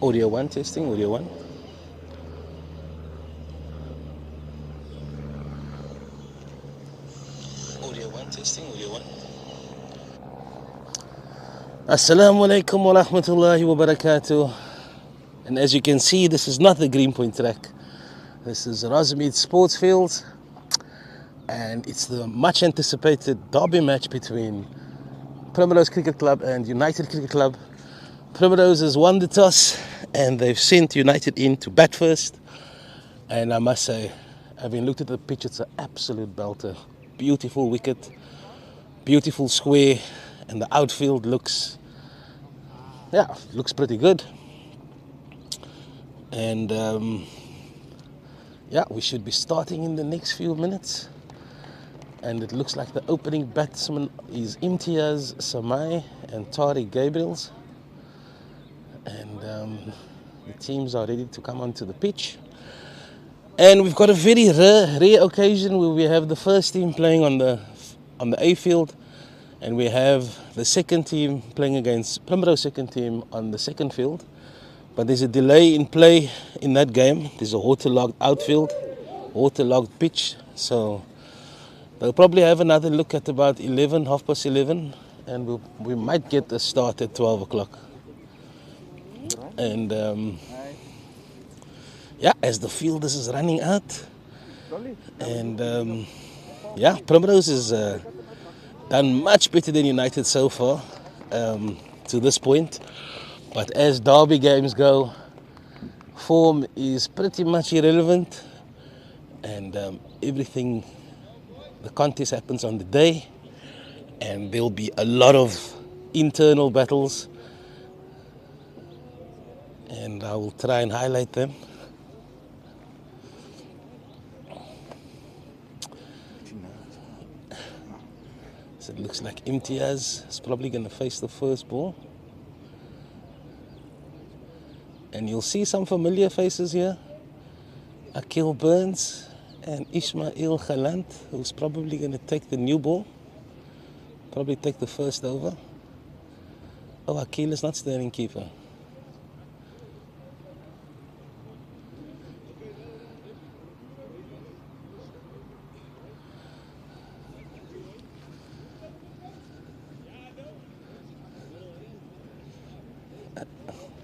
Audio 1 testing, audio 1. Audio 1 testing, audio 1. Assalamu alaikum wa rahmatullahi wa barakatuh. And as you can see, this is not the Greenpoint track. This is Rosemead Sports Field. And it's the much anticipated derby match between Primrose Cricket Club and United Cricket Club. Primrose has won the toss and they've sent United in to bat first. And I must say, having looked at the pitch, it's an absolute belter. Beautiful wicket, beautiful square, and the outfield looks pretty good. And we should be starting in the next few minutes. And it looks like the opening batsman is Imtiaz Samai and Tariq Gabriels. And the teams are ready to come onto the pitch. And we've got a very rare occasion where we have the first team playing on the A field, and we have the second team playing against Primrose second team on the second field. But there's a delay in play in that game. There's a waterlogged outfield, waterlogged pitch. So they'll probably have another look at about 11:30, and we might get a start at 12 o'clock. And as the field is running out, and Primrose has done much better than United so far to this point. But as derby games go, form is pretty much irrelevant, and everything, the contest happens on the day, and there'll be a lot of internal battles, and I will try and highlight them. So it looks like Imtiaz is probably going to face the first ball. And you'll see some familiar faces here. Akil Burns and Ismail Khalant, who's probably going to take the new ball. Probably take the first over. Oh, Akil is not standing keeper.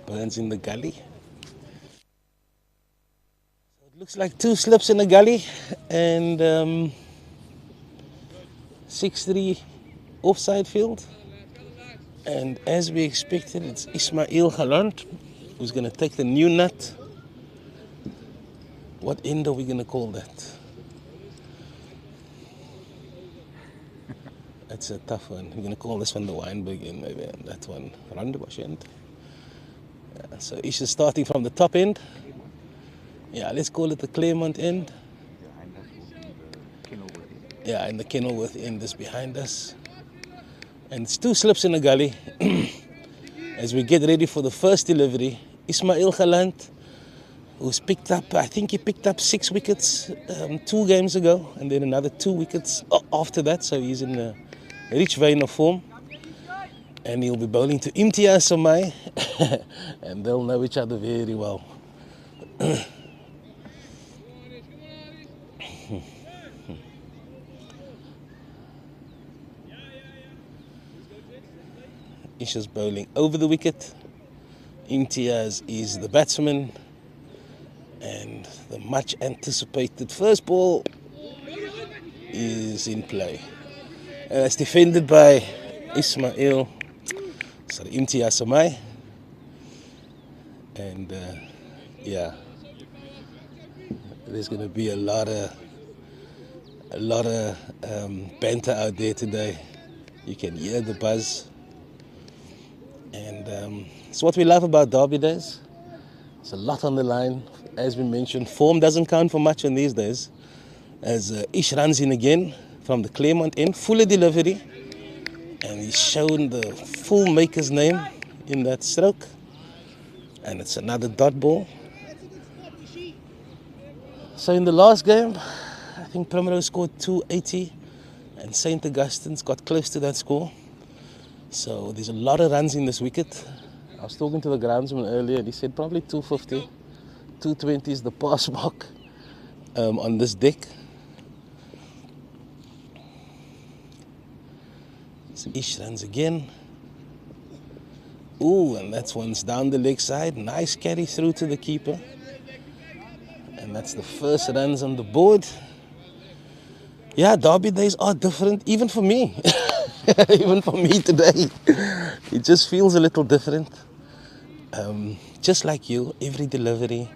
Burns in the gully. So it looks like two slips in the gully and 6-3 offside field. And as we expected, it's Ismail Khalant who's going to take the new nut. What end are we going to call that? That's a tough one. We're going to call this one the Weinberg end, maybe, and that one Randebush end. So Ish is starting from the top end. Yeah, let's call it the Claremont end. Yeah, and the Kenilworth end is behind us. And it's two slips in the gully. As we get ready for the first delivery, Ismail Khalant, who's picked up, I think he picked up 6 wickets 2 games ago, and then another 2 wickets after that. So he's in a rich vein of form. And he'll be bowling to Imtiaz Samai, and they'll know each other very well. Isha's bowling over the wicket. Imtiaz is the batsman, and the much anticipated first ball is in play. It's defended by Imtiaz Samai, and there's going to be a lot of banter out there today. You can hear the buzz, and it's what we love about derby days. It's a lot on the line. As we mentioned, form doesn't count for much in these days. As Ish runs in again from the Claremont end, fuller delivery. And he's shown the full maker's name in that stroke. And it's another dot ball. So in the last game, I think Primrose scored 280 and St. Augustine's got close to that score. So there's a lot of runs in this wicket. I was talking to the groundsman earlier and he said probably 250, 220 is the pass mark on this deck. So Ish runs again. Ooh, and that's one's down the leg side. Nice carry through to the keeper. And that's the first runs on the board. Yeah, derby days are different, even for me. Even for me today. It just feels a little different. Just like you, every delivery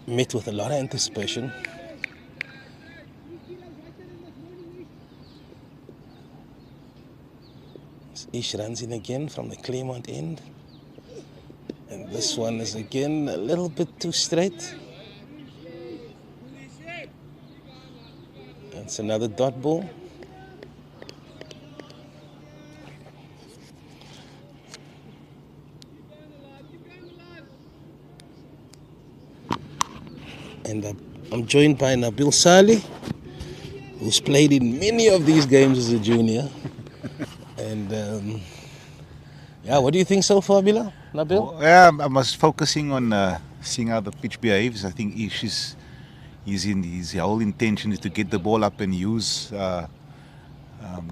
met with a lot of anticipation. Ish runs in again from the Claremont end. And this one is again a little bit too straight. It's another dot ball. And I'm joined by Nabil Saleh, who's played in many of these games as a junior. And yeah, what do you think so far, Nabil? Well, yeah, I was focusing on seeing how the pitch behaves. I think his whole intention is to get the ball up and use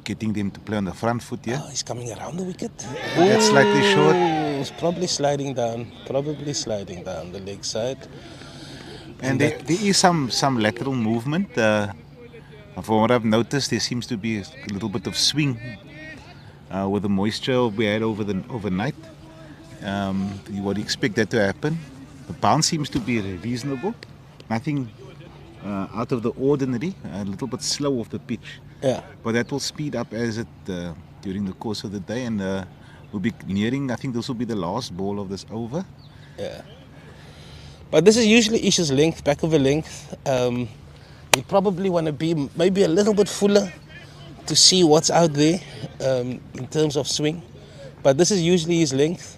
getting them to play on the front foot here. Oh, he's coming around the wicket. That's slightly short. He's probably sliding down the leg side. And there is some lateral movement. From what I've noticed, there seems to be a little bit of swing with the moisture we had overnight. You would expect that to happen. The bounce seems to be reasonable. Nothing out of the ordinary. A little bit slow off the pitch. Yeah. But that will speed up as it during the course of the day, and we'll be nearing. I think this will be the last ball of this over. Yeah. But this is usually Ish's length, back of a length. You probably want to be maybe a little bit fuller to see what's out there in terms of swing. But this is usually his length.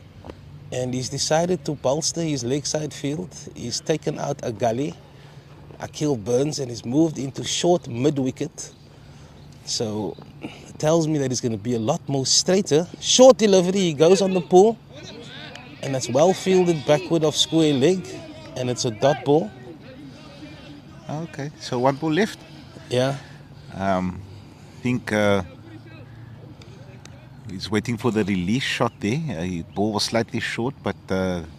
And he's decided to bolster his leg side field. He's taken out a gully, Akil Burns, and he's moved into short mid-wicket. So it tells me that he's going to be a lot more straighter. Short delivery, he goes on the pull. And that's well fielded backward of square leg. And it's a dot ball. Okay, so one ball left. Yeah. I think he's waiting for the release shot there. His ball was slightly short, but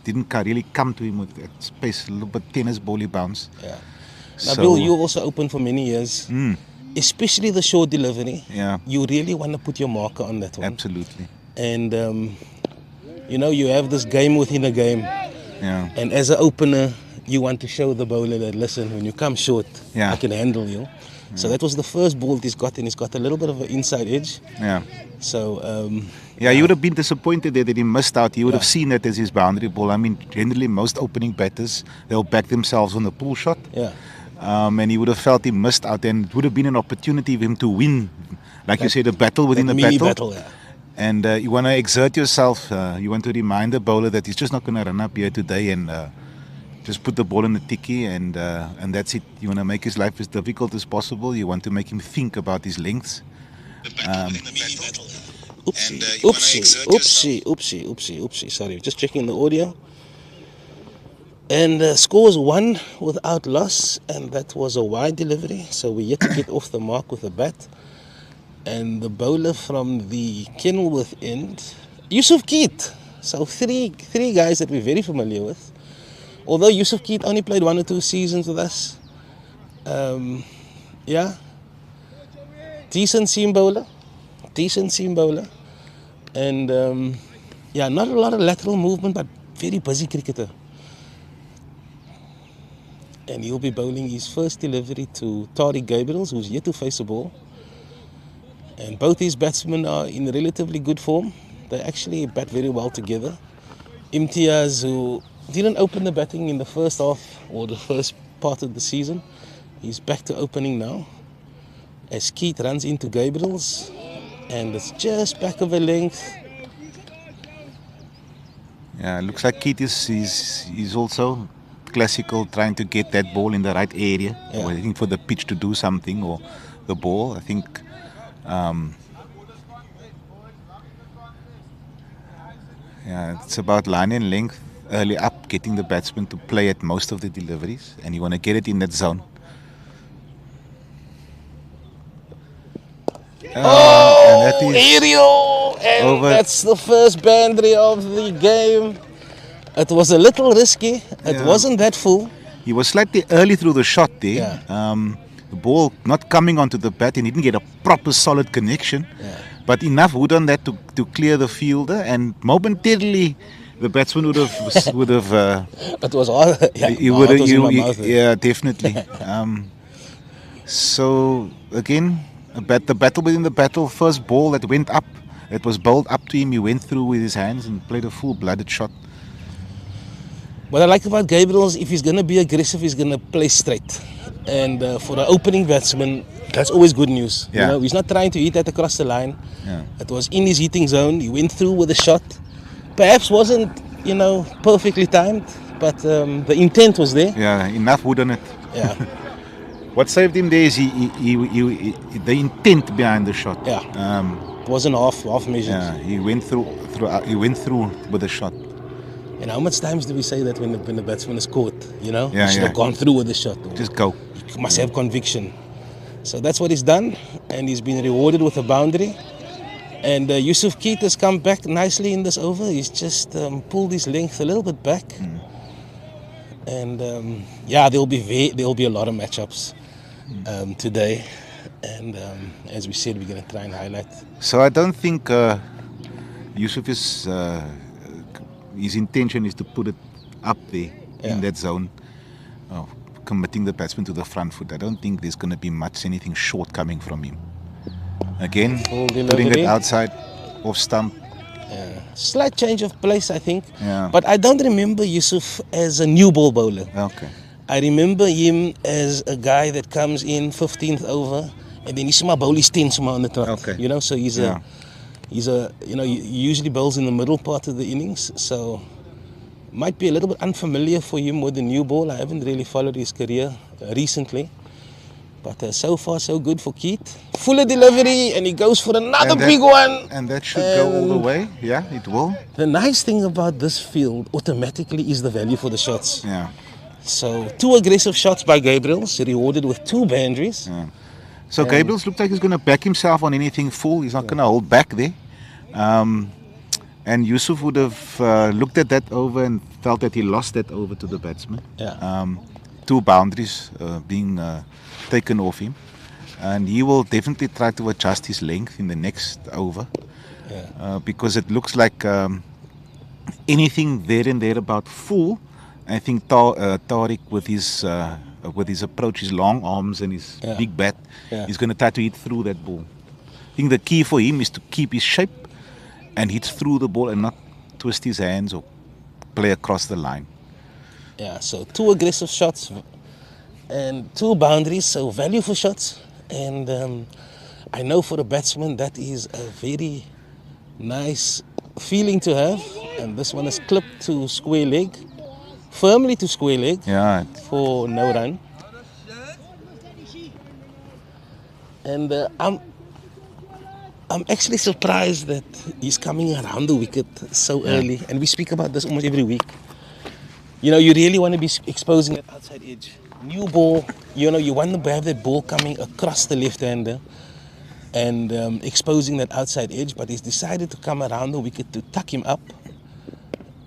didn't really come to him with that space. A little bit tennis bally bounce. Yeah. So, now, Bill, you also open for many years. Especially the short delivery. Yeah. You really want to put your marker on that one. Absolutely. And, you know, you have this game within a game. Yeah. And as an opener, you want to show the bowler that, listen, when you come short, Yeah. I can handle you. So that was the first ball he's got, and he's got a little bit of an inside edge. Yeah. So, yeah, you would have been disappointed there that he missed out. He would have seen that as his boundary ball. I mean, generally most opening batters, they'll back themselves on the pull shot. Yeah. And he would have felt he missed out, and it would have been an opportunity for him to win, like you said, a battle within a battle. Yeah. And you want to exert yourself. You want to remind the bowler that he's just not going to run up here today and just put the ball in the ticky, and that's it. You want to make his life as difficult as possible. You want to make him think about his lengths. Oopsie. Sorry, just checking the audio. And scores 1 without loss, and that was a wide delivery. So we're yet to get off the mark with a bat. And the bowler from the Kenilworth end, Yusuf Keat. So three guys that we're very familiar with. Although Yusuf Keat only played 1 or 2 seasons with us. Yeah. Decent seam bowler. And yeah, not a lot of lateral movement, but very busy cricketer. And he'll be bowling his first delivery to Tariq Gabriels, who's yet to face a ball. And both these batsmen are in relatively good form. They actually bat very well together. Imtiaz, who didn't open the batting in the first half or the first part of the season, he's back to opening now. As Keat runs into Gabriels, and it's just back of a length. Yeah, looks like Keat is also classical, trying to get that ball in the right area, waiting for the pitch to do something, or the ball. I think Yeah, it's about line and length early up, getting the batsman to play at most of the deliveries, and you want to get it in that zone. And that is aerial! And over. that's the first boundary of the game. It was a little risky. It Yeah. wasn't that full. He was slightly early through the shot there. Yeah. The ball not coming onto the bat, and he didn't get a proper solid connection. Yeah. But enough wood on that to clear the fielder, and momentarily the batsman would have. It was all. Yeah, He my would heart have. was in my mouth there. Yeah, definitely. So again, the battle within the battle. First ball that went up, it was bowled up to him. He went through with his hands and played a full-blooded shot. What I like about Gabriel is if he's going to be aggressive, he's going to play straight. And for an opening batsman, that's always good news. Yeah. You know, he's not trying to hit that across the line. Yeah. It was in his hitting zone. He went through with a shot. Perhaps wasn't, perfectly timed, but the intent was there. Yeah, enough wood on it. Yeah. What saved him there is the intent behind the shot. Yeah. It wasn't half measured. Yeah, he went through with a shot. And how much times do we say that when the batsman is caught? Yeah, he should have gone through with the shot. Just go. He must have conviction. So that's what he's done, and he's been rewarded with a boundary. And Yusuf Keat has come back nicely in this over. He's just pulled his length a little bit back. And there'll be a lot of matchups today. And as we said, we're going to try and highlight. So I don't think Yusuf is. His intention is to put it up there in that zone, committing the batsman to the front foot. I don't think there's going to be anything short coming from him. Again, putting it outside, off stump. Slight change of place, I think. Yeah. But I don't remember Yusuf as a new ball bowler. Okay. I remember him as a guy that comes in 15th over, and then he's my bowl is 10 on the top. Okay. So he usually bowls in the middle part of the innings, so might be a little bit unfamiliar for him with the new ball. I haven't really followed his career recently, but so far so good for Keat. Fuller delivery, and he goes for another big one. And that should go all the way. Yeah, it will. The nice thing about this field automatically is the value for the shots. Yeah. So 2 aggressive shots by Gabriels, rewarded with 2 boundaries. Yeah. So Gabriels looks like he's going to back himself on anything full. He's not going to hold back there. And Yusuf would have looked at that over and felt that he lost that over to the batsman. Yeah. 2 boundaries being taken off him. And he will definitely try to adjust his length in the next over. Because it looks like anything there and there about full. I think Tariq with his approach, his long arms and his big bat, he's going to try to hit through that ball. I think the key for him is to keep his shape and hit through the ball and not twist his hands or play across the line. Yeah, so 2 aggressive shots and 2 boundaries, so value for shots. And I know for a batsman that is a very nice feeling to have. And this one is clipped to square leg, firmly to square leg for no run. And I'm actually surprised that he's coming around the wicket so early. And we speak about this almost every week. You really want to be exposing that outside edge. New ball, you want to have that ball coming across the left-hander and exposing that outside edge. But he's decided to come around the wicket to tuck him up.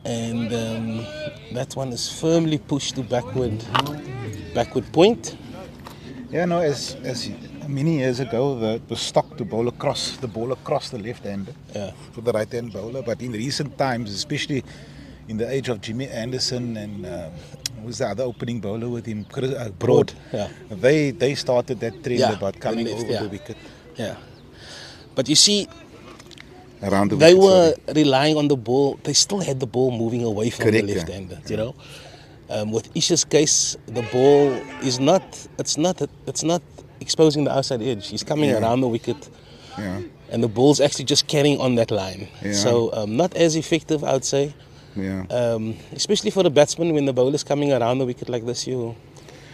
And that one is firmly pushed to backward point. Yeah, no, as many years ago, it was stock to bowl across the left-hander for the right-hand bowler. But in recent times, especially in the age of Jimmy Anderson and who was the other opening bowler with him, Broad. Yeah. They started that trend about coming over the wicket. Yeah. But you see, around the they wicket, were relying on the ball. They still had the ball moving away from the left-hander. With Isha's case, the ball is not exposing the outside edge. He's coming around the wicket, and the ball's actually just carrying on that line. So not as effective, I would say. Especially for the batsman, when the bowler's coming around the wicket like this, you're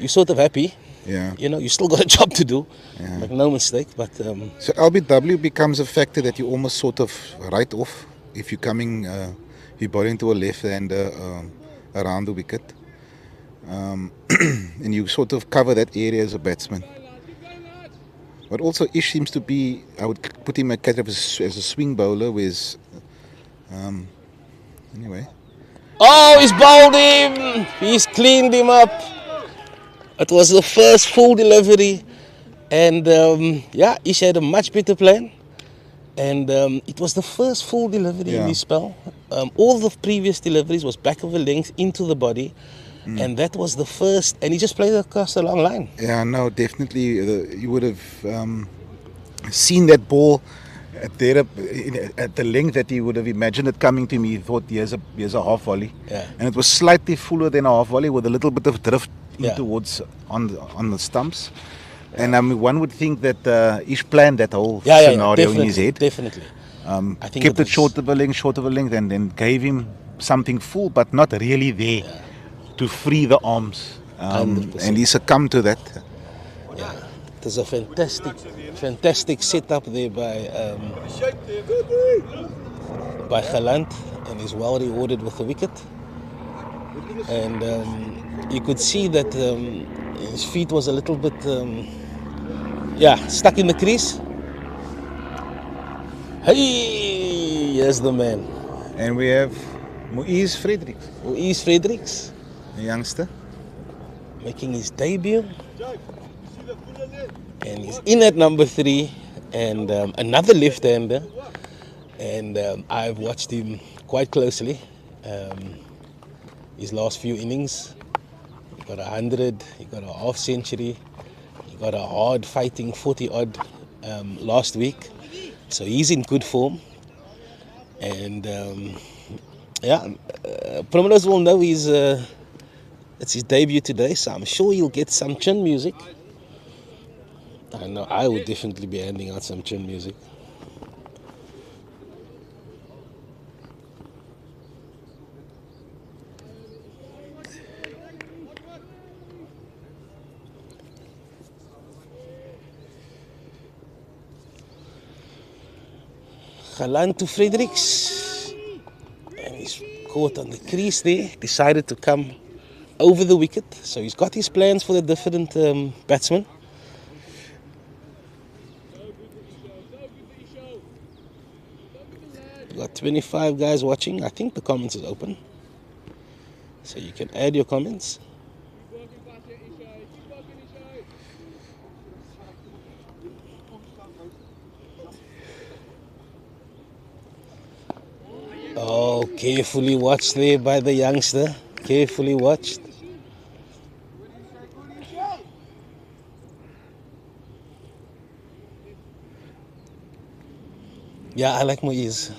sort of happy. You still got a job to do. Make no mistake. But so LBW becomes a factor that you almost sort of write off if you're coming He bowling to a left-hander around the wicket. And you sort of cover that area as a batsman. But also Ish seems to be, I would put him as a swing bowler with, anyway. Oh, he's bowled him! He's cleaned him up. It was the first full delivery. And Ish had a much better plan. And it was the first full delivery in this spell. All the previous deliveries was back of the length into the body. And that was the first, and he just played across a long line. Yeah, no, definitely. You would have seen that ball at the length that he would have imagined it coming to me. He thought, here's a half volley. Yeah. And it was slightly fuller than a half volley with a little bit of drift towards on the stumps. And one would think that Ish planned that whole scenario in his head. Definitely. I think kept it short of a length, and then gave him something full, but not really there to free the arms. And he succumbed to that. Yeah, it was a fantastic setup there by Galant, and he's well rewarded with the wicket. And you could see that his feet was a little bit stuck in the crease. Hey, here's the man. And we have Moïse Fredericks, the youngster, making his debut. And he's in at number 3, and another left-hander. And I've watched him quite closely. His last few innings, he got 100, he got a half century, he got a hard fighting 40-odd last week. So he's in good form. And Primrose will know it's his debut today, so I'm sure he'll get some chin music. I know I would definitely be handing out some chin music. Galant to Fredericks, and he's caught on the crease there, decided to come over the wicket, so he's got his plans for the different batsmen. We've got 25 guys watching. I think the comments is open, so you can add your comments. Oh, carefully watched there by the youngster. Carefully watched. Yeah, I like Moïse.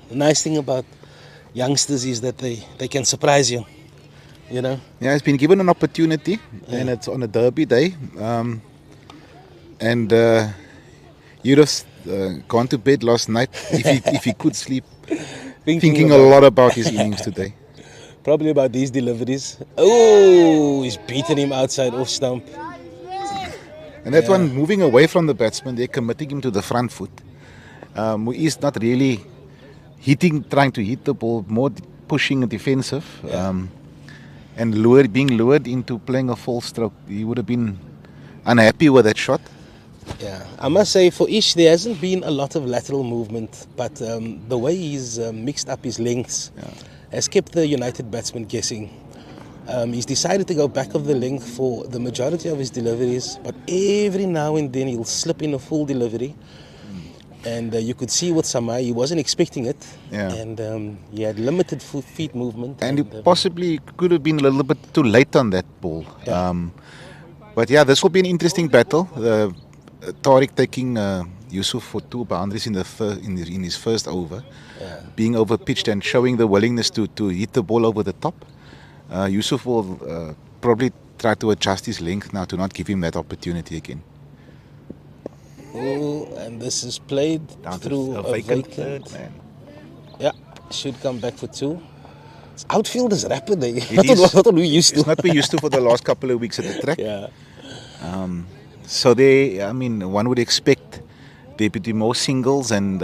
The nice thing about youngsters is that they can surprise you. You know? Yeah, he's been given an opportunity, and it's on a derby day. You'd have gone to bed last night if he could sleep. Thinking a lot about his innings today. Probably about these deliveries. Oh, he's beaten him outside off stump. And that one moving away from the batsman, they're committing him to the front foot. He's not really trying to hit the ball, more pushing and defensive. And being lured into playing a false stroke. He would have been unhappy with that shot. Yeah, I must say for Ish there hasn't been a lot of lateral movement, but the way he's mixed up his lengths has kept the United batsman guessing. He's decided to go back of the length for the majority of his deliveries, but every now and then he'll slip in a full delivery. And you could see with Samai, he wasn't expecting it, and he had limited feet movement. And he possibly could have been a little bit too late on that ball. But this will be an interesting battle. Tariq taking Yusuf for 2 boundaries in his first over, being overpitched and showing the willingness to hit the ball over the top. Yusuf will probably try to adjust his length now to not give him that opportunity again. Oh, and this is played through a vacant third, man. Yeah, should come back for 2. It's outfield is rapid. Not what we used to. It's not we used to for the last couple of weeks at the track. Yeah. So one would expect there to be more singles and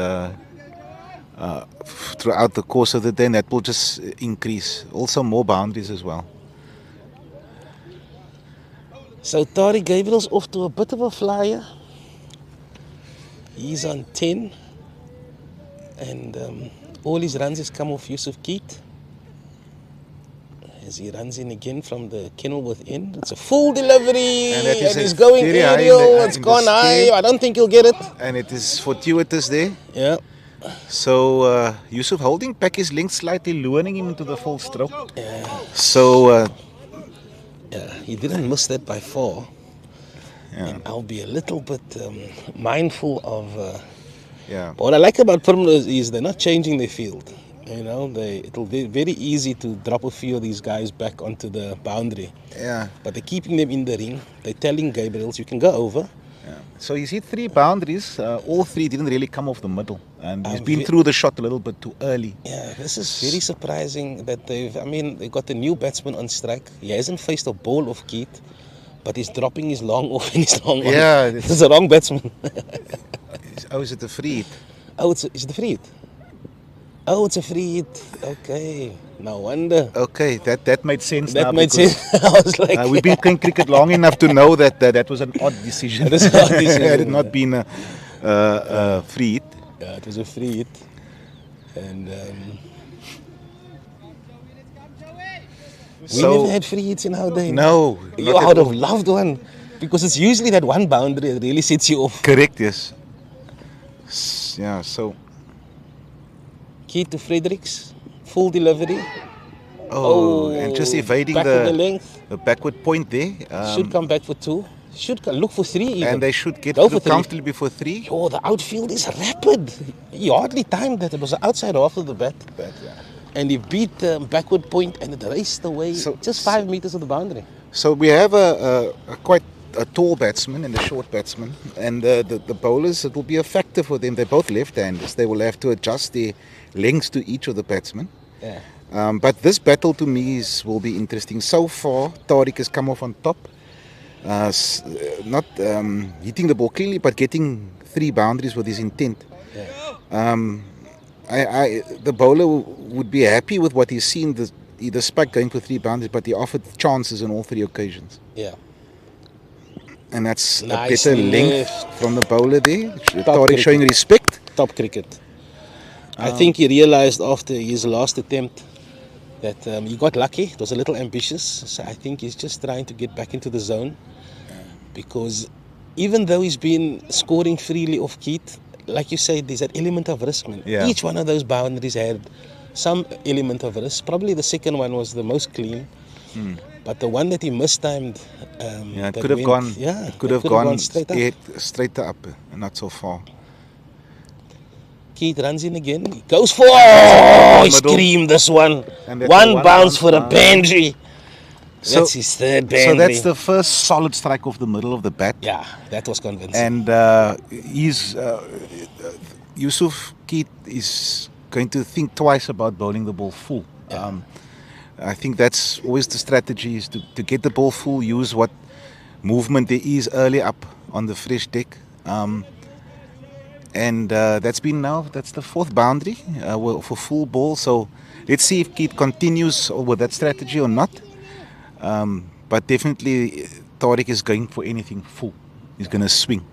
throughout the course of the day, and that will just increase. Also more boundaries as well. So Tariq Gabriel's off to a bit of a flyer. He's on 10. And all his runs has come off Yusuf Keat. As he runs in again from the Kenilworth end. It's a full delivery. And he's going aerial. It's gone high. I don't think he'll get it. And it is fortuitous there. Yeah. So Yusuf holding back his length slightly, luring him into the full stroke. Yeah. So yeah, he didn't miss that by far. Yeah. And I'll be a little bit mindful of. Yeah. What I like about Primrose is they're not changing their field. You know, it'll be very easy to drop a few of these guys back onto the boundary. Yeah. But they're keeping them in the ring. They're telling Gabriels, you can go over. Yeah. So he's hit 3 boundaries. All 3 didn't really come off the middle. And he's been through the shot a little bit too early. Yeah, this is very surprising that they've got a new batsman on strike. He hasn't faced a ball of Keat, but he's dropping his long off and his long on. Yeah. This is the wrong batsman. Oh, is it a free hit? Oh, is it a free hit? Oh, it's a free hit. Okay. No wonder. Okay, that made sense now. That made sense. I was like... we've been playing cricket long enough to know that that was an odd decision. It is an odd decision. It had not been a free hit. Yeah, it was a free hit. And... we never had free hits in our day. No. You would have loved one. Because it's usually that one boundary that really sets you off. Correct, yes. Yeah, so... Keat to Fredericks, full delivery. And just evading the backward point there. Should come back for 2. Should look for 3 even. And they should get through comfortably for 3. Oh, the outfield is rapid. He hardly timed that. It was outside half of the bat. Yeah. And he beat the backward point and it raced away just 5 meters of the boundary. So we have a quite a tall batsman and a short batsman, and the bowlers, it will be a factor for them. They're both left-handers. They will have to adjust their lengths to each of the batsmen. Yeah. But this battle to me will be interesting. So far, Tariq has come off on top, not hitting the ball cleanly, but getting 3 boundaries with his intent. Yeah. The bowler would be happy with what he's seen. The spike going for 3 boundaries, but he offered chances on all 3 occasions. Yeah. And that's a better length from the bowler there. Tariq showing respect. Top cricket. I think he realized after his last attempt that he got lucky. It was a little ambitious. So I think he's just trying to get back into the zone. Because even though he's been scoring freely off Keat, like you said, there's that element of risk, man. Yeah. Each one of those boundaries had some element of risk. Probably the second one was the most clean. But the one that he mistimed, it could have gone. Yeah, it could have gone straight up, not so far. Keat runs in again. He goes for. Oh, he screamed this one. One bounce for a boundary. That's his third boundary. So that's the first solid strike off the middle of the bat. Yeah, that was convincing. And Yusuf Keat is going to think twice about bowling the ball full. Yeah. I think that's always the strategy, is to get the ball full, use what movement there is early up on the fresh deck. And that's the 4th boundary for full ball. So let's see if Keat continues with that strategy or not. But definitely Tariq is going for anything full. He's going to swing.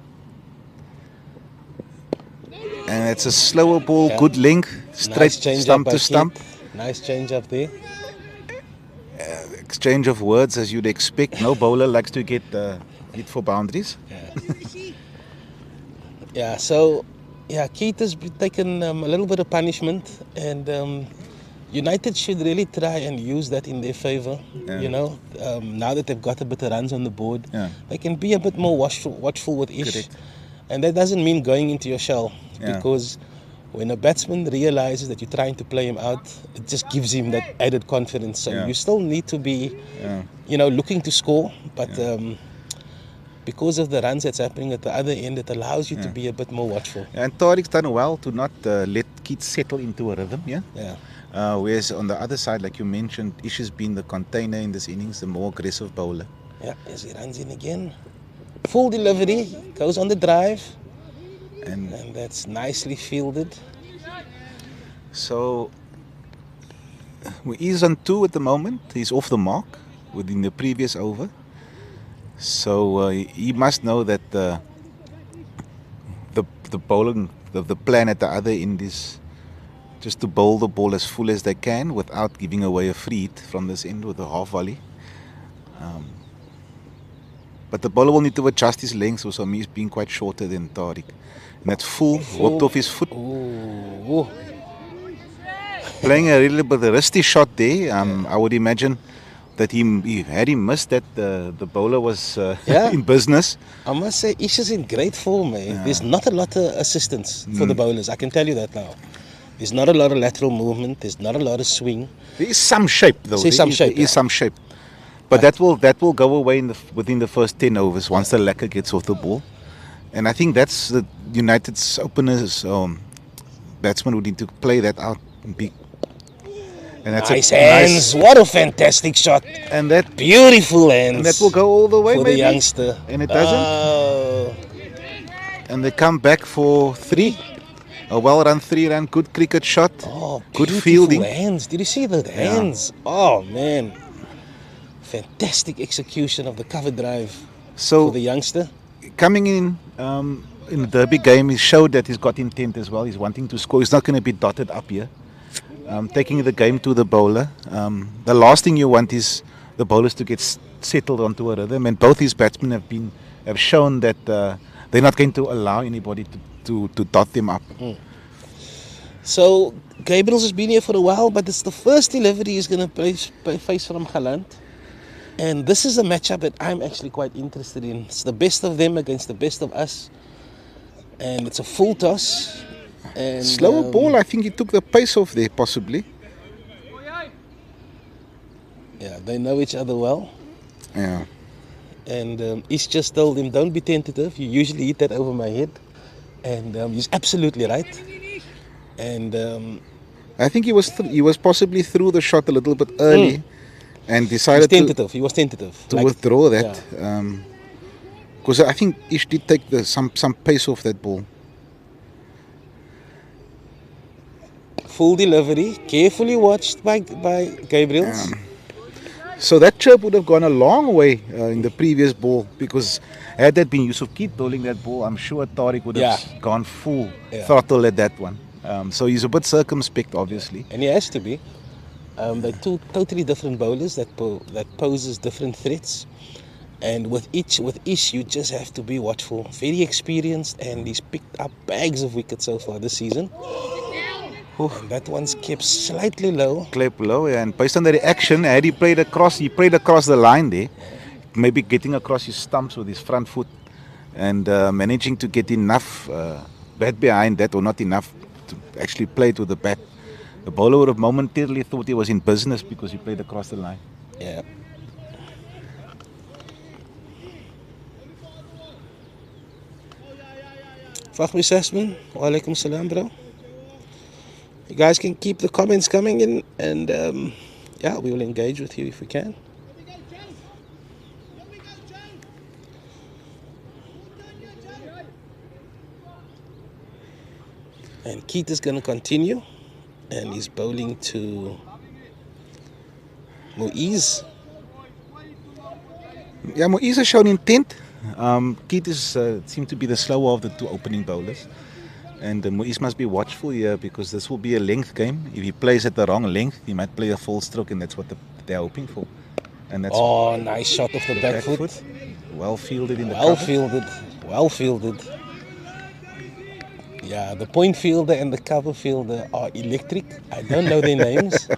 And it's a slower ball, good length, straight stump to stump. Nice change up there. Exchange of words as you'd expect. No bowler likes to get hit for boundaries. Yeah. So Keat has taken a little bit of punishment, and United should really try and use that in their favour. Yeah. You know, now that they've got a bit of runs on the board, they can be a bit more watchful with Ish. Correct. And that doesn't mean going into your shell, because when a batsman realizes that you're trying to play him out, it just gives him that added confidence. So you still need to be, looking to score, but because of the runs that's happening at the other end, it allows you to be a bit more watchful. And Tariq's done well to not let Keat settle into a rhythm. Whereas on the other side, like you mentioned, Ish has been the container in this innings, the more aggressive bowler. Yeah, as he runs in again. Full delivery, goes on the drive. And that's nicely fielded. So he's on 2 at the moment. He's off the mark within the previous over. So he must know that the bowling, the plan at the other end is just to bowl the ball as full as they can without giving away a free hit from this end with a half volley. But the bowler will need to adjust his length, so he's being quite shorter than Tariq. And that's full, walked off his foot. Ooh. Playing a little bit of a rusty shot there. I would imagine that had he missed that, the bowler was in business. I must say, Ish is in great form, eh? Yeah. There's not a lot of assistance for the bowlers, I can tell you that now. There's not a lot of lateral movement, there's not a lot of swing. There is some shape though. There is some shape. But that will go away within the first 10 overs once the lacquer gets off the ball. And I think that's the United's openers, batsmen would need to play that out and be. And that's nice hands! What a fantastic shot! And that beautiful hands. And that will go all the way for maybe. The youngster. And it doesn't. And they come back for 3. A well-run 3-run, good cricket shot. Oh, good fielding. Hands! Did you see the hands? Oh man! Fantastic execution of the cover drive for the youngster. Coming in the Derby game, he showed that he's got intent as well. He's wanting to score. He's not going to be dotted up here. Taking the game to the bowler. The last thing you want is the bowlers to get settled onto a rhythm. And both his batsmen have shown that they're not going to allow anybody to dot them up. So Gabriel's has been here for a while, but it's the first delivery he's going to face from Galant. And this is a matchup that I'm actually quite interested in. It's the best of them against the best of us. And it's a full toss. And slower ball, I think he took the pace off there, possibly. Yeah, they know each other well. Yeah. And Ish just told him, don't be tentative. You usually hit that over my head. And he's absolutely right. And I think he was possibly through the shot a little bit early. And decided he was tentative to withdraw that, because I think Ish did take some pace off that ball. Full delivery, carefully watched by Gabriels. So that chirp would have gone a long way in the previous ball, because had that been Yusuf Keat bowling that ball, I'm sure Tariq would have gone full throttle at that one. So he's a bit circumspect, obviously. And he has to be. They're two totally different bowlers that poses different threats, and with Ish you just have to be watchful. Very experienced, and he's picked up bags of wickets so far this season. And that one's kept slightly low. Kept low, and based on the reaction, had he played across the line there, maybe getting across his stumps with his front foot, and managing to get enough bat behind that, or not enough to actually play it with the bat. The bowler would have momentarily thought he was in business because he played across the line. Yeah. Fahmi Sasman, wa alaikum salam, bro. You guys can keep the comments coming in, and we will engage with you if we can. And Keith is going to continue. And he's bowling to Muiz. Yeah, Muiz has shown intent. Keith seemed to be the slower of the two opening bowlers. And Muiz must be watchful here, because this will be a length game. If he plays at the wrong length, he might play a full stroke, and that's what they're hoping for. And that's nice shot off the back foot. Well fielded in the Well fielded. Yeah, the point fielder and the cover fielder are electric. I don't know their names.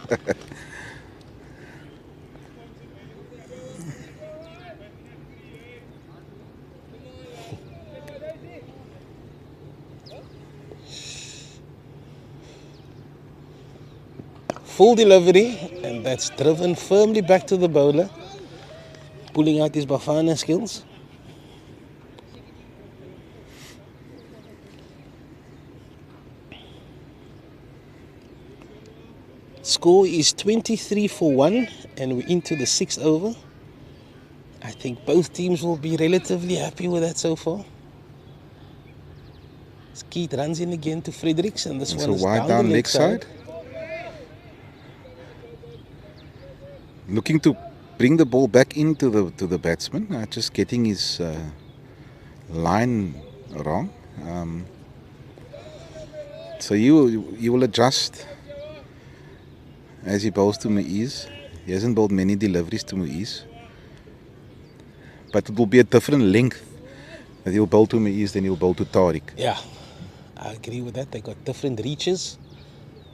Full delivery, and that's driven firmly back to the bowler, pulling out his Bafana skills. Score is 23 for 1, and we're into the 6th over. I think both teams will be relatively happy with that so far. Skeet runs in again to Fredericks, and this one is wide down leg side. looking to bring the ball back into the batsman, just getting his line wrong. So you will adjust as he bowls to Muiz. He hasn't bowled many deliveries to Muiz, but it will be a different length that he'll bowl to Muiz than he'll bowl to Tariq. Yeah, I agree with that. They got different reaches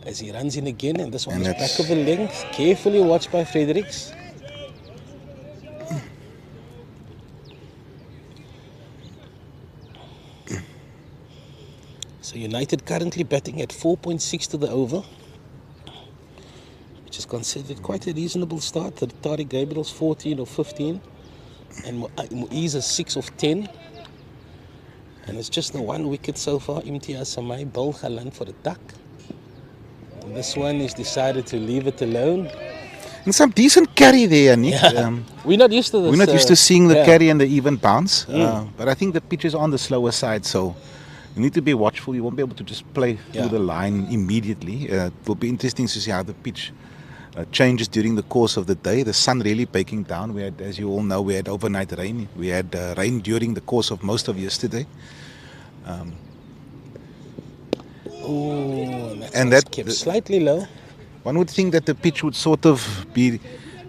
as he runs in again, and this one is back of the length. Carefully watched by Fredericks. So United currently batting at 4.6 to the over, which is considered quite a reasonable start. Tariq Gabriel's 14 of 15, and Muiz is 6 of 10. And it's just the 1 wicket so far. Imtiaz Samai, Bal Galan for the duck. And this one is decided to leave it alone. And some decent carry there, Nick. Yeah. We're not used to this. We're not used to seeing the carry and the even bounce. But I think the pitch is on the slower side, so you need to be watchful. You won't be able to just play through the line immediately. It will be interesting to see how the pitch changes during the course of the day. The sun really baking down. We had, as you all know, we had overnight rain. We had rain during the course of most of yesterday. And that kept slightly low. One would think that the pitch would sort of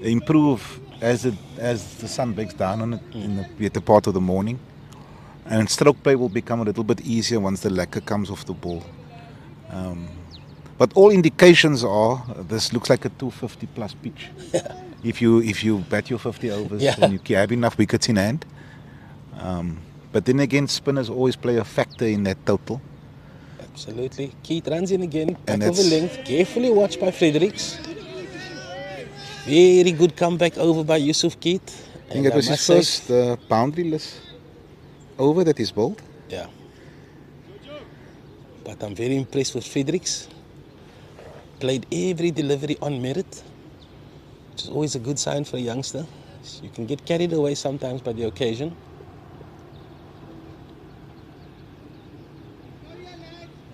improve as the sun bakes down on it at the part of the morning. And stroke play will become a little bit easier once the lacquer comes off the ball. But all indications are this looks like a 250 plus pitch. If you bat your 50 overs and you have enough wickets in hand. But then again, spinners always play a factor in that total. Absolutely. Keith runs in again, back over length, carefully watched by Fredericks. Very good comeback over by Yusuf Keith. I think that was his first boundaryless over that he's bowled. Yeah. But I'm very impressed with Fredericks. Played every delivery on merit, which is always a good sign for a youngster. You can get carried away sometimes by the occasion.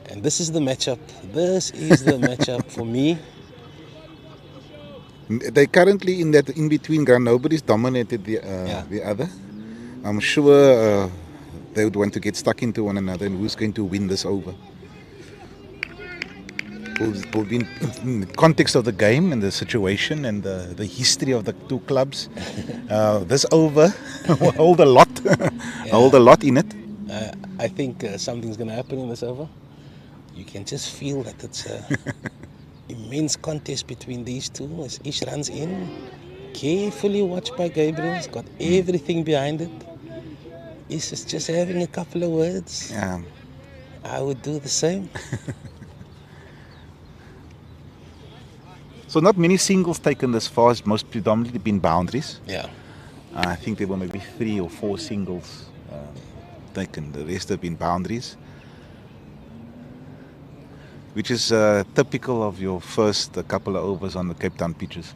And this is the matchup. This is the matchup for me. They currently in that in-between ground. Nobody's dominated the other. I'm sure they would want to get stuck into one another and who's going to win this over. Will be in the context of the game and the situation and the history of the two clubs. This over will hold a lot. Hold a lot in it. I think something's going to happen in this over. You can just feel that it's an immense contest between these two as Ish runs in. Carefully watched by Gabriel. He's got everything behind it. Ish is just having a couple of words. Yeah. I would do the same. So not many singles taken this far. It's most predominantly been boundaries. Yeah. I think there were maybe 3 or 4 singles taken. The rest have been boundaries, which is typical of your first couple of overs on the Cape Town pitches.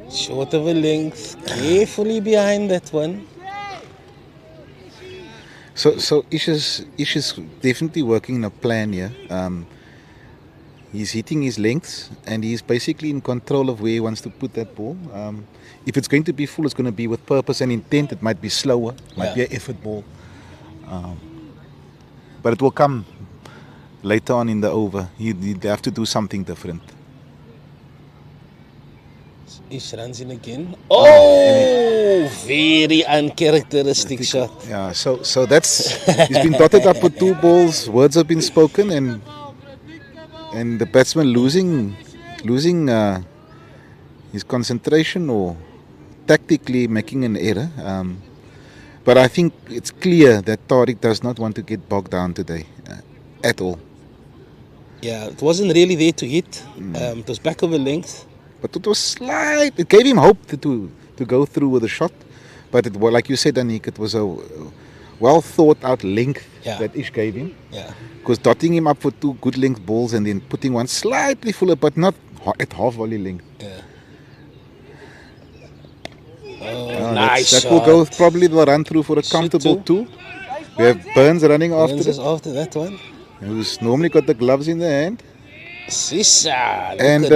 Short of a length, carefully behind that one. So Ish is definitely working in a plan here. He's hitting his lengths and he's basically in control of where he wants to put that ball. If it's going to be full, it's going to be with purpose and intent. It might be slower, might be an effort ball. But it will come later on in the over. You'd have to do something different. Ish runs in again. Oh, very uncharacteristic shot. Yeah, so that's he's been dotted up with 2 balls. Words have been spoken, and the batsman losing his concentration or tactically making an error. But I think it's clear that Tariq does not want to get bogged down today at all. Yeah, it wasn't really there to hit. It was back of a length. But it was slight. It gave him hope to go through with a shot. But it was, like you said, Anik, it was a well thought out length that Ish gave him. Yeah. Because dotting him up for 2 good length balls and then putting one slightly fuller, but not at half volley length. Yeah. Oh, nice that shot. will go probably the run through for a comfortable 2. We have Burns running after that one. Who's normally got the gloves in the hand. Sisha. And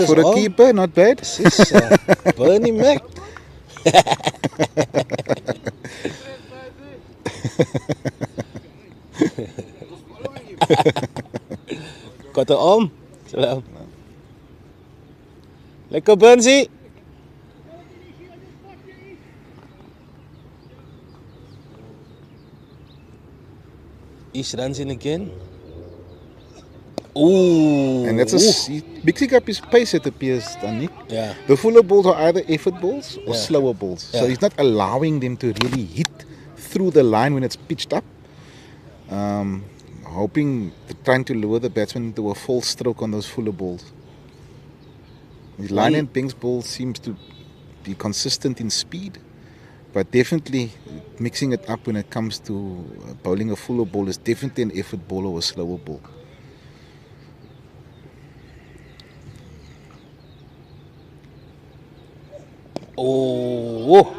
for a keeper, not bad. Sisha. Bernie Mac. Kata Om. Salam. Lekker Bernsey. Ish runs in again. Ooh. And that's mixing up his pace, it appears, Nick. Yeah. The fuller balls are either effort balls or Yeah. slower balls. Yeah. So he's not allowing them to really hit through the line when it's pitched up. Trying to lure the batsman into a false stroke on those fuller balls. His line and Pink's ball seems to be consistent in speed, but definitely mixing it up when it comes to bowling a fuller ball is definitely an effort ball or a slower ball. Oh.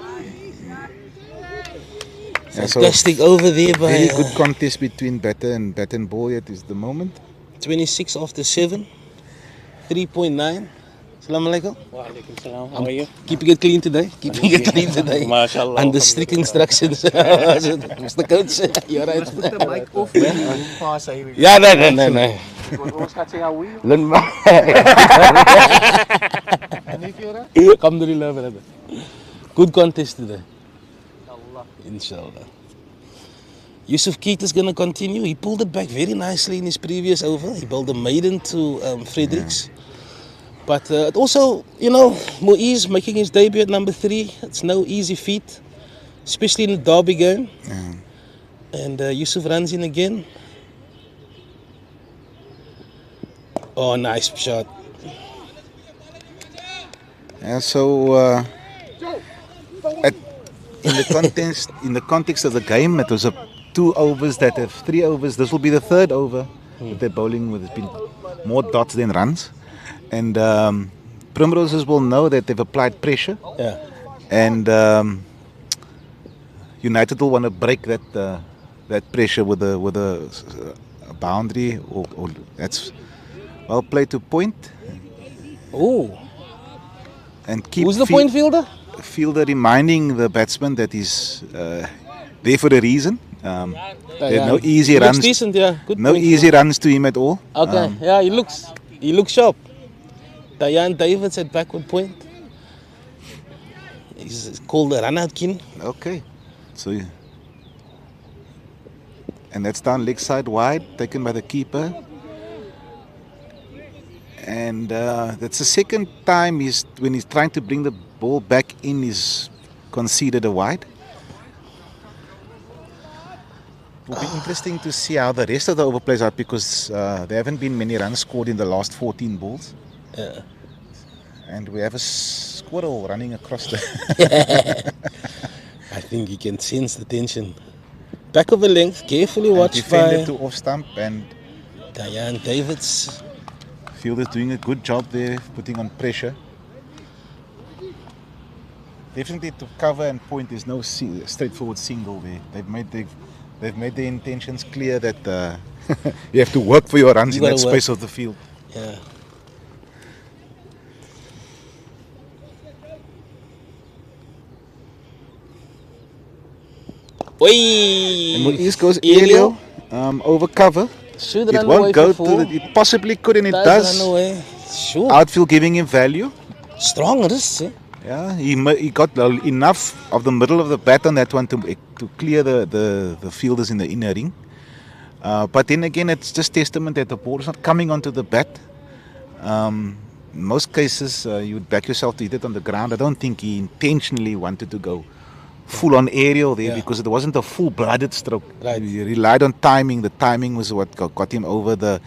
Fantastic over there by... Very good contest between bat and ball at the moment. 26 after 7. 3.9. Assalamu alaikum. Wa alaikum salam. How are you? Keeping it clean today. MashaAllah. Under strict instructions. Mr. Coach, you're right. Put the mic off. Pass away. Yeah, no. Ons gaat zeggen hoe je. Learn Alhamdulillah, brother. Good contest today. Inshallah. Yusuf Keith is going to continue. He pulled it back very nicely in his previous over. He bowled a maiden to Fredericks. But it also, Muiz making his debut at number 3. It's no easy feat, especially in the derby game. Yeah. And Yusuf runs in again. Oh, nice shot. Yeah, so in the context of the game, it was 2 overs that have 3 overs. This will be the 3rd over that they're bowling with. There's been more dots than runs. And Primroses will know that they've applied pressure. Yeah. And United will want to break that pressure with a boundary. Or that's well played to point. Oh. And keep Who's the point fielder? Fielder reminding the batsman that he's there for a reason. There are no easy runs. Decent, yeah. Good no point easy fielder. runs to him at all. Okay, yeah, he looks sharp. Diane Davids at backward point. He's called the run-out king. Okay, so and that's down leg side wide, taken by the keeper. And that's the second time when he's trying to bring the ball back in, he's conceded a wide. It will be interesting to see how the rest of the over plays out because there haven't been many runs scored in the last 14 balls. Yeah. And we have a squirrel running across the... I think you can sense the tension. Back of the length, carefully watched by... Defended to off stump and... Diane Davids. Fielder's doing a good job there, putting on pressure. Definitely to cover and point, there's no straightforward single there. They've made their intentions clear that you have to work for your runs in that space of the field. Yeah. Oi! And East goes aerial, over cover. Should it run won't away go for to it possibly could and it does. Run away. Sure. Outfield giving him value. Strong wrist, eh? Yeah, he got enough of the middle of the bat on that one to clear the fielders in the inner ring. But then again, it's just testament that the ball is not coming onto the bat. In most cases, you would back yourself to hit it on the ground. I don't think he intentionally wanted to go full on aerial there because it wasn't a full-blooded stroke. Right. He relied on timing. The timing was what got him over the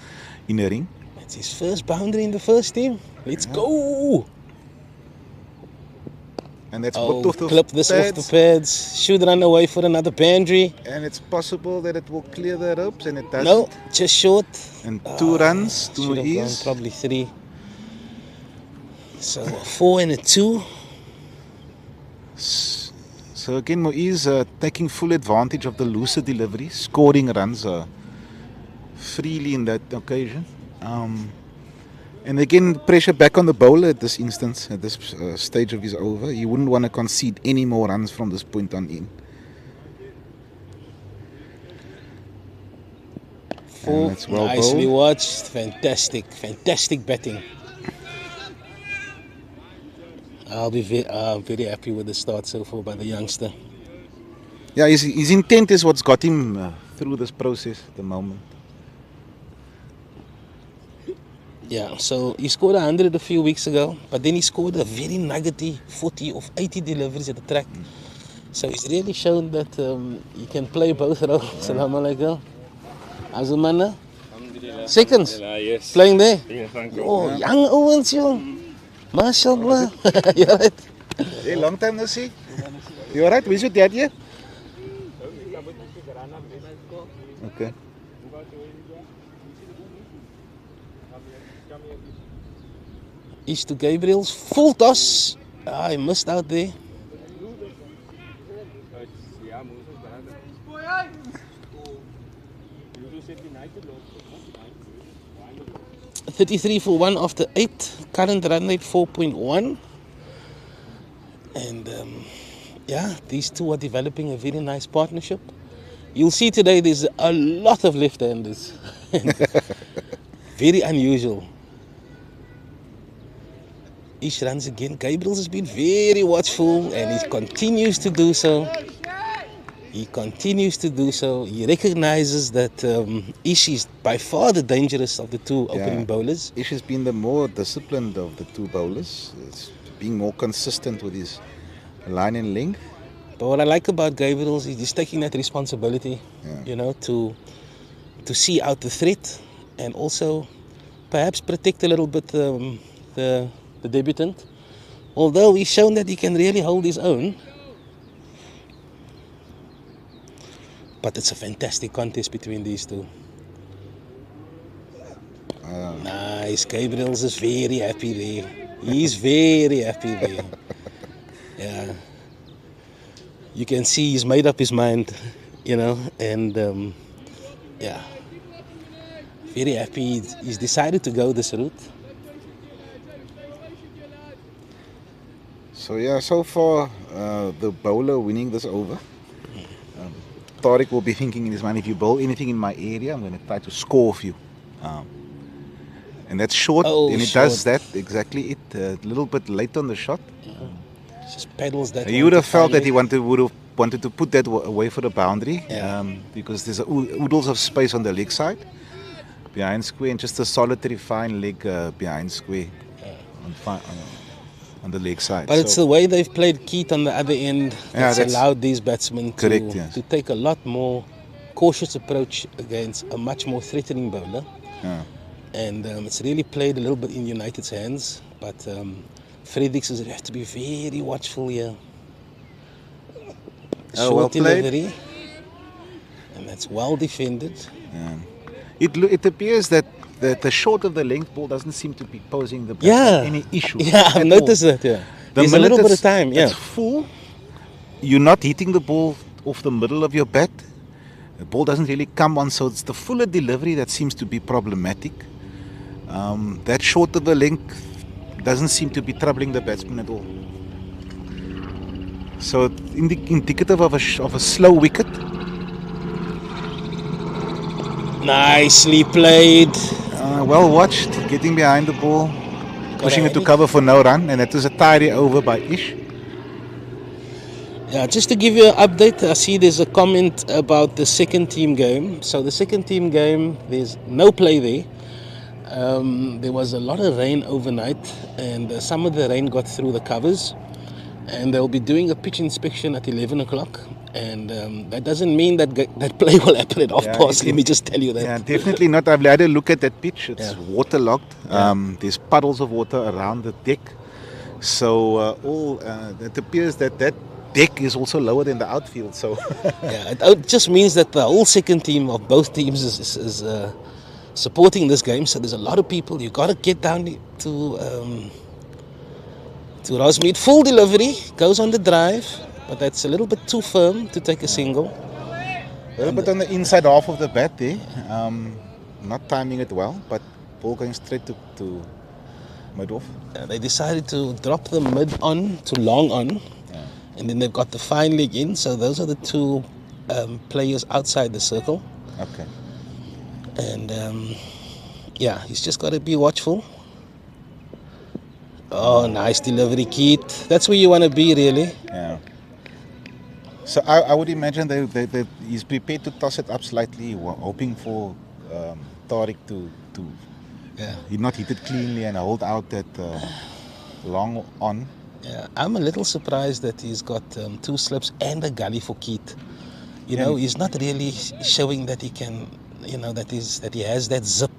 inner ring. It's his first boundary in the first team. Let's go! And that's clip this off the pads. Should run away for another boundary. And it's possible that it will clear the ropes, and it doesn't. No, just short. And 2 runs, 2 ease. Probably 3. So 4 and a 2. So again, Muiz taking full advantage of the looser delivery, scoring runs freely in that occasion. And again, pressure back on the bowler at this instance, at this stage of his over. He wouldn't want to concede any more runs from this point on in. Four, well nicely bowled. watched. Fantastic batting. I'll be very happy with the start so far by the youngster. Yeah, his intent is what's got him through this process at the moment. Yeah, so he scored 100 a few weeks ago, but then he scored a very nuggety 40 of 80 deliveries at the track. So he's really shown that he can play both roles. Assalamu alaikum. How's the man? Seconds? Yes. Playing there? Yeah, thank you. Oh, young Owens, yo. MashaAllah. You alright? Hey, long time no see. You alright? Where's your dad here? Okay. East to Gabriel's. Full toss. I missed out there. .33 for 1 after 8. Current run rate 4.1. And yeah, these two are developing a very nice partnership. You'll see today there's a lot of left-handers. Very unusual. Ish runs again. Gabriels has been very watchful and he continues to do so. He continues to do so. He recognizes that Ish is by far the dangerous of the two opening bowlers. Ish has been the more disciplined of the two bowlers. It's being more consistent with his line and length. But what I like about Gabriels is he's taking that responsibility, you know, to see out the threat and also perhaps protect a little bit the debutant. Although he's shown that he can really hold his own. But it's a fantastic contest between these two. Nice. Gabriels is very happy there. He's very happy there. Yeah. You can see he's made up his mind, you know, and yeah. Very happy. He's decided to go this route. So yeah, so far the bowler winning this over. Tariq will be thinking in his mind, if you bowl anything in my area, I'm going to try to score for you. And that's short, and it does that, exactly it. A little bit late on the shot. Just pedals that. You would have felt that he would have wanted to put that away for the boundary, because there's oodles of space on the leg side, behind square, and just a solitary fine leg behind square on the leg side. But it's the way they've played Keith on the other end that's allowed these batsmen to take a lot more cautious approach against a much more threatening bowler. And it's really played a little bit in United's hands. But Fredericks has to be very watchful here. Short delivery. And that's well defended. It appears that the short of the length ball doesn't seem to be posing the batsman any issue. Yeah, I've noticed that. Yeah, there's a little bit of time. Yeah, it's full. You're not hitting the ball off the middle of your bat. The ball doesn't really come on, so it's the fuller delivery that seems to be problematic. That short of the length doesn't seem to be troubling the batsman at all. So indicative of a slow wicket. Nicely played. Well watched, getting behind the ball, pushing it to cover for no run, and that was a tidy over by Ish. Yeah, just to give you an update, I see there's a comment about the second team game. So the second team game, there's no play there. There was a lot of rain overnight, and some of the rain got through the covers. And they'll be doing a pitch inspection at 11 o'clock. And that doesn't mean that play will happen at half-past. Let me just tell you that. Yeah, definitely not. I've had a look at that pitch. It's waterlogged. There's puddles of water around the deck. So it appears that deck is also lower than the outfield. So it just means that the whole second team of both teams is supporting this game. So there's a lot of people. You got to get down to Rosmead. Full delivery, goes on the drive, but that's a little bit too firm to take a single. A little bit on the inside half of the bat there. Not timing it well, but ball going straight to mid-off. They decided to drop the mid on to long on, and then they've got the fine leg in. So those are the two players outside the circle. Okay. And yeah, he's just got to be watchful. Oh, nice delivery, Keith. That's where you want to be, really. Yeah. So I would imagine that he's prepared to toss it up slightly, hoping for Tariq to he not hit it cleanly and hold out that long on. Yeah, I'm a little surprised that he's got two slips and a gully for Keith. You know, he's not really showing that he can, that he has that zip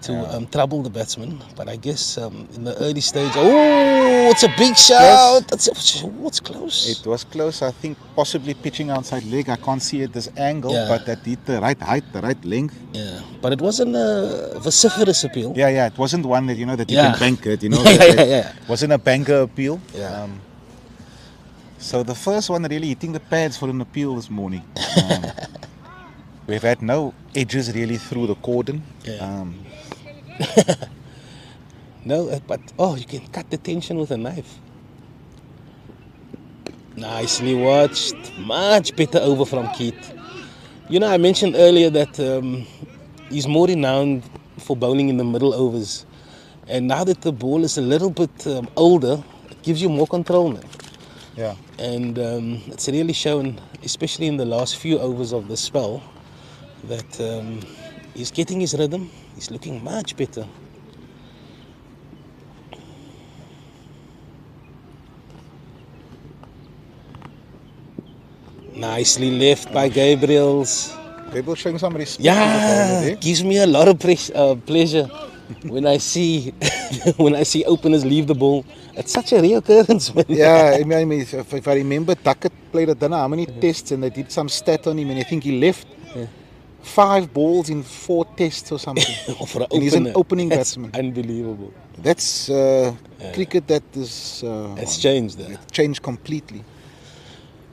to trouble the batsman. But I guess in the early stage, it's a big shot. It's close. It was close. I think possibly pitching outside leg. I can't see it this angle, but that hit the right height, the right length. Yeah, but it wasn't a vociferous appeal. Yeah. It wasn't one that that you can bank it. Yeah. Wasn't a banker appeal. Yeah. So the first one really hitting the pads for an appeal this morning. We've had no edges really through the cordon. Yeah. No, but you can cut the tension with a knife. Nicely watched. Much better over from Keith. I mentioned earlier that he's more renowned for bowling in the middle overs. And now that the ball is a little bit older, it gives you more control now. Yeah. And it's really shown, especially in the last few overs of the spell, that he's getting his rhythm. He's looking much better. Nicely left by Gabriels. Gabriel showing some respect. Yeah, gives me a lot of pleasure when I see openers leave the ball. It's such a reoccurrence, man. Yeah, I mean, if I remember, Duckett played, I don't know how many tests, and they did some stat on him, and I think he left 5 balls in 4 tests or something. For and he's an opening batsman. Unbelievable. That's cricket that is... it's changed. It's changed completely.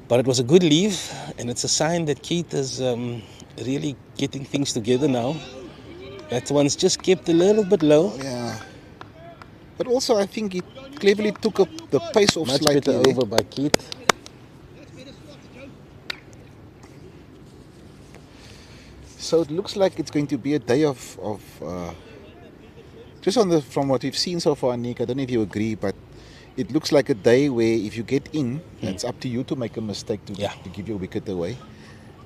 But it was a good leave, and it's a sign that Keith is really getting things together now. That one's just kept a little bit low. Yeah. But also, I think he cleverly took up the pace off slightly. Much better over by Keith. So it looks like it's going to be a day of just from what we've seen so far, Nick, I don't know if you agree, but it looks like a day where if you get in, it's up to you to make a mistake to give your wicket away.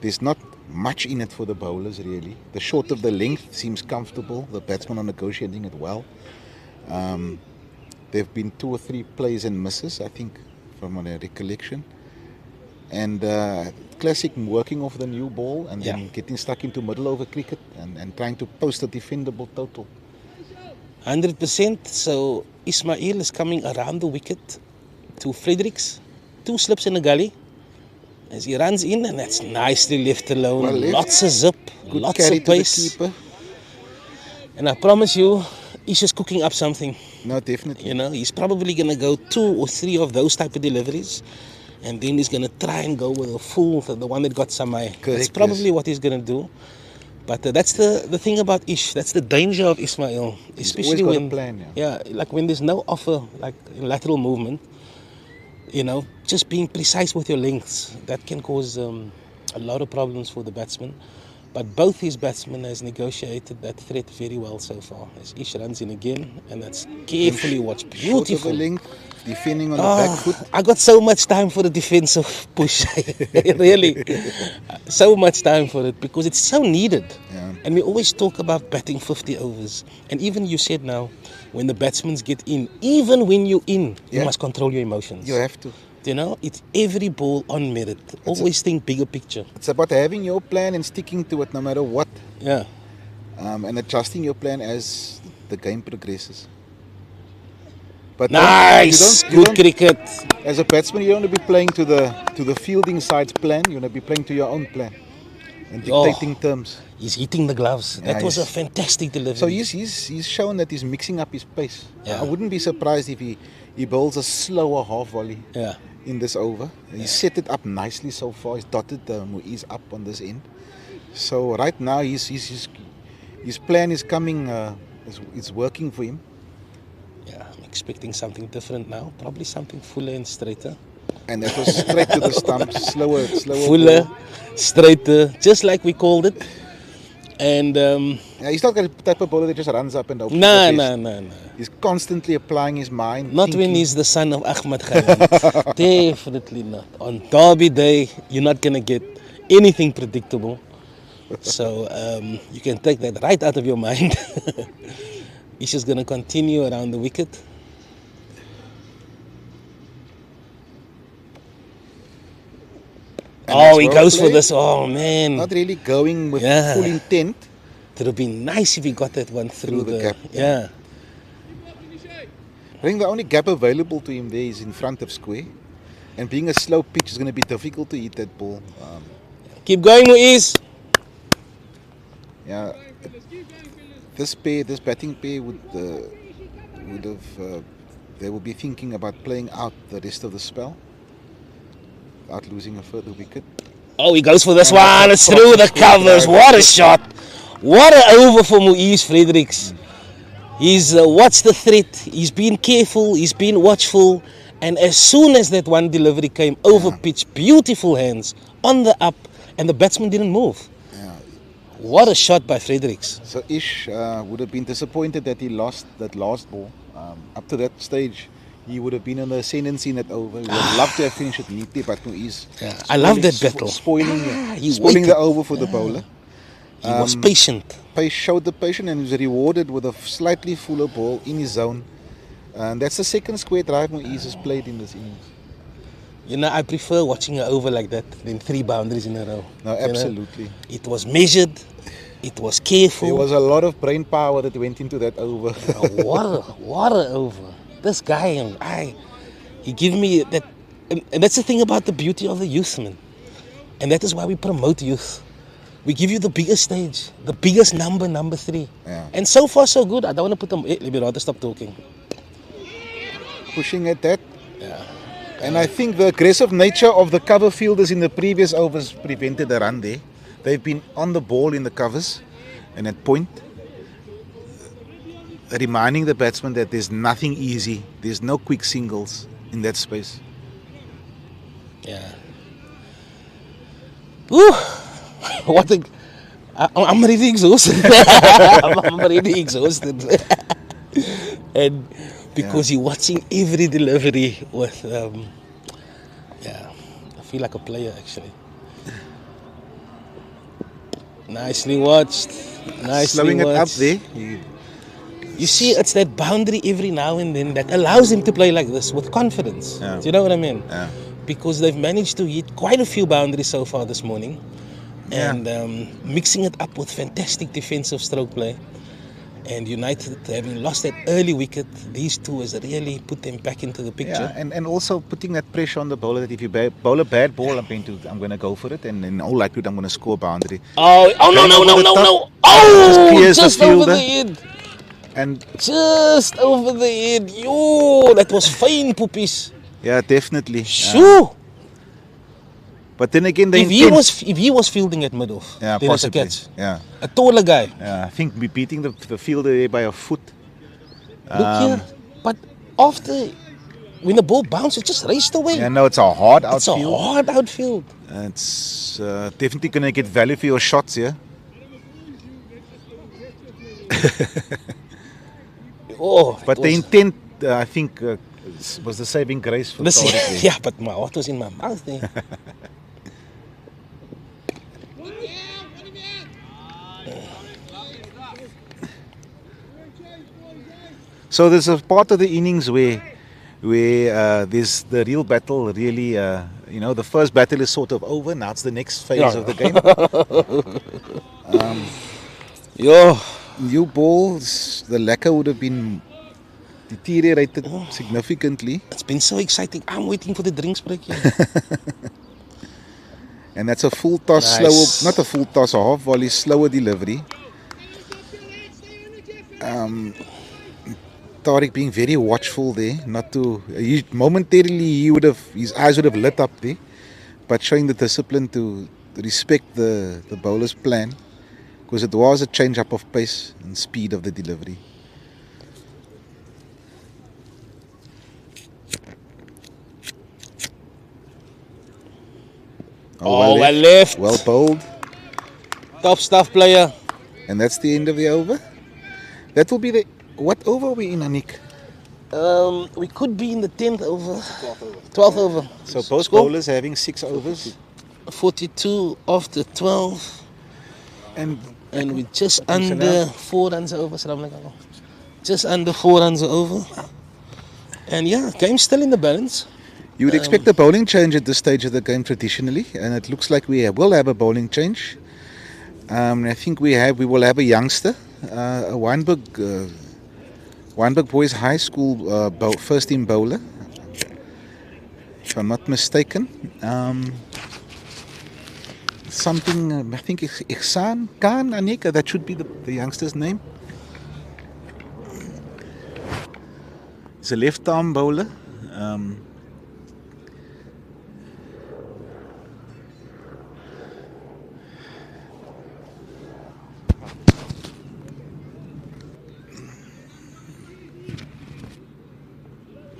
There's not much in it for the bowlers, really. The short of the length seems comfortable. The batsmen are negotiating it well. There have been 2 or 3 plays and misses, I think, from my recollection. And classic working off the new ball and then getting stuck into middle over cricket and trying to post a defendable total. 100%. So Ismail is coming around the wicket to Fredericks. 2 slips in the gully. As he runs in, and that's nicely left alone. Well left. Lots of zip, Good lots carry of pace. to the keeper. And I promise you, he's just cooking up something. No, definitely. He's probably going to go 2 or 3 of those type of deliveries. And then he's going to try and go with a full, the one that got Samai. That's probably what he's going to do. But that's the thing about Ish. That's the danger of Ismail. Especially always got when, a plan, like when there's no offer, like in lateral movement, just being precise with your lengths, that can cause a lot of problems for the batsman. But both his batsmen has negotiated that threat very well so far. As Ish runs in again, and that's carefully watched. Beautiful. Short of the length, defending on the back foot. I got so much time for the defensive push. Really. So much time for it because it's so needed. Yeah. And we always talk about batting 50 overs. And even you said now, when the batsmen get in, even when you're in, you must control your emotions. You have to. It's every ball on merit. Always think bigger picture. It's about having your plan and sticking to it no matter what. Yeah. And adjusting your plan as the game progresses. But nice! Good cricket. As a batsman, you don't want to be playing to the fielding side's plan. You want to be playing to your own plan and dictating terms. He's hitting the gloves. That was a fantastic delivery. So he's shown that he's mixing up his pace. Yeah. I wouldn't be surprised if he bowls a slower half volley in this over. He's set it up nicely so far. He's dotted the Muiz up on this end. So right now his plan is coming. It's working for him. expecting something different now. Probably something fuller and straighter. And that was straight to the stump, slower Fuller, ball. straighter, just like we called it. And Yeah, he's not the type of bowler that just runs up and down. no. He's constantly applying his mind. Not thinking. when he's the son of Ahmad Khayyam. Definitely not. On Derby Day, you're not going to get anything predictable. So you can take that right out of your mind. He's just going to continue around the wicket. And he goes for this. Oh, man. Not really going with full intent. It would have been nice if he got that one through the gap. Yeah. I think the only gap available to him there is in front of square. And being a slow pitch is going to be difficult to hit that ball. Keep going, Muiz. Yeah. This batting pair would have... they will be thinking about playing out the rest of the spell. Without losing a further wicket. Oh, he goes for this one. It's through the covers. What a shot. What an over for Muiz Fredericks. He's watched the threat. He's been careful. He's been watchful. And as soon as that one delivery came over pitch, beautiful hands on the up, and the batsman didn't move. Yeah. What a shot by Fredericks. So Ish would have been disappointed that he lost that last ball. Up to that stage, he would have been in the ascendancy in that over. He would have loved to have finished it neatly, but Muiz. Yeah. I love that battle. Spoiling the over for the bowler. He was patient. Showed the patience and was rewarded with a slightly fuller ball in his zone. And that's the second square drive Muiz has played in this innings. You know, I prefer watching an over like that than 3 boundaries in a row. No, absolutely. You know? It was measured. It was careful. There was a lot of brain power that went into that over. What a over. This guy, he gave me that. And that's the thing about the beauty of the youth, man. And that is why we promote youth. We give you the biggest stage, the biggest number 3. Yeah. And so far, so good. I don't want to put them. Let me rather stop talking. Pushing at that. Yeah. And I think the aggressive nature of the cover fielders in the previous overs prevented a run there. They've been on the ball in the covers and at point, reminding the batsman that there's nothing easy. There's no quick singles in that space. Yeah. Woo! What a... I'm really exhausted. I'm really exhausted. And because you're watching every delivery with... I feel like a player actually. Nicely watched. Slowing it up there. You see, it's that boundary every now and then that allows him to play like this with confidence. Yeah. Do you know what I mean? Yeah. Because they've managed to hit quite a few boundaries so far this morning. Yeah. And mixing it up with fantastic defensive stroke play. And United, having lost that early wicket, these two has really put them back into the picture. Yeah, and also putting that pressure on the bowler that if you bowl a bad ball, I'm going to go for it, and in all likelihood I'm going to score a boundary. Oh no! Oh, just over the head. And just over the head. Yo, that was fine, poopies. Yeah, definitely. Shoo. But then again, if he was fielding at mid-off, then possibly. It's a catch. Yeah. A taller guy. Yeah, I think we're beating the fielder there by a foot. Look here, but after when the ball bounced, it just raced away. Yeah, no, it's a hard outfield. It's a hard outfield. It's definitely going to get value for your shots here. But the intent, I think, was the saving grace for Tariq. Yeah, but my heart was in my mouth there. So there's a part of the innings where there's the real battle. Really, the first battle is sort of over. Now it's the next phase of the game. New balls, the lacquer would have been deteriorated significantly. It's been so exciting. I'm waiting for the drinks break here. And that's a full toss, slower, not a full toss, a half volley, slower delivery. Tariq being very watchful there, not to momentarily his eyes would have lit up there, but showing the discipline to respect the bowler's plan, because it was a change up of pace and speed of the delivery. Oh, well left. Well bowled. Top stuff player. And that's the end of the over. That will be the... What over are we in, Anik? We could be in the 10th over. 12th over. So both Score? bowlers having 6 overs. 42 after 12. And we're just under 4 runs over. Just under 4 runs over. And yeah, game's still in the balance. You would expect a bowling change at this stage of the game traditionally, and it looks like we will have a bowling change. I think we will have a youngster, a Wynberg Boys High School first team bowler, if I'm not mistaken. Something, I think Ihsan Khan, Anika, that should be the youngster's name. He's a left arm bowler.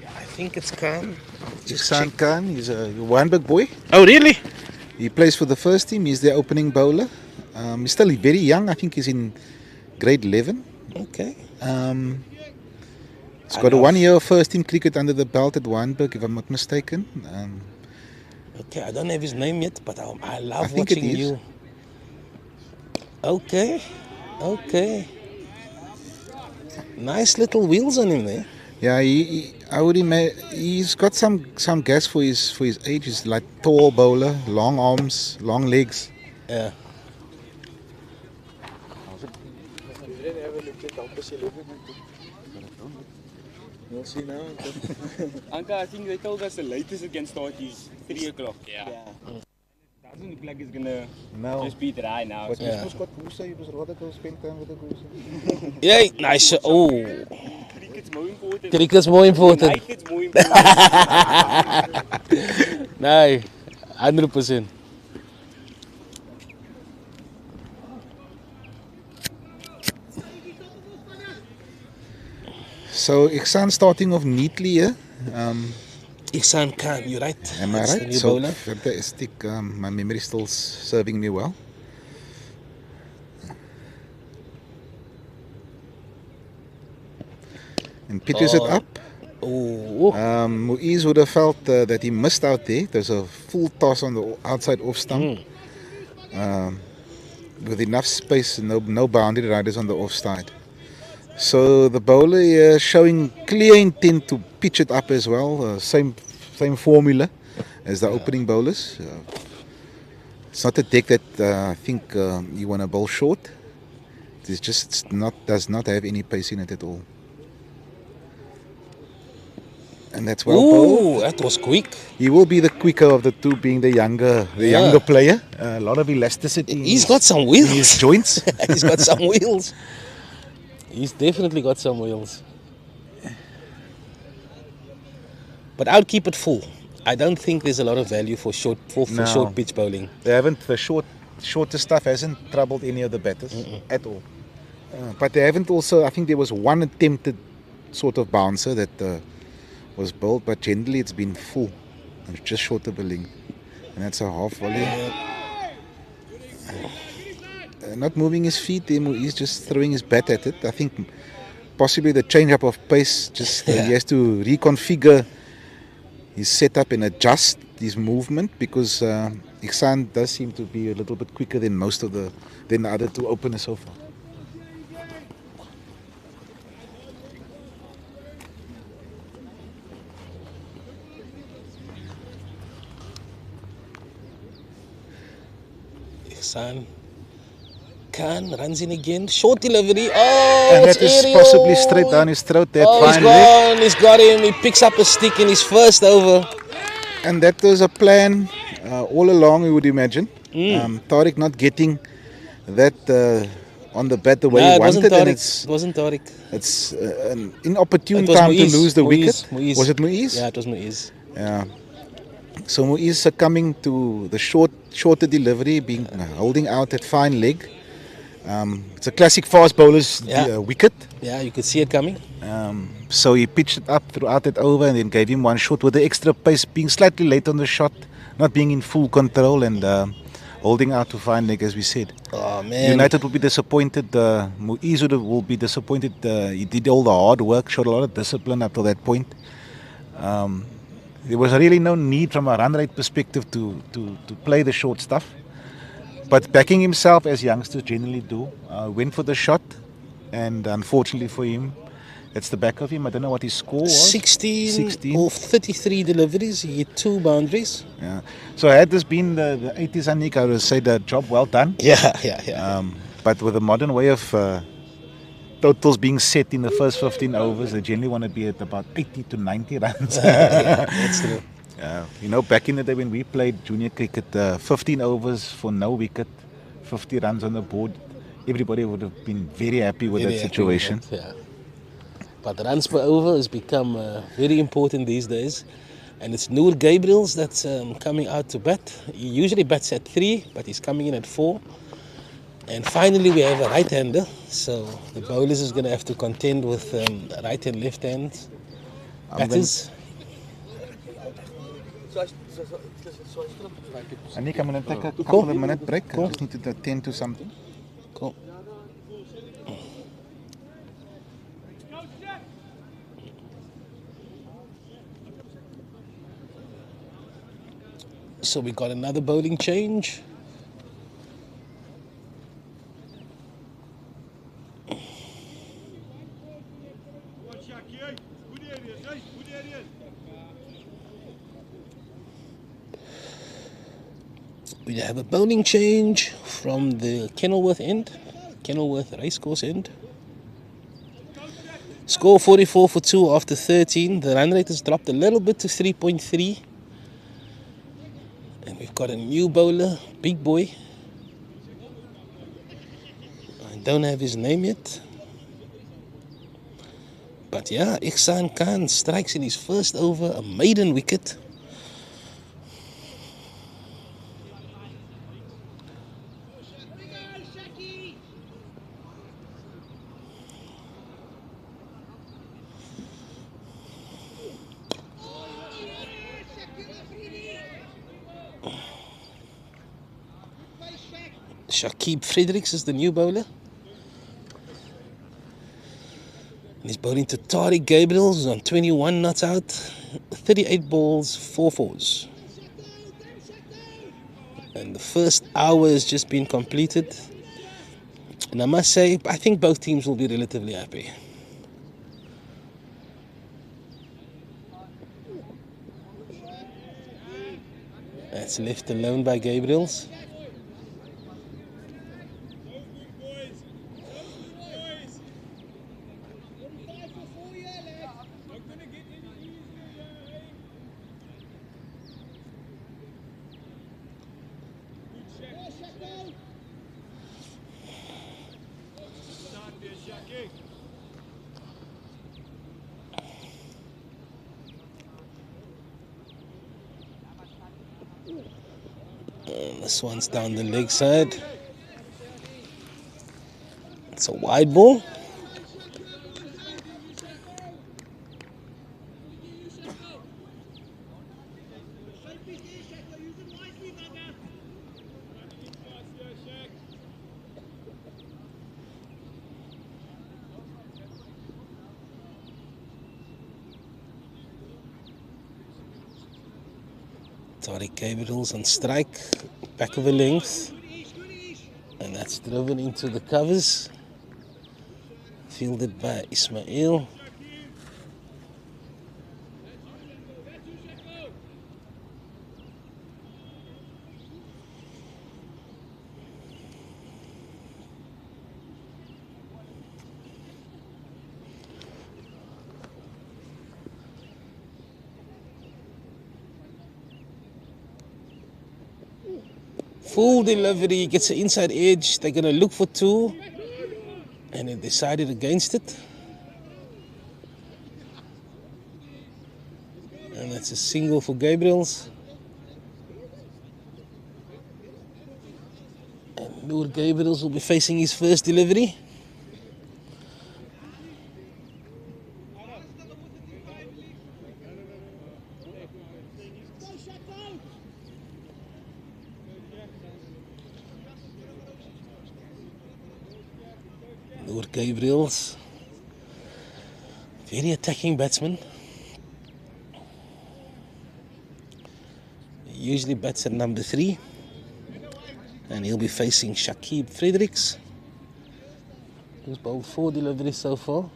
I think it's Khan. Ihsan Khan, he's a Wynberg boy. Oh, really? He plays for the first team. He's the opening bowler. He's still very young. I think he's in grade 11. Okay. He's got a 1 year of first team cricket under the belt at Wynberg, if I'm not mistaken. Okay, I don't have his name yet, but I love think it watching is. you. Okay. Nice little wheels on him there. Yeah, I would imagine he's got some gas for his age. He's like tall bowler, long arms, long legs. Yeah. You'll see now. Anka, I think they told us the latest it can start is 3 o'clock. Yeah. Doesn't look like it's gonna just be dry now. But Yeah. you got Goosa, you must rather go spend time with the Goosa. Yeah, nice. Oh, Cricket's more important. cricket's more important. United's more important. Nee, 100%. So Ihsan starting off neatly here. Ihsan Khan, you're right. Am I That's the right? new So bowler. fantastic. My memory is still serving me well. And pitches it up. Oh, Muiz would have felt that he missed out there. There's a full toss on the outside off stump. With enough space and no boundary riders on the offside. So the bowler here showing clear intent to pitch it up as well. Same formula as the opening bowlers. It's not a deck that I think you want to bowl short. Does not have any pace in it at all. And that's well bowled. ooh, that was quick. He will be the quicker of the two, being the younger player. A lot of elasticity. He's got some wheels. in his joints. He's got some wheels. He's definitely got some wheels. But I'll keep it full. I don't think there's a lot of value for short pitch bowling. They haven't the shorter stuff hasn't troubled any of the batters at all. But they haven't also. I think there was one attempted sort of bouncer that was bowled, but generally it's been full, and just short of a length, and that's a half volley. Not moving his feet, he's just throwing his bat at it. I think possibly the change up of pace. Just he has to reconfigure his setup and adjust his movement, because Ihsan does seem to be a little bit quicker than the other two openers so far. Ihsan Khan runs in again. Short delivery. Oh, And it's that is aerial. possibly straight down his throat. That Oh, he's fine leg. gone. He's got him. He picks up a stick in his first over. And that was a plan all along, we would imagine. Tariq not getting that on the bat the way No, he it wasn't wanted, and Tariq. It wasn't Tariq. it's an inopportune It was time Muiz. to lose the Muiz. wicket. Was it Muiz? Yeah, it was Muiz. Yeah. So Muiz succumbing to the shorter delivery, holding out that fine leg. It's a classic fast bowler's wicket. Yeah, you could see it coming. So he pitched it up throughout that over and then gave him one shot with the extra pace, being slightly late on the shot. not being in full control and holding out to fine leg, as we said. Oh man. United will be disappointed. Muiz will be disappointed. He did all the hard work, showed a lot of discipline up to that point. There was really no need from a run rate perspective to play the short stuff. But backing himself, as youngsters generally do, went for the shot. And unfortunately for him, that's the back of him. I don't know what his score was. 16 or 33 deliveries. He hit 2 boundaries. Yeah. So had this been the 80s, Anik, I would say the job well done. Yeah. But with the modern way of totals being set in the first 15 overs, they generally want to be at about 80 to 90 runs. Yeah, that's true. Back in the day when we played junior cricket, 15 overs for no wicket, 50 runs on the board, everybody would have been very happy with that situation. Yeah. But runs per over has become very important these days. And it's Noor Gabriels that's coming out to bat. He usually bats at 3, but he's coming in at 4. And finally we have a right-hander. So the bowlers is going to have to contend with right and left-hand batters. Anik, I'm going to take a couple of minute break. I just need to attend to something. Cool. So we got another bowling change. We have a bowling change from the Kenilworth end, Kenilworth Racecourse end. Score 44 for 2 after 13. The run rate has dropped a little bit to 3.3. And we've got a new bowler, big boy. I don't have his name yet. But yeah, Ihsan Khan strikes in his first over, a maiden wicket. Shakib Fredericks is the new bowler. And he's bowling to Tariq Gabriel, who's on 21 not out, 38 balls, 4 fours. And the first hour has just been completed. And I must say, I think both teams will be relatively happy. That's left alone by Gabriels. And this one's down the leg side. It's a wide ball. Tariq Gabriel's on strike, back of a length, and that's driven into the covers, fielded by Ismail. Full delivery, gets the inside edge. They're going to look for 2, and they decided against it. And that's a single for Gabriels. And Noor Gabriels will be facing his first delivery. Or Gabriels. Very attacking batsman. He usually bats at number 3. And he'll be facing Shakib Fredericks, who's bowled 4 deliveries so far.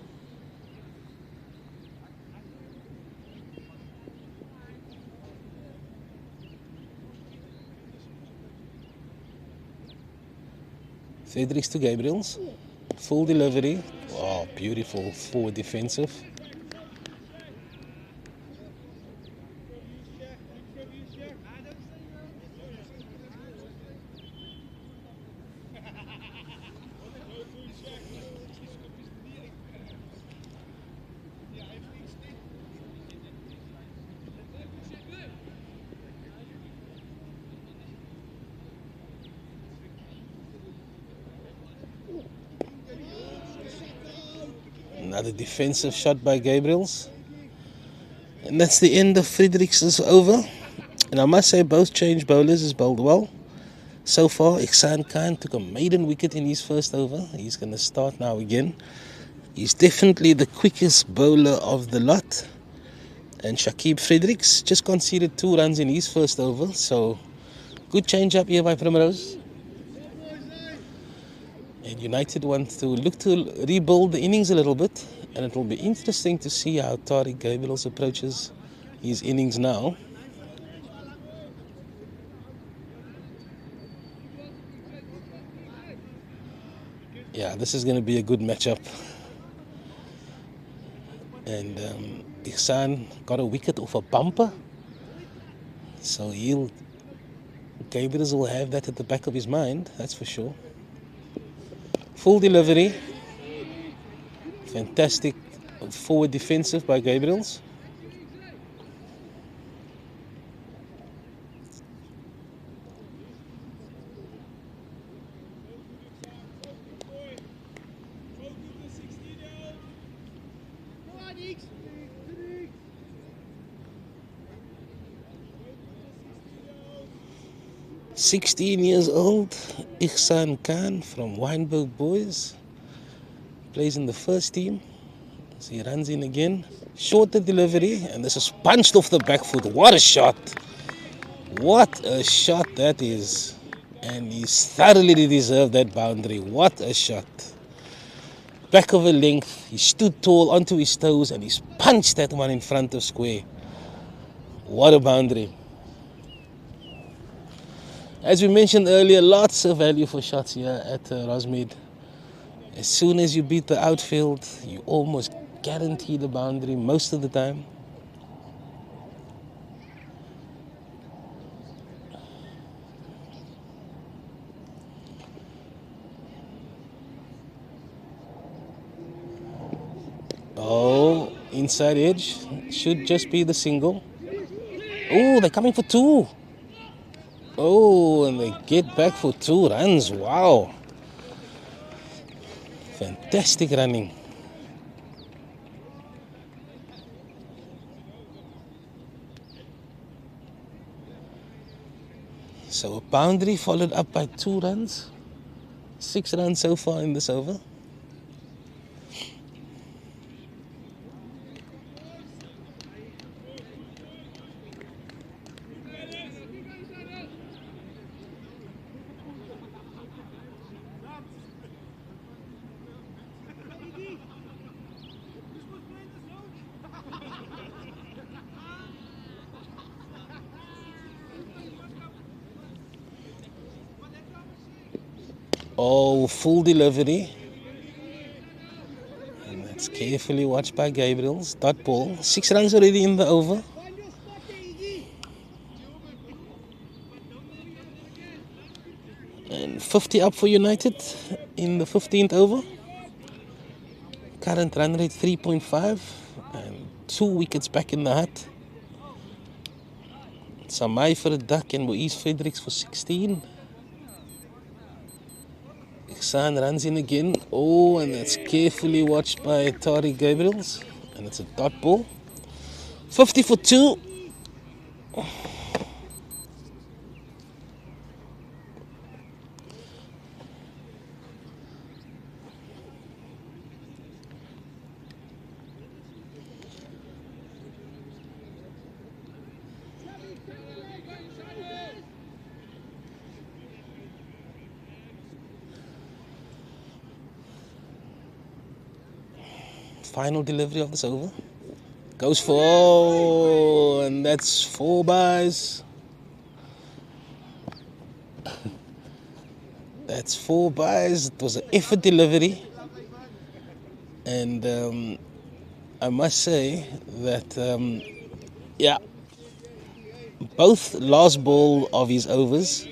Fredericks to Gabriels. Full delivery. Wow, beautiful forward defensive. Another defensive shot by Gabriels. And that's the end of Fredericks' over. And I must say both change bowlers has bowled well. So far, Ihsan Khan took a maiden wicket in his first over. He's going to start now again. He's definitely the quickest bowler of the lot. And Shakib Fredericks just conceded 2 runs in his first over. So, good change up here by Primrose. And United want to look to rebuild the innings a little bit. And it will be interesting to see how Tariq Gabriels approaches his innings now. Yeah, this is going to be a good matchup. And Ihsan got a wicket off a bumper. So Gabriels will have that at the back of his mind, that's for sure. Full delivery. Fantastic forward defensive by Gabriels. "16 years old, Ihsan Khan from Wynberg Boys, plays in the first team. So he runs in again. Shorter delivery, and this is punched off the back foot. What a shot! What a shot that is. And he's thoroughly deserved that boundary. What a shot. Back of a length, he stood tall onto his toes and he's punched that one in front of square. What a boundary. As we mentioned earlier, lots of value for shots here at Rosmead. As soon as you beat the outfield, you almost guarantee the boundary most of the time. Oh, inside edge. Should just be the single. Oh, they're coming for 2. Oh, and they get back for 2 runs. Wow. Fantastic running. So a boundary followed up by 2 runs. 6 runs so far in this over. Oh, full delivery. And that's carefully watched by Gabriels. Dot ball. 6 runs already in the over. And 50 up for United in the 15th over. Current run rate 3.5. And 2 wickets back in the hut. Samai for a duck and Moise Fredericks for 16. Ihsan runs in again. Oh, and that's carefully watched by Tariq Gabriels. And it's a dot ball. 50 for 2. final delivery of this over. Goes for, and that's 4 byes. That's 4 byes. It was an effort delivery. And I must say that, yeah, both last ball of his overs,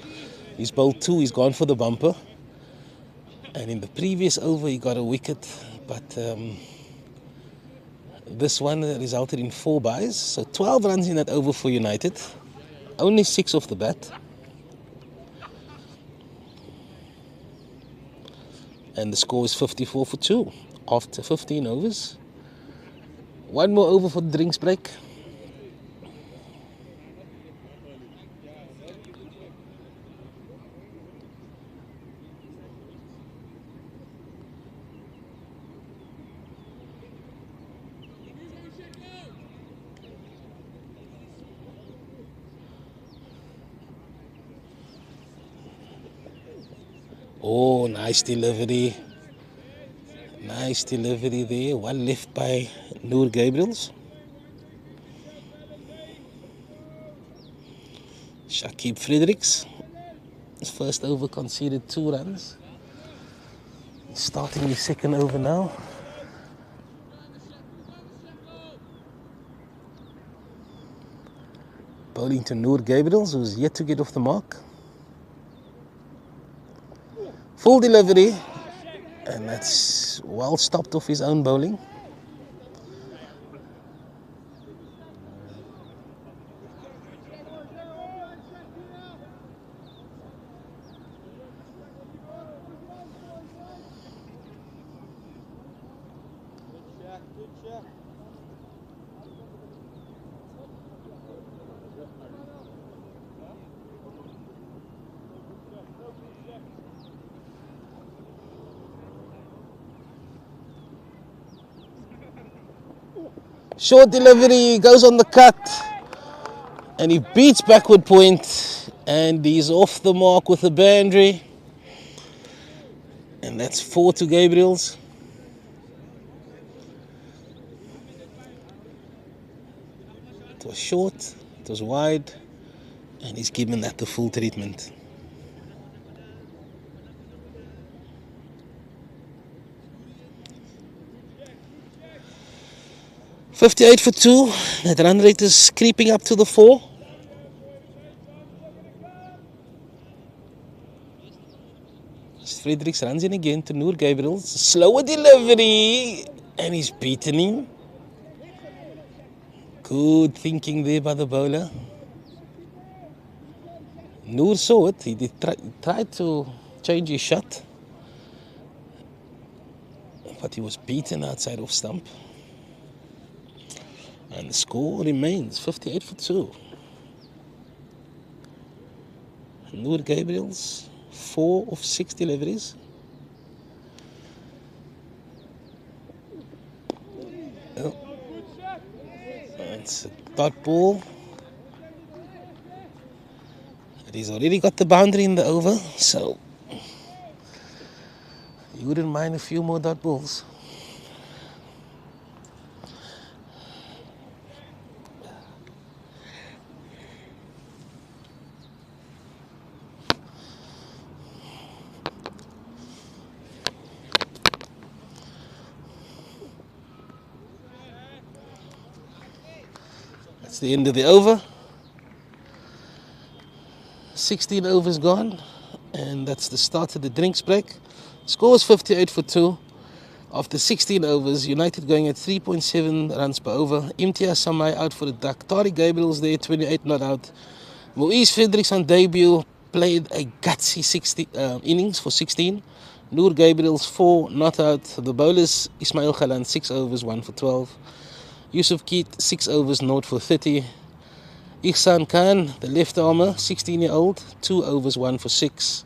he's bowled 2, he's gone for the bumper. And in the previous over, he got a wicket, but this one resulted in 4 byes. So 12 runs in that over for United. Only 6 off the bat. And the score is 54 for 2 after 15 overs. One more over for the drinks break. Oh, nice delivery. Nice delivery there. One left by Noor Gabriels. Shakib Fredericks. His first over conceded 2 runs. He's starting his second over now. Bowling to Noor Gabriels, who's yet to get off the mark. Full delivery. And that's well stopped off his own bowling. Short delivery, goes on the cut. And he beats backward point. And he's off the mark with a boundary. And that's 4 to Gabriels. It was short, it was wide, and he's given that the full treatment. .58 for 2. That run rate is creeping up to the 4. Fredericks runs in again to Noor Gabriels. Slower delivery, and he's beaten him. Good thinking there by the bowler. Noor saw it. He tried to change his shot, but he was beaten outside off stump. And the score remains 58 for 2. Noor Gabriels, 4 of 6 deliveries. Oh. It's a dot ball. He's already got the boundary in the over, so you wouldn't mind a few more dot balls. That's the end of the over. 16 overs gone, and that's the start of the drinks break. Score is 58 for 2. After 16 overs, United going at 3.7 runs per over. Imtiaz Samai out for the duck. Tariq Gabriel's there, 28 not out. Moise Fredericks on debut played a gutsy 60 innings for 16. Noor Gabriel's 4 not out. The bowlers Ismail Khalan 6 overs, 1 for 12. Yusuf Keat 6 overs, 0 for 30. Ihsan Khan, the left armer, 16-year-old, 2 overs, 1 for 6.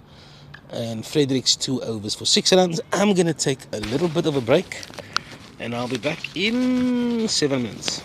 And Fredericks 2 overs for 6 runs. I'm going to take a little bit of a break, and I'll be back in 7 minutes.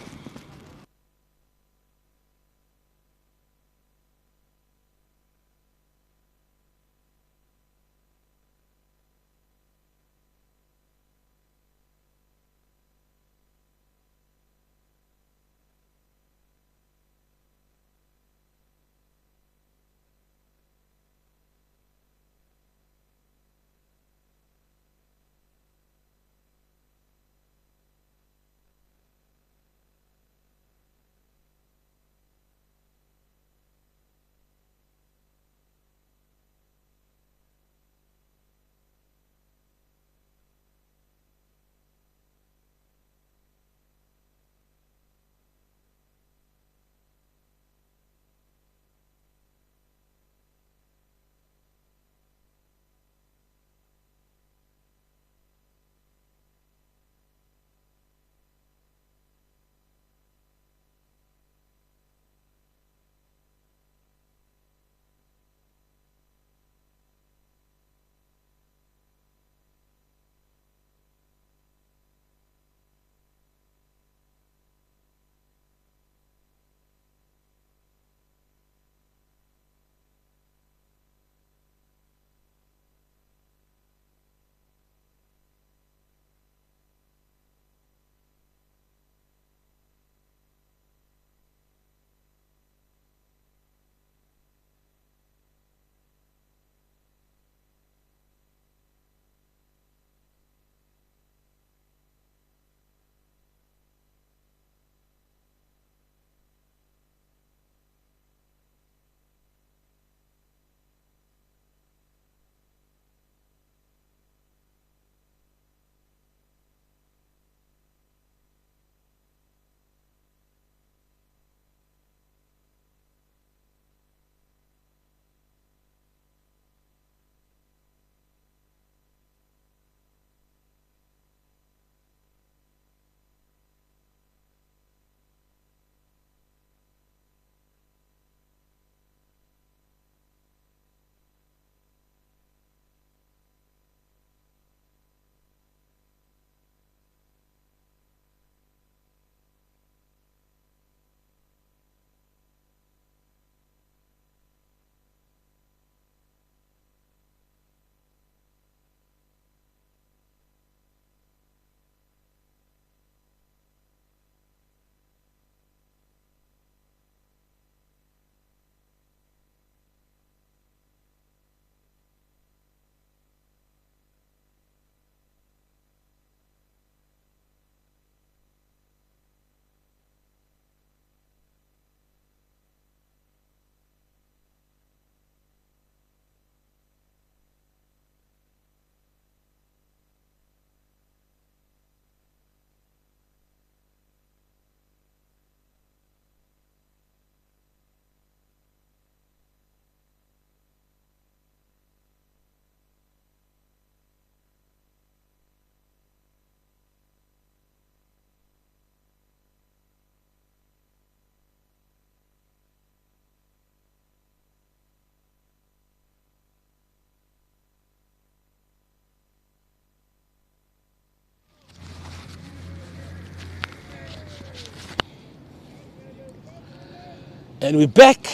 And we're back,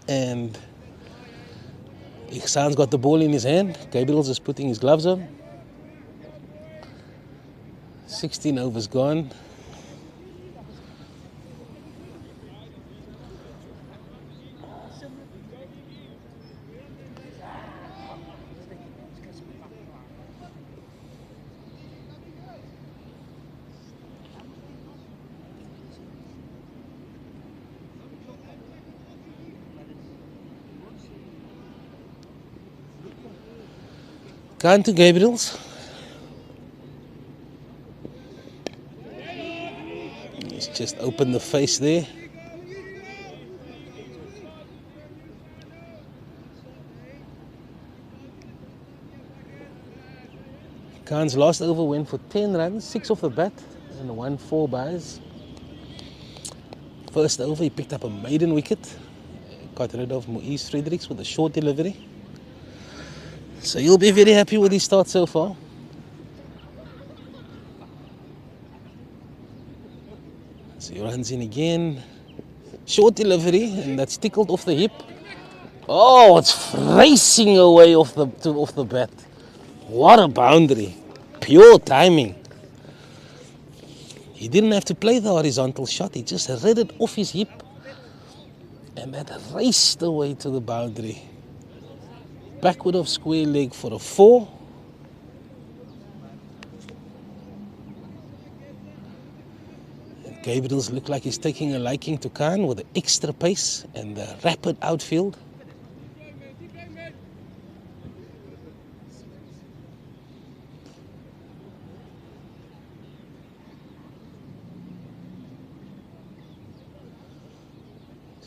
and Ihsan's got the ball in his hand. Gabriel's is putting his gloves on. 16 overs gone. Gone to Gabriel's. He's just opened the face there. Khan's last over went for 10 runs, 6 off the bat, and 1 4 byes. First over, he picked up a maiden wicket. Got rid of Moise Fredericks with a short delivery. So you'll be very happy with his start so far. So he runs in again. Short delivery, and that's tickled off the hip. Oh, it's racing away off the bat. What a boundary. Pure timing. He didn't have to play the horizontal shot. He just read it off his hip. And that raced away to the boundary. Backward of square leg for a 4. And Gabriel's look like he's taking a liking to Khan with the extra pace and the rapid outfield.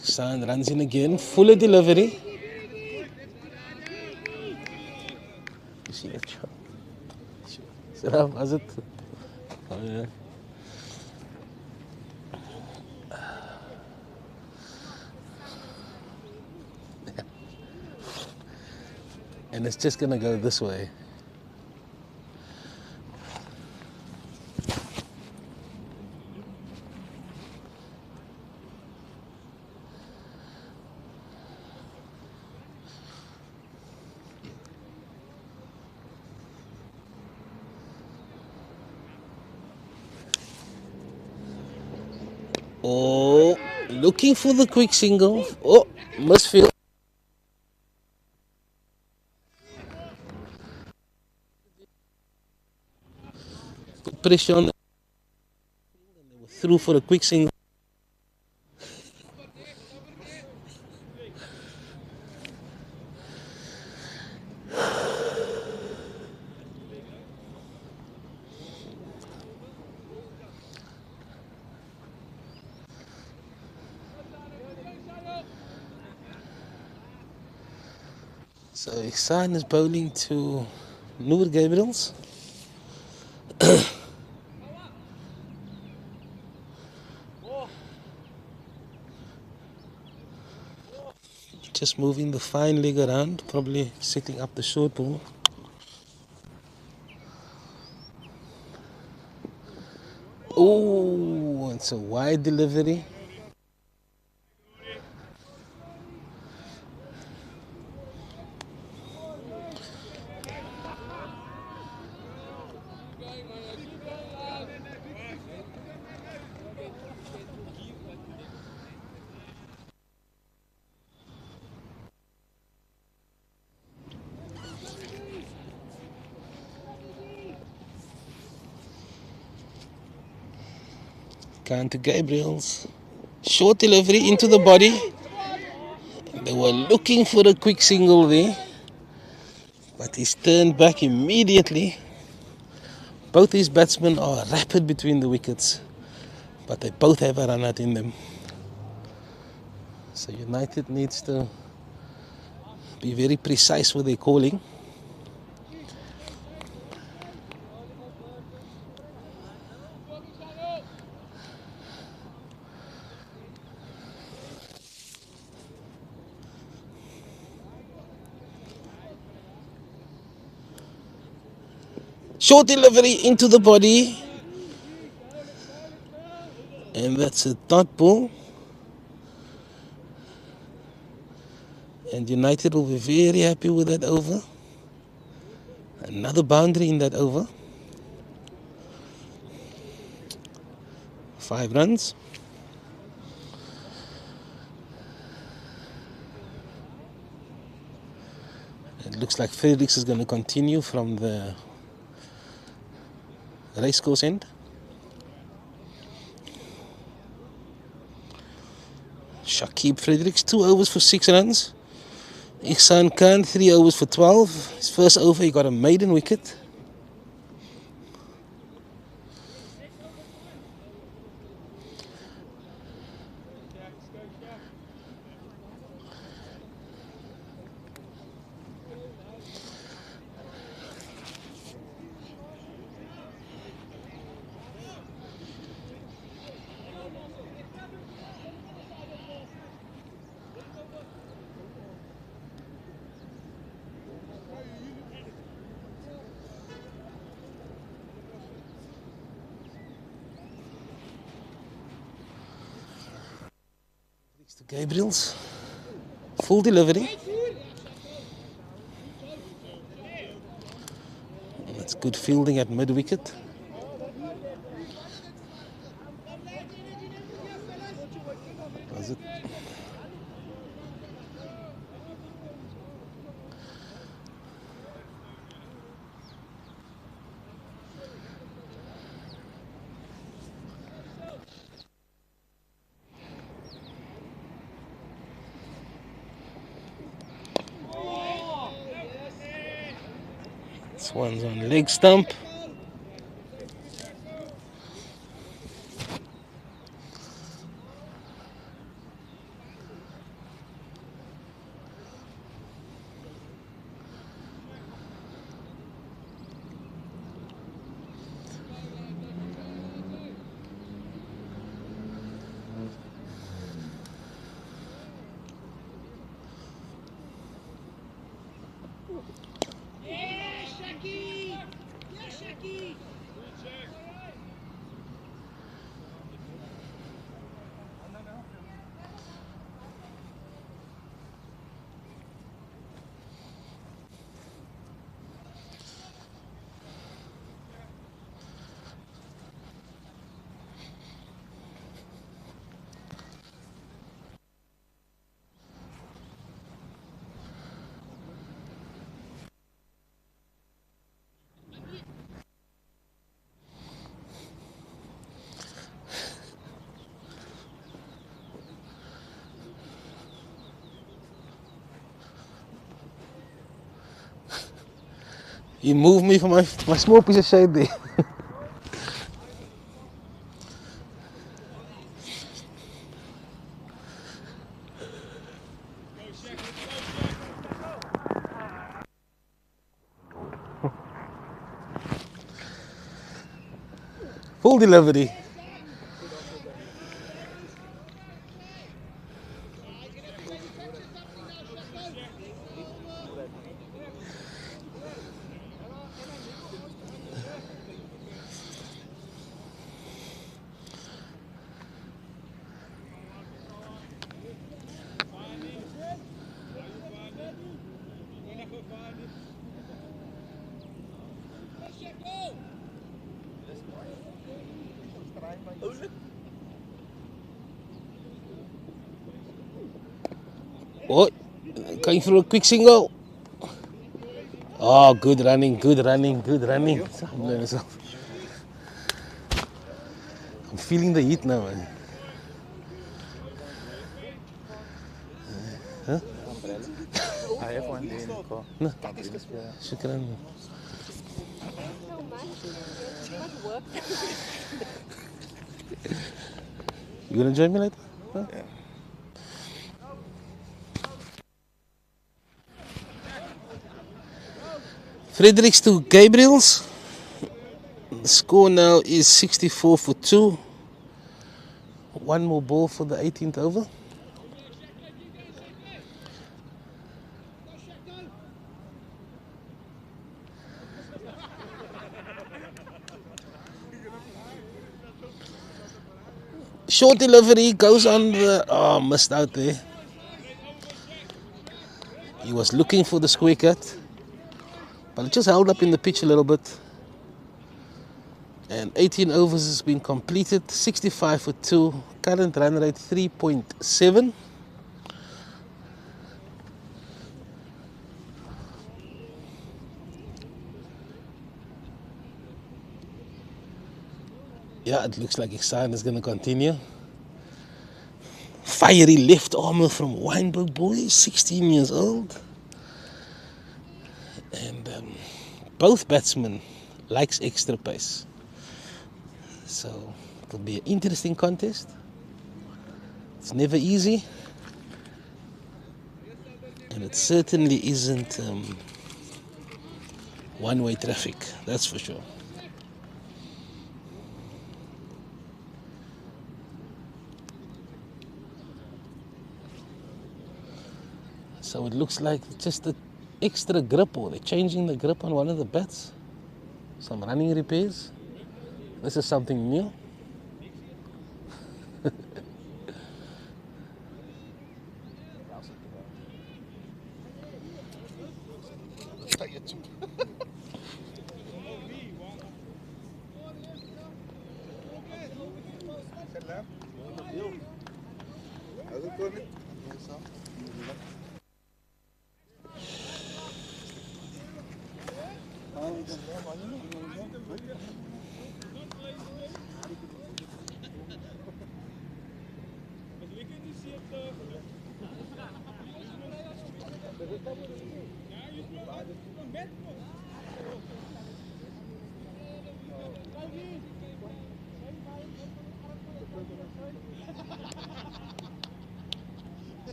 Ihsan runs in again, fuller delivery. You see it? Was it? Oh, yeah. And it's just gonna go this way. Oh, looking for the quick single. Oh, misfield. Put pressure on. They were through for a quick single. So Ihsan is bowling to Noor Gabriels. Just moving the fine leg around, probably setting up the short ball. Oh, it's a wide delivery. Gone to Gabriel's. Short delivery into the body. They were looking for a quick single there, but he's turned back immediately. Both these batsmen are rapid between the wickets, but they both have a run out in them. So United needs to be very precise with their calling. Short delivery into the body. And that's a dot ball. And United will be very happy with that over. Another boundary in that over. 5 runs. It looks like Fredericks is going to continue from the racecourse end. Shakib Fredericks, 2 overs for 6 runs. Ihsan Khan, 3 overs for 12. His first over, he got a maiden wicket. To Gabriel's full delivery. That's good fielding at mid wicket. Was it? This one's on leg stump. You moved me from my small piece of shade there. Full delivery. Oh, going for a quick single. Oh, good running, good running, good running. I'm feeling the heat now, man. Huh? I have one there in the car. No. Shukran. You gonna join me later? Huh? Yeah. Fredericks to Gabriel's. The score now is 64 for 2. One more ball for the 18th over. Short delivery goes on the... Oh, missed out there. was looking for the square cut, but it just held up in the pitch a little bit. And 18 overs has been completed, 65 for 2, current run rate 3.7. Yeah, it looks like Exxon is going to continue. Fiery left armer from Weinberg Boys, 16 years old. And both batsmen likes extra pace. So it'll be an interesting contest. It's never easy. And it certainly isn't one-way traffic, that's for sure. So it looks like just the extra grip, or they're changing the grip on one of the bats. Some running repairs. This is something new.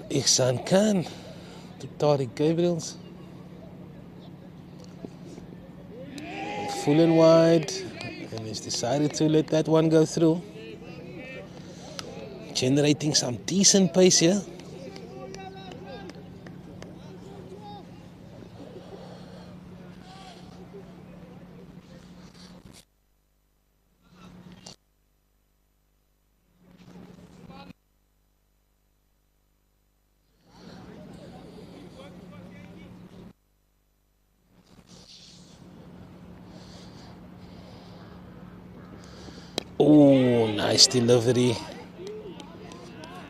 Ihsan Khan to Tariq Gabriels. Full and wide, and he's decided to let that one go through. Generating some decent pace here. Oh, nice delivery.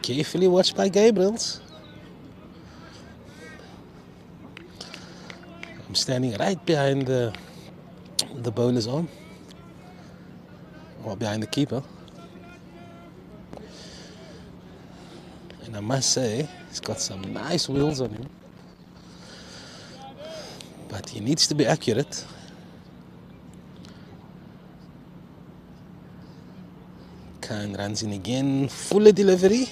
Carefully watched by Gabriels. I'm standing right behind the bowler's arm. Or behind the keeper. And I must say, he's got some nice wheels on him. But he needs to be accurate. Khan runs in again, fuller delivery,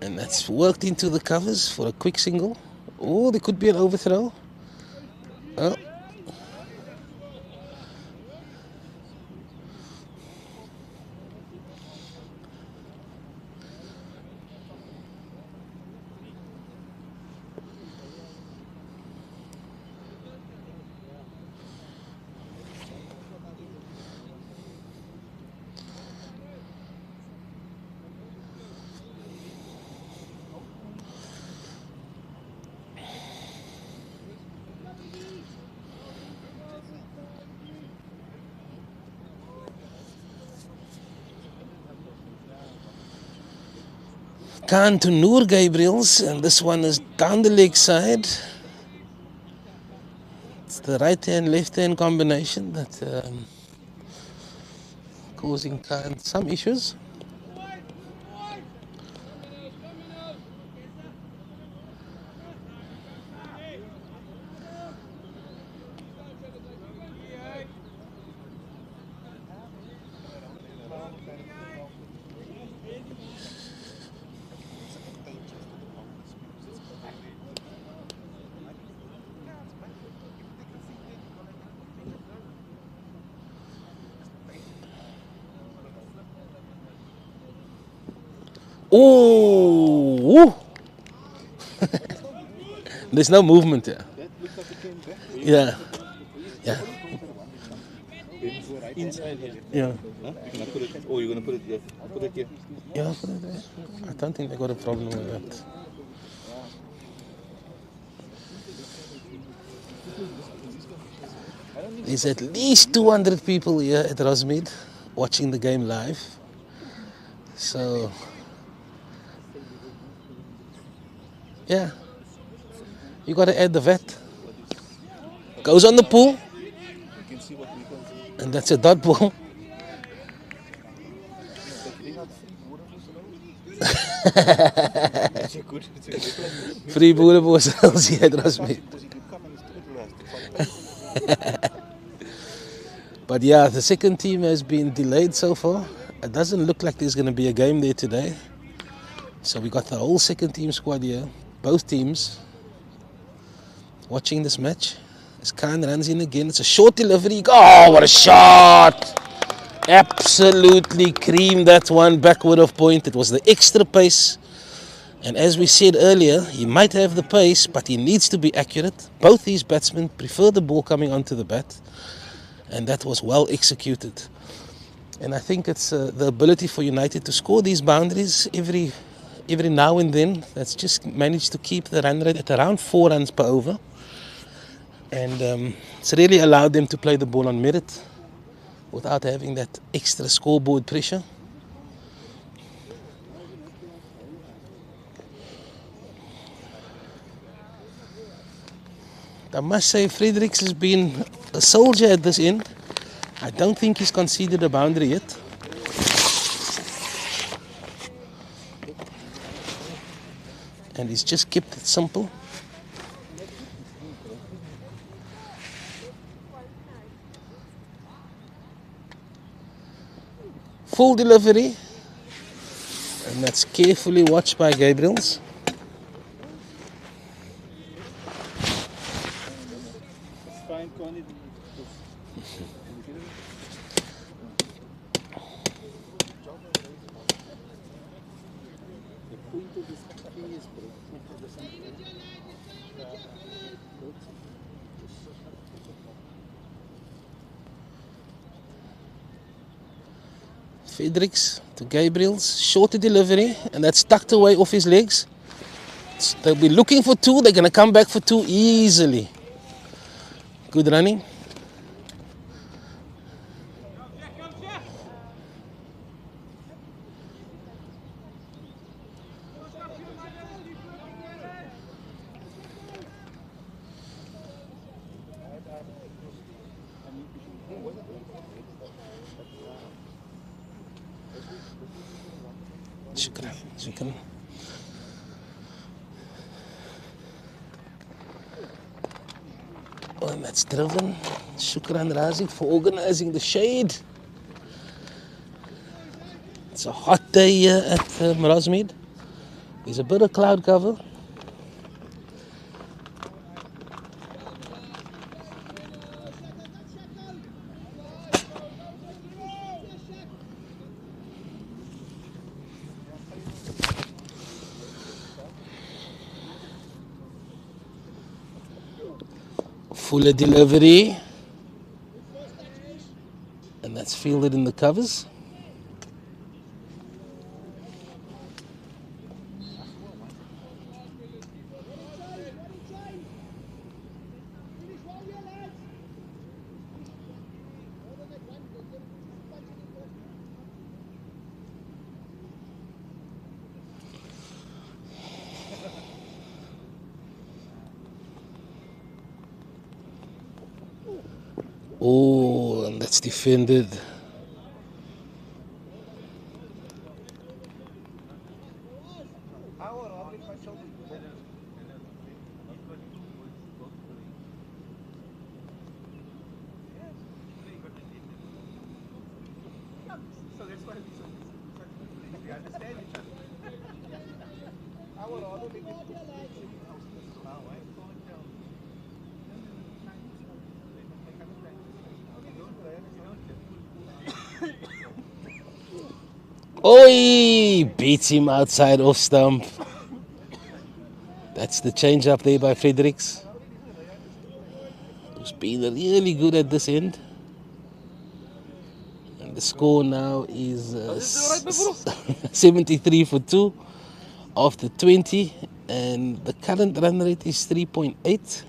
and that's worked into the covers for a quick single. Oh, there could be an overthrow. Oh. Khan to Noor Gabriels, and this one is down the leg side. It's the right hand, left hand combination that's causing Khan some issues. Oh! There's no movement here. Yeah. Yeah. Inside here. Yeah. Huh? You're gonna put it. Oh, you're gonna put it there. Put it here. Yeah, put it there. I don't think they got a problem with that. There's at least 200 people here at Rosemead watching the game live. So, yeah, you got to add the vet. Goes on the pool, and that's a dot ball. Free boerenboer sales hier at Rosemead. But yeah, the second team has been delayed so far. It doesn't look like there's going to be a game there today. So we got the whole second team squad here, both teams, watching this match. As Khan runs in again, it's a short delivery. Oh, what a shot! Absolutely creamed that one backward of point. It was the extra pace. And as we said earlier, he might have the pace, but he needs to be accurate. Both these batsmen prefer the ball coming onto the bat. And that was well executed. And I think it's the ability for United to score these boundaries every now and then. That's just managed to keep the run rate at around 4 runs per over. And it's really allowed them to play the ball on merit without having that extra scoreboard pressure. I must say, Fredericks has been a soldier at this end. I don't think he's conceded a boundary yet. And he's just kept it simple. Full delivery. And that's carefully watched by Gabriels. Fredericks to Gabriels, shorter delivery, and that's tucked away off his legs. They'll be looking for 2, they're going to come back for 2 easily. Good running. Shukran. Oh, and that's driven. Shukran Razi for organizing the shade. It's a hot day here at Rosemead. There's a bit of cloud cover. Fuller delivery, and that's fielded in the covers. Oh, and that's defended. Oi! He beats him outside off stump. That's the change up there by Fredericks, who's been really good at this end. And the score now is 73 for 2 after 20, and the current run rate is 3.8.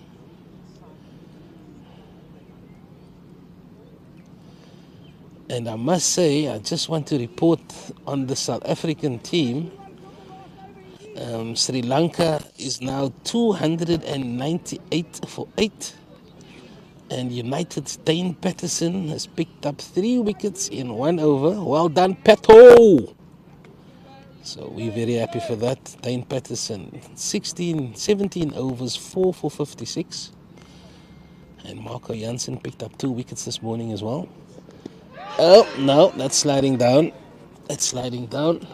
And I must say, I just want to report on the South African team. Sri Lanka is now 298 for 8. And United's Dane Patterson has picked up 3 wickets in 1 over. Well done, Pato! So we're very happy for that. Dane Patterson, 17 overs, 4 for 56. And Marco Jansen picked up 2 wickets this morning as well. Oh, no, that's sliding down. That's sliding down.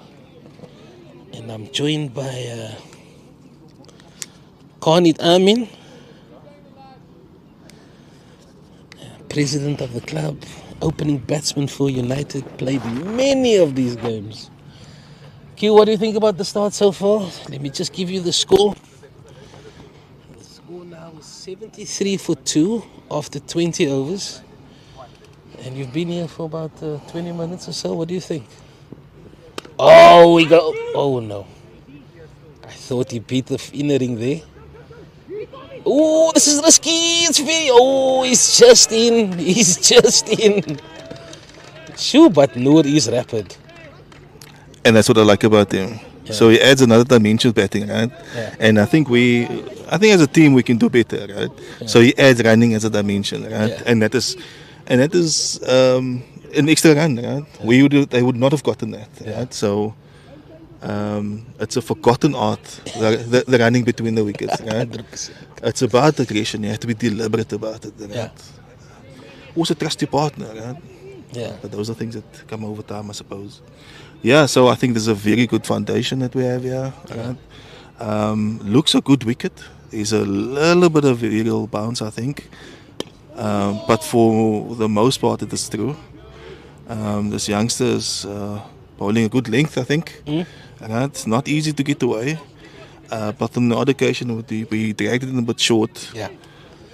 And I'm joined by Khanid Amin, president of the club, opening batsman for United, played many of these games. Q, what do you think about the start so far? Let me just give you the score. The score now is 73 for 2 after 20 overs. And you've been here for about 20 minutes or so. What do you think? Oh, we go. Oh, no. I thought he beat the inner ring there. Oh, this is risky. It's very. Oh, he's just in. He's just in. Shoo, but Noor is rapid. And that's what I like about him. Yeah. So he adds another dimension to batting, right? Yeah. And I think as a team we can do better, right? Yeah. So he adds running as a dimension, right? Yeah. And that is an extra run, right? Yeah. They would not have gotten that, Yeah. right? So it's a forgotten art, the running between the wickets, right? 100%. It's about aggression. You have to be deliberate about it, right? Yeah. Also trust your partner, right? Yeah. But those are things that come over time, I suppose. Yeah, so I think there's a very good foundation that we have here. Right? Looks a good wicket. There's a little bit of aerial bounce, I think. But for the most part, it is true. This youngster is bowling a good length, I think. Right? It's not easy to get away. But on the odd occasion, we dragged it in a bit short. Yeah.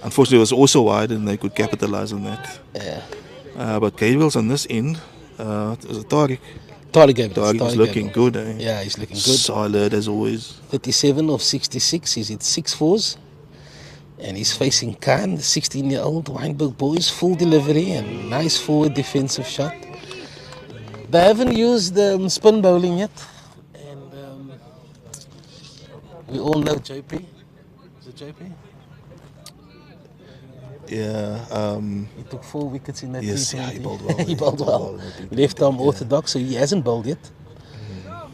Unfortunately, it was also wide, and they could capitalize on that. Yeah. But Gabriel's on this end. It was a Tariq. Tariq was looking good. Eh? Yeah, he's looking good. Solid as always. 37 of 66. He's hit 6 fours. And he's facing Khan, the 16-year-old Weinberg boys. Full delivery and nice forward defensive shot. They haven't used spin bowling yet. And we all know JP. Is it JP? Yeah. He took 4 wickets in that Yes, T20. yeah, he bowled well. He bowled well. Left arm orthodox, so he hasn't bowled yet.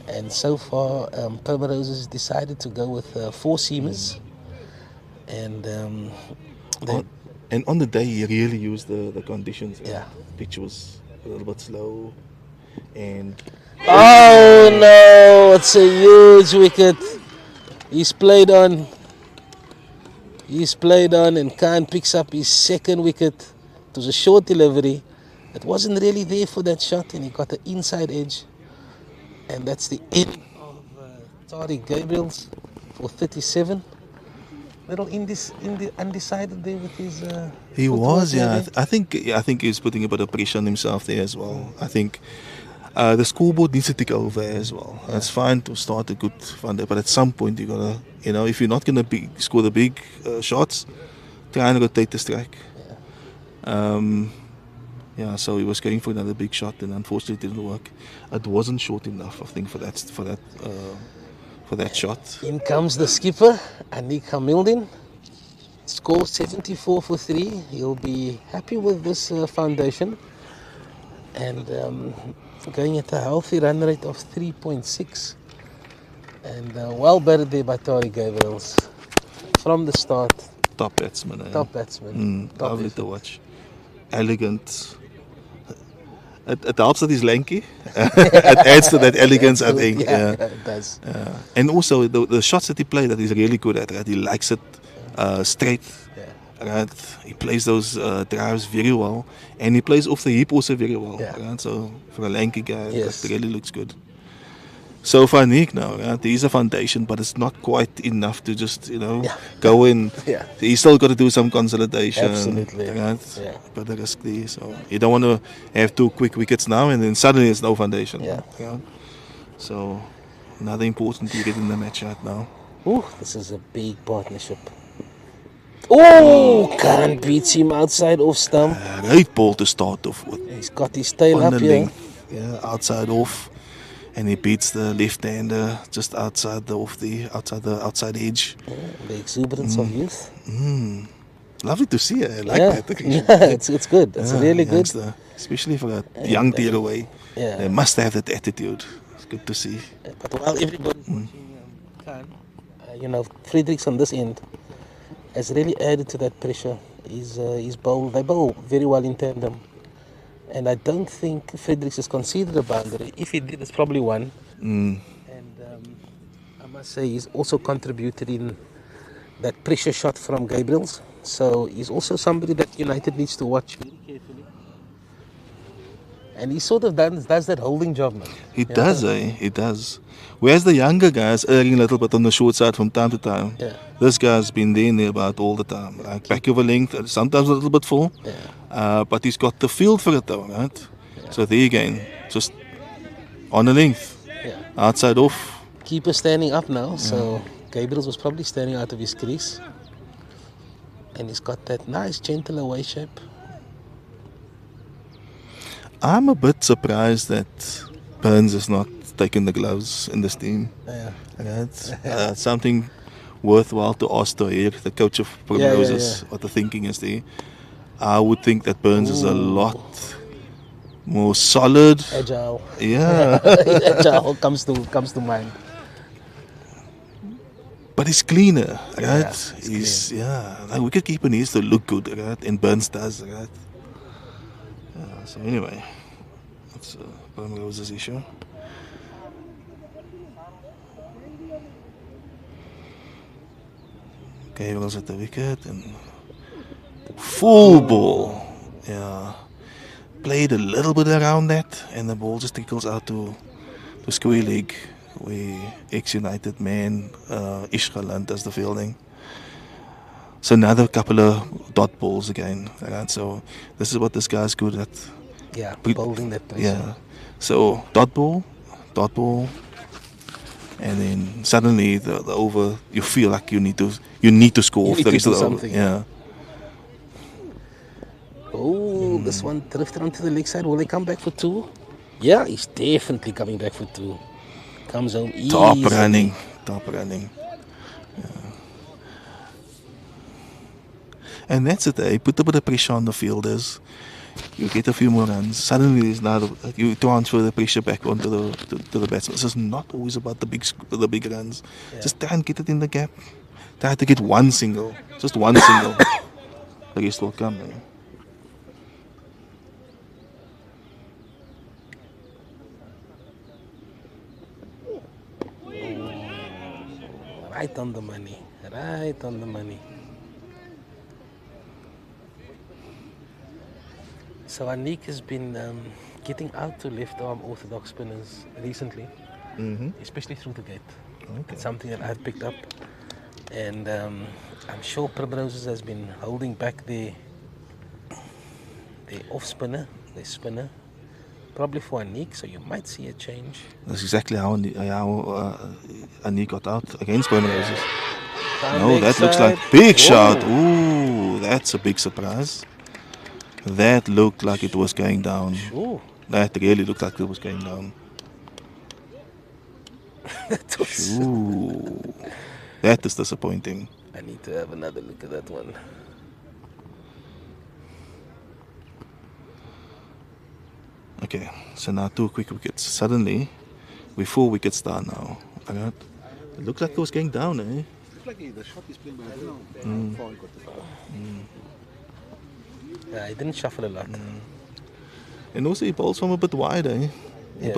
And so far, Primrose has decided to go with 4 seamers. And on the day, he really used the conditions. Yeah. Pitch was a little bit slow. And oh no, it's a huge wicket. He's played on, and Khan picks up his 2nd wicket. It was a short delivery. It wasn't really there for that shot, and he got the inside edge. And that's the end of Tariq Gabriel's for 37. Little undecided there with his. he was, yeah. there. I think he was putting a bit of pressure on himself there as well. I think the scoreboard needs to take over as well. Yeah. It's fine to start a good fun day, but at some point you gotta, if you're not gonna score the big shots, try and rotate the strike. Yeah. So he was going for another big shot, and unfortunately it didn't work. It wasn't short enough, I think, for that shot. In comes the skipper, Anik Hamildin. Score 74 for 3. He'll be happy with this foundation. And going at a healthy run rate of 3.6. And well batted there by Tariq Gabriels. From the start. Top batsman. Eh? Top batsman. Top lovely effort. to watch. Elegant. It helps that he's lanky. It adds to that elegance, I think. Yeah, it does. And also the shots that he plays that he's really good at. Right? He likes it straight. Yeah. Right? He plays those drives very well, and he plays off the hip also very well. Yeah. Right? So for a lanky guy, Yes. that really looks good. So far, Nick now, right? He's a foundation, but it's not quite enough to just, Yeah. go in. Yeah. He's still got to do some consolidation. Absolutely. Right? Yeah. But the risk there. So you don't want to have 2 quick wickets now and then suddenly there's no foundation. Yeah. So another important period in the match right now. Ooh, this is a big partnership. Oh, can't beat him outside off stump. Great ball to start off with. He's got his tail On up the here. length. Yeah, outside off. And he beats the left-hander just outside the outside edge. The exuberance of youth. Lovely to see it. I like Yeah, that. yeah, it's good. It's really good. Youngster, especially for a young tearaway. Yeah. They must have that attitude. It's good to see. But while everybody's watching Khan, Fredericks on this end has really added to that pressure. They bowl very well in tandem. And I don't think Fredericks has conceded a boundary. If he did, it's probably one. And I must say he's also contributed in that pressure shot from Gabriel's. So he's also somebody that United needs to watch very carefully. And he sort of does that holding job, man. He does, eh? He does. Whereas the younger guys erring a little bit on the short side from time to time. Yeah. This guy's been there and thereabout all the time. Like back over length, sometimes a little bit full. Yeah. But he's got the feel for it though, right? Yeah. So there again, just on the length. Yeah. Outside off. Keeper standing up now, so Gabriel was probably standing out of his crease. And he's got that nice gentle away shape. I'm a bit surprised that Burns has not taken the gloves in this team. Yeah. Right? Something worthwhile to ask to hear the coach of Primrose what the thinking is there. I would think that Burns is a lot more solid. Agile. Yeah. Agile comes to mind. But he's cleaner, right? Yeah, He's like wicketkeeper needs to look good, right? And Burns does, right? So anyway, that's Primrose's issue. Gabriel's at the wicket and full ball. Yeah. Played a little bit around that and the ball just trickles out to square leg where ex-United man Ishgaland does the fielding. So another couple of dot balls again. Right? So this is what this guy's good at. Yeah, holding that pressure. Yeah. So dot ball, and then suddenly the over. You feel like you need to score off the rest of the over. Yeah. Oh, this one drifted onto the leg side. Will they come back for 2? Yeah, he's definitely coming back for 2. Comes home easy. Top running. Yeah. And that's it. Put a bit of pressure on the fielders. You get a few more runs. Suddenly, there's now you transfer the pressure back onto the batsman. So it's not always about the big runs. Yeah. Just try and get it in the gap. Try to get one single, just one single. The rest will come. Right on the money. Right on the money. So Anik has been getting out to left arm orthodox spinners recently, especially through the gate. Okay. It's something that I've picked up, and I'm sure Primrose has been holding back their off spinner, their spinner, probably for Anik. So you might see a change. That's exactly how Anik got out against Primrose. No, that looks like big shot. Ooh, that's a big surprise. That looked like it was going down. Sure. That really looked like it was going down. That is disappointing. I need to have another look at that one. Okay, so now 2 quick wickets. Suddenly, we're 4 wickets down now. It looked like it was going down, eh? It's like the shot is playing by now. Yeah, he didn't shuffle a lot. And also he bowls from a bit wide, eh? Yeah.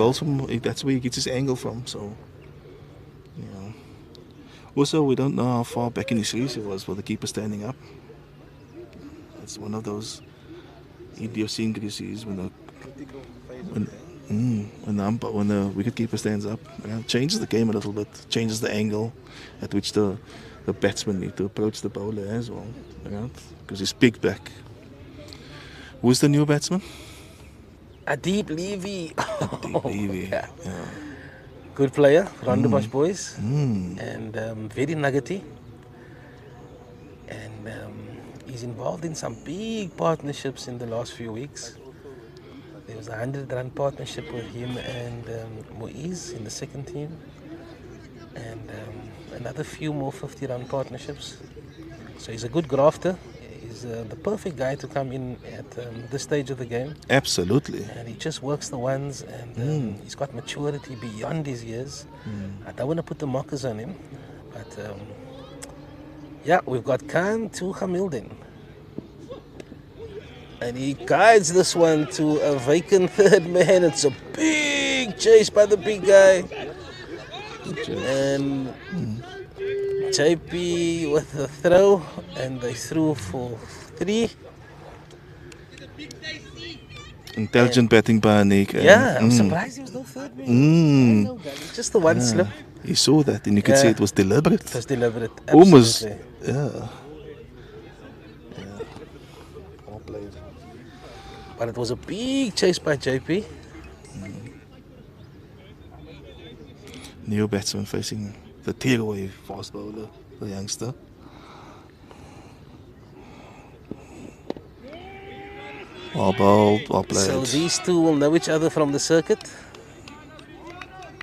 That's where he gets his angle from, so... Yeah. Also, we don't know how far back in his crease it was for the keeper standing up. It's one of those idiosyncrasies when When the wicketkeeper stands up, changes the game a little bit, changes the angle at which the batsmen need to approach the bowler as well, because he's picked back. Who's the new batsman? Adib Levy. Adib Levy. Yeah. Good player, Rondebosch boys, and very nuggety. And he's involved in some big partnerships in the last few weeks. There was a 100-run partnership with him and Moise in the second team, and another few more 50-run partnerships. So he's a good grafter. He's the perfect guy to come in at this stage of the game. Absolutely. And he just works the ones, and he's got maturity beyond his years. I don't want to put the mockers on him, but yeah, we've got Khan to Hamilton. And he guides this one to a vacant third man. It's a big chase by the big guy. And JP with the throw, and they threw for 3. Intelligent batting by Nick. Yeah, I'm surprised there was no third man. Just the one slip. He saw that, and you could see it was deliberate. It was deliberate. Almost. Absolutely. Yeah. But it was a big chase by JP. New batsman facing the tearaway fast bowler, the youngster. Well bowled, well played. So these two will know each other from the circuit.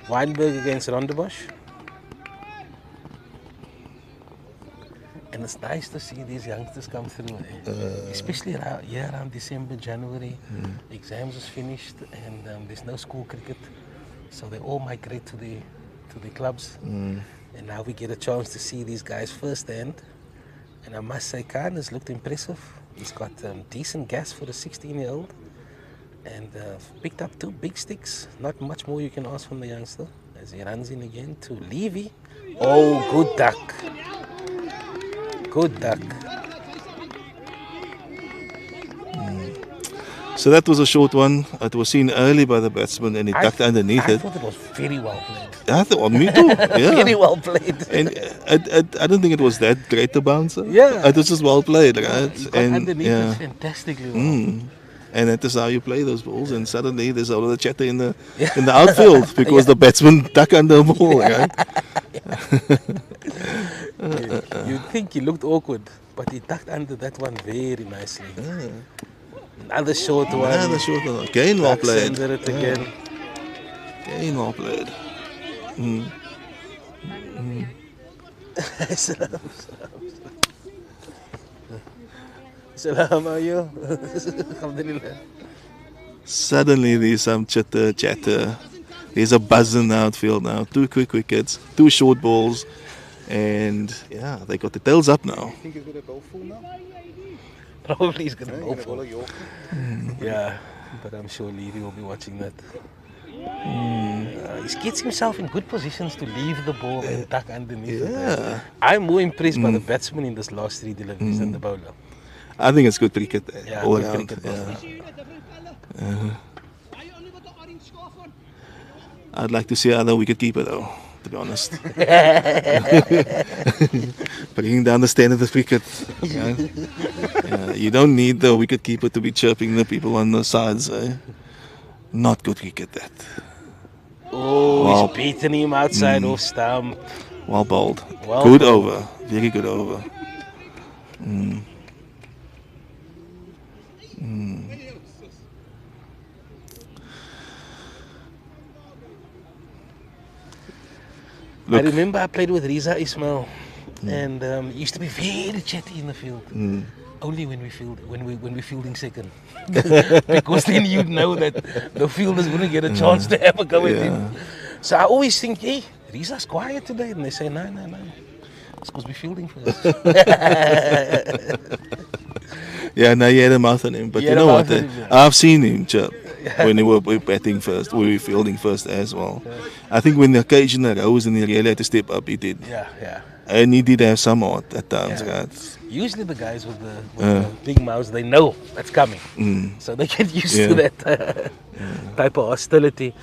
Weinberg against Rondebosch. And it's nice to see these youngsters come through, especially around December, January. Exams is finished, and there's no school cricket, so they all migrate to the clubs. And now we get a chance to see these guys firsthand. And I must say, Khan has looked impressive. He's got decent gas for a 16-year-old, and picked up 2 big sticks. Not much more you can ask from the youngster as he runs in again to Levy. Oh, good duck. Good duck. So that was a short one. It was seen early by the batsman, and he ducked underneath I it. thought it was very well played. I thought, me too. Yeah. Very well played. And I don't think it was that great to bounce. Yeah. It was just well played, right? He got underneath it fantastically well. And that is how you play those balls. And suddenly there's all the chatter in the outfield because the batsman duck under a ball, right? You'd think he looked awkward, but he ducked under that one very nicely. Another short one. Another short one. Again well played. Under it again. Again well played. Salam ayo. Alhamdulillah. Suddenly there's some chatter. There's a buzz in the outfield now. 2 quick wickets, 2 short balls. And yeah, they got the tails up now. I think he's going to go full now. Probably he's going to go He's for going it. to York. Yeah, but I'm sure Levy will be watching that. He gets himself in good positions to leave the ball and duck underneath it. I'm more impressed by the batsman in this last 3 deliveries than the bowler. I think it's good cricket all good around. cricket, I'd like to see another wicketkeeper though, to be honest. Bringing down the standard of cricket. You don't need the wicketkeeper to be chirping the people on the sides. Not good cricket, that. Oh, he's beaten him outside off stump. Well bowled. Well Good bowled. over. Very good over. I remember I played with Riza Ismail, and he used to be very chatty in the field. Only when we're fielding second, because then you'd know that the fielders wouldn't get a chance to have a go at him. So I always think, hey, Riza's quiet today, and they say, no, it's because we're fielding first. Yeah, no, you had a mouth on him, but you know what? I've seen him chirp when we were batting first, we were fielding first as well. I think when the occasion arose and he really had to step up, he did. Yeah. And he did have some art at times, Yeah. right? Usually the guys with the big mouths, they know that's coming. So they get used to that type of hostility.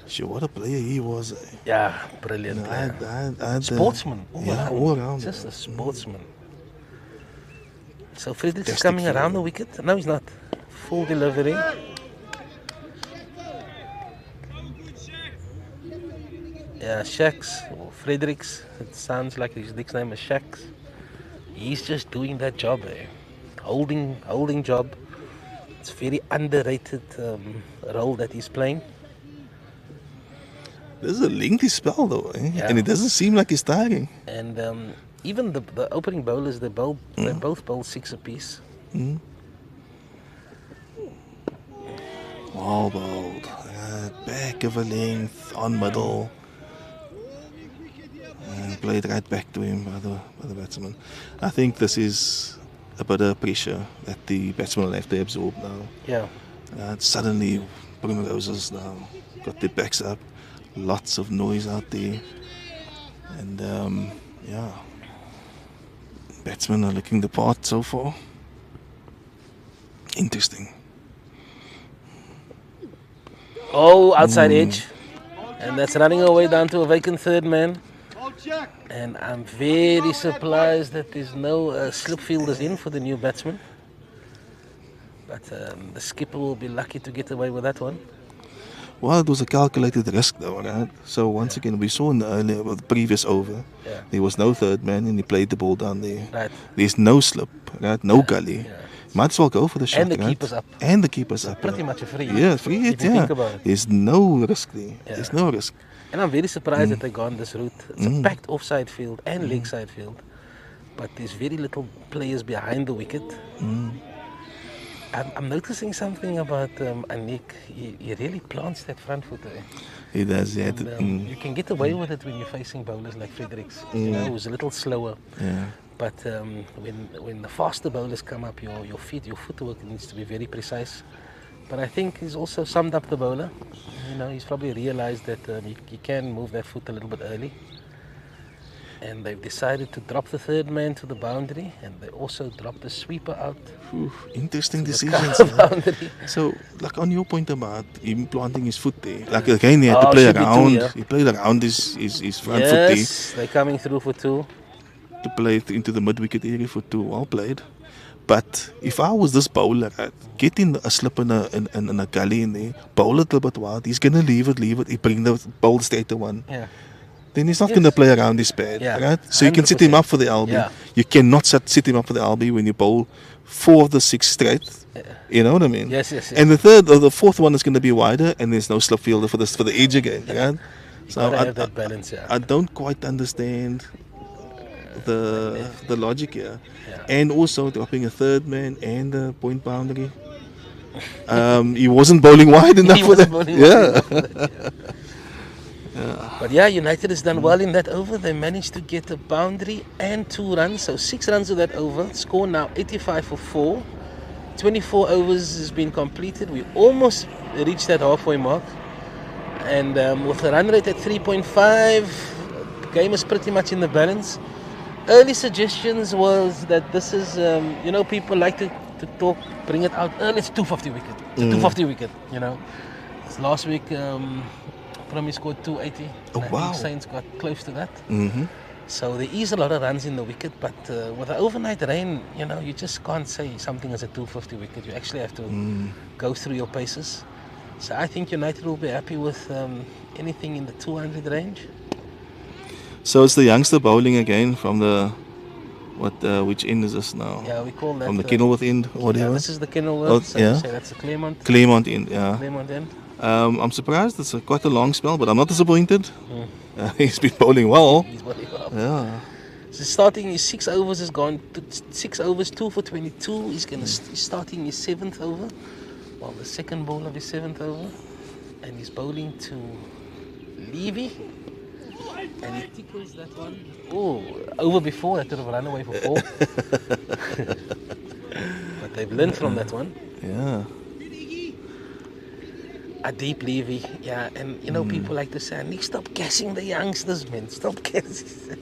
Sure, what a player he was. Yeah, brilliant player. I had Sportsman. all around. Just a sportsman. So Fredericks is Fantastic coming around the fielder. wicket. No, he's not. Full delivery. Yeah, Shaks or Fredericks. It sounds like his nickname is Shaks. He's just doing that job, holding job. It's very underrated role that he's playing. This is a lengthy spell, though, eh? Yeah. And it doesn't seem like he's tiring. And even the opening bowlers, they both bowl 6 apiece. Well bowled. Back of a length, on middle. And played right back to him by the batsman. I think this is a bit of pressure that the batsman will have to absorb now. Yeah. Suddenly, Primroses now got their backs up. Lots of noise out there. And, batsmen are looking the part so far. Interesting. Oh, outside edge. And that's running away down to a vacant third man. And I'm very surprised that there's no slip fielders in for the new batsman. But the skipper will be lucky to get away with that one. Well, it was a calculated risk, though, right? So once again, we saw in the previous over, there was no third man, and he played the ball down there. Right. There's no slip, right? No gully. Yeah. Might as well go for the shot, And the right? keeper's up. And the keeper's up. Pretty much a free. Yeah, free hit, If you think about it. There's no risk there. Yeah. There's no risk. And I'm very surprised that they gone this route. It's a packed offside field and leg side field. But there's very little players behind the wicket. I'm noticing something about Anik. He really plants that front foot there. He does, yeah. And, you can get away with it when you're facing bowlers like Fredericks, you know, who's a little slower. Yeah. But when the faster bowlers come up, your footwork needs to be very precise. But I think he's also summed up the bowler. You know, he's probably realized that he can move that foot a little bit early. And they've decided to drop the third man to the boundary, and they also dropped the sweeper out. Interesting to the decisions. cover boundary. So, like on your point about him planting his foot there, like again, he had to Oh, play should be two, around. yeah. He played around his front foot there Yes, they're coming through for 2. to play it into the mid-wicket area for 2. Well played. But if I was this bowler, get in a slip and a gully in there, bowl it a little bit wild, he's going to leave it, he bring the bowl straight to 1. Yeah. Then he's not going to play around his pad, Yeah, right? So you can set him 100%. up for the LB. Yeah. You cannot set him up for the LB when you bowl 4 of the 6 straight. You know what I mean? Yes. And the third or the fourth one is going to be wider, and there's no slip fielder for the edge again, right? So Gotta have that balance, yeah. I don't quite understand the logic here, Yeah. and also dropping a third man and the point boundary. He wasn't bowling wide enough He for wasn't that. bowling Yeah. wide enough for that, But yeah, United has done well in that over. They managed to get a boundary and 2 runs. So 6 runs of that over. Score now 85 for 4. 24 overs has been completed. We almost reached that halfway mark. And with a run rate at 3.5, the game is pretty much in the balance. Early suggestions was that this is, people like to talk, bring it out early. It's 250 wicket. It's a 250 wicket, you know. It's last week, Primrose scored 280. Oh, and I wow. think Saints got close to that. Mm-hmm. So there is a lot of runs in the wicket, but with the overnight rain, you just can't say something is a 250 wicket. You actually have to go through your paces. So I think United will be happy with anything in the 200 range. So it's the youngster bowling again from the which end is this now? Yeah, we call that From the Kenilworth end, or Yeah, whatever. this is the Kenilworth. Oh, So yeah. you say that's the Claremont end, yeah. Claremont end. I'm surprised. It's quite a long spell, but I'm not disappointed. He's been bowling well. He's bowling well. Yeah. So starting his 6 overs has gone to 6 overs, 2 for 22. He's starting his 7th over. Well, the second ball of his 7th over. And he's bowling to Levy. And he tickles that one. Oh, over before, that could have run away for 4. But they've learned from that one. Yeah. a deep Levy, yeah. And you know, people like to say, Nick, stop gassing the youngsters, man. Stop gassing.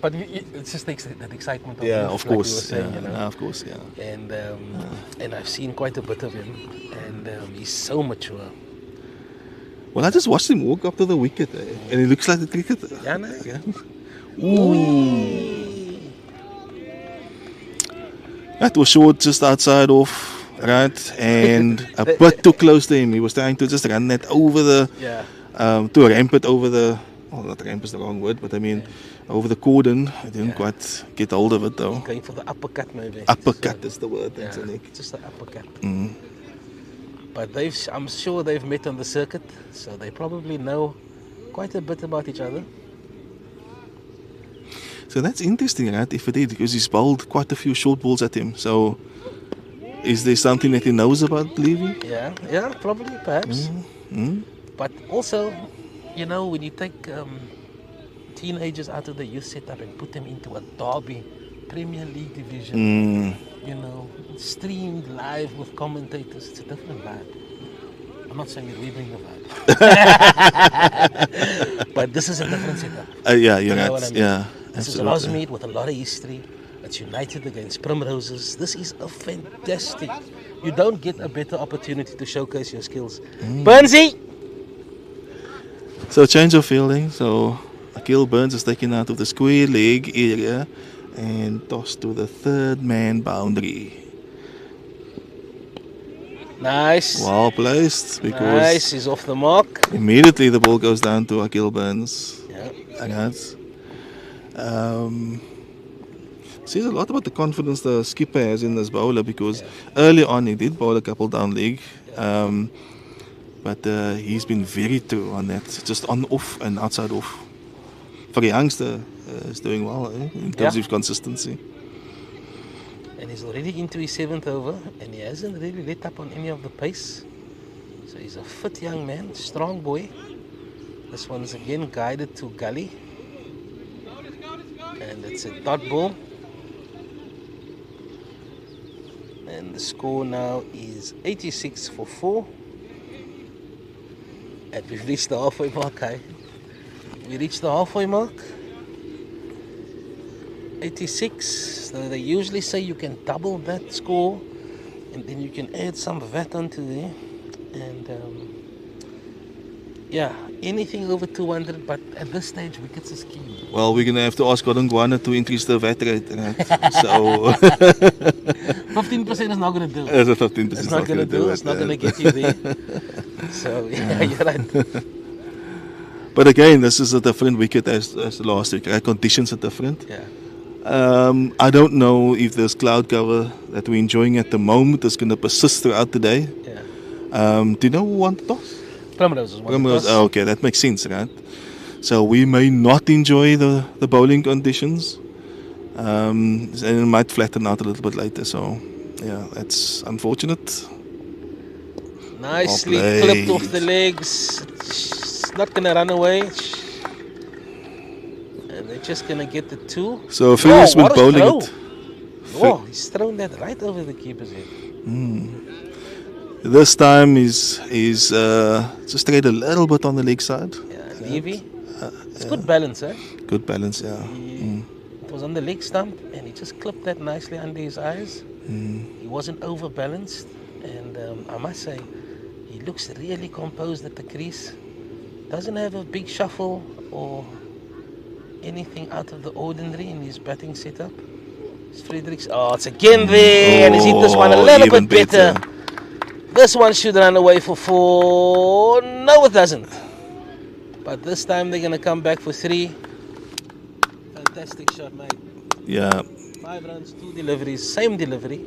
But it's just that excitement of Yeah, youth, of like course. we were saying, Yeah, you know. no, of course, yeah. And I've seen quite a bit of him, and he's so mature. Well, I just watched him walk up to the wicket, and he looks like a cricketer. Yeah, no? Yeah. Ooh. That was short, just outside off, right, and a bit too close to him. He was trying to just run that over the, to ramp it over the. Well, not ramp is the wrong word, but I mean, over the cordon. I didn't quite get hold of it though. Going for the uppercut, maybe. Uppercut is the word, Yeah, Nick. just the uppercut. But I'm sure they've met on the circuit, so they probably know quite a bit about each other. So that's interesting, right? If it did, because he's bowled quite a few short balls at him. So, is there something that he knows about Levy? Yeah, probably, perhaps. But also, you know, when you take teenagers out of the youth setup and put them into a Derby Premier League division, you know, streamed live with commentators, it's a different vibe. I'm not saying that we bring the vibe, but this is a different setup. Yeah, You you're know right. what I mean? Yeah, This is Rosmead with a lot of history. It's United against Primroses. This is a fantastic. You don't get a better opportunity to showcase your skills. Burnsy! So change of fielding. So Akil Burns is taken out of the square leg area and tossed to the third man boundary. Nice. Well placed, because Nice, he's off the mark. immediately the ball goes down to Akil Burns. Yeah. Right. Says a lot about the confidence the skipper has in this bowler, because early on he did bowl a couple down leg, but he's been very true on that, just on off and outside off. For a youngster, is doing well in terms of consistency. And he's already into his 7th over, and he hasn't really let up on any of the pace. So he's a fit young man, strong boy. This one's again guided to gully. And it's a dot ball. And the score now is 86 for 4. And we've reached the halfway mark, We reached the halfway mark. 86. So they usually say you can double that score, and then you can add some VAT onto there. And anything over 200, but at this stage, wickets is key. Well, we're going to have to ask Godongwana to increase the VAT rate. So 15% is not going to do. As a 15% It's not going to do. It's not going to get you there. So you're right. But again, this is a different wicket as the last week. Right? Conditions are different. Yeah. I don't know if this cloud cover that we're enjoying at the moment is going to persist throughout the day. Yeah. Do you know who won the toss? Primrose is one. Primrose. Oh, okay, that makes sense, right? So we may not enjoy the bowling conditions, and it might flatten out a little bit later. So, yeah, that's unfortunate. Nicely clipped off the legs. It's not going to run away. And they're just going to get the 2. So Phil's been bowling it. Oh, he's thrown that right over the keeper's head. This time he's just strayed a little bit on the leg side. Yeah, Levy. It's good balance, eh? Good balance, yeah. It was on the leg stump, and he just clipped that nicely under his eyes. He wasn't overbalanced, and I must say, he looks really composed at the crease. Doesn't have a big shuffle or anything out of the ordinary in his batting setup. It's Fredericks. Oh, it's again there, and he's hit this one a little bit better. This one should run away for 4. No, it doesn't. But this time they're going to come back for 3. Fantastic shot, mate. Yeah. 5 runs, 2 deliveries, same delivery.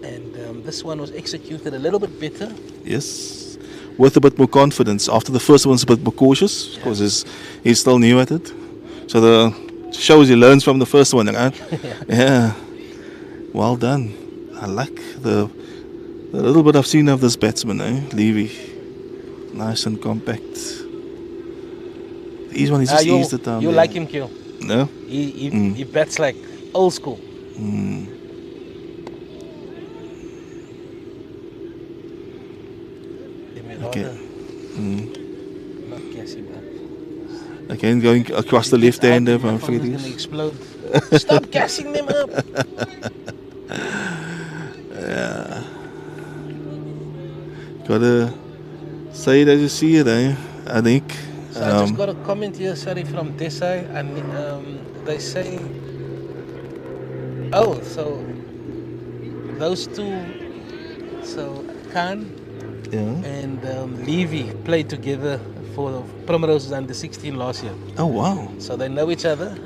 And this one was executed a little bit better. Yes. With a bit more confidence. After the first one's a bit more cautious, because he's still new at it. So the shows he learns from the first one, right? Yeah. Well done. I like the little bit I've seen of this batsman, Levy. Nice and compact. These one, he's just eased it down. You like him, Q? No? He bats like old school. Okay. Not gassing up. Again, going across the left hander from He's going to Freddy's. explode. Stop gassing them up. Gotta say it as you see it, eh? I think. So I just got a comment here, sorry, from Desai, and they say, oh, so those two, so Khan and Levy played together for Primrose under 16 last year. Oh, wow. So they know each other.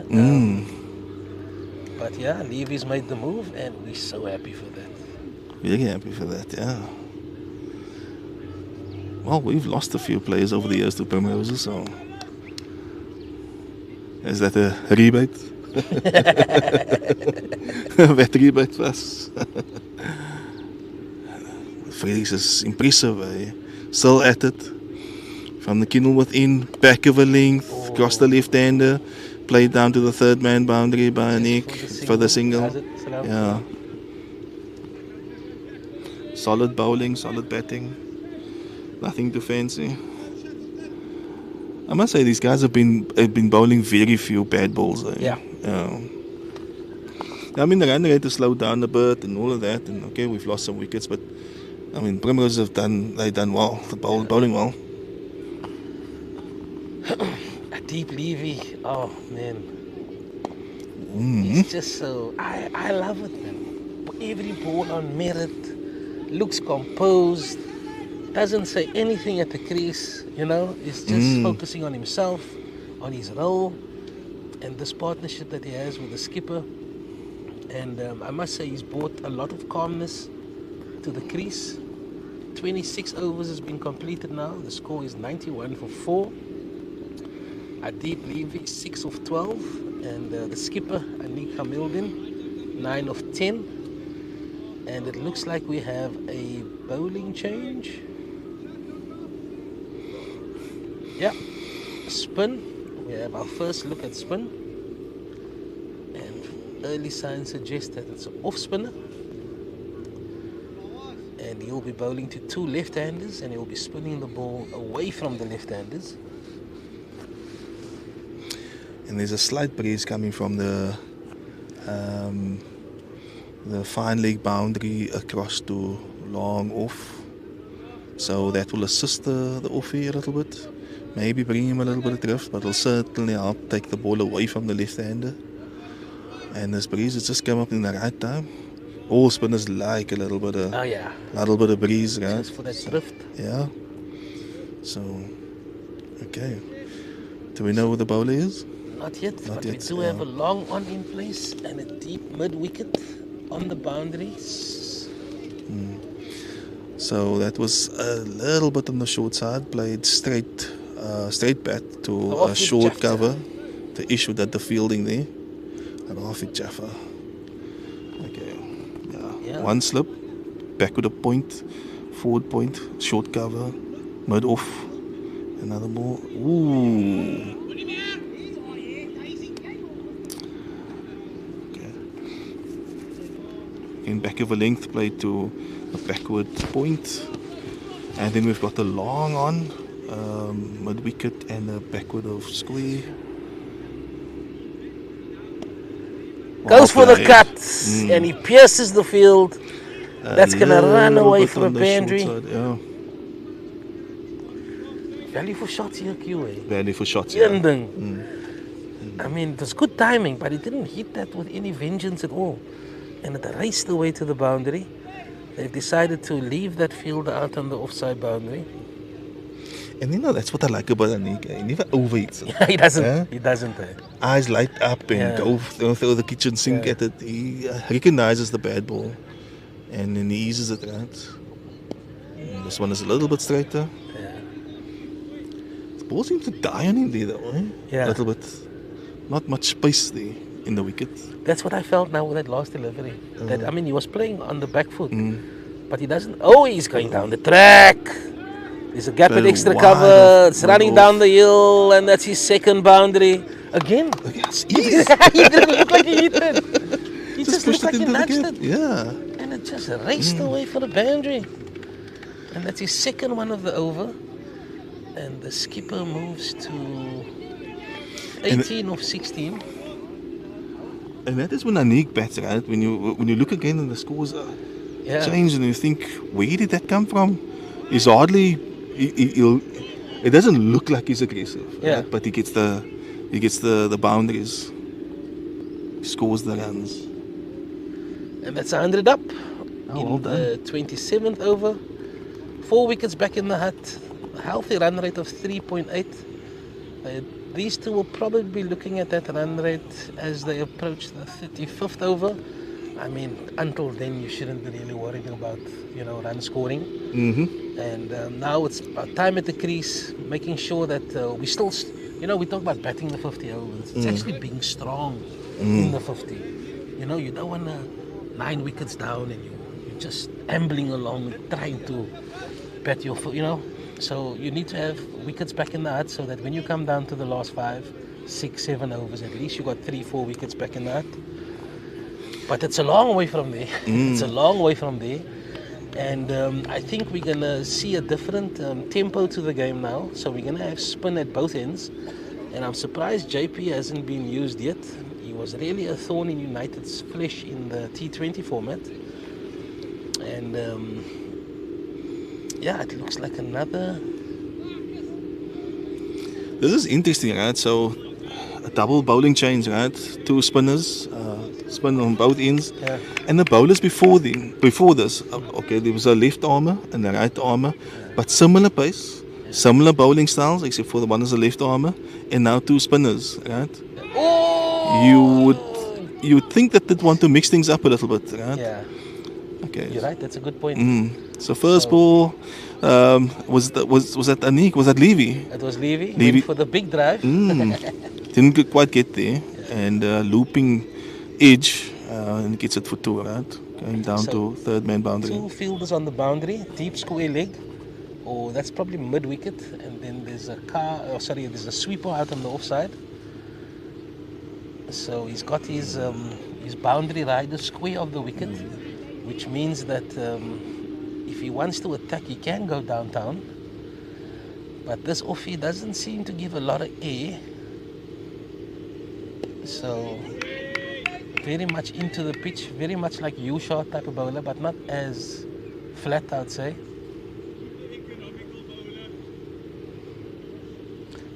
But yeah, Levy's made the move, and we're so happy for that. Very happy for that, yeah. Well, we've lost a few players over the years to Primrose, so is that a rebate? Wat rebate was. Felix is impressive, eh? Still at it. From the kennel within, back of a length, across the left hander, played down to the third man boundary by a neck for the single. Yeah. Solid bowling, solid batting. Nothing too fancy. I must say these guys have been bowling very few bad balls. Eh? Yeah. I mean, the run rate has slowed down a bit and all of that, and okay, we've lost some wickets, but I mean, Primrose they've done well. The bowling well. A deep Levy, oh man, it's just so I love it, man. Every ball on merit, looks composed. Doesn't say anything at the crease, you know, he's just focusing on himself, on his role, and this partnership that he has with the skipper. And I must say he's brought a lot of calmness to the crease. 26 overs has been completed now. The score is 91 for 4. Adeep Levy, 6 of 12. And the skipper, Anik Hamildin, 9 of 10. And it looks like we have a bowling change. Yeah, spin. We have our first look at spin. And early signs suggest that it's an off spinner. And he'll be bowling to 2 left-handers, and he'll be spinning the ball away from the left-handers. And there's a slight breeze coming from the fine leg boundary across to long off. So that will assist the offie a little bit. Maybe bring him a little bit of drift, but it'll certainly help take the ball away from the left-hander. And this breeze has just come up in the right time. All spinners like a little bit of breeze, right? Just for that drift. Yeah. So, okay. Do we know where the bowler is? Not yet, but we do have a long on in place and a deep mid wicket on the boundaries. So that was a little bit on the short side, played straight bat to a short cover. The issue that the fielding there. Rafik Jaffa. Okay. Yeah. One slip, back with a point, forward point, short cover, mid off. Another ball. Ooh. Okay. In back of a length, played to a backward point. And then we've got a long on, mid wicket and a backward of square. Goes for the cut, and he pierces the field. That's going to run away from a boundary. Yeah. Value for shots here, QA. Value for shots, I mean, it was good timing, but he didn't hit that with any vengeance at all. And it raced away to the boundary. They've decided to leave that fielder out on the offside boundary. And you know, that's what I like about Anik. He never overeats it. Yeah, he doesn't. Yeah? He doesn't. Eyes light up and go through the kitchen sink at it. He recognizes the bad ball and then he eases it out. And this one is a little bit straighter. Yeah. The ball seems to die on him there though. Eh? Yeah. A little bit. Not much space there in the wicket. That's what I felt now with that last delivery. That, I mean, he was playing on the back foot, but he doesn't. Oh, he's going down the track. There's a gap with extra cover. It's running down the hill, and that's his second boundary. Again. Yes, he didn't look like he hit it. He just looked like he nudged it. Yeah. And it just raced away for the boundary. And that's his second one of the over. And the skipper moves to 18 of 16. And that is when Anik bats, right? When you look again and the scores change, and you think, where did that come from? He's hardly. It doesn't look like he's aggressive, right? But he gets the boundaries. He scores the runs. And that's 100 up well in the 27th over. 4 wickets back in the hut. A healthy run rate of 3.8. These two will probably be looking at that run rate as they approach the 35th over. I mean, until then, you shouldn't be really worrying about, run scoring. Mm-hmm. And now it's about time at the crease, making sure that we still, we talk about batting the 50 overs. It's actually being strong in the 50. You don't want to 9 wickets down and you're just ambling along, trying to bat your foot, So you need to have wickets back in the hut so that when you come down to the last 5, 6, 7 overs, at least you got 3, 4 wickets back in the hut. But it's a long way from there. It's a long way from there. And I think we're going to see a different tempo to the game now. So we're going to have spin at both ends. And I'm surprised JP hasn't been used yet. He was really a thorn in United's flesh in the T20 format. And it looks like another. This is interesting, right? So a double bowling change, right? 2 spinners, spin on both ends. Yeah. And the bowlers before this, okay, there was a left armour and a right armour, but similar pace, similar bowling styles, except for the one is a left armour, and now 2 spinners, right? Oh! You would think that they'd want to mix things up a little bit, right? Yeah. Okay. You're right. That's a good point. So first ball was that Anik? Was that Levy? It was Levy. Levy. Went for the big drive. Didn't quite get there, and looping edge and gets it for 2, right? Going down to third man boundary. 2 fielders on the boundary, deep square leg, or that's probably mid wicket, and then there's there's a sweeper out on the offside. So he's got his boundary rider square of the wicket, which means that if he wants to attack, he can go downtown. But this offie doesn't seem to give a lot of air. So very much into the pitch, very much like U-shot type of bowler, but not as flat, I'd say.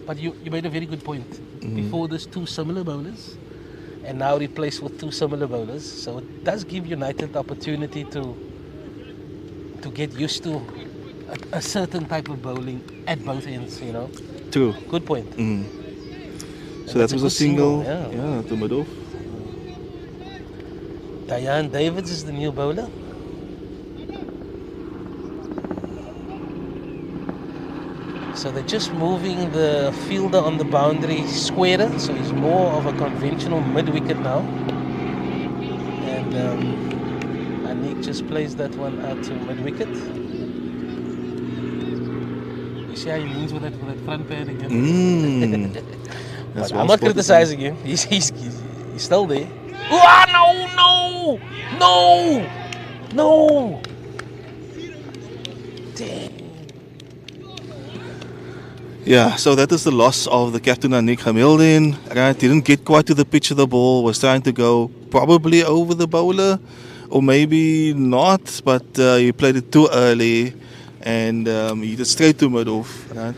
But you made a very good point. Before there's 2 similar bowlers, and now replaced with 2 similar bowlers. So it does give United the opportunity to get used to a certain type of bowling at both ends, True. Good point. So that was a single, to mid-off. Diane Davids is the new bowler. So they're just moving the fielder on the boundary squarer, so he's more of a conventional mid-wicket now. And Anik just plays that one out to mid-wicket. You see how he leans with that front pad again? That's I'm not criticizing him. He's still there. Oh, no! Damn. Yeah, so that is the loss of the captain Anik Hamilton. Right, didn't get quite to the pitch of the ball. Was trying to go probably over the bowler, or maybe not. But he played it too early, and he did straight to mid-off. Right,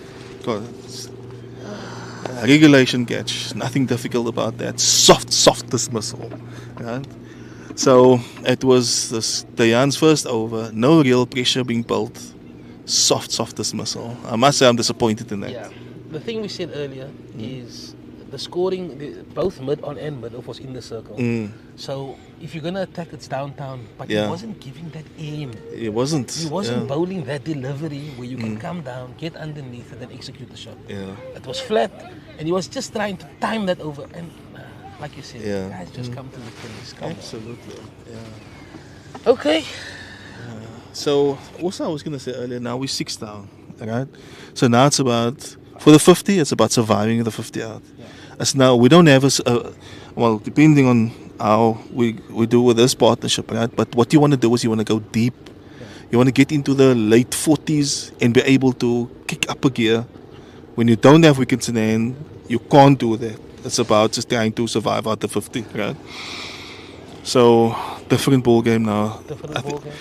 regulation catch. Nothing difficult about that. Soft dismissal. Right. So it was Diane's first over. No real pressure being built. Soft dismissal. I must say I'm disappointed in that. Yeah. The thing we said earlier is the scoring, both mid-on and mid-off was in the circle. So if you're going to attack, it's downtown. But he wasn't giving that aim. It wasn't. He wasn't bowling that delivery where you can come down, get underneath it and execute the shot. Yeah. It was flat and he was just trying to time that over. And like you said, guys just come to the finish. Absolutely. Yeah. Okay. So also I was going to say earlier, now we're 6 down, right? So now it's about, for the 50, it's about surviving the 50 out. As now we don't have well, depending on how we do with this partnership, right? But what you want to do is you want to go deep. You want to get into the late 40s and be able to kick up a gear. When you don't have wickets in hand, you can't do that. It's about just trying to survive out the 50, right? So, different ball game now. Different ball game.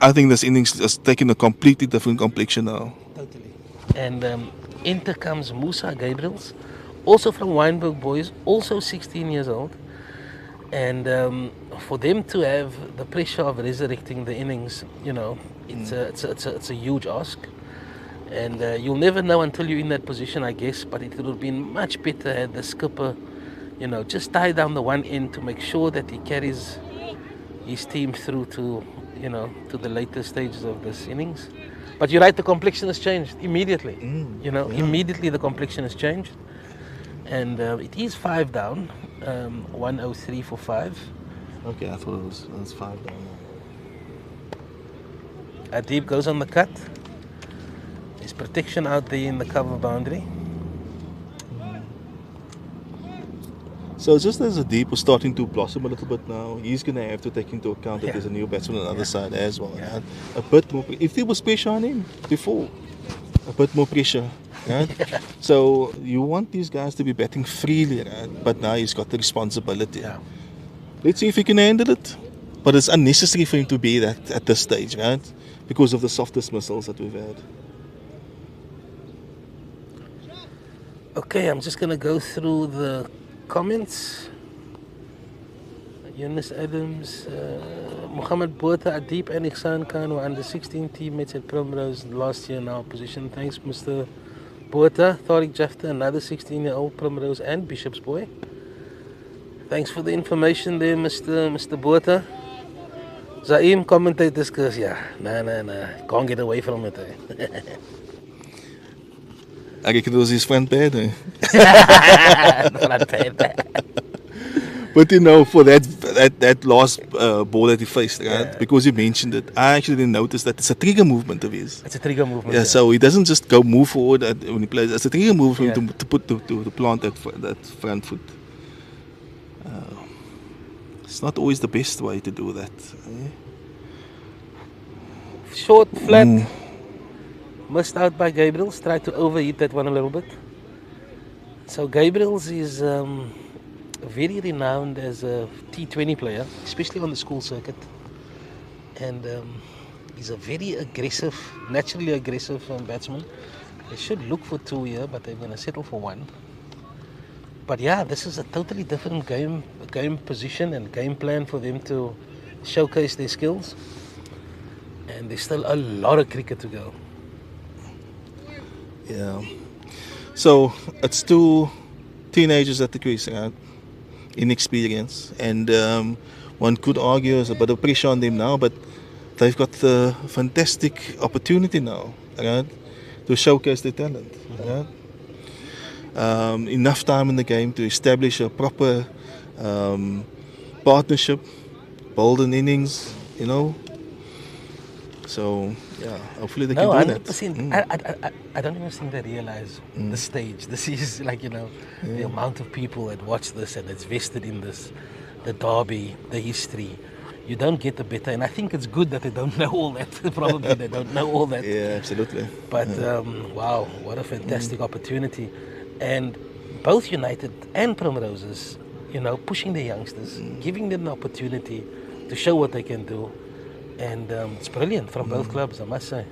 I think this innings is taking a completely different complexion now. Totally. And enter comes Musa Gabriels, also from Wynberg Boys, also 16 years old. And for them to have the pressure of resurrecting the innings, you know, it's a huge ask. And you'll never know until you're in that position, I guess. But it would have been much better had the skipper, you know, just tie down the one end to make sure that he carries his team through to, you know, to the later stages of this innings. But you're right, the complexion has changed immediately. Immediately the complexion has changed. And it is 5 down, 103 for 5. Okay, I thought it was 5 down. Adib goes on the cut. There's protection out there in the cover boundary. So just as Adib was starting to blossom a little bit now, he's going to have to take into account that there's a new batsman on the other side as well. Yeah. Right? A bit more. If there was pressure on him before, a bit more pressure. Right? So you want these guys to be batting freely, right? But now he's got the responsibility. Yeah. Let's see if he can handle it. But it's unnecessary for him to be that at this stage, right? Because of the soft dismissals that we've had. Okay, I'm just going to go through the comments. Yunus Adams, Muhammad Botha, Adib and Ihsan Khan were under 16 teammates at Primrose last year in our position. Thanks, Mr. Botha. Tariq Jafta, another 16-year-old Primrose and Bishop's boy. Thanks for the information there, Mr. Botha. Zaim, commentate this because, can't get away from it. I reckon it was his front pad. Front pad. But you know, for that last ball that he faced, right? Because you mentioned it, I actually didn't notice that it's a trigger movement of his. It's a trigger movement. Yeah, so he doesn't just move forward when he plays. It's a trigger movement to plant that front foot. It's not always the best way to do that. Short, flat. Missed out by Gabriels. Tried to overheat that one a little bit. So Gabriels is very renowned as a T20 player, especially on the school circuit. And he's a very aggressive, naturally aggressive batsman. They should look for 2 here, but they're going to settle for 1. But yeah, this is a totally different game position and game plan for them to showcase their skills. And there's still a lot of cricket to go. Yeah. So it's 2 teenagers at the crease, right? Inexperience, and one could argue there's a bit of pressure on them now, but they've got the fantastic opportunity now, right, to showcase their talent. Right? Enough time in the game to establish a proper partnership, build an innings, you know. So yeah, hopefully they can do 100%. that. I don't even think they realize the stage. This is like, the amount of people that watch this and that's vested in this, the derby, the history. You don't get the better, and I think it's good that they don't know all that. Probably they don't know all that. Yeah, absolutely. But wow, what a fantastic opportunity. And both United and Primroses, pushing the youngsters, giving them the opportunity to show what they can do. And it's brilliant from both clubs, I must say.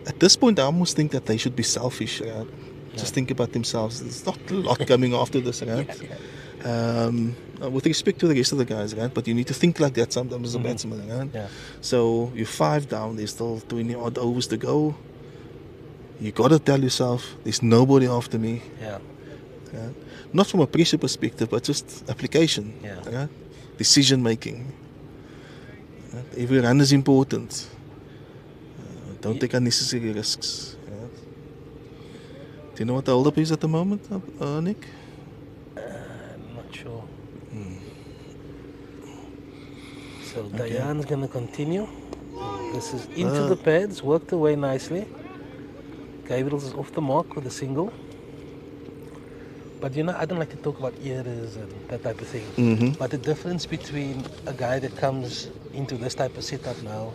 At this point, I almost think that they should be selfish. Right? Yeah. Just think about themselves. There's not a lot coming after this. Right? With respect to the rest of the guys, right? But you need to think like that sometimes as a batsman. Right? Yeah. So you're 5 down. There's still 20 odd overs to go. You got to tell yourself, there's nobody after me. Yeah. Right? Not from a pressure perspective, but just application. Yeah. Right? Decision making. Every run is important. Don't take unnecessary risks. Right? Do you know what the hold-up is at the moment, Nick? I'm not sure. So Diane's going to continue. This is into the pads, worked away nicely. Gabriels is off the mark with a single. But you know, I don't like to talk about eras and that type of thing. But the difference between a guy that comes into this type of setup now,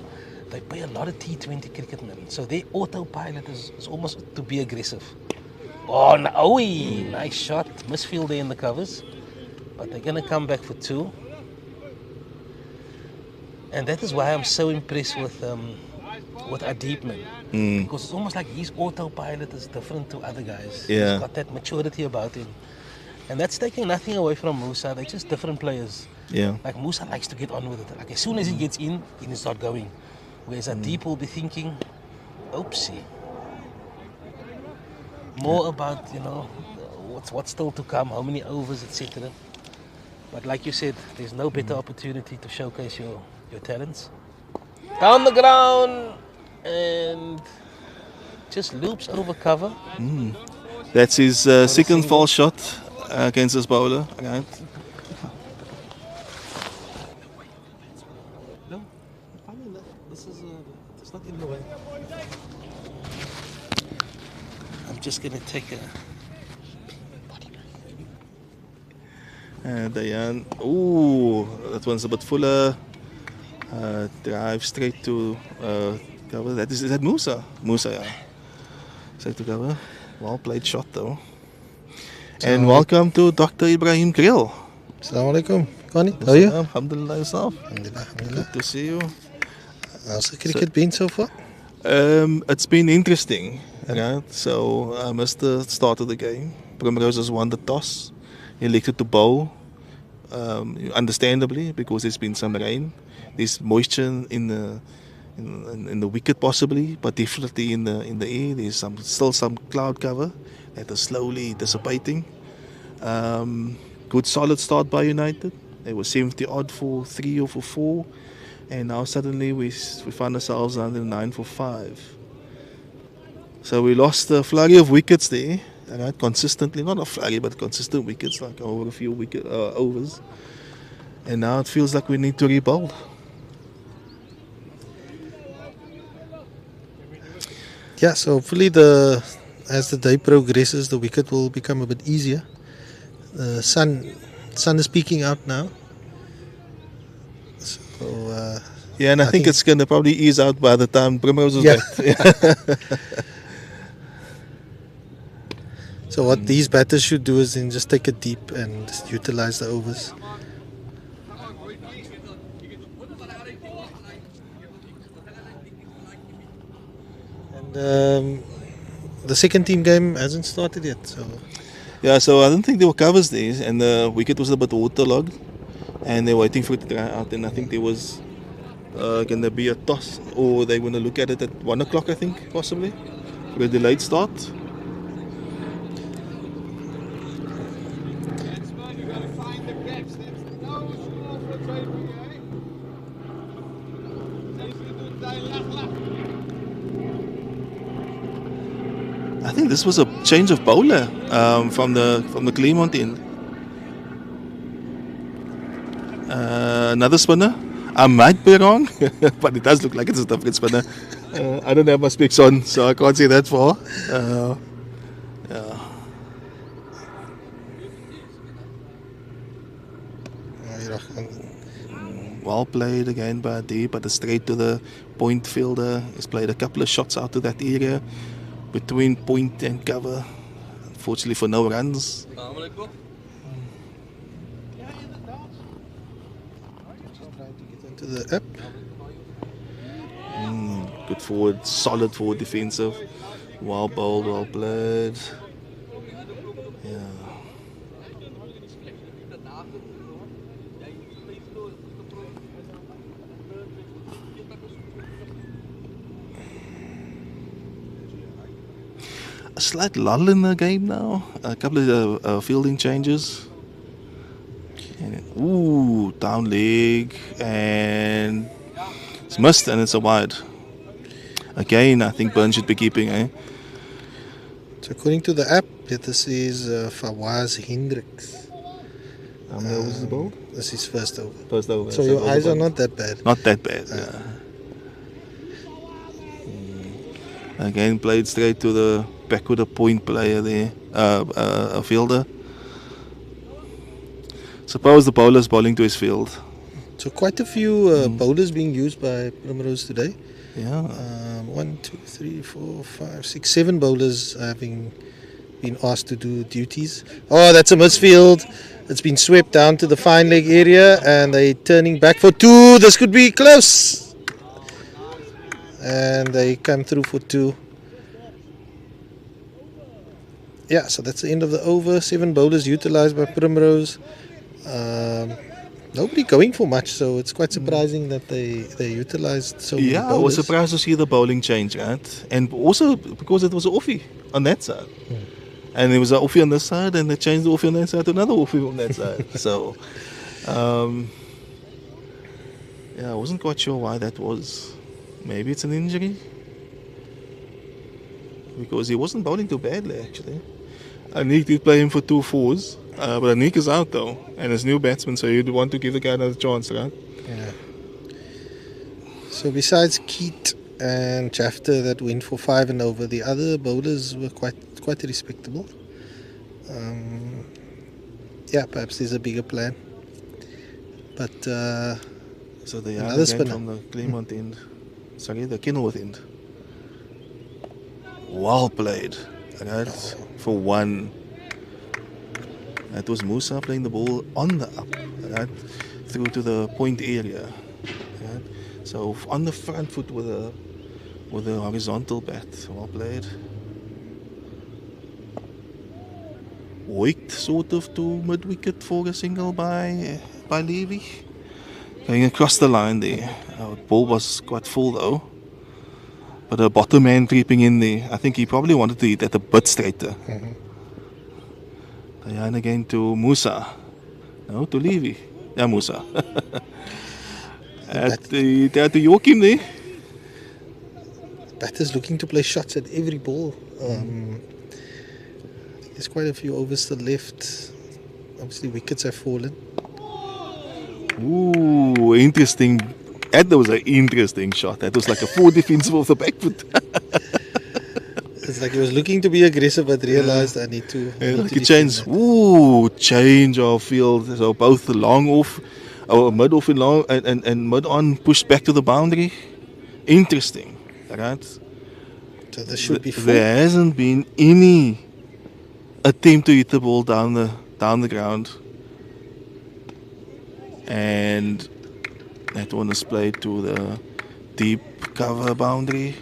they play a lot of T20 cricket, man. So their autopilot is almost to be aggressive. Oh, no, nice shot. Misfield there in the covers. But they're going to come back for 2. And that is why I'm so impressed with Adeep, man. Because it's almost like his autopilot is different to other guys. Yeah. He's got that maturity about him. And that's taking nothing away from Musa. They're just different players. Yeah. Like Musa likes to get on with it. Like as soon as he gets in, he can start going. Whereas Adeep will be thinking, oopsie. More about, you know, what's still to come, how many overs, etc. But like you said, there's no better opportunity to showcase your talents. Down the ground and just loops over cover. That's his second fall shot against this bowler. Right. No, this is it's not in the way. I'm just gonna take a Dayan. Ooh, that one's a bit fuller. Drive straight to cover. Is that Musa? Musa, yeah. Straight to cover. Well played shot though. And welcome to Dr. Ibrahim Grill. Assalamu alaikum. Connie, how are you? Alhamdulillah yourself. Alhamdulillah. Good to see you. How's the cricket been so far? It's been interesting. Right? So I missed the start of the game. Primrose has won the toss. Elected to bowl. Understandably, because there's been some rain. There's moisture in the wicket possibly, but definitely in the air. There's still some cloud cover that is slowly dissipating. Good solid start by United. They were 70 odd for 3 or for 4, and now suddenly we find ourselves under 9 for 5. So we lost a flurry of wickets there. Right, consistently, not a flurry, but consistent wickets, like over a few overs. And now it feels like we need to rebuild. Yeah, so hopefully as the day progresses, the wicket will become a bit easier. The sun is peeking out now. So yeah, and I think it's going to probably ease out by the time Primrose is back. So what these batters should do is then just take it deep and utilize the overs. And the second team game hasn't started yet. So yeah, so I don't think there were covers there, and the wicket was a bit waterlogged, and they were waiting for it to dry out. And I think there was going to be a toss, or they were going to look at it at 1 o'clock, I think, possibly, for a delayed start. I think this was a change of bowler from the Claremont end. Another spinner. I might be wrong, but it does look like it's a different spinner. I don't have my specs on, so I can't see that far. Yeah. Well played again by Deep, but straight to the point fielder. He's played a couple of shots out to that area between point and cover. Unfortunately for no runs. to the app. Good forward, solid forward defensive. Well bowled, well played. Yeah. A slight lull in the game now. A couple of fielding changes. And, down leg, and it's missed, and it's a wide. Again, I think Burns should be keeping. So according to the app, this is Fawaz Hendricks. How many overs is the ball? This is first over. First over. So your eyes are not that bad. Not that bad. Yeah. Again, played straight to the back with a point player there, a fielder. Suppose the bowler's bowling to his field. So quite a few bowlers being used by Primrose today. Yeah. 1, 2, 3, 4, 5, 6, 7 bowlers having been asked to do duties. Oh, that's a misfield. It's been swept down to the fine leg area and they're turning back for 2. This could be close. And they come through for 2. Yeah, so that's the end of the over. 7 bowlers utilized by Primrose. Nobody going for much, so it's quite surprising that they utilized so many bowlers. I was surprised to see the bowling change, right? And also because it was an offie on that side. And there was an offie on this side, and they changed the offie on that side to another offie on that side. So, I wasn't quite sure why that was. Maybe it's an injury. Because he wasn't bowling too badly, actually. Anik did play him for 2 fours. But Anik is out, though. And it's new batsman, so you'd want to give the guy another chance, right? Yeah. So besides Keat and Jafter that went for 5 and over, the other bowlers were quite respectable. Perhaps there's a bigger plan. But so the another other spinner from the Claremont end. Sorry, the Kenilworth end. Well played. Right? For 1. That was Musa playing the ball on the up, right? Through to the point area. Right? So on the front foot with a horizontal bat. Well played. Hoiked sort of to mid wicket for a single by Levy. Going across the line there. The ball was quite full though. But a bottom man creeping in there. I think he probably wanted to hit at a bit straighter. And again to Musa. No, to Levy. Yeah, Musa. They had to yoke him there. Batters looking to play shots at every ball. There's quite a few overs still left. Obviously, wickets have fallen. Ooh, interesting. That was an interesting shot. That was like a 4 defensive off the back foot. It's like he was looking to be aggressive but realised I need to change. Ooh, change of field. So both long off, or mid off and long, and mid on pushed back to the boundary. Interesting, right? So this should be full. There hasn't been any attempt to hit the ball down the ground, and that one is played to the deep cover boundary.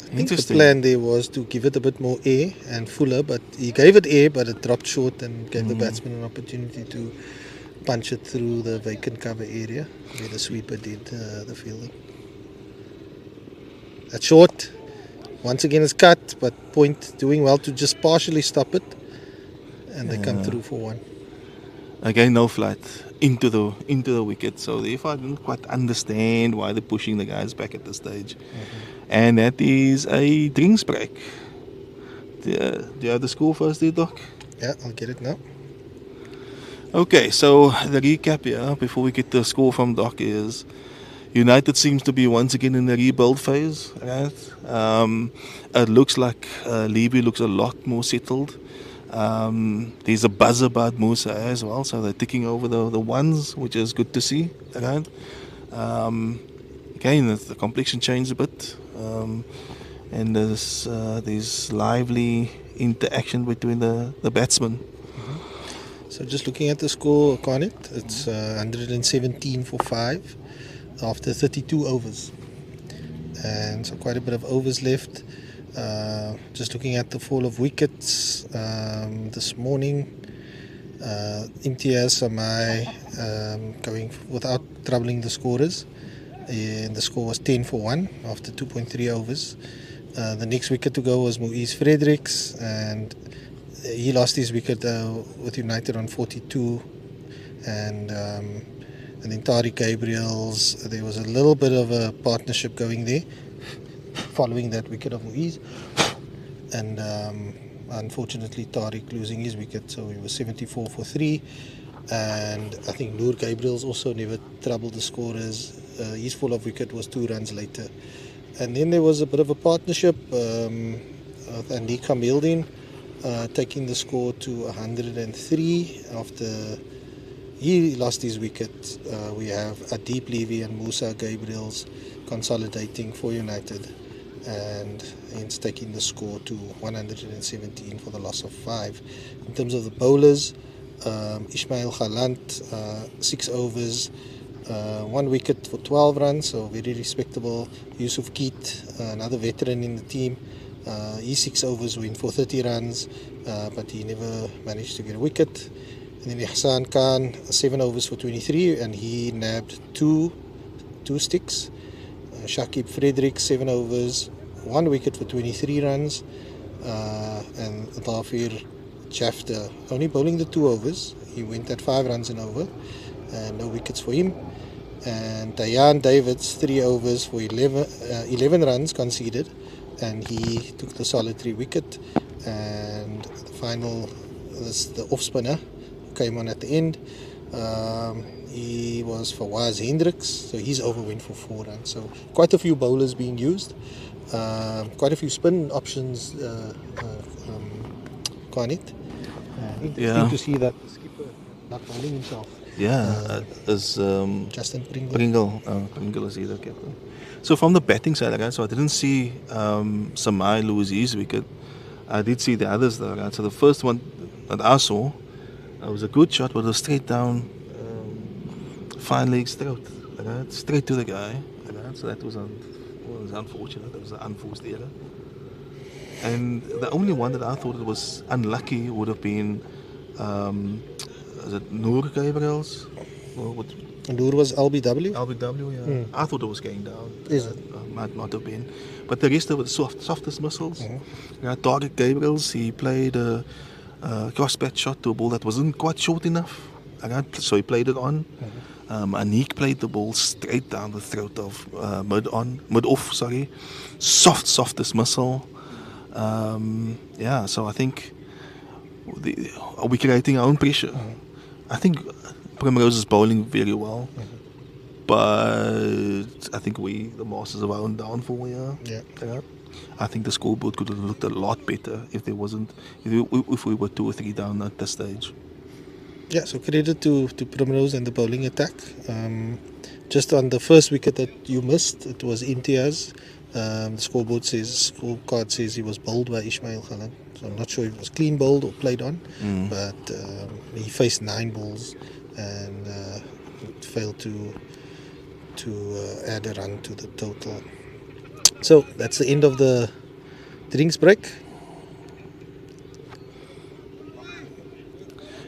I think the plan there was to give it a bit more air and fuller, but he gave it air, but it dropped short and gave the batsman an opportunity to punch it through the vacant cover area where the sweeper did the fielding. That short, once again, is cut, but Point doing well to just partially stop it, and they come through for 1. Again, no flight into the wicket. So therefore, I didn't quite understand why they're pushing the guys back at this stage. And that is a drinks break. Do you have the score first there, Doc? Yeah, I'll get it now. Okay, so the recap here, before we get the score from Doc, is United seems to be once again in the rebuild phase. Right? It looks like Levy looks a lot more settled. There's a buzz about Musa as well, so they're ticking over the ones, which is good to see. Right? Again, the complexion changed a bit. And there's lively interaction between the batsmen. So just looking at the score, Cornet, it's 117 for 5 after 32 overs. And so quite a bit of overs left. Just looking at the fall of wickets this morning, Imtiaz Samai going without troubling the scorers. And the score was 10 for 1 after 2.3 overs. The next wicket to go was Moise Fredericks, and he lost his wicket with United on 42. And then Tariq Gabriel's, there was a little bit of a partnership going there following that wicket of Moise. And unfortunately, Tariq losing his wicket, so he was 74 for 3. And I think Noor Gabriel's also never troubled the scorers. His fall of wicket was 2 runs later. And then there was a bit of a partnership with Andy Kamildin. taking the score to 103 after he lost his wicket. We have Adeep Levy and Musa Gabriels consolidating for United, and hence taking the score to 117 for the loss of 5. In terms of the bowlers, Ismail Khalant, 6 overs, 1 wicket for 12 runs, so very respectable. Yusuf Keat, another veteran in the team, he 6 overs went for 30 runs, but he never managed to get a wicket. And then Hassan Khan, 7 overs for 23, and he nabbed two sticks. Shakib Frederick, 7 overs, 1 wicket for 23 runs, and Dafir Jafta only bowling the 2 overs. He went at 5 runs and over, and no wickets for him. And Diane Davids, 3 overs for 11 runs conceded, and he took the solitary wicket. And the final is the off spinner who came on at the end. He was Fawaz Hendricks, so his over went for 4 runs. So quite a few bowlers being used, quite a few spin options, Garnet. Interesting to see that skipper not bowling himself. As Justin Pringle. Pringle is either captain. So from the batting side, right, so I didn't see Samai lose his wicket. I did see the others though, right? So the first one that I saw was a good shot, but it was straight down, fine leg throat, right? Straight to the guy. Right? So that was unfortunate. That was an unforced error. And the only one that I thought it was unlucky would have been, is it Noor Gabriels? Noor was LBW? LBW, yeah. I thought it was going down. Is it? Might not have been. But the rest of it, soft dismissals. Tarek Gabriels, he played a cross-bat shot to a ball that wasn't quite short enough. So he played it on. Anik played the ball straight down the throat of mid-off. Soft dismissal. So I think are we creating our own pressure? I think Primrose is bowling very well, but I think we, the masters of our own downfall, I think the scoreboard could have looked a lot better if we were 2 or 3 down at this stage. Yeah, so credit to Primrose and the bowling attack. Just on the first wicket that you missed, it was Imtiaz. The scorecard says he was bowled by Ismail Khalan. So I'm not sure if it was clean bowled or played on, but he faced 9 balls and failed to add a run to the total. So that's the end of the drinks break.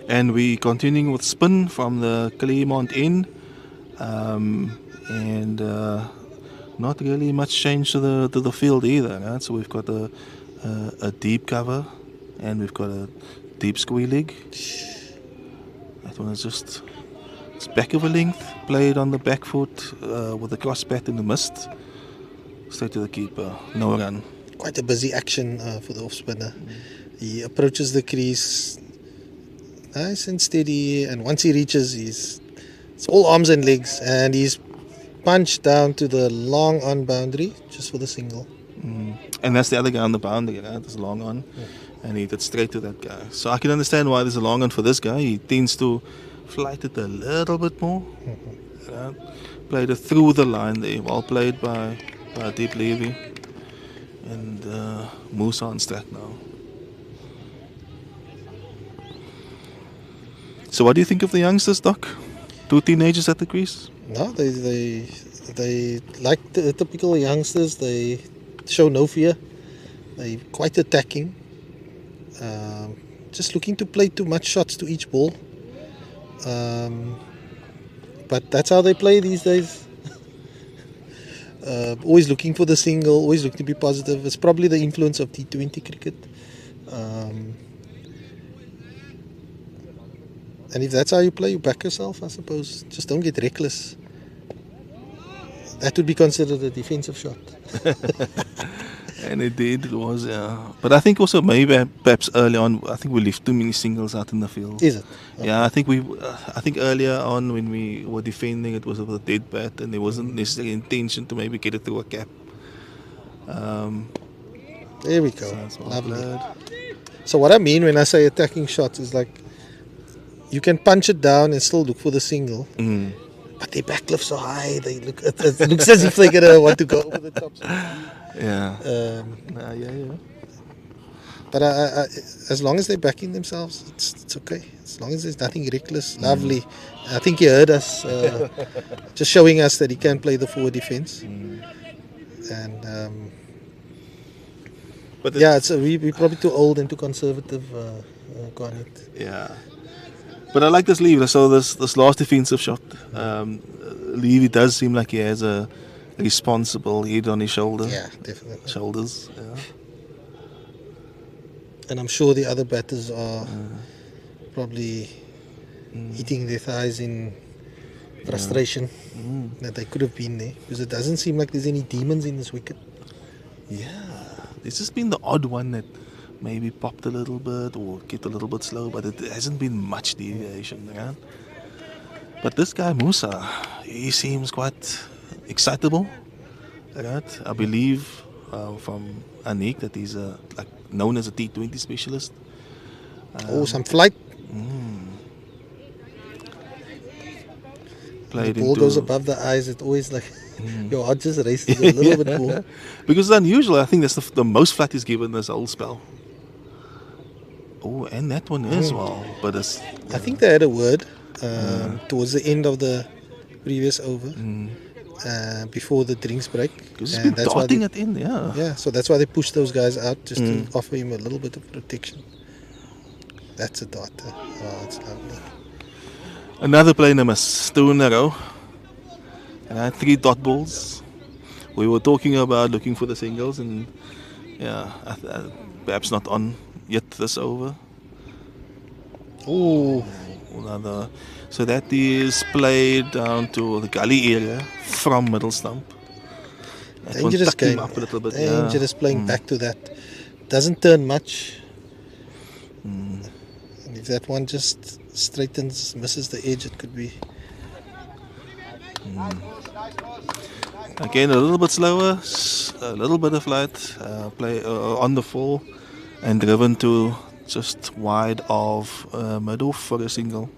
And we continuing with spin from the Claremont end, and not really much change to the field either. Right? So we've got a deep cover, and we've got a deep square leg. That one is just it's back of a length, played on the back foot with the cross bat in the mist, straight to the keeper, no run. Quite a busy action for the off spinner. He approaches the crease nice and steady, and once he reaches, it's all arms and legs, and he's punched down to the long on boundary just for the single. And that's the other guy on the boundary, right? There's a long on, and he did straight to that guy. So I can understand why there's a long on for this guy. He tends to flight it a little bit more. Right? Played it through the line there, well played by Deep Levy, and Musa on stack now. So what do you think of the youngsters, Doc? 2 teenagers at the crease? No, they like the typical youngsters. They show no fear. They're quite attacking. Just looking to play too much shots to each ball. But that's how they play these days. Always looking for the single, always looking to be positive. It's probably the influence of T20 cricket. And if that's how you play, you back yourself, I suppose. Just don't get reckless. That would be considered a defensive shot. And it was, yeah. But I think also maybe perhaps early on, I think we left too many singles out in the field. Is it? Okay. Yeah, I think earlier on when we were defending, it was with a dead bat, and there wasn't necessarily intention to maybe get it through a cap. There we go. So Lovely. So what I mean when I say attacking shots is like you can punch it down and still look for the single, but their back lifts are high. They look it looks as if they're gonna want to go over the top. Yeah. Yeah. But as long as they're backing themselves, it's okay. As long as there's nothing reckless, lovely. I think he heard us, just showing us that he can play the forward defense. And But yeah, we're probably too old and too conservative, Garnet. Yeah. But I like this Levy. So this last defensive shot, Levy does seem like he has a responsible head on his shoulder. Yeah, definitely. Shoulders. Yeah. And I'm sure the other batters are probably eating their thighs in frustration that they could have been there, because it doesn't seem like there's any demons in this wicket. Yeah. There's just been the odd one that maybe popped a little bit or kept a little bit slow, but it hasn't been much deviation, right? But this guy Musa, he seems quite excitable, right? I believe from Anik that he's like known as a T20 specialist. Some flight. Played the ball into, goes above the eyes. It always like your heart just races a little bit more. Because it's unusual. I think that's the most flat he's given this whole spell. Oh, and that one as well. But it's, I think they had a word towards the end of the previous over, before the drinks break. Because he's been darting at end, Yeah, so that's why they pushed those guys out, just to offer him a little bit of protection. That's a darter. Oh, it's lovely. Another play in miss, 2 in a row. And I had 3 dot balls. We were talking about looking for the singles, and perhaps not on yet this over. Oh, another. So that is played down to the gully area from middle stump. That dangerous game. Up a little bit. Dangerous playing back to that. Doesn't turn much. And if that one just straightens, misses the edge, it could be. Again, a little bit slower, a little bit of light, play on the fall, and driven to just wide of mid-off for a single.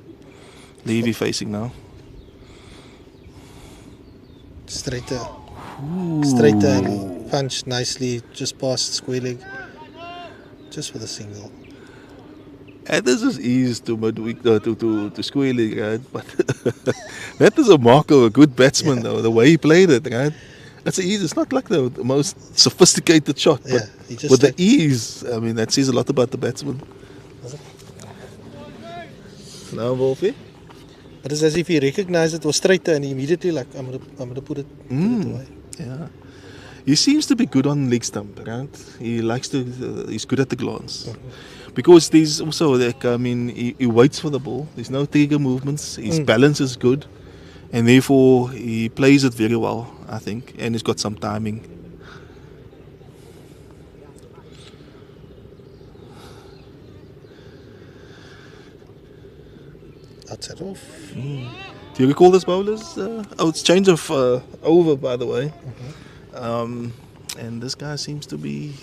Levy facing now. Straighter and punch nicely, just past square leg, just for the single. And this is easy to midweek to square leg, right? But that is a mark of a good batsman, though. The way he played it, right? That's easy. It's not like the most sophisticated shot, but with the ease, I mean, that says a lot about the batsman. Now, Wolfie. But it's as if he recognized it was straighter, and he immediately like, I'm gonna put it away. Yeah. He seems to be good on leg stump, right? He likes to. He's good at the glance. Because there's also like, I mean, he waits for the ball. There's no trigger movements. His balance is good, and therefore he plays it very well, I think, and he's got some timing. Outside off. Do you recall this bowlers? It's change of over, by the way. And this guy seems to be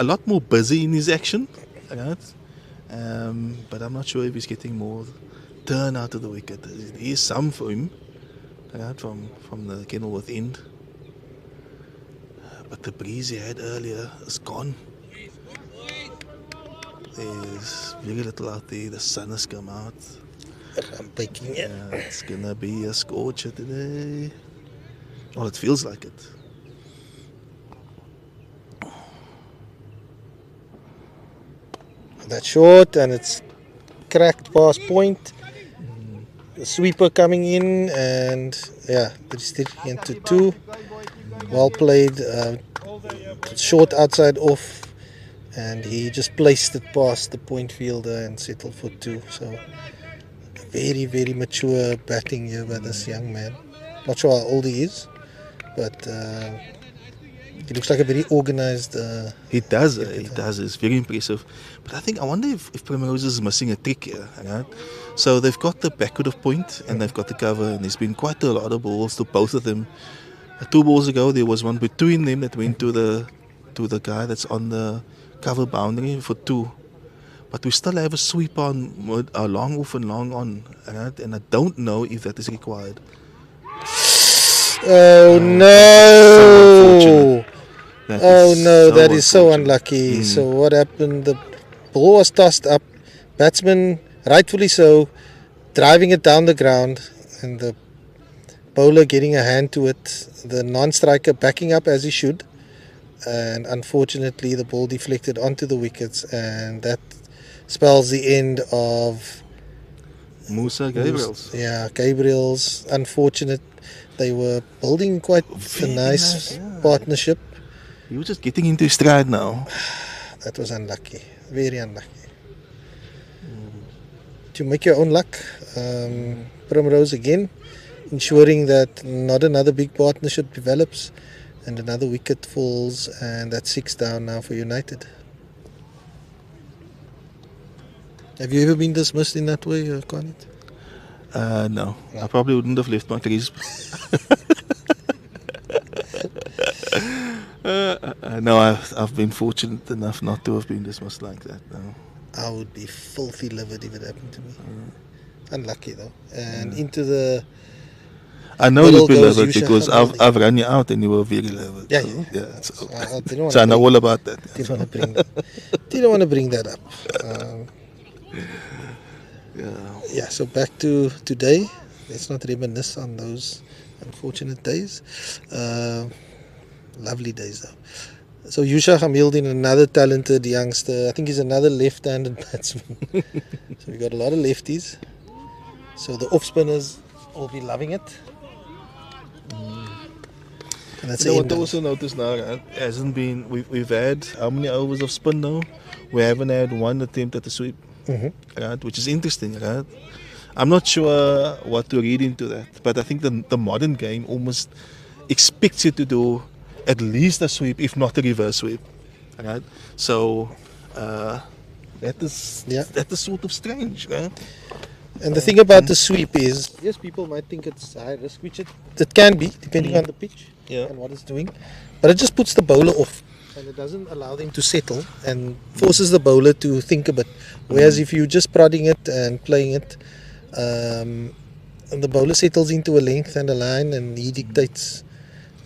a lot more busy in his action. Right? But I'm not sure if he's getting more turn out of the wicket. There is some for him, right, from the Kenilworth end. But the breeze he had earlier is gone. There's very little out there. The sun has come out. I'm baking it. Yeah, it's gonna be a scorcher today. Well, it feels like it. That's short, and it's cracked past point. The sweeper coming in, and it's into 2. Well played. Short outside off, and he just placed it past the point fielder and settled for 2. So very, very mature batting here by this young man. Not sure how old he is, but he looks like a very organized. He does. It's very impressive. But I wonder if Primrose is missing a trick here. Right? So they've got the backward of point and they've got the cover, and there's been quite a lot of balls to both of them. 2 balls ago, there was one between them that went to the guy that's on the cover boundary for 2. but we still have a sweep on long off and long on, right? And I don't know if that is required. Oh no! That is so unlucky. So what happened? The ball was tossed up. Batsman, rightfully so, driving it down the ground, and the bowler getting a hand to it. The non-striker backing up as he should, and unfortunately the ball deflected onto the wickets, and that spells the end of Gabriel's. Yeah, Gabriel's. Unfortunate. They were building quite a nice partnership. He was just getting into his stride now. That was unlucky. Very unlucky. To make your own luck, Primrose again, ensuring that not another big partnership develops and another wicket falls, and that's 6 down now for United. Have you ever been dismissed in that way, Connie? No, I probably wouldn't have left my crease. No, I've been fortunate enough not to have been dismissed like that. No. I would be filthy livid if it happened to me. Unlucky though. And into the... I know you've been livid because I've run you out and you were very livid. Yeah, so I know all about that. Didn't want to bring that up. Yeah, so back to today. Let's not reminisce on those unfortunate days. Lovely days though. So Yusha Hamildin, another talented youngster. I think he's another left-handed batsman. So we got a lot of lefties. So the off-spinners will be loving it. And that's what I also noticed now, hasn't been, we've had how many overs of spin now? We haven't had one attempt at the sweep. Right, which is interesting, right? I'm not sure what to read into that, but I think the modern game almost expects you to do at least a sweep, if not a reverse sweep, right? So that is sort of strange, right? And the thing about the sweep is, yes, people might think it's high risk, which it can be, depending on the pitch and what it's doing, but it just puts the bowler off. And it doesn't allow them to settle and forces the bowler to think a bit. Whereas if you're just prodding it and playing it, and the bowler settles into a length and a line, and he dictates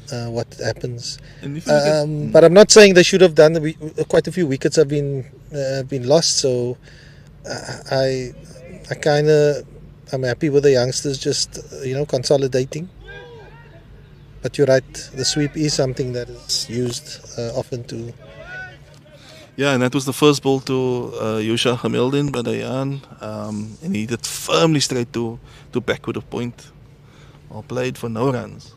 what happens. But I'm not saying they should have done. Quite a few wickets have been lost, so I'm happy with the youngsters just consolidating. But you're right, the sweep is something that is used often to... Yeah, and that was the first ball to Yusha Hamildin by Dayan, and he hit firmly straight to backward of point. Well played for no runs.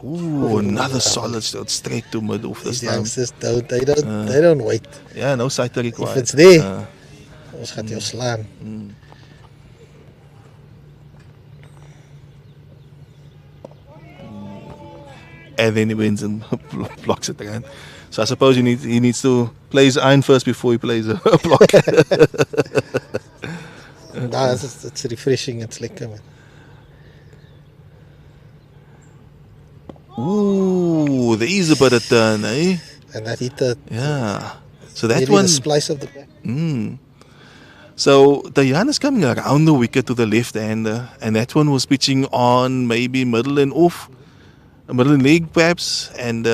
Ooh, another solid shot straight to mid off this time. These youngsters they don't wait. Yeah, no sighter required. If it's there, ons gaat jou slaan. And then he wins and blocks it again. So I suppose he needs to play his iron first before he plays a block. It's refreshing. It's lekker, man. Ooh, there is a bit of turn, eh? And that hit the... Yeah. So that one... the splice of the back. So Dayan is coming around the wicket to the left-hander, and that one was pitching on maybe middle and off. A middle and leg perhaps, and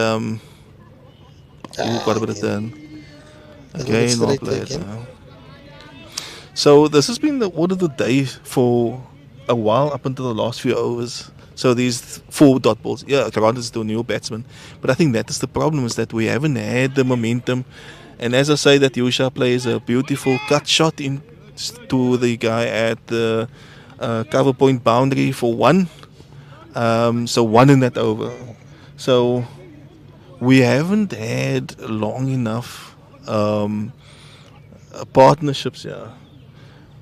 quite a bit of turn. Again, well played. So this has been the order of the day for a while up until the last few overs. So these 4 dot balls. Yeah, granted it's still a new batsman, but I think that is the problem, is that we haven't had the momentum. And as I say, that Yusha plays a beautiful cut shot in to the guy at the cover point boundary for 1. So 1 in that over. So we haven't had long enough partnerships here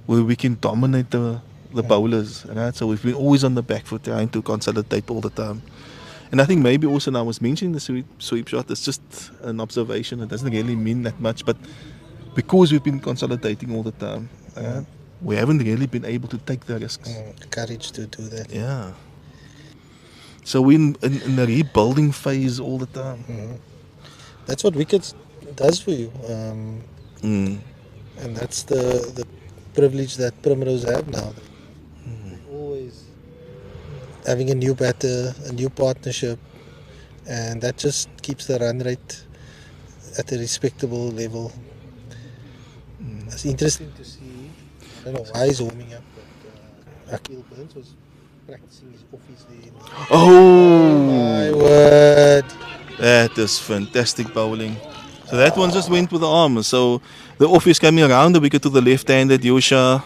where we can dominate the bowlers, right? So we've been always on the back foot trying to consolidate all the time. And I think maybe also now I was mentioning the sweep shot, it's just an observation. It doesn't really mean that much, but because we've been consolidating all the time, we haven't really been able to take the risks. Courage to do that. Yeah. So we're in the rebuilding phase all the time. That's what wickets does for you. And that's the privilege that Primrose have now. They're always having a new batter, a new partnership, and that just keeps the run rate at a respectable level. It's interesting to see. I don't know why he's warming up, but Akil Burns was practicing his office there. Oh my word! That is fantastic bowling. So that one just went with the arm. So the off is coming around the wicket to the left-handed Yosha.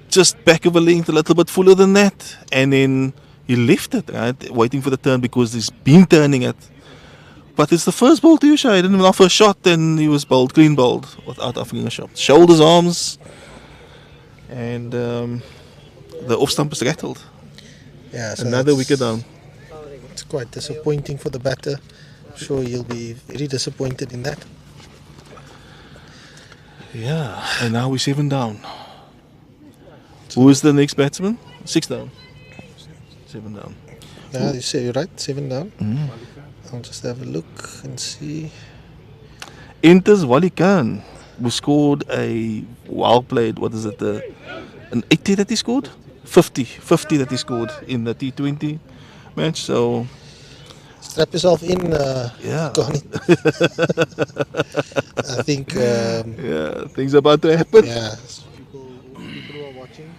Just back of a length, a little bit fuller than that. And then he left it, right? Waiting for the turn because he's been turning it. But it's the first ball to Yosha. He didn't even offer a shot, and he was bowled, clean bowled, without offering a shot. Shoulders, arms. And the off stump is rattled. Yeah, so Another wicket down. It's quite disappointing for the batter. I'm sure he'll be very disappointed in that. Yeah, and now we're 7 down. Who is the next batsman? 6 down. 7 down. Yeah, you say you're right, 7 down. I'll just have a look and see. Enters Wali Khan, who scored a well played, what is it, an 80 that he scored? 50 that he scored in the T20 match. So strap yourself in, yeah. Connie. I think yeah, things are about to happen. Yeah, so people who are watching,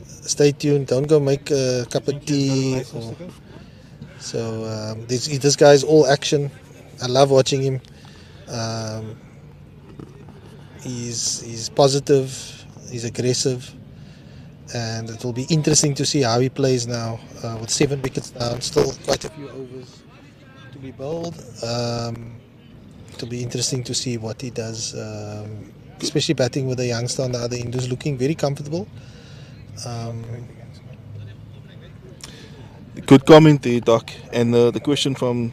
stay tuned. Don't go make a cup of tea. So this guy is all action. I love watching him. He's positive. He's aggressive, and it will be interesting to see how he plays now with 7 wickets down. Still quite a few overs to be bowled. It'll be interesting to see what he does, especially batting with a youngster on the other end who's looking very comfortable. Good comment there, Doc. And the question from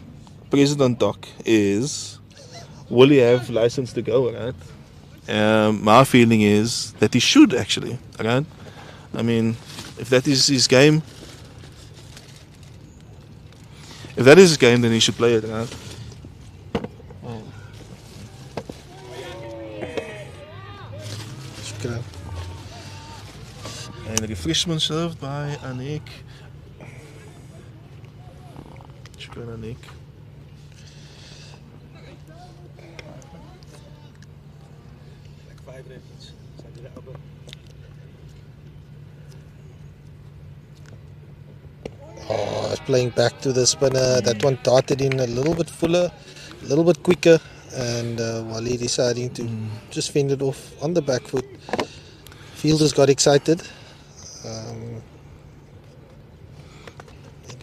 President Doc is, will he have license to go, right? My feeling is that he should actually, right? I mean, if that is his game, then he should play it, right? And refreshment served by Anik. Shukran, Anik. Oh, I was playing back to the spinner. That one darted in a little bit fuller, a little bit quicker, and Wali deciding to just fend it off on the back foot. Fielders got excited. Then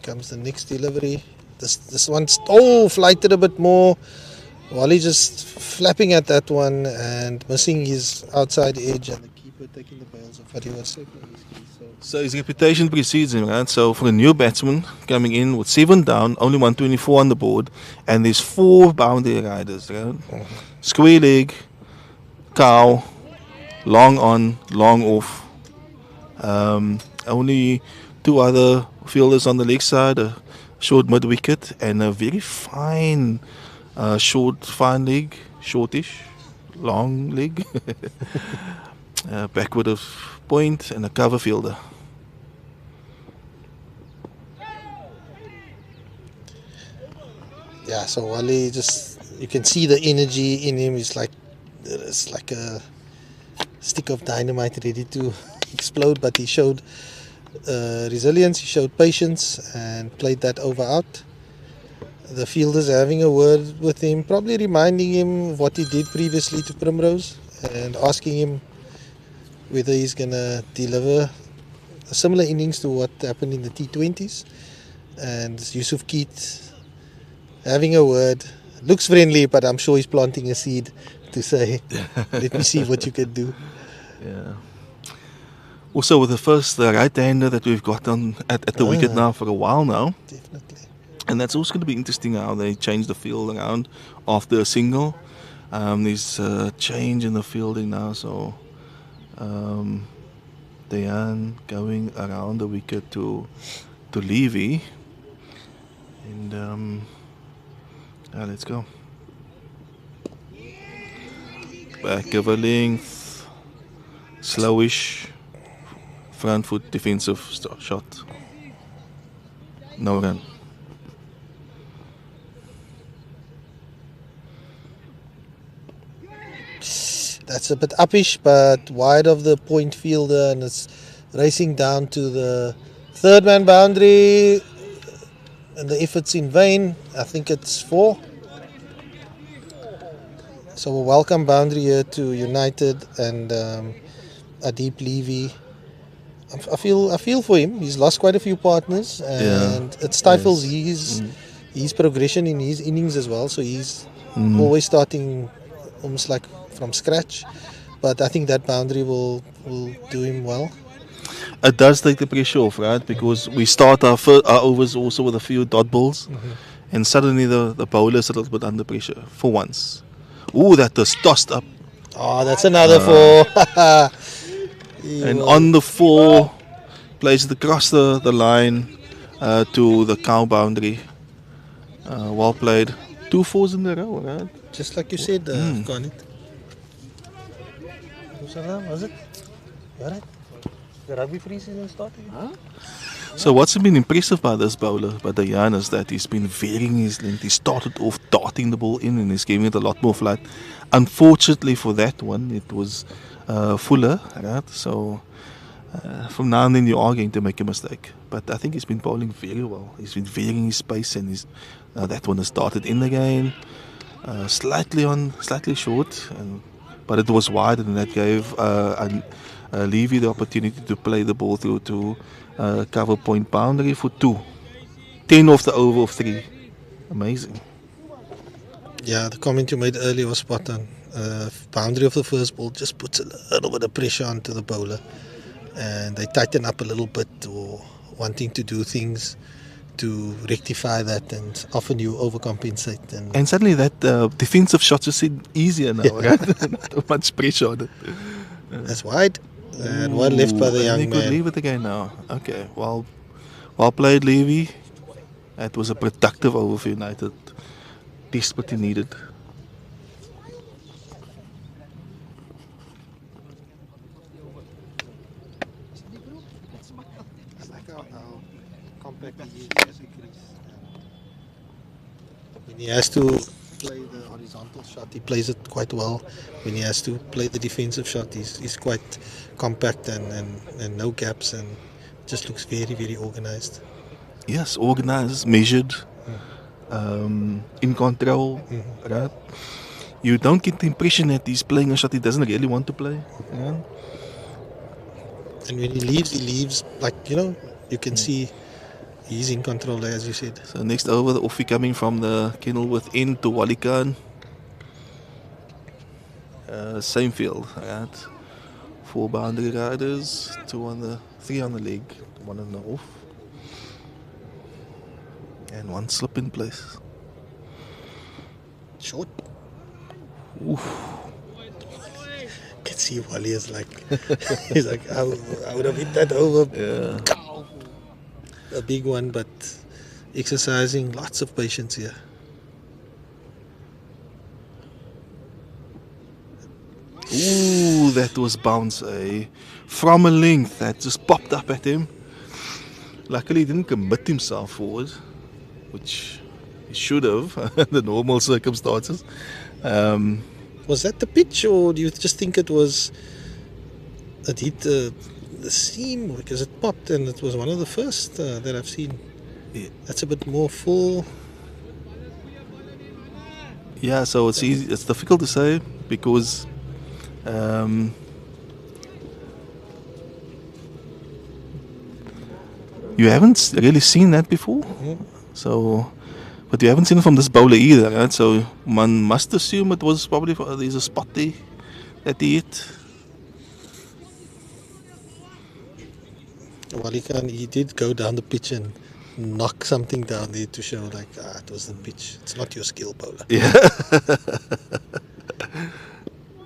comes the next delivery. This one's flighted a bit more. Wali just flapping at that one and missing his outside edge, and the keeper taking the bails off, but he was safe on his knees. So his reputation precedes him, right? So for a new batsman coming in with 7 down, only 124 on the board, and there's 4 boundary riders, right? Square leg, cow, long on, long off. Only 2 other fielders on the leg side, a short mid wicket and a very fine fine leg, shortish, long leg, backward of point, and a cover fielder. Yeah, so Wali you can see the energy in him. It's like a stick of dynamite ready to explode, but he showed resilience, he showed patience and played that over out. The fielders are having a word with him, probably reminding him of what he did previously to Primrose and asking him whether he's going to deliver a similar innings to what happened in the T20s. And Yusuf Keat having a word. Looks friendly, but I'm sure he's planting a seed to say, let me see what you can do. Yeah. Also with the right-hander that we've got on at the wicket now for a while now. Definitely. And that's also going to be interesting how they change the field around after a single. There's a change in the fielding now, so Dejan going around the wicket to Levy. And let's go. Back cover length. Slowish. Front foot defensive shot. No run. That's a bit uppish, but wide of the point fielder, and it's racing down to the third man boundary, and the effort's in vain. I think it's 4. So a welcome boundary here to United and Adeep Levy. I feel for him. He's lost quite a few partners, and it stifles his progression in his innings as well. So he's always starting almost like from scratch. But I think that boundary will do him well. It does take the pressure off, right? Because we start our overs also with a few dot balls, and suddenly the bowler is a little bit under pressure for once. Ooh, that was tossed up. Oh, that's another 4. And on the 4, plays it across the line to the cow boundary. Well played. 2 4s in a row, right? Just like you said, Garnet. Was it? You right? The rugby pre-season started? Huh? So what's been impressive by this bowler, by Dayan, is that he's been varying his length. He started off darting the ball in and he's giving it a lot more flight. Unfortunately for that one, it was fuller, right? So from now and then you are going to make a mistake. But I think he's been bowling very well. He's been varying his pace, and that one has started in again, slightly short, but it was wide, and that gave Levy the opportunity to play the ball through to cover point boundary for 2. 10 off the over of 3. Amazing. Yeah, the comment you made earlier was spot on. Boundary of the first ball just puts a little bit of pressure onto the bowler, and they tighten up a little bit, or wanting to do things to rectify that, and often you overcompensate. And suddenly that defensive shot just seem easier now, right? Not much pressure on it. That's wide, and one left by the young man. He could leave it again now. Okay, well played, Levy. That was a productive over for United. Desperately needed. I like how compact he is as a crease. When he has to play the horizontal shot, he plays it quite well. When he has to play the defensive shot, he's quite compact and no gaps, and just looks very, very organized. Yes, organized, measured, in control. Right? You don't get the impression that he's playing a shot he doesn't really want to play. Yeah? And when he leaves like, you can see he's in control, as you said. So next over, the offie coming from the Kenilworth end to Wally Khan. Same field, right? 4 boundary riders, 3 on the leg, 1 on the off. And 1 slip in place. Short. Oof. You can see Wally is like, he's like, I would have hit that over. Yeah. A big one, but exercising lots of patience here. Ooh, that was bounce, from a length that just popped up at him. Luckily, he didn't commit himself forward, which he should have under normal circumstances. Was that the pitch, or do you just think it hit the seam because it popped, and it was one of the first that I've seen? Yeah. That's a bit more full. Yeah, so it's easy. It's difficult to say because you haven't really seen that before. So, but you haven't seen it from this bowler either, right? So one must assume it was probably there's a spot there that he hit. Wally Khan, he did go down the pitch and knock something down there to show like, it was the pitch. It's not your skill, bowler. Yeah.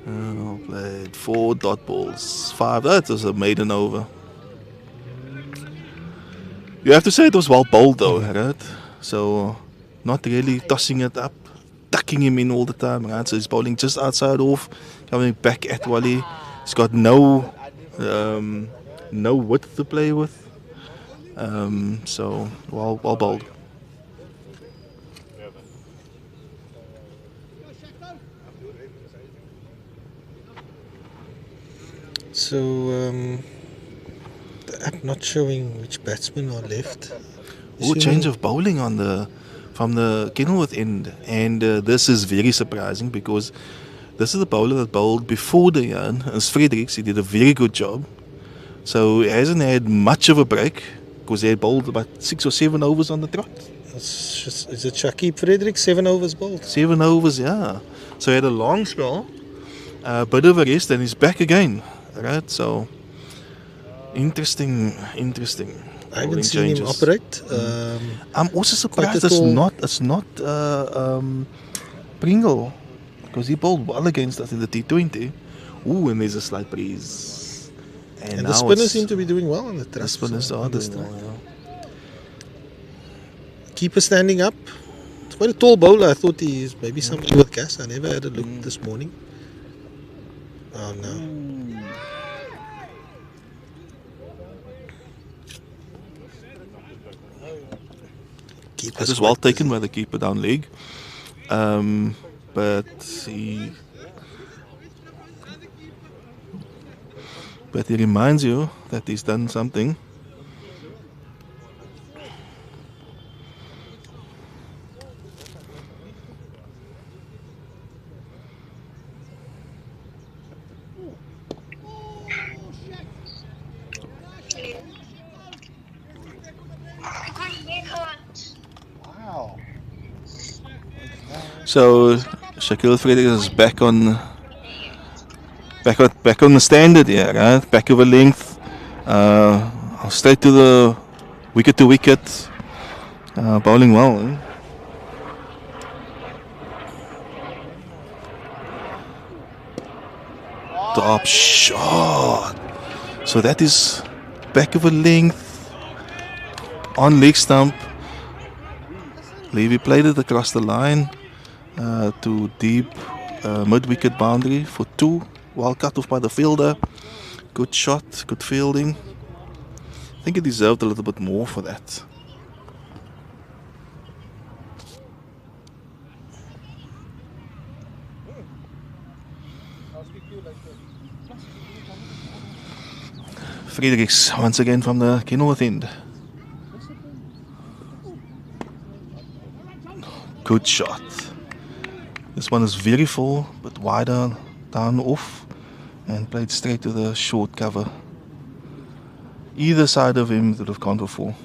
Oh, played 4 dot balls, 5. That was a maiden over. You have to say it was well bowled though, right? So not really tossing it up. tucking him in all the time, right? So he's bowling just outside off, coming back at Wally. He's got no width to play with. So well bowled. So the app not showing which batsmen are left. Oh, change of bowling from the Kenilworth end, and this is very surprising because this is the bowler that bowled before the yarn. It's Fredericks. He did a very good job. So he hasn't had much of a break because he had bowled about 6 or 7 overs on the trot. Is it Shakib Fredericks 7 overs bowled? 7 overs, yeah. So he had a long spell, a bit of a rest, and he's back again. Right, so interesting. I haven't seen him operate. I'm also surprised it's not Pringle, because he bowled well against us in the T20. Ooh, and there's a slight breeze. And the spinners seem to be doing well on the track. The spinners are doing well, yeah. Keeper standing up. It's quite a tall bowler. I thought he is maybe somebody with gas. I never had a look this morning. Oh no. It is well taken by the keeper down leg, but he reminds you that he's done something. So Shaquille Fredericks is back on the standard here, right? Back of a length, straight to the wicket to wicket, bowling well. Eh? Top shot. So that is back of a length on leg stump. Levy played it across the line. To deep mid-wicket boundary for 2. Well cut off by the fielder. Good shot, good fielding. I think he deserved a little bit more for that. Fredericks once again from the Kenilworth end. Good shot. This one is very full, but wider down off and played straight to the short cover. Either side of him would have gone for 4.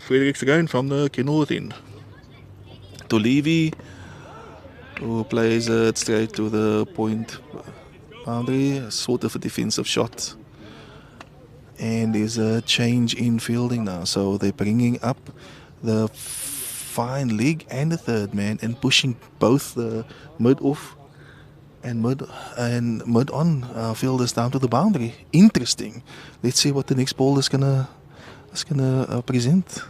Fredericks again from the Kenilworth end. To Levy, who plays it straight to the point boundary, sort of a defensive shot. And there's a change in fielding now, so they're bringing up the fine leg and the third man and pushing both the mid off and mid on fielders down to the boundary. Interesting. Let's see what the next ball is gonna present.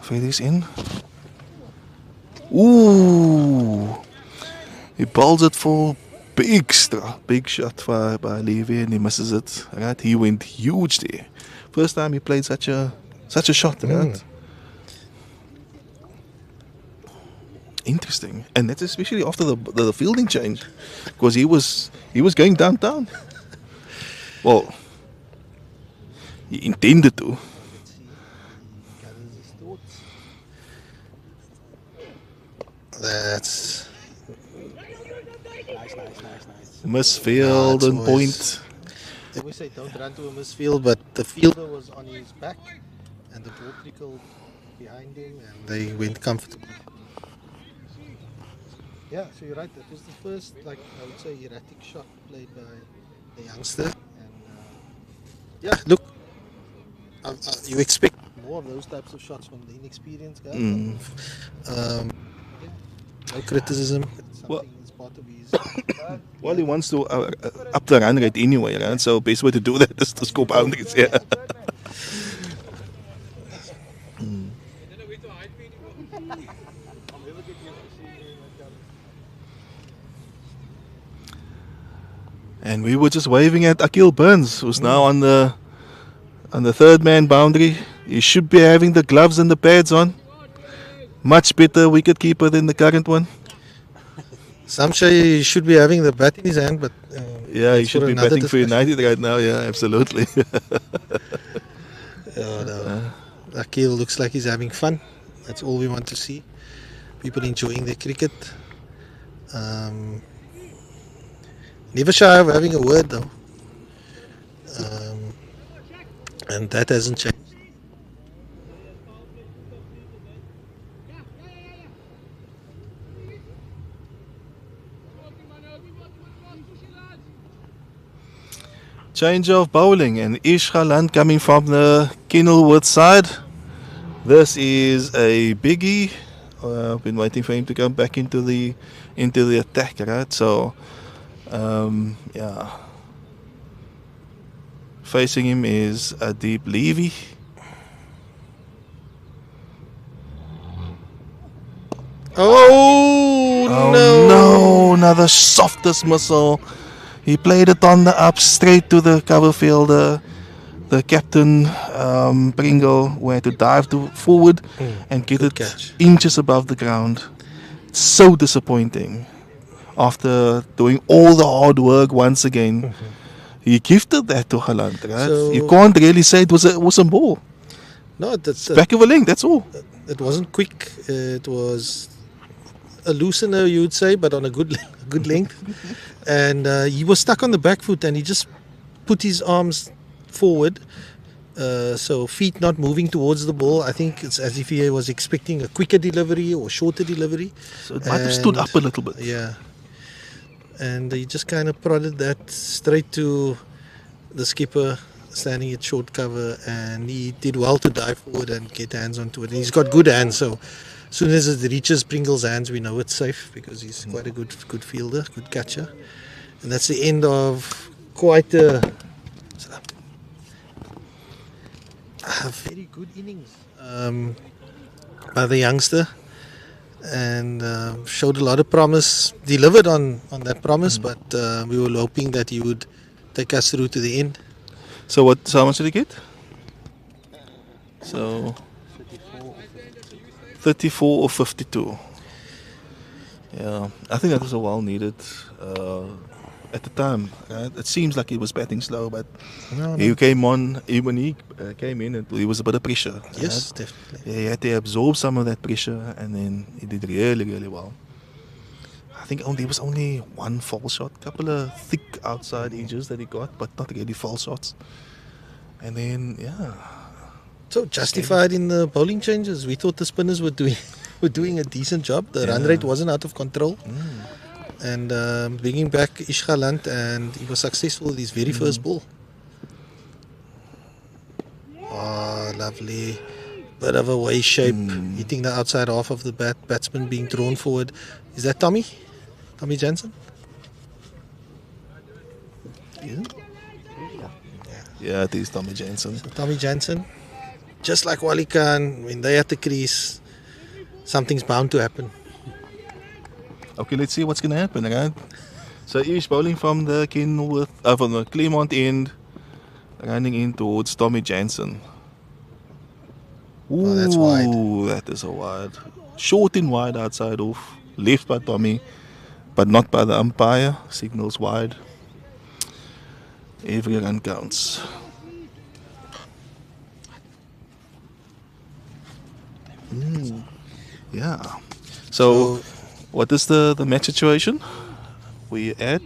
Fredericks in. Ooh, he bowls it for big shot by Levy, and he misses it. Right, he went huge there. First time he played such a shot, right? Interesting, and that's especially after the fielding change, because he was going downtown. Well, he intended to. That's nice. Misfield and point. They always say don't run to a misfield, but the fielder was on his back and the ball trickled behind him and they went comfortably. Yeah, so you're right. That was the first, I would say, erratic shot played by the youngster. And look, you expect more of those types of shots from the inexperienced guy. No criticism. It's something that's part of his. Well, he wants to up the run rate anyway, right? So best way to do that is to score boundaries. Yeah. And we were just waving at Akil Burns, who's now on the third man boundary. He should be having the gloves and the pads on. Much better wicket keeper than the current one. Some say he should be having the bat in his hand, but yeah, he should be batting for United right now. Yeah, absolutely. No. Akil looks like he's having fun. That's all we want to see. People enjoying their cricket. Never shy of having a word though. And that hasn't changed. Change of bowling, and Ish Galant coming from the Kenilworth side. This is a biggie. I've been waiting for him to come back into the attack, right? So, yeah. Facing him is a deep Levy. Oh no! Another softest missile. He played it on the up straight to the cover fielder. The captain, Pringle, who had to dive forward and get it catch. Inches above the ground. So disappointing. After doing all the hard work once again, he gifted that to Galant, right? So you can't really say it was a ball. No, that's Back of a length, that's all. It wasn't quick. It was a loosener, you would say, but on a good length. And he was stuck on the back foot, and he just put his arms forward, so feet not moving towards the ball. I think it's as if he was expecting a quicker delivery or shorter delivery. So it might have stood up a little bit. Yeah. And he just kind of prodded that straight to the skipper standing at short cover, and he did well to dive forward and get hands onto it. And he's got good hands, so as soon as it reaches Pringle's hands, we know it's safe because he's quite a good fielder, good catcher. And that's the end of quite a very good innings by the youngster, and showed a lot of promise, delivered on that promise, but we were hoping that he would take us through to the end. So how much did he get? So 34 or 52. Yeah, I think that was a well needed at the time. Right? It seems like he was batting slow, but he came on. When he came in, he was a bit of pressure. Yes, right? definitely. Yeah, he had to absorb some of that pressure, and then he did really, really well. I think there was only one false shot, couple of thick outside edges that he got, but not really false shots. And then, yeah. So justified in the bowling changes. We thought the spinners were doing a decent job. The run rate wasn't out of control. And bringing back Ish Galant, and he was successful with his very first ball. Oh, lovely. Bit of a way shape, hitting the outside half of the batsman being drawn forward. Is that Tommy? Tommy Jansen? Yeah, it is Tommy Jansen. So Tommy Jansen, just like Wali Khan, when they at the crease, something's bound to happen. Okay, let's see what's going to happen, right? So Ish bowling from the Kenilworth, from the Claremont end, running in towards Tommy Jansen. Ooh, that's wide. That is a wide. Short and wide outside off. Left by Tommy, but not by the umpire. Signals wide. Every run counts. Yeah. So, what is the match situation? We're at.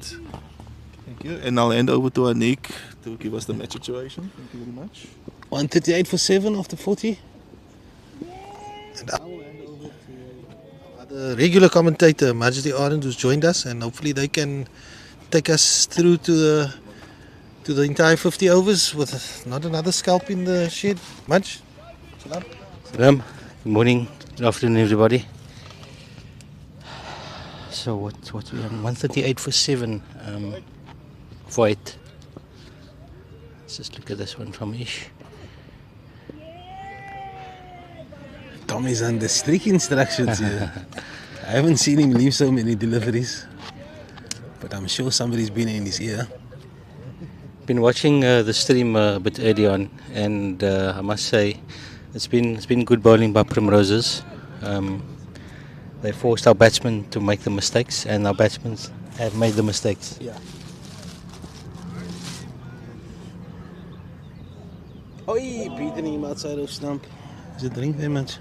Thank you. And I'll hand over to Anik to give us the match situation. Thank you very much. 138 for 7 after 40. And I will hand over to the regular commentator, Majdi Arend, who's joined us, and hopefully they can take us through to the entire 50 overs with not another scalp in the shed. Maj? Salam. Good morning, good afternoon, everybody. So what's we on? 138 for 7. For 8. Let's just look at this one from Ish. Tommy's under strict instructions here. I haven't seen him leave so many deliveries, but I'm sure somebody's been in his ear. Been watching the stream a bit early on, and I must say it's been good bowling by Primroses. They forced our batsmen to make the mistakes, and our batsmen have made the mistakes. Yeah. Oi, beating him outside of stump. Is it drink very much?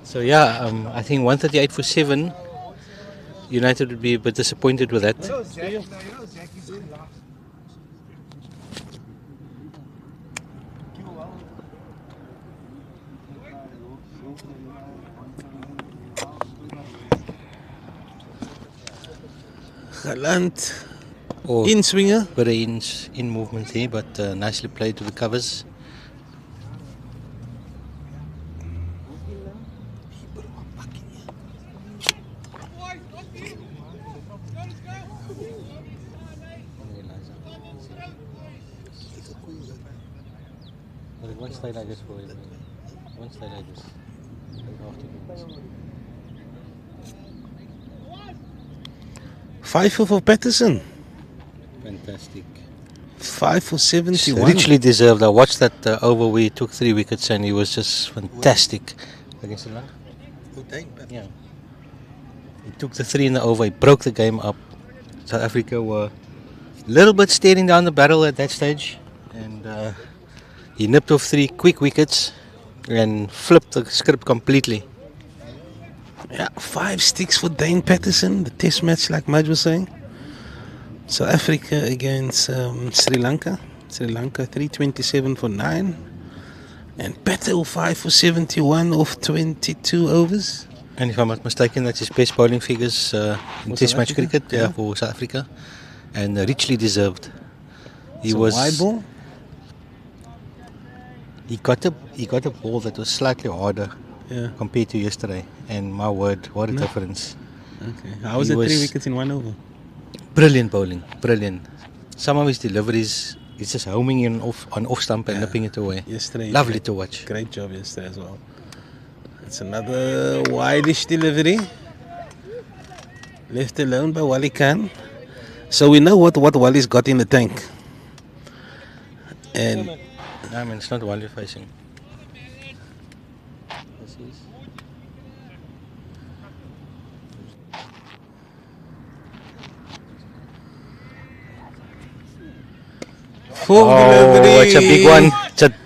So yeah, I think 138 for 7. United would be a bit disappointed with that. Galant. Or In swinger. bit of in movement here, but nicely played to the covers. One stay like this for you. One stay like this. Five for Patterson. Fantastic. 5 for 71. Richly deserved. I watched that over where he took 3 wickets and he was just fantastic against Sri Lanka. Yeah. He took the 3 in the over. He broke the game up. South Africa were a little bit staring down the barrel at that stage, and he nipped off 3 quick wickets and flipped the script completely. Yeah, 5 sticks for Dane Patterson. The test match, like Maj was saying. South Africa against Sri Lanka. Sri Lanka 327 for 9. And Patel 5 for 71 off 22 overs. And if I'm not mistaken, that's his best bowling figures in test match cricket for South Africa. And richly deserved. He was wide ball. He got a ball that was slightly harder compared to yesterday. And my word, what a difference. Okay. How was it 3 wickets in 1 over? Brilliant bowling, brilliant. Some of his deliveries, he's just homing in on off stump and nipping it away. Yesterday. Lovely to watch. Great job yesterday as well. It's another wideish delivery. Left alone by Wally Khan. So we know what Wally's got in the tank. And No, I mean, it's not Wally facing. This is. It's a big one.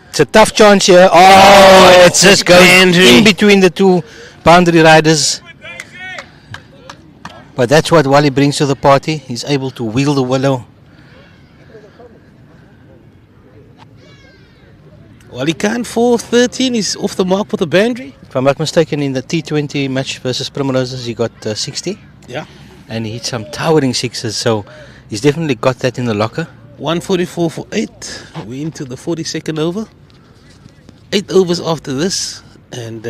It's a tough chance here. Oh, it just goes in between the two boundary riders. But that's what Wally brings to the party. He's able to wheel the willow. Wally Khan 4-13 is off the mark with a boundary. If I'm not mistaken, in the T20 match versus Primroses, he got 60. Yeah. And he hit some towering sixes, so he's definitely got that in the locker. 144 for 8. We're into the 42nd over. 8 overs after this. And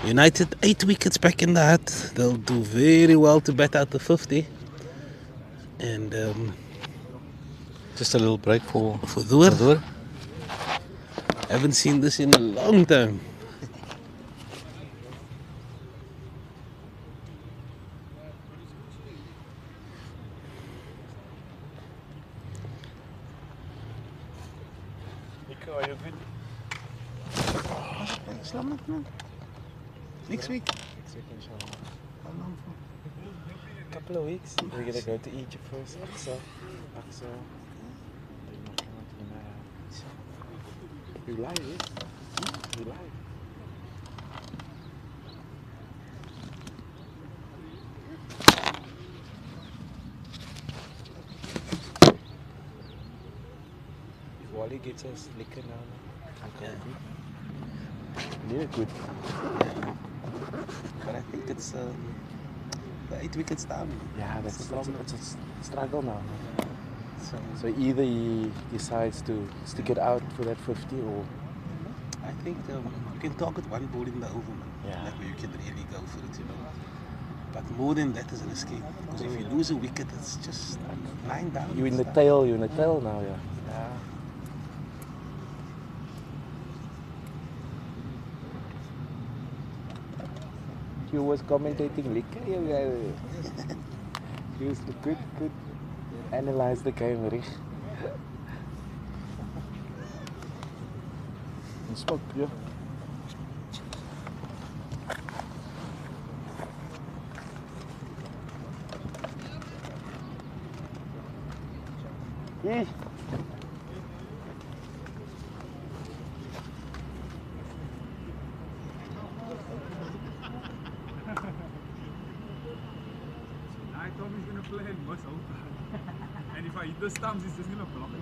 United 8 wickets back in the hut. They'll do very well to bat out the 50. And Just a little break for Dur. Haven't seen this in a long time. Nico, are you good? Selamat man. Next week. Next week, inshallah. How long for? Couple of weeks. We're gonna go to Egypt first. Aqsa. You live, yes? You live. If Wally gets us liquor now, okay. Really good. But I think it's the 8 wickets down. Yeah, that's a struggle now. So either he decides to stick it out for that 50 or... I think you can target one ball in the over, man. Yeah. Like where you can really go for it, you know. But more than that is risky. Because if you lose a wicket, it's just lying down. You're in the tail now, yeah. You was commentating lekker, you guys. You used to good analyze the game, Rich. Spot, yeah. Yes. I thought he's going to play and bust out. And if I hit the stumps, he's just going to block it.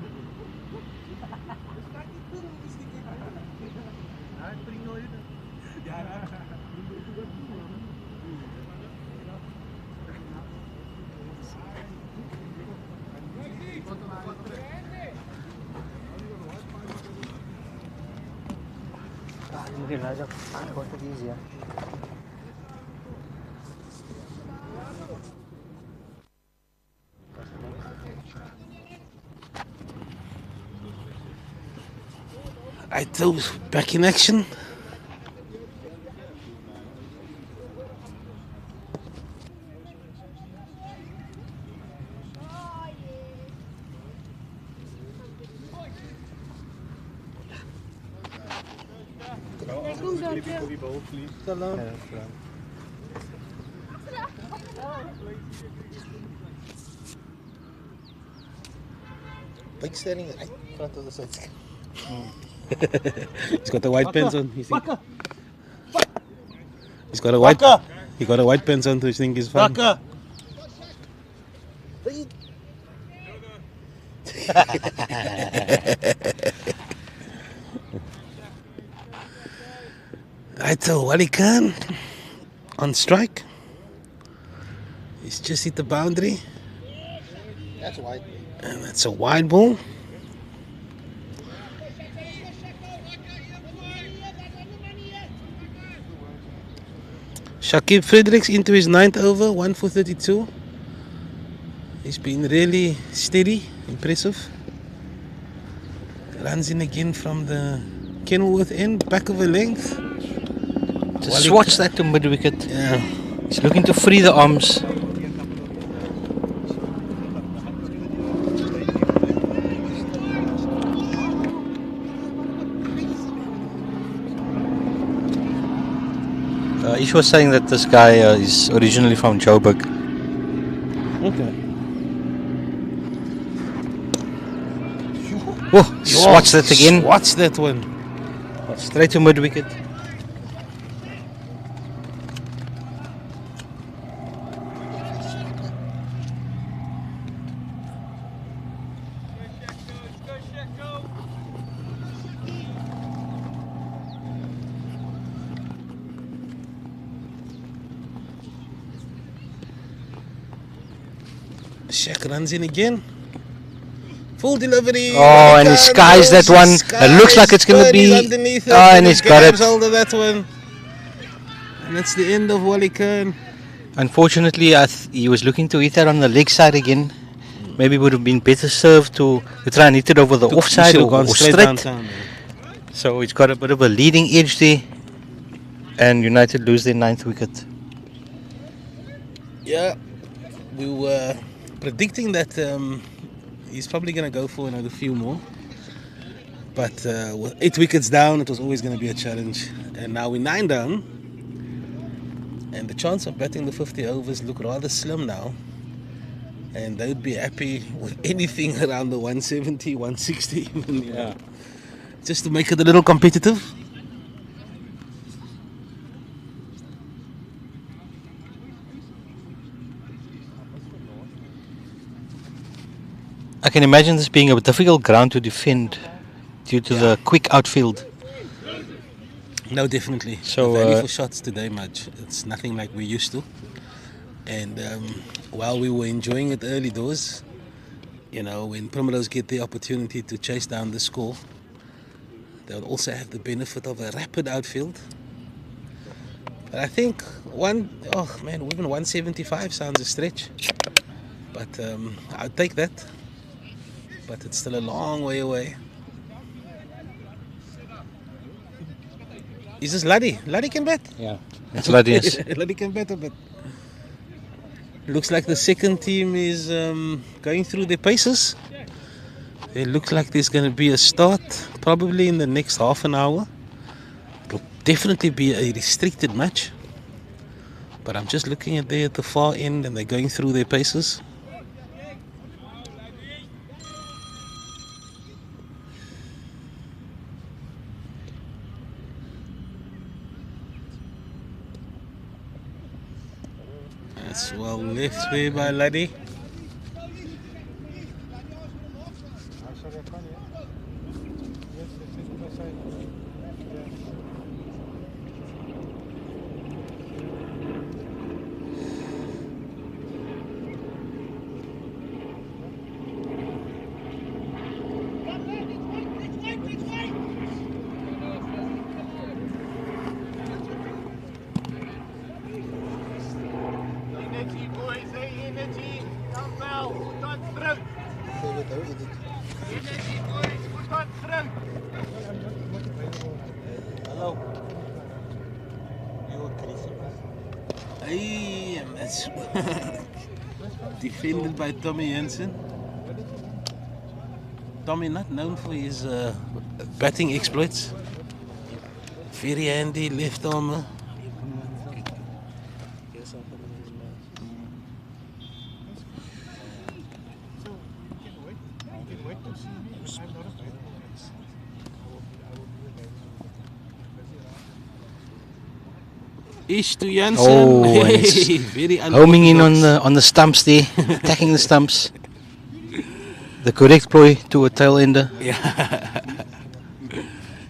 Ito back in action. Big standing right in front of the side. He's got the white pants on. He's got a white. He got a white pants on, so he think he's fine. Right, so Wally Khan on strike. He's just hit the boundary. That's wide. And that's a wide ball. Shakib Fredericks into his 9th over, 1 for 32. He's been really steady, impressive. Runs in again from the Kenilworth end, back of a length. Just swatch that to mid wicket. Yeah. He's looking to free the arms. Ish was saying that this guy is originally from Joburg. Okay. Oh, swatch that again. Watch that one. Straight to mid wicket. Shaq runs in again. Full delivery. Oh, and he skies that one. It looks like it's going to be. Underneath it, Oh, and he's got it. Hold of that one. And that's the end of Wally Khan. Unfortunately, he was looking to hit that on the leg side again. Maybe it would have been better served to try and hit it over the offside or straight. Downtown, So it's got a bit of a leading edge there. And United lose their 9th wicket. Yeah, we were predicting that he's probably going to go for another few more. But with 8 wickets down, it was always going to be a challenge. And now we're 9 down. And the chance of batting the 50 overs look rather slim now. And they would be happy with anything around the 170, 160 even, you know, just to make it a little competitive. I can imagine this being a difficult ground to defend due to the quick outfield. No, definitely. So, the value for shots today, Mudge, it's nothing like we used to. And while we were enjoying it early doors, you know, when Primrose get the opportunity to chase down the score, they'll also have the benefit of a rapid outfield. But I think even 175 sounds a stretch. But I'll take that. But it's still a long way away. Is this Laddie? Laddie can bat? Yeah, it's Laddie. Yes. Laddie can bat a bit. Looks like the second team is going through their paces. It looks like there's going to be a start probably in the next half an hour. It'll definitely be a restricted match. But I'm just looking at there at the far end and they're going through their paces. That's well left there by Laddie. Hey, and that's defended by Tommy Jensen. Tommy not known for his batting exploits. Very handy left armer. Ish to Janssen. Oh, and it's very homing in on the stumps there, attacking the stumps. The correct ploy to a tail ender. Yeah.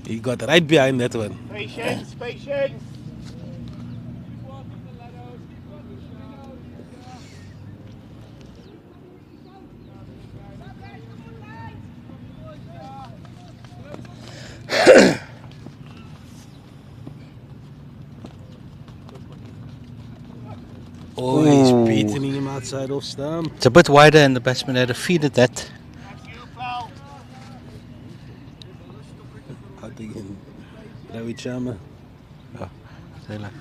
He got right behind that one. Patience, patience. Oh, he's beating him outside off stump. It's a bit wider and the batsman had a feed at that. Out again. Ravi Sharma. Oh, they like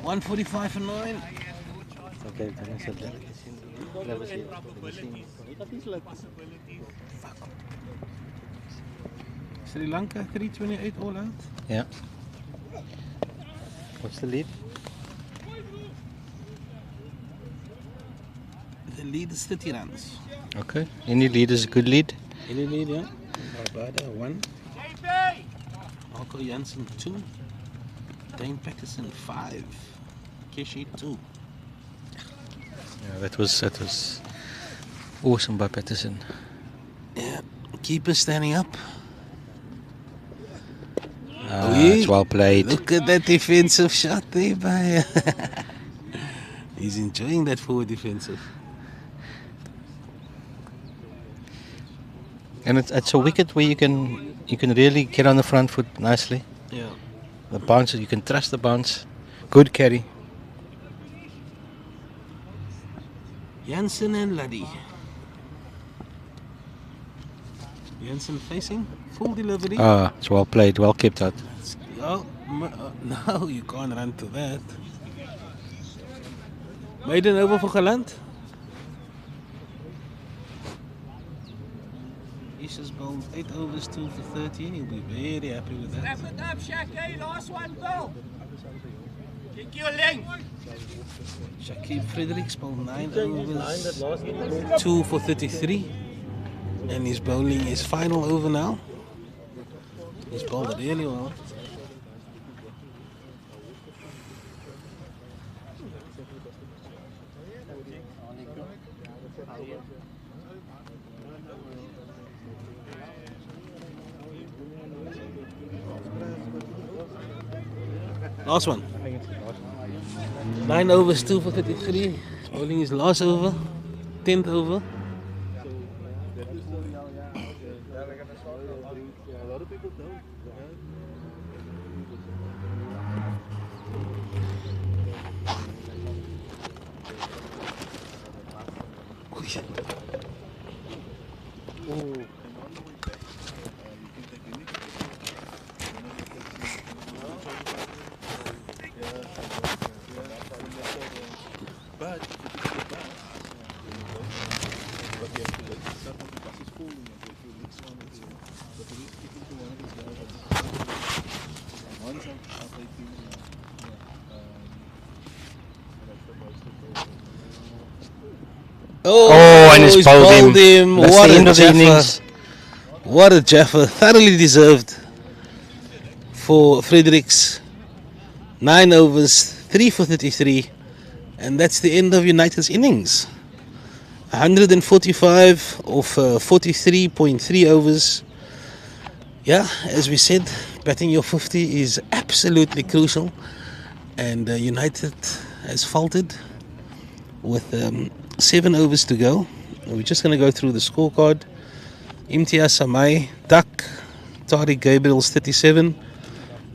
145 for 9. okay, Sri Lanka 328 all out. yeah. What's the lead? The lead is 30 runs. Okay. Any lead is a good lead. Any lead, yeah? Barbada 1. Marco Jansen 2. Dane Patterson 5. Keshi 2. Yeah, that was awesome by Patterson. Yeah. Keeper standing up. It's well played. Look at that defensive shot there by. He's enjoying that forward defensive. And it's a wicket where you can really get on the front foot nicely. Yeah. The bounce, you can trust the bounce. Good carry. Jansen and Laddie. Jansen facing, full delivery. Ah, it's well played, well kept out. Oh, no, you can't run to that. Maiden over for Galant. Isha's bowled 8 overs, 2 for 13. He'll be very happy with that. Wrap it up, Shaki. Last one, go. Kick your length. Shakib Fredericks bowled 9 overs, 2 for 33. And he's bowling his final over now. He's bowled it really well. Last one. 9 overs, 2 for 33. Bowling his last over, 10th over. Oh, and he's bowled him. That's What the a end of the jaffer. innings. What a jaffer. Thoroughly deserved for Fredericks. 9 overs, 3 for 33. And that's the end of United's innings. 145 of 43.3 overs. Yeah, as we said, batting your 50 is absolutely crucial. And United has faltered with 7 overs to go. We're just going to go through the scorecard. Imtiaz Samai, Duck, Tariq Gabriel's 37,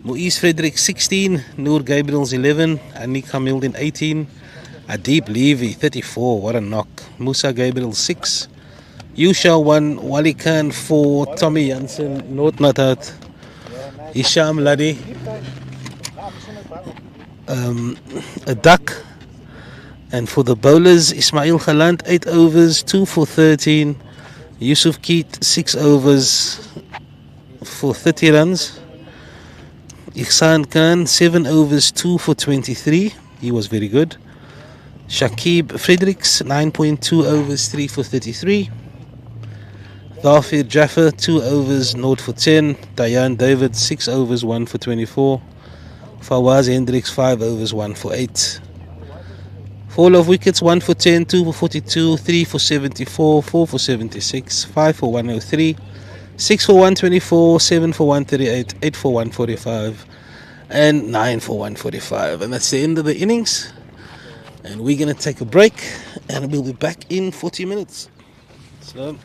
Muiz Frederick 16, Noor Gabriel's 11, Anik Hamildin 18, Adib Levy 34, what a knock, Musa Gabriel 6, Yusha 1, Wali Khan 4, Tommy Jansen, not out, Isham Ladi, a duck. And for the bowlers, Ismail Khalant 8 overs, 2 for 13, Yusuf Keat 6 overs for 30 runs, Ihsan Khan 7 overs, 2 for 23, he was very good. Shakib Fredericks 9.2 overs, 3 for 33. Dhafir Jaffer 2 overs, 0 for 10. Dayan David 6 overs, 1 for 24. Fawaz Hendricks 5 overs, 1 for 8. Fall of wickets 1 for 10, 2 for 42, 3 for 74, 4 for 76, 5 for 103, 6 for 124, 7 for 138, 8 for 145, and 9 for 145. And that's the end of the innings. And we're going to take a break, and we'll be back in 40 minutes. So.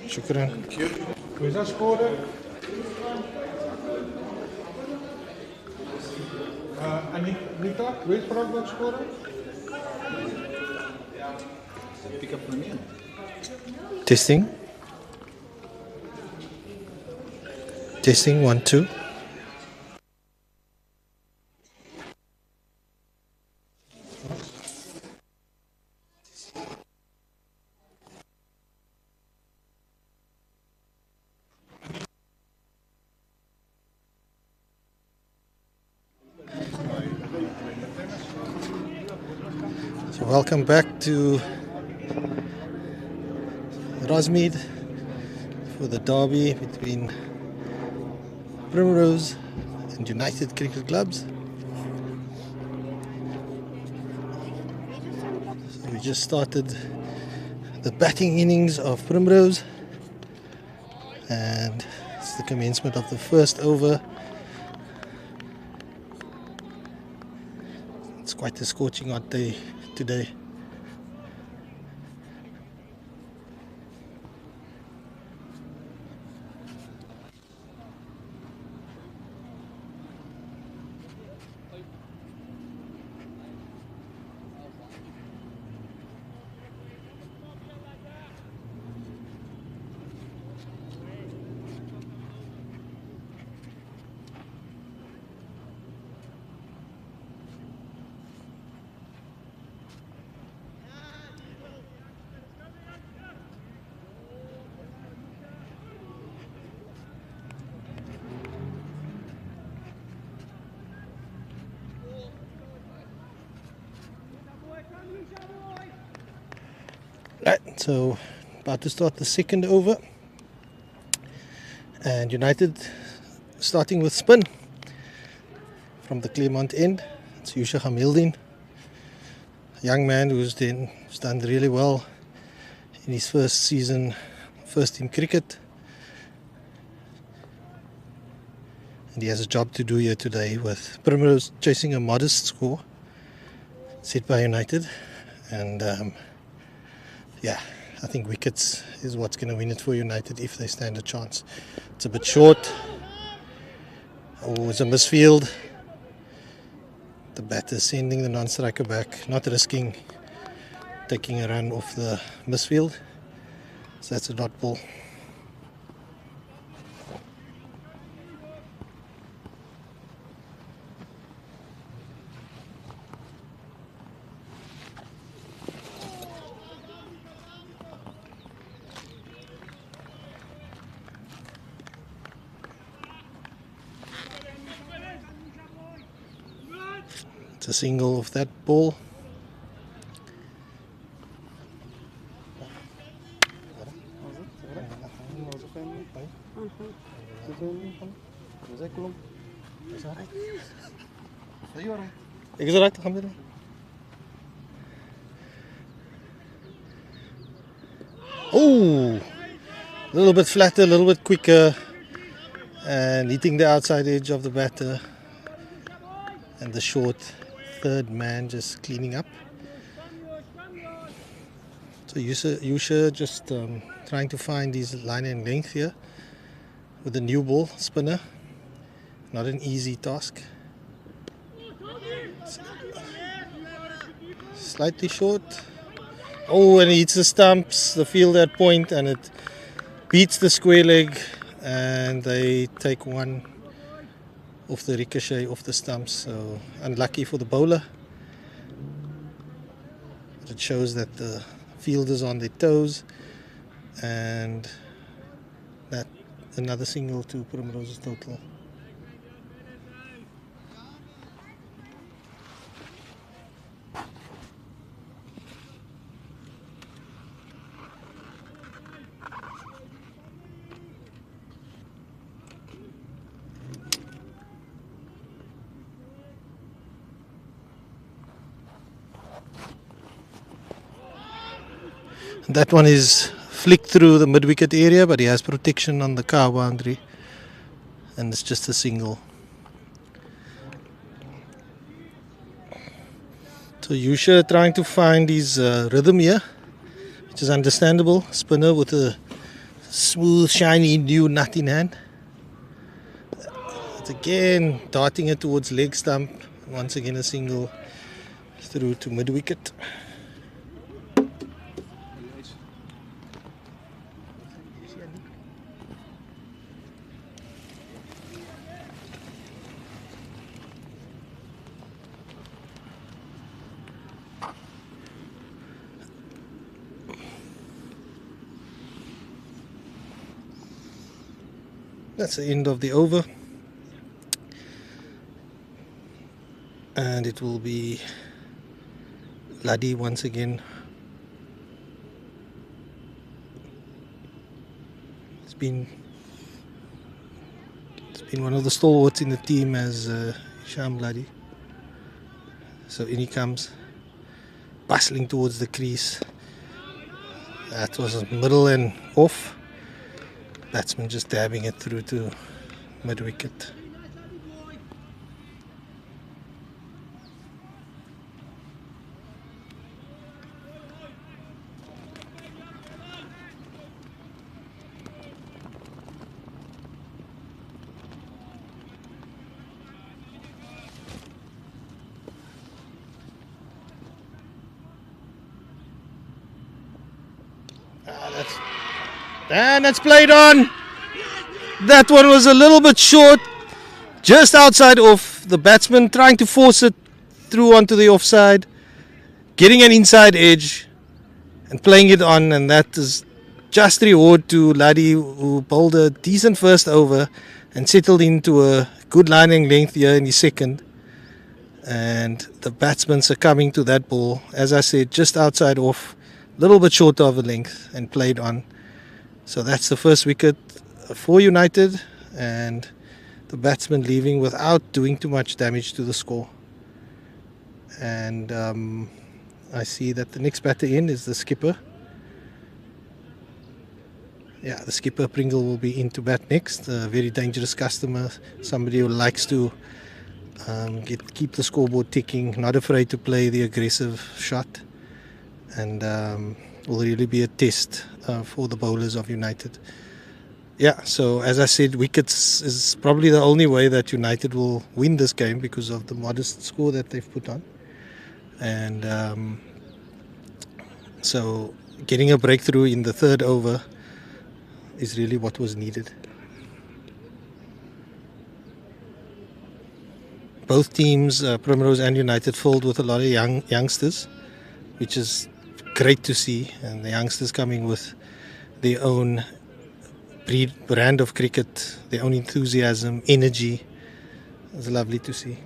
Shukran. Where's that scorer? Anita, where's Primrose scorer? Pick up the name. Testing. Testing 1 2. So welcome back to Rosmead for the derby between Primrose and United Cricket Clubs. So we just started the batting innings of Primrose, and it's the commencement of the first over. It's quite a scorching hot day today. Right, so about to start the second over, and United starting with spin from the Claremont end. It's Yusha Hamildin, a young man who's done really well in his first season, first team cricket, and he has a job to do here today with Primrose chasing a modest score set by United, and yeah, I think wickets is what's going to win it for United if they stand a chance. It's a bit short. Oh, it's a misfield. The batter sending the non-striker back, not risking taking a run off the misfield. So that's a dot ball. It's a single of that ball. Ek is reg, gaan weer. Oh, a little bit flatter, a little bit quicker, and hitting the outside edge of the batter, and the short third man just cleaning up. So Yusha just trying to find his line and length here with the new ball spinner. Not an easy task. Slightly short. Oh, and he hits the stumps, the field at point, and it beats the square leg, and they take one off the ricochet off the stumps. So unlucky for the bowler. But it shows that the field is on their toes, and that another single to Primrose's total. That one is flicked through the mid-wicket area, but he has protection on the car boundary, and it's just a single. So Yusha trying to find his rhythm here, which is understandable. Spinner with a smooth, shiny new nut in hand. It's again darting it towards leg stump. Once again a single through to mid wicket. That's the end of the over, and it will be Luddy once again. It's been one of the stalwarts in the team as Sham Luddy. So in he comes, bustling towards the crease. That was middle and off. Batsman just dabbing it through to mid wicket. And it's played on. That one was a little bit short, just outside off. The batsman trying to force it through onto the offside, getting an inside edge and playing it on, and that is just reward to Luddy, who bowled a decent first over and settled into a good lining length here in his second. And the batsman succumbing to that ball, as I said, just outside off, a little bit short of a length, and played on. So that's the first wicket for United, and the batsman leaving without doing too much damage to the score. And I see that the next batter in is the skipper. Yeah, the skipper Pringle will be in to bat next. A very dangerous customer, somebody who likes to keep the scoreboard ticking, not afraid to play the aggressive shot, and will really be a test for the bowlers of United. Yeah, so as I said, wickets is probably the only way that United will win this game because of the modest score that they've put on. And so getting a breakthrough in the third over is really what was needed. Both teams, Primrose and United, filled with a lot of youngsters, which is great to see. And the youngsters coming with their own brand of cricket, their own enthusiasm, energy. It's lovely to see.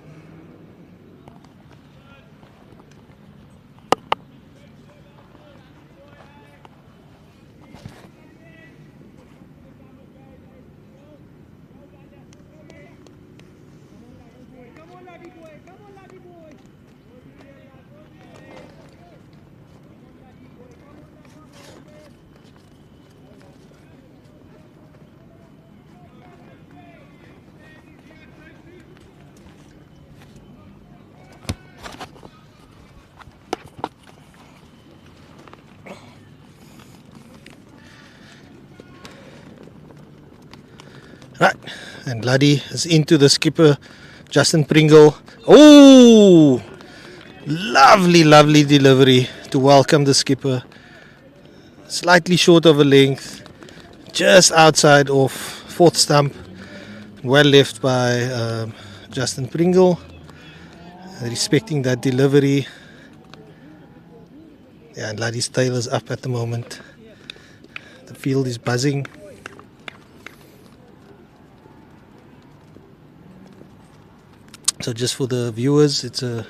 Right, and Luddy is into the skipper, Justin Pringle. Oh, lovely, lovely delivery to welcome the skipper. Slightly short of a length, just outside off fourth stump. Well left by Justin Pringle. Respecting that delivery. Yeah, and Luddy's tail is up at the moment. The field is buzzing. So just for the viewers, it's a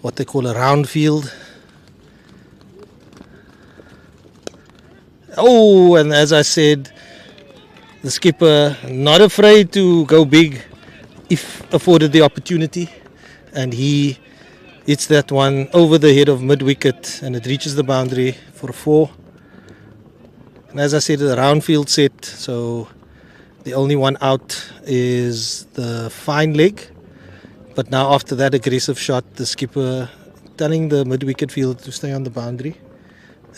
what they call a round field. Oh, and as I said, the skipper not afraid to go big if afforded the opportunity, and he hits that one over the head of mid wicket, and it reaches the boundary for 4. And as I said, the round field set, so the only one out is the fine leg. But now after that aggressive shot, the skipper telling the mid-wicket fielder to stay on the boundary.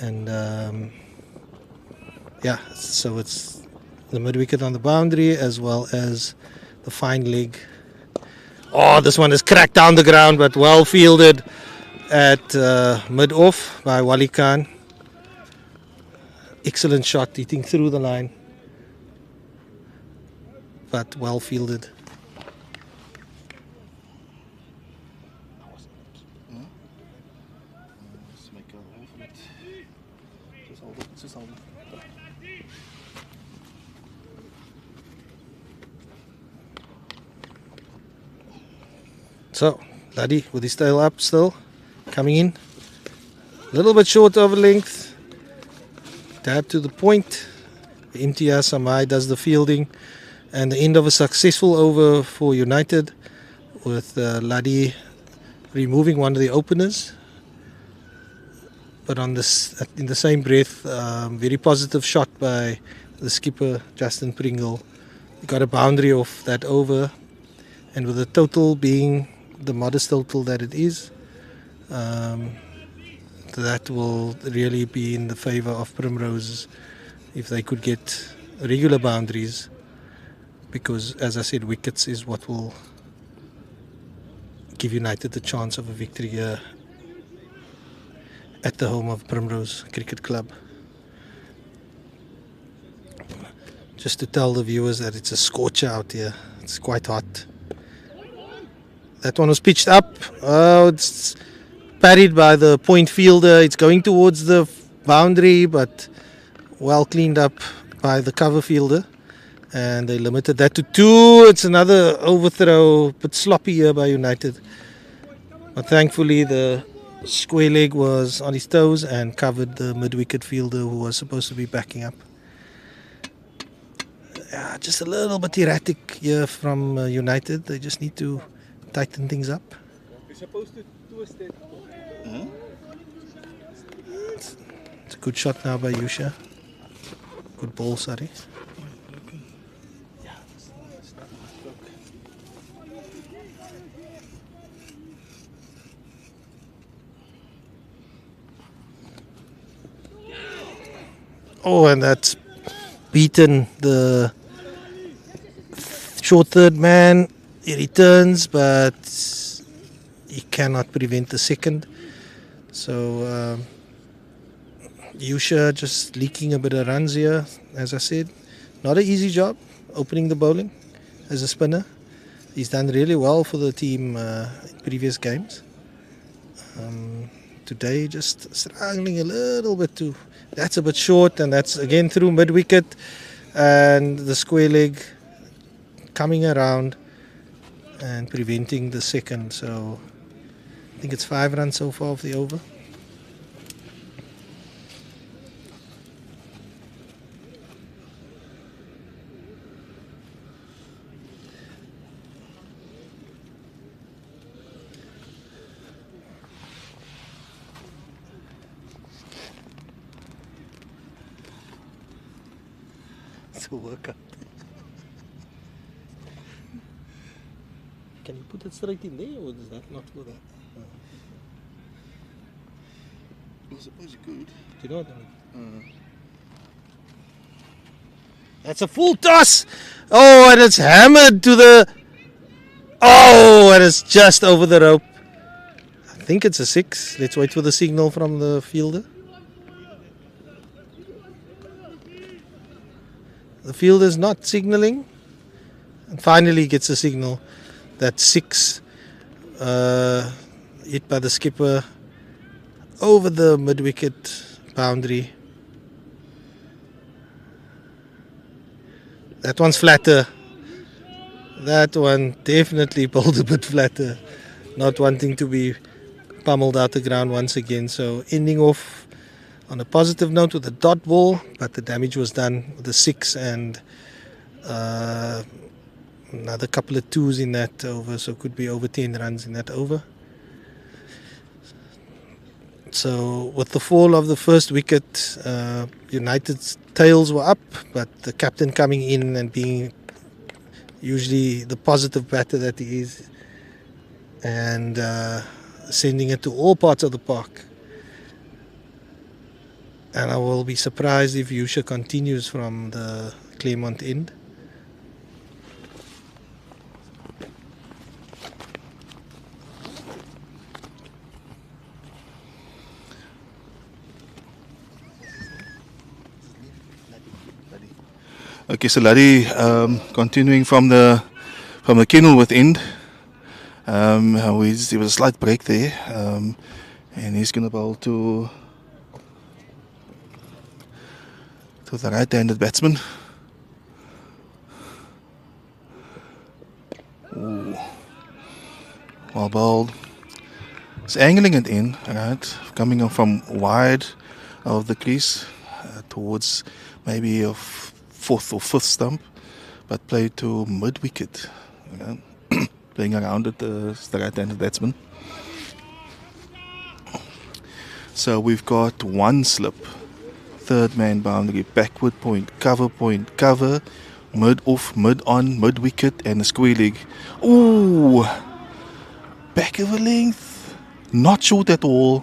And yeah, so it's the mid-wicket on the boundary as well as the fine leg. Oh, this one is cracked down the ground, but well fielded at mid-off by Wali Khan. Excellent shot, hitting through the line, but well fielded. So, Laddie with his tail up still, coming in. A little bit short over length. Dab to the point. Imtiaz Samai does the fielding. And the end of a successful over for United, with Laddie removing one of the openers. But on this, in the same breath, very positive shot by the skipper, Justin Pringle. He got a boundary off that over. And with the total being the modest total that it is, that will really be in the favour of Primrose if they could get regular boundaries, because as I said, wickets is what will give United the chance of a victory here at the home of Primrose Cricket Club. Just to tell the viewers that it's a scorcher out here, it's quite hot. That one was pitched up. Oh, it's parried by the point fielder. It's going towards the boundary, but well cleaned up by the cover fielder. And they limited that to 2. It's another overthrow, but sloppy here by United. But thankfully the square leg was on his toes and covered the mid-wicket fielder who was supposed to be backing up. Just a little bit erratic here from United. They just need to tighten things up. You're supposed to twist it. It's a good shot now by Yusha. Good ball, sorry. Oh, and that's beaten the short third man. He returns, but he cannot prevent the second. So Yusha just leaking a bit of runs here, as I said. Not an easy job opening the bowling as a spinner. He's done really well for the team in previous games. Today just struggling a little bit too. That's a bit short, and that's again through mid-wicket, and the square leg coming around and preventing the second. So I think it's 5 runs so far of the over. It's a workout. Can you put it straight in there, or is that not for that? I suppose you could. Do you know what I mean? That's a full toss! Oh, and it's hammered to the... Oh, and it's just over the rope. I think it's a 6. Let's wait for the signal from the fielder. The fielder's not signalling. And finally gets a signal. That 6 hit by the skipper over the mid-wicket boundary. That one's flatter. That one definitely bowled a bit flatter. Not wanting to be pummeled out the ground once again. So ending off on a positive note with a dot ball, but the damage was done with a 6 and another couple of 2s in that over, so could be over 10 runs in that over. So with the fall of the first wicket, United's tails were up, but the captain coming in and being usually the positive batter that he is, and sending it to all parts of the park. And I will be surprised if Yusha continues from the Claremont end. Okay, so Laddie, continuing from the Kenilworth end, there was a slight break there, and he's going to bowl to the right-handed batsman. Ooh. Well bowled. It's angling it in, right? Coming up from wide of the crease towards maybe a fourth or fifth stump, but played to mid-wicket. Playing around it, the right-handed batsman. So we've got one slip. Third man boundary, backward point, cover, mid off, mid on, mid wicket, and a square leg. Ooh, back of a length, not short at all.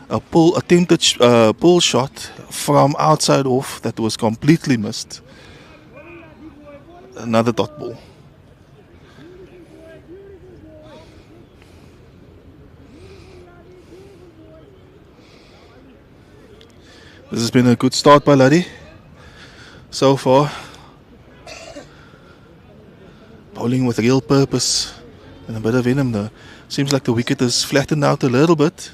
A attempted pull shot from outside off that was completely missed. Another dot ball. This has been a good start by Laddie so far. Bowling with real purpose and a bit of venom though. Seems like the wicket has flattened out a little bit.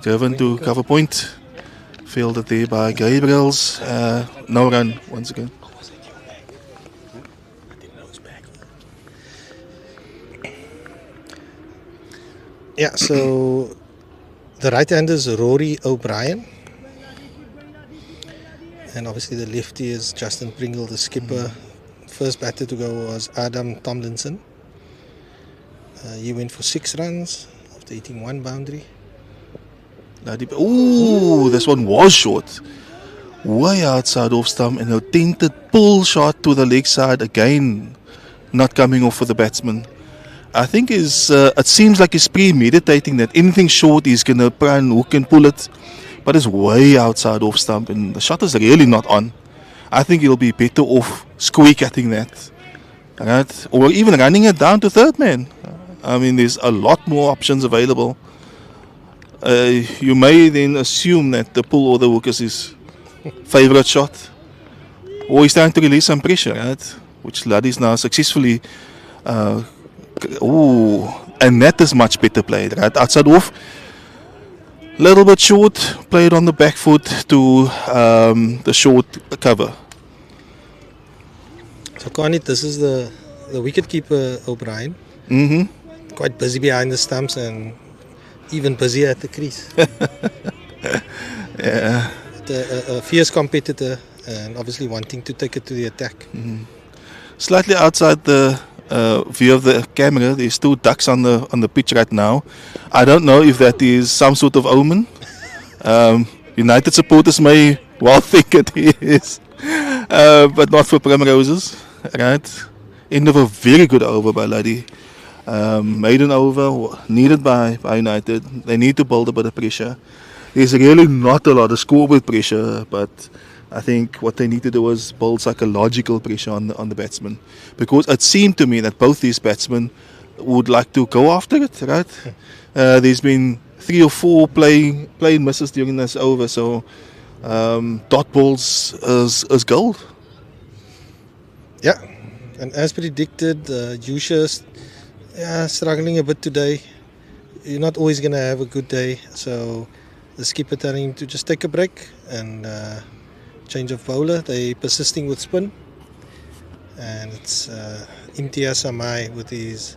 Driven to cover point. Fielded there by Gabriels. No run once again. Yeah, so the right hander is Rory O'Brien. And obviously the lefty is Justin Pringle, the skipper. First batter to go was Adam Tomlinson. He went for 6 runs after hitting 1 boundary. Ooh, this one was short. Way outside off stump and a tinted pull shot to the leg side again. Not coming off for the batsman. I think it seems like he's premeditating that anything short he's going to try and hook and pull it. But it's way outside off stump and the shot is really not on. I think he'll be better off squeak-atting that. Right? Or even running it down to third man. I mean, there's a lot more options available. You may then assume that the pull or the hook is his favourite shot. Or he's trying to release some pressure, right? Which Laddie's now successfully... and that is much better played, right? Outside off, little bit short, played on the back foot to the short cover. So Connie, this is the wicketkeeper O'Brien. Quite busy behind the stumps and even busier at the crease. Yeah. A fierce competitor and obviously wanting to take it to the attack. Slightly outside the view of the camera, there's 2 ducks on the pitch right now. I don't know if that is some sort of omen. United supporters may well think it is, but not for Primroses. Right? End of a very good over by Laddie. Maiden over needed by United. They need to build a bit of pressure. There's really not a lot of scoreboard pressure, but I think what they need to do is build psychological pressure on the batsmen, because it seemed to me that both these batsmen would like to go after it. Right? There's been 3 or 4 playing misses during this over, so dot balls is gold. Yeah, and as predicted, Yusha struggling a bit today. You're not always going to have a good day, so the skipper telling him to just take a break and change of bowler. They persisting with spin, and it's Imtiaz Samai with his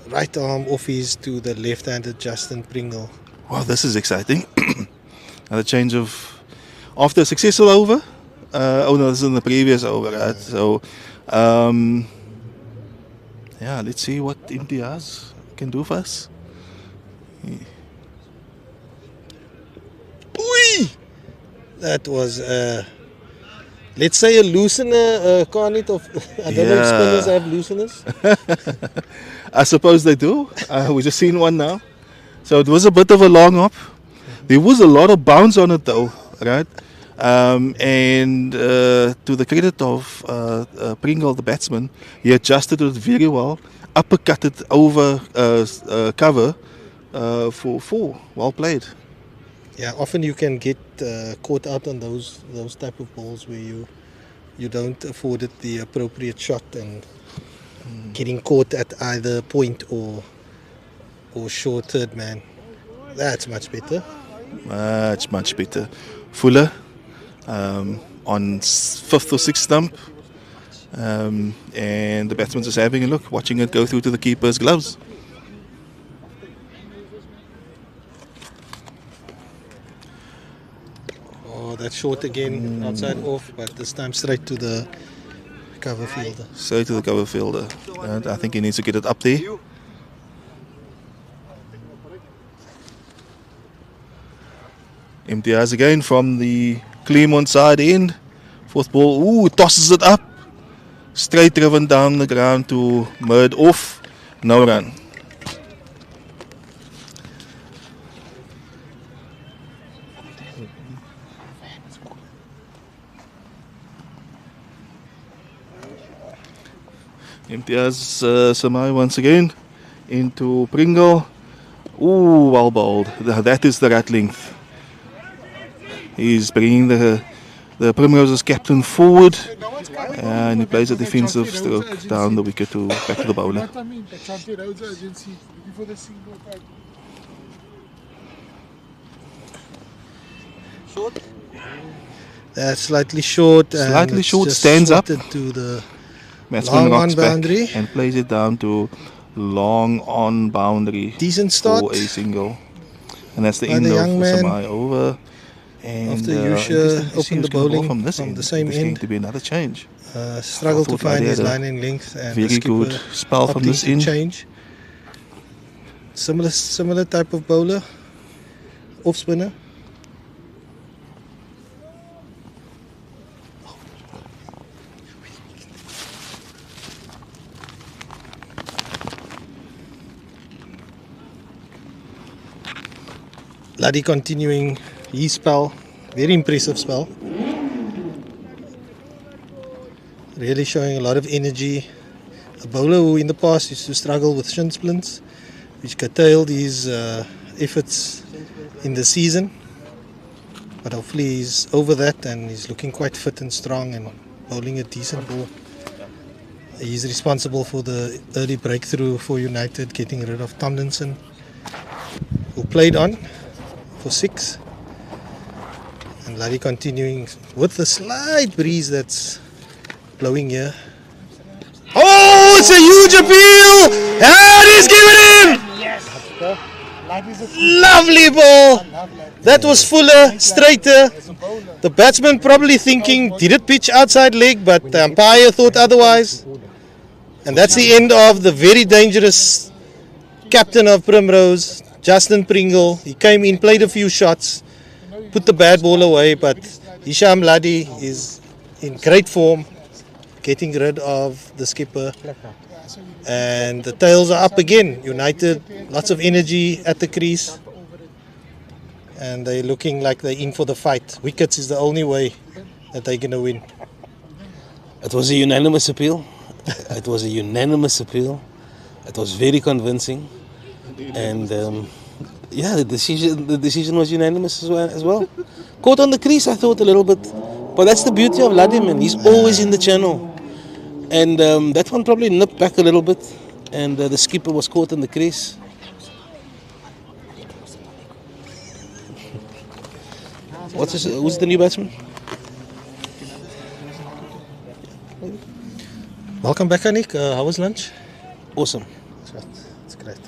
right arm offies to the left-handed Justin Pringle. Wow, this is exciting. Another change of after a successful over. This is in the previous over, right? So, let's see what Imtiaz can do for us. That was a let's say a loosener, Carnit, of I don't know if spinners have looseners. I suppose they do. We just seen one now. So it was a bit of a long hop. There was a lot of bounce on it though, right? And to the credit of Pringle, the batsman, he adjusted it very well, uppercutted over cover for 4. Well played. Yeah, often you can get caught out on those type of balls where you don't afford it the appropriate shot and getting caught at either point or short third man. That's much better. Much better. Fuller on 5th or 6th stump, and the batsman just having a look, watching it go through to the keeper's gloves. Oh, that's short again, outside off, but this time straight to the cover fielder. Straight to the cover fielder, and I think he needs to get it up there. Imtiaz again from the Claremont side end. 4th ball, ooh, tosses it up. Straight driven down the ground to Murd off. No run. Imtiaz Samai once again into Pringle. Ooh, well bowled. That is the right length. He's bringing the Primrose's captain forward, and he plays a defensive stroke down the wicket to back to the bowler. That's slightly short. Slightly short, stands up. To the batsman long on rocks back boundary and plays it down to long on boundary. Decent start for a single. And that's the by end the of young man. Samai over. And After Yusha opened the bowling from this from end. the same There's going end. to be another change. Struggled to I thought find Ladi his had a line in length and very the skipper good spell from opting this to end. change. Similar type of bowler, off spinner. Ladi continuing his spell, very impressive spell. Really showing a lot of energy. A bowler who in the past used to struggle with shin splints, which curtailed his efforts in the season. But hopefully he's over that and he's looking quite fit and strong and bowling a decent ball. He's responsible for the early breakthrough for United, getting rid of Tomlinson, who played on for 6. And Larry continuing with the slight breeze that's blowing here. Oh, it's a huge appeal! And he's given him! Lovely ball! That was fuller, straighter. The batsman probably thinking, did it pitch outside leg? But the umpire thought otherwise. And that's the end of the very dangerous captain of Primrose, Justin Pringle. He came in, played a few shots, put the bad ball away, but Hisham Ladi is in great form, getting rid of the skipper. And the tails are up again. United, lots of energy at the crease. And they're looking like they're in for the fight. Wickets is the only way that they're going to win. It was a unanimous appeal. It was a unanimous appeal. It was very convincing. And yeah, the decision was unanimous as well. Caught on the crease, I thought, a little bit. But that's the beauty of Vladimir. He's always in the channel. And that one probably nipped back a little bit. And the skipper was caught in the crease. Who's the new batsman? Welcome back, Anik. How was lunch? Awesome. That's great.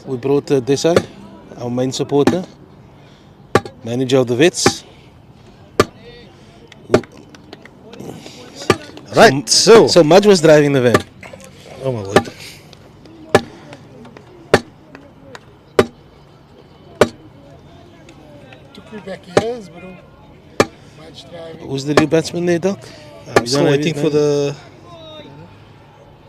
We brought Desai, our main supporter, manager of the Vets. Right, so Mudge was driving the van. Oh my word. Took me back years, bro. Who's the new batsman there, Doc? I'm still waiting for the.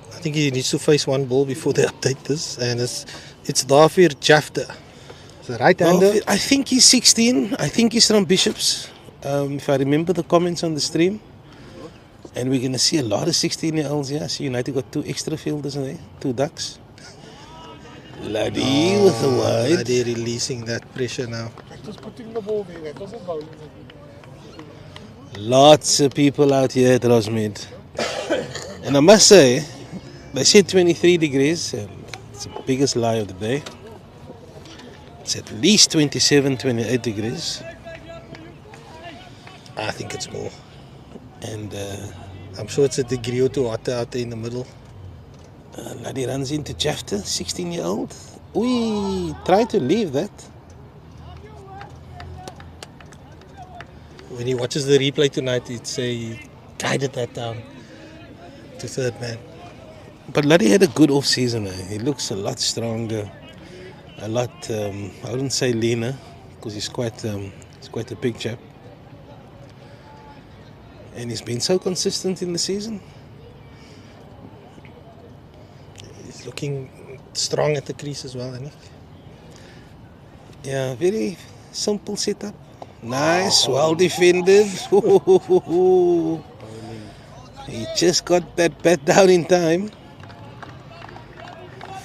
I think he needs to face one ball before they update this, and it's Dafir Jafta. The right-hander. I think he's 16. I think he's from Bishops. If I remember the comments on the stream. And we're going to see a lot of 16-year-olds here. So United got 2 extra fielders in there. 2 ducks. Laddie with the wide. Laddie releasing that pressure now. Just putting the ball there. That wasn't bowling. Lots of people out here at Rosmead. And I must say, they said 23 degrees. And it's the biggest lie of the day. It's at least 27, 28 degrees. I think it's more. And I'm sure it's a degree or two hotter out there in the middle. Laddie runs into Jafta, 16-year-old. We try to leave that. When he watches the replay tonight, he'd say he guided that down to third man. But Laddie had a good off-season. He looks a lot stronger, a lot, I wouldn't say leaner, because he's quite a big chap. And he's been so consistent in the season. He's looking strong at the crease as well, isn't he? Yeah, very simple setup. Nice, well defended. He just got that bat down in time.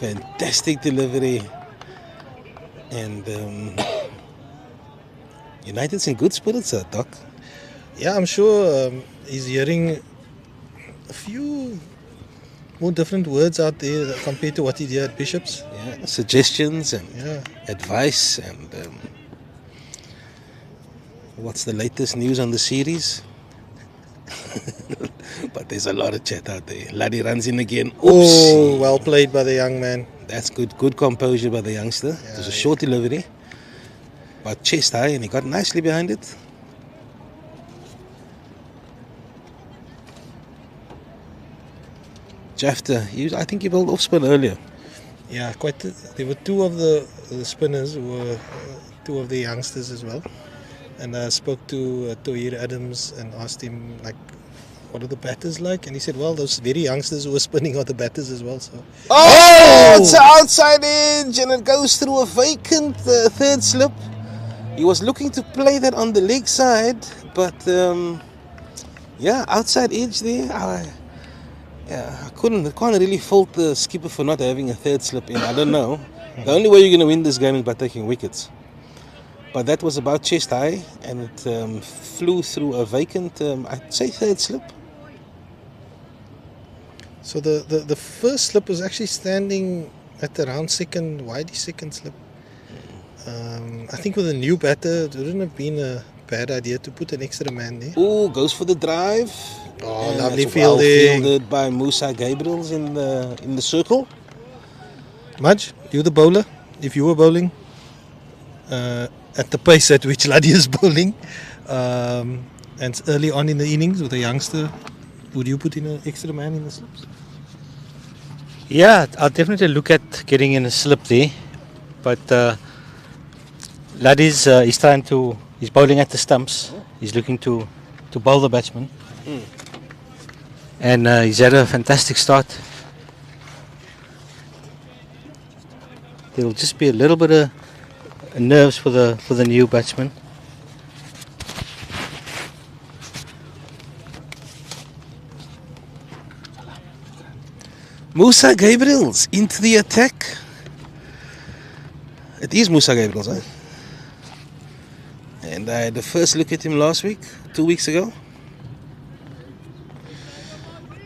Fantastic delivery. And United's in good spirits, Doc. Yeah, I'm sure he's hearing a few more different words out there compared to what he did at Bishops. Yeah, suggestions and advice and what's the latest news on the series? But there's a lot of chat out there. Laddie runs in again. Oops. Oh, well played by the young man. That's good composure by the youngster. Yeah, it was a short delivery, but chest high, and he got nicely behind it. Jafta, I think he bowled off spin earlier. Yeah, there were 2 of the spinners who were 2 of the youngsters as well. And I spoke to Tohir Adams and asked him, like, what are the batters like? And he said, well, those very youngsters who were spinning are the batters as well. So. Oh, it's an outside edge and it goes through a vacant third slip. He was looking to play that on the leg side, but outside edge there. I can't really fault the skipper for not having a third slip in. I don't know. The only way you're going to win this game is by taking wickets. But that was about chest high and it flew through a vacant, I'd say third slip. So the first slip was actually standing at around widey second slip. I think with a new batter, it wouldn't have been a bad idea to put an extra man there. Oh, goes for the drive. Oh, and lovely fielding. Well fielded by Musa Gabriels in the circle. Mudge, you're the bowler. If you were bowling at the pace at which Laddie is bowling, and it's early on in the innings with a youngster, would you put in an extra man in the slips? Yeah, I'll definitely look at getting in a slip there. But Laddie's he's bowling at the stumps. He's looking to bowl the batsman. And he's had a fantastic start. There'll just be a little bit of nerves for the new batsman. Musa Gabriels into the attack. It is Musa Gabriels, eh? And I had the first look at him last week, 2 weeks ago.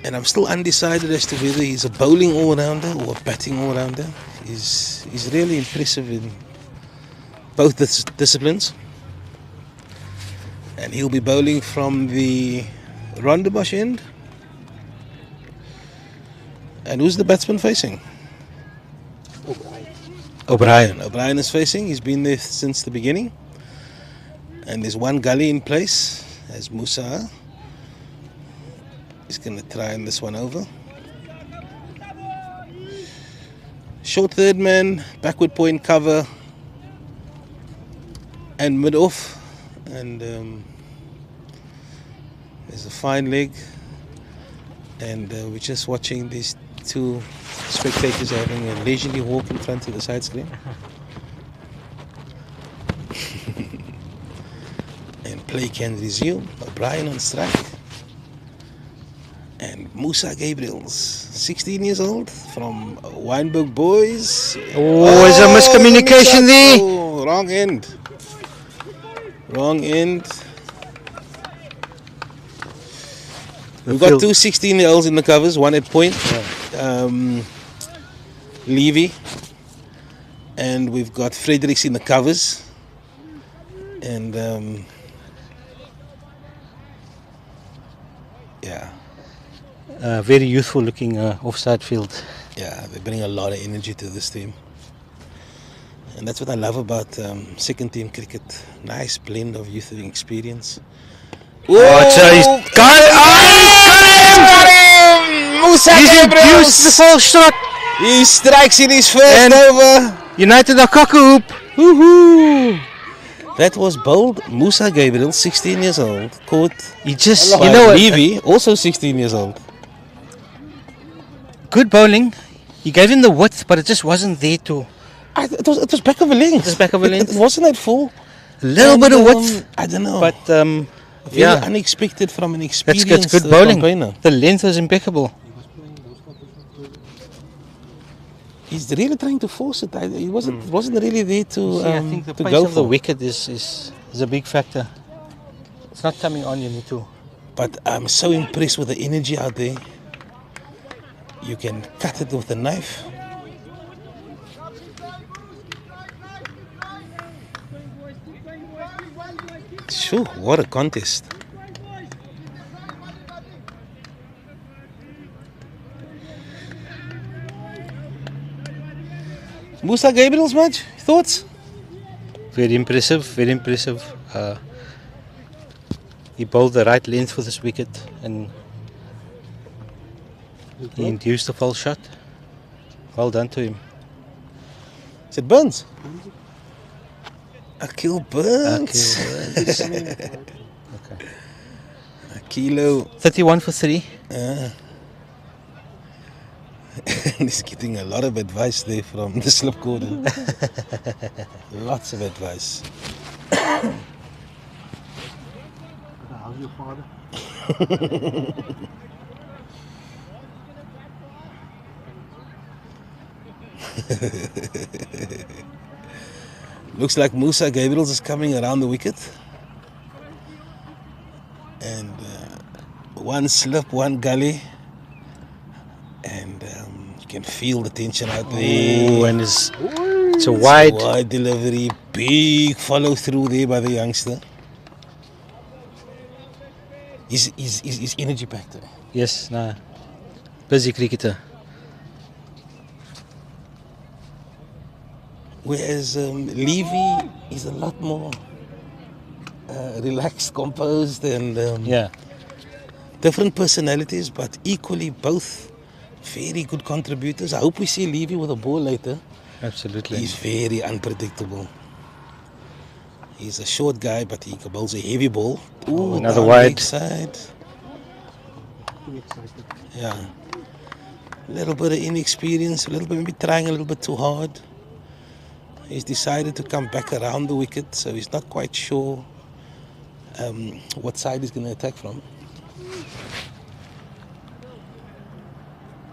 And I'm still undecided as to whether he's a bowling all-rounder or a batting all-rounder. He's really impressive in both disciplines. And he'll be bowling from the Rondebosch end. And who's the batsman facing? O'Brien. O'Brien is facing. He's been there since the beginning. And there's one gully in place as Musa. He's going to try and this one over. Short third man, backward point cover, and mid off. And There's a fine leg, and we're just watching these two spectators having a leisurely walk in front of the side screen. And play can resume. O'Brien on strike. And Musa Gabriels, 16 years old, from Wynberg Boys. Oh, there's a miscommunication there. Oh, wrong end. Wrong end. We've got two 16-year-olds in the covers, one at point. Levy. And we've got Fredericks in the covers. And yeah. Very youthful looking offside field. Yeah, they bring a lot of energy to this team. And that's what I love about second team cricket. Nice blend of youth and experience. He's got him! Musa He's Gabriels! induced the false shot. He strikes in his first over. United are cock-a-hoop. Woohoo! That was bold. Musa Gabriel, 16 years old, caught. He just, you know, Levy, also 16 years old. Good bowling. He gave him the width, but it just wasn't there to. It was back of a length. It was back of a length. It wasn't at full. A little bit of width. I don't know. But very unexpected from an experienced That's good bowling. campaigner. The length was impeccable. He's really trying to force it. He wasn't really there to I think the to pace go of the for. wicket is a big factor. It's not coming on, you need to. But I'm so impressed with the energy out there. You can cut it with a knife. Sure, what a contest. Musa Gabriel's match, thoughts? Very impressive, very impressive. He bowled the right length for this wicket and he induced a false shot. Well done to him. Is it Burns? Akil Burns. Okay. Kilo. 31 for 3. He's getting a lot of advice there from the slip corner. Lots of advice. How's your father? Looks like Musa Gabriels is coming around the wicket. And one slip, one gully. And you can feel the tension out there. Oh, and it's a wide delivery. Big follow through there by the youngster. He's energy packed. Yes, nah. Busy cricketer. Whereas Levy is a lot more relaxed, composed, and different personalities, but equally both very good contributors. I hope we see Levy with a ball later. Absolutely. He's very unpredictable. He's a short guy, but he bowls a heavy ball. Ooh, another down wide. leg side. Yeah. A little bit of inexperience, a little bit maybe trying a little bit too hard. He's decided to come back around the wicket, so he's not quite sure what side he's going to attack from.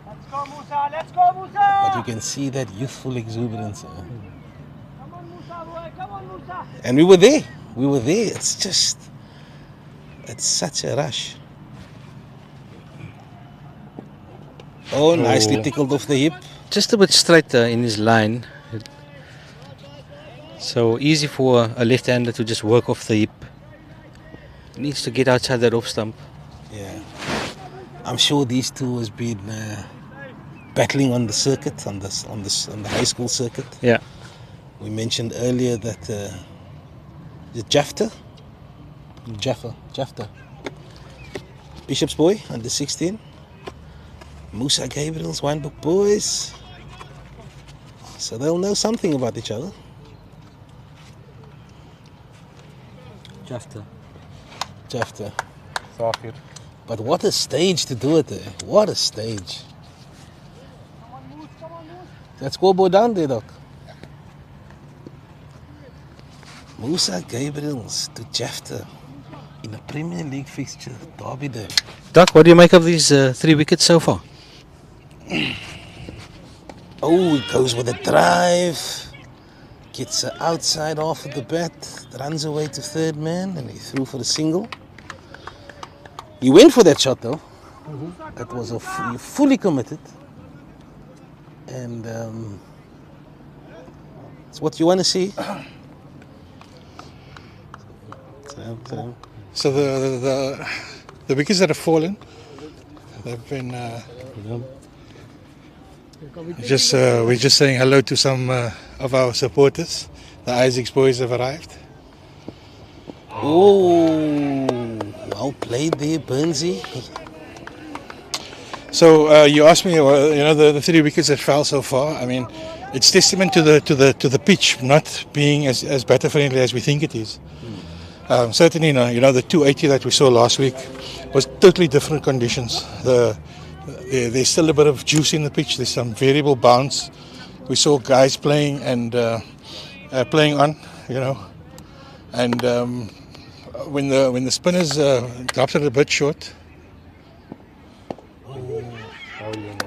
Let's go, Musa! Let's go, Musa! But you can see that youthful exuberance. Come on, Musa, boy! Come on, Musa! And we were there. We were there. It's such a rush. Oh, nicely tickled off the hip. Just a bit straight in his line. So easy for a left-hander to just work off the hip. He needs to get outside that off stump. Yeah. I'm sure these two has been battling on the circuit, on the high school circuit. Yeah. We mentioned earlier that the Jafta. Bishop's boy, under 16. Musa Gabriel's Wynberg Boys. So they'll know something about each other. Jafta. But what a stage to do it there. What a stage. That scoreboard down there, Doc. Musa Gabriels to Jafta in a Premier League fixture, Derby Day. Doc, what do you make of these 3 wickets so far? Oh, he goes with a drive. Gets outside half of the bat. Runs away to third man and he threw for a single. He went for that shot though. That was fully committed. And it's what you want to see. So the wickets that have fallen, they've been we're just saying hello to some of our supporters. The Isaacs boys have arrived. Oh, well played there, Burnsy. So you asked me, the 3 wickets that fell so far. I mean, it's testament to the pitch not being as batter friendly as we think it is. Certainly, the 280 that we saw last week was totally different conditions. There's still a bit of juice in the pitch. There's some variable bounce. We saw guys playing and playing on, and when the spinners dropped it a bit short.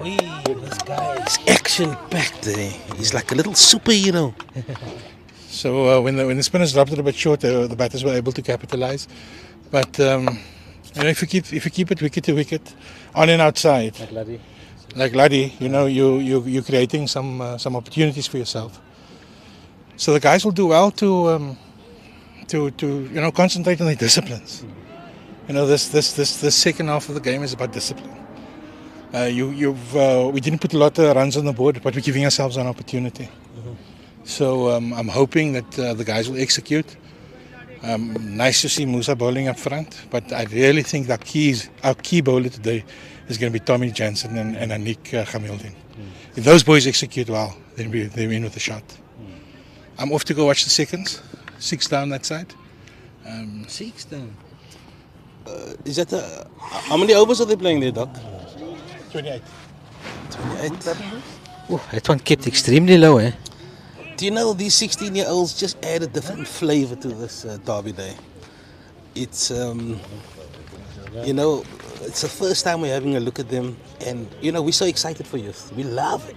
This guy is action-packed there. He's like a little superhero. So when the spinners dropped it a bit short, the batters were able to capitalize. But if you keep it wicket to wicket, on and outside, like Laddie, you're creating some opportunities for yourself. So the guys will do well to concentrate on their disciplines. This second half of the game is about discipline. We didn't put a lot of runs on the board, but we're giving ourselves an opportunity. So I'm hoping that the guys will execute. Nice to see Musa bowling up front, but I really think our key bowler today is going to be Tommy Jansen and Anik Gamildin. If those boys execute well, then they win with a shot. I'm off to go watch the seconds. 6 down that side. 6 down. Is that how many overs are they playing there, Doc? 28. 28. Oh, that one kept extremely low, eh? Do you know these 16-year-olds just add a different flavor to this Derby Day? It's it's the first time we're having a look at them, and we're so excited for youth. We love it.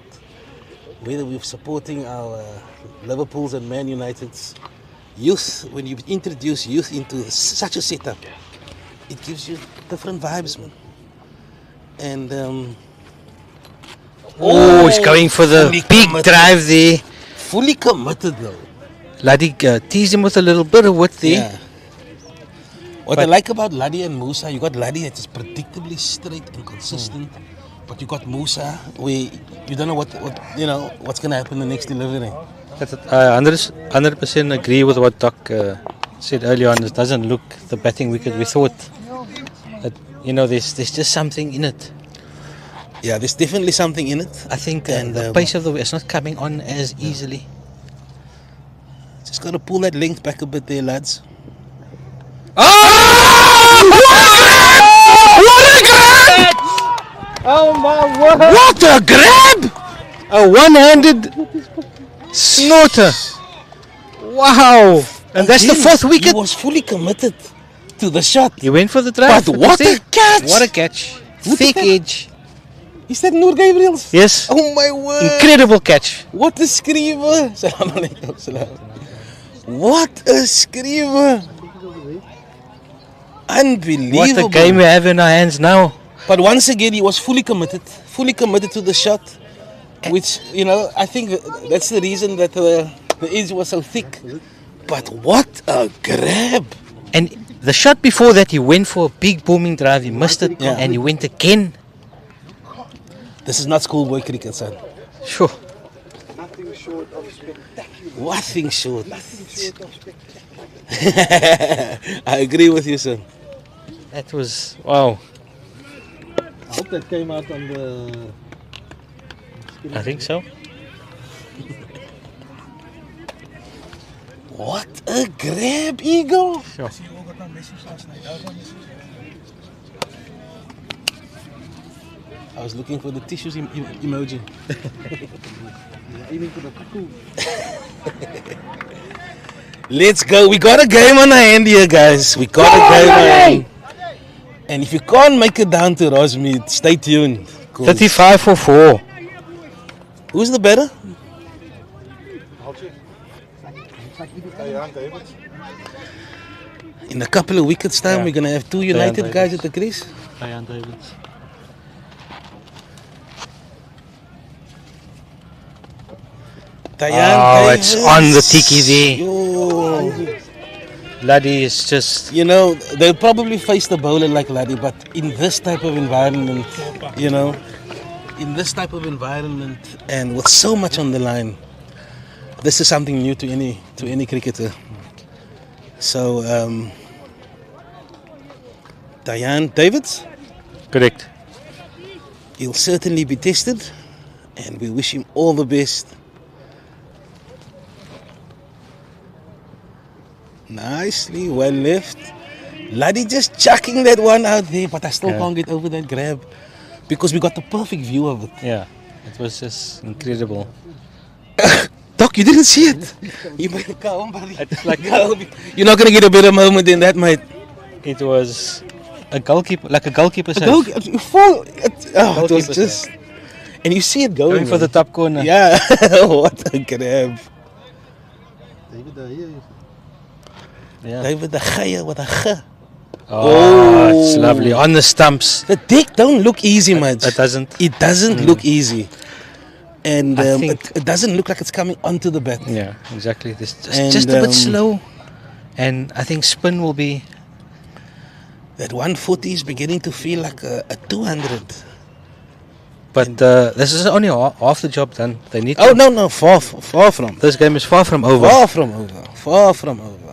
Whether we're supporting our Liverpools and Man United's youth, when you introduce youth into such a setup, it gives you different vibes, man. And he's going for the big drive there. Fully committed though. Laddie teased him with a little bit of width there. Yeah. What I like about Laddie and Musa, you got Laddie that is predictably straight and consistent, but you got Musa where you don't know what's going to happen the next delivery. I 100% agree with what Doc said earlier on. It doesn't look the batting wicket. We thought that there's just something in it. Yeah, there's definitely something in it. I think the pace of the it's not coming on as easily. Just got to pull that length back a bit there, lads. Oh! What a grab! Oh my word! What a grab! A one-handed snorter. Wow! And that's the 4th wicket. He was fully committed to the shot. He went for the drive. But what a catch! What a catch! Thick edge. Is that Noor Gabriels? Yes. Oh my word! Incredible catch. What a screamer! Salam alaikum. Salam. What a screamer! Unbelievable. What a game we have in our hands now. But once again, he was fully committed to the shot, which, I think that's the reason that the edge was so thick. But what a grab! And the shot before that, he went for a big booming drive. He missed it, and he went again. This is not schoolboy cricket, son. Sure. Nothing short of spectacular. Nothing short. I agree with you, son. That was, wow. I hope that came out on the... I think so. What a grab, Eagle! Sure. I was looking for the tissues emoji. Aiming for the cuckoo. Let's go. We got a game on our hand here, guys. We got a game on our hand. And if you can't make it down to Rosmead, stay tuned. 35 for 4. Who's the better? In a couple of wickets time, we're going to have two United guys at the crease. Diane Davids. It's on the tiki there. Laddie is just... You know, they'll probably face the bowler like Laddie, but in this type of environment, you know, in this type of environment and with so much on the line, this is something new to any cricketer. So, Diane Davids? Correct. He'll certainly be tested, and we wish him all the best. Nicely, well left. Laddie just chucking that one out there, but I still can't get over that grab because we got the perfect view of it. Yeah, it was just incredible. Doc, you didn't see it. You better go on, buddy. It's like you're not gonna get a better moment than that, mate. It was a goalkeeper, like a goalkeeper save. It was just, and you see it going for the top corner. Yeah, what a grab. David de Gea with a G. Oh, it's lovely. On the stumps. The deck don't look easy, much. It doesn't. It doesn't look easy. And it doesn't look like it's coming onto the bat. Yeah, exactly. This just a bit slow. And I think spin will be... That 140 is beginning to feel like a 200. But this is only half the job done. They need. Oh no, far from. This game is far from over. Far from over.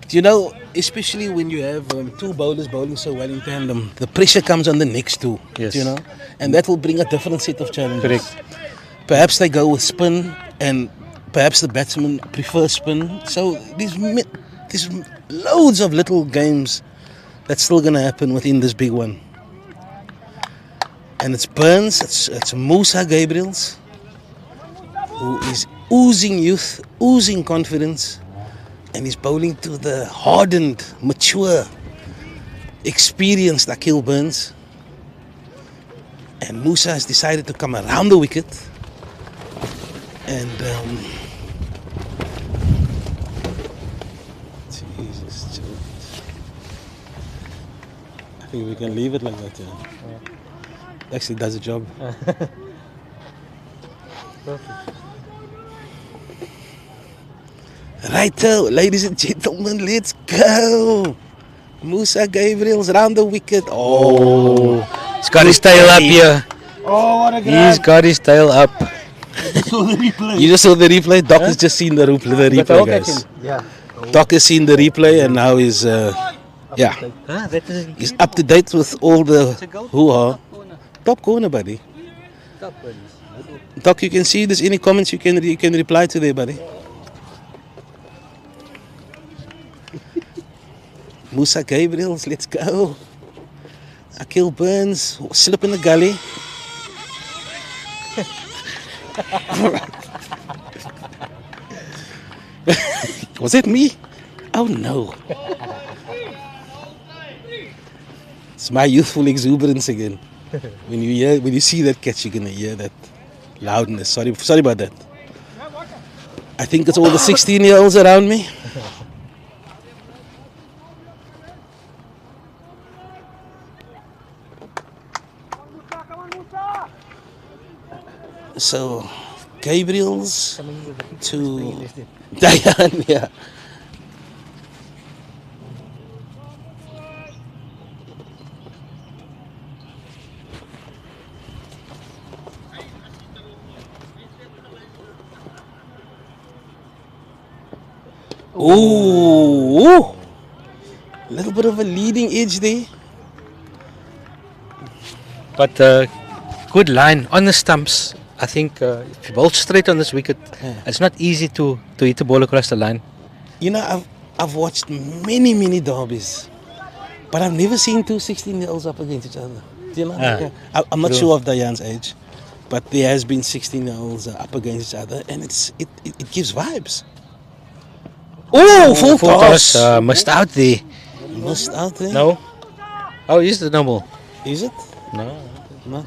You know, especially when you have two bowlers bowling so well in tandem, the pressure comes on the next two. Yes. You know, and that will bring a different set of challenges. Correct. Perhaps they go with spin, and perhaps the batsmen prefer spin. So there's loads of little games that's still going to happen within this big one. And it's Burns, it's Musa Gabriels, who is oozing youth, oozing confidence, and he's bowling to the hardened, mature, experienced Akil Burns. And Musa has decided to come around the wicket. And Jesus, I think we can leave it like that. Yeah. Actually does a job. Righto, ladies and gentlemen, let's go. Musa Gabriel's around the wicket. Oh, he's got his tail up here. Oh, what a grab. He's got his tail up. You just saw the replay? Doc has just seen the replay, guys. Yeah. Doc has seen the replay and now he's he's up to date with all the hoo-ha. Top corner, buddy. Doc, you can see there's any comments you can reply to there, buddy. Musa Gabriels, let's go. Akil Burns, slip in the gully. Was it me? Oh no. It's my youthful exuberance again. When you see that catch, you're gonna hear that loudness. Sorry about that. I think it's all the 16-year-olds around me. So, Gabriel's to Diane, yeah. Ooh, a little bit of a leading edge there. But good line on the stumps. I think if you bowl straight on this wicket, it's not easy to hit the ball across the line. You know, I've watched many derbies, but I've never seen two 16-year-olds up against each other. you know. I'm not sure of Diane's age, but there has been 16-year-olds up against each other, and it gives vibes. Oh, full toss! Missed out there. Missed out there. No. Oh, is the no ball? Is it? No. Not.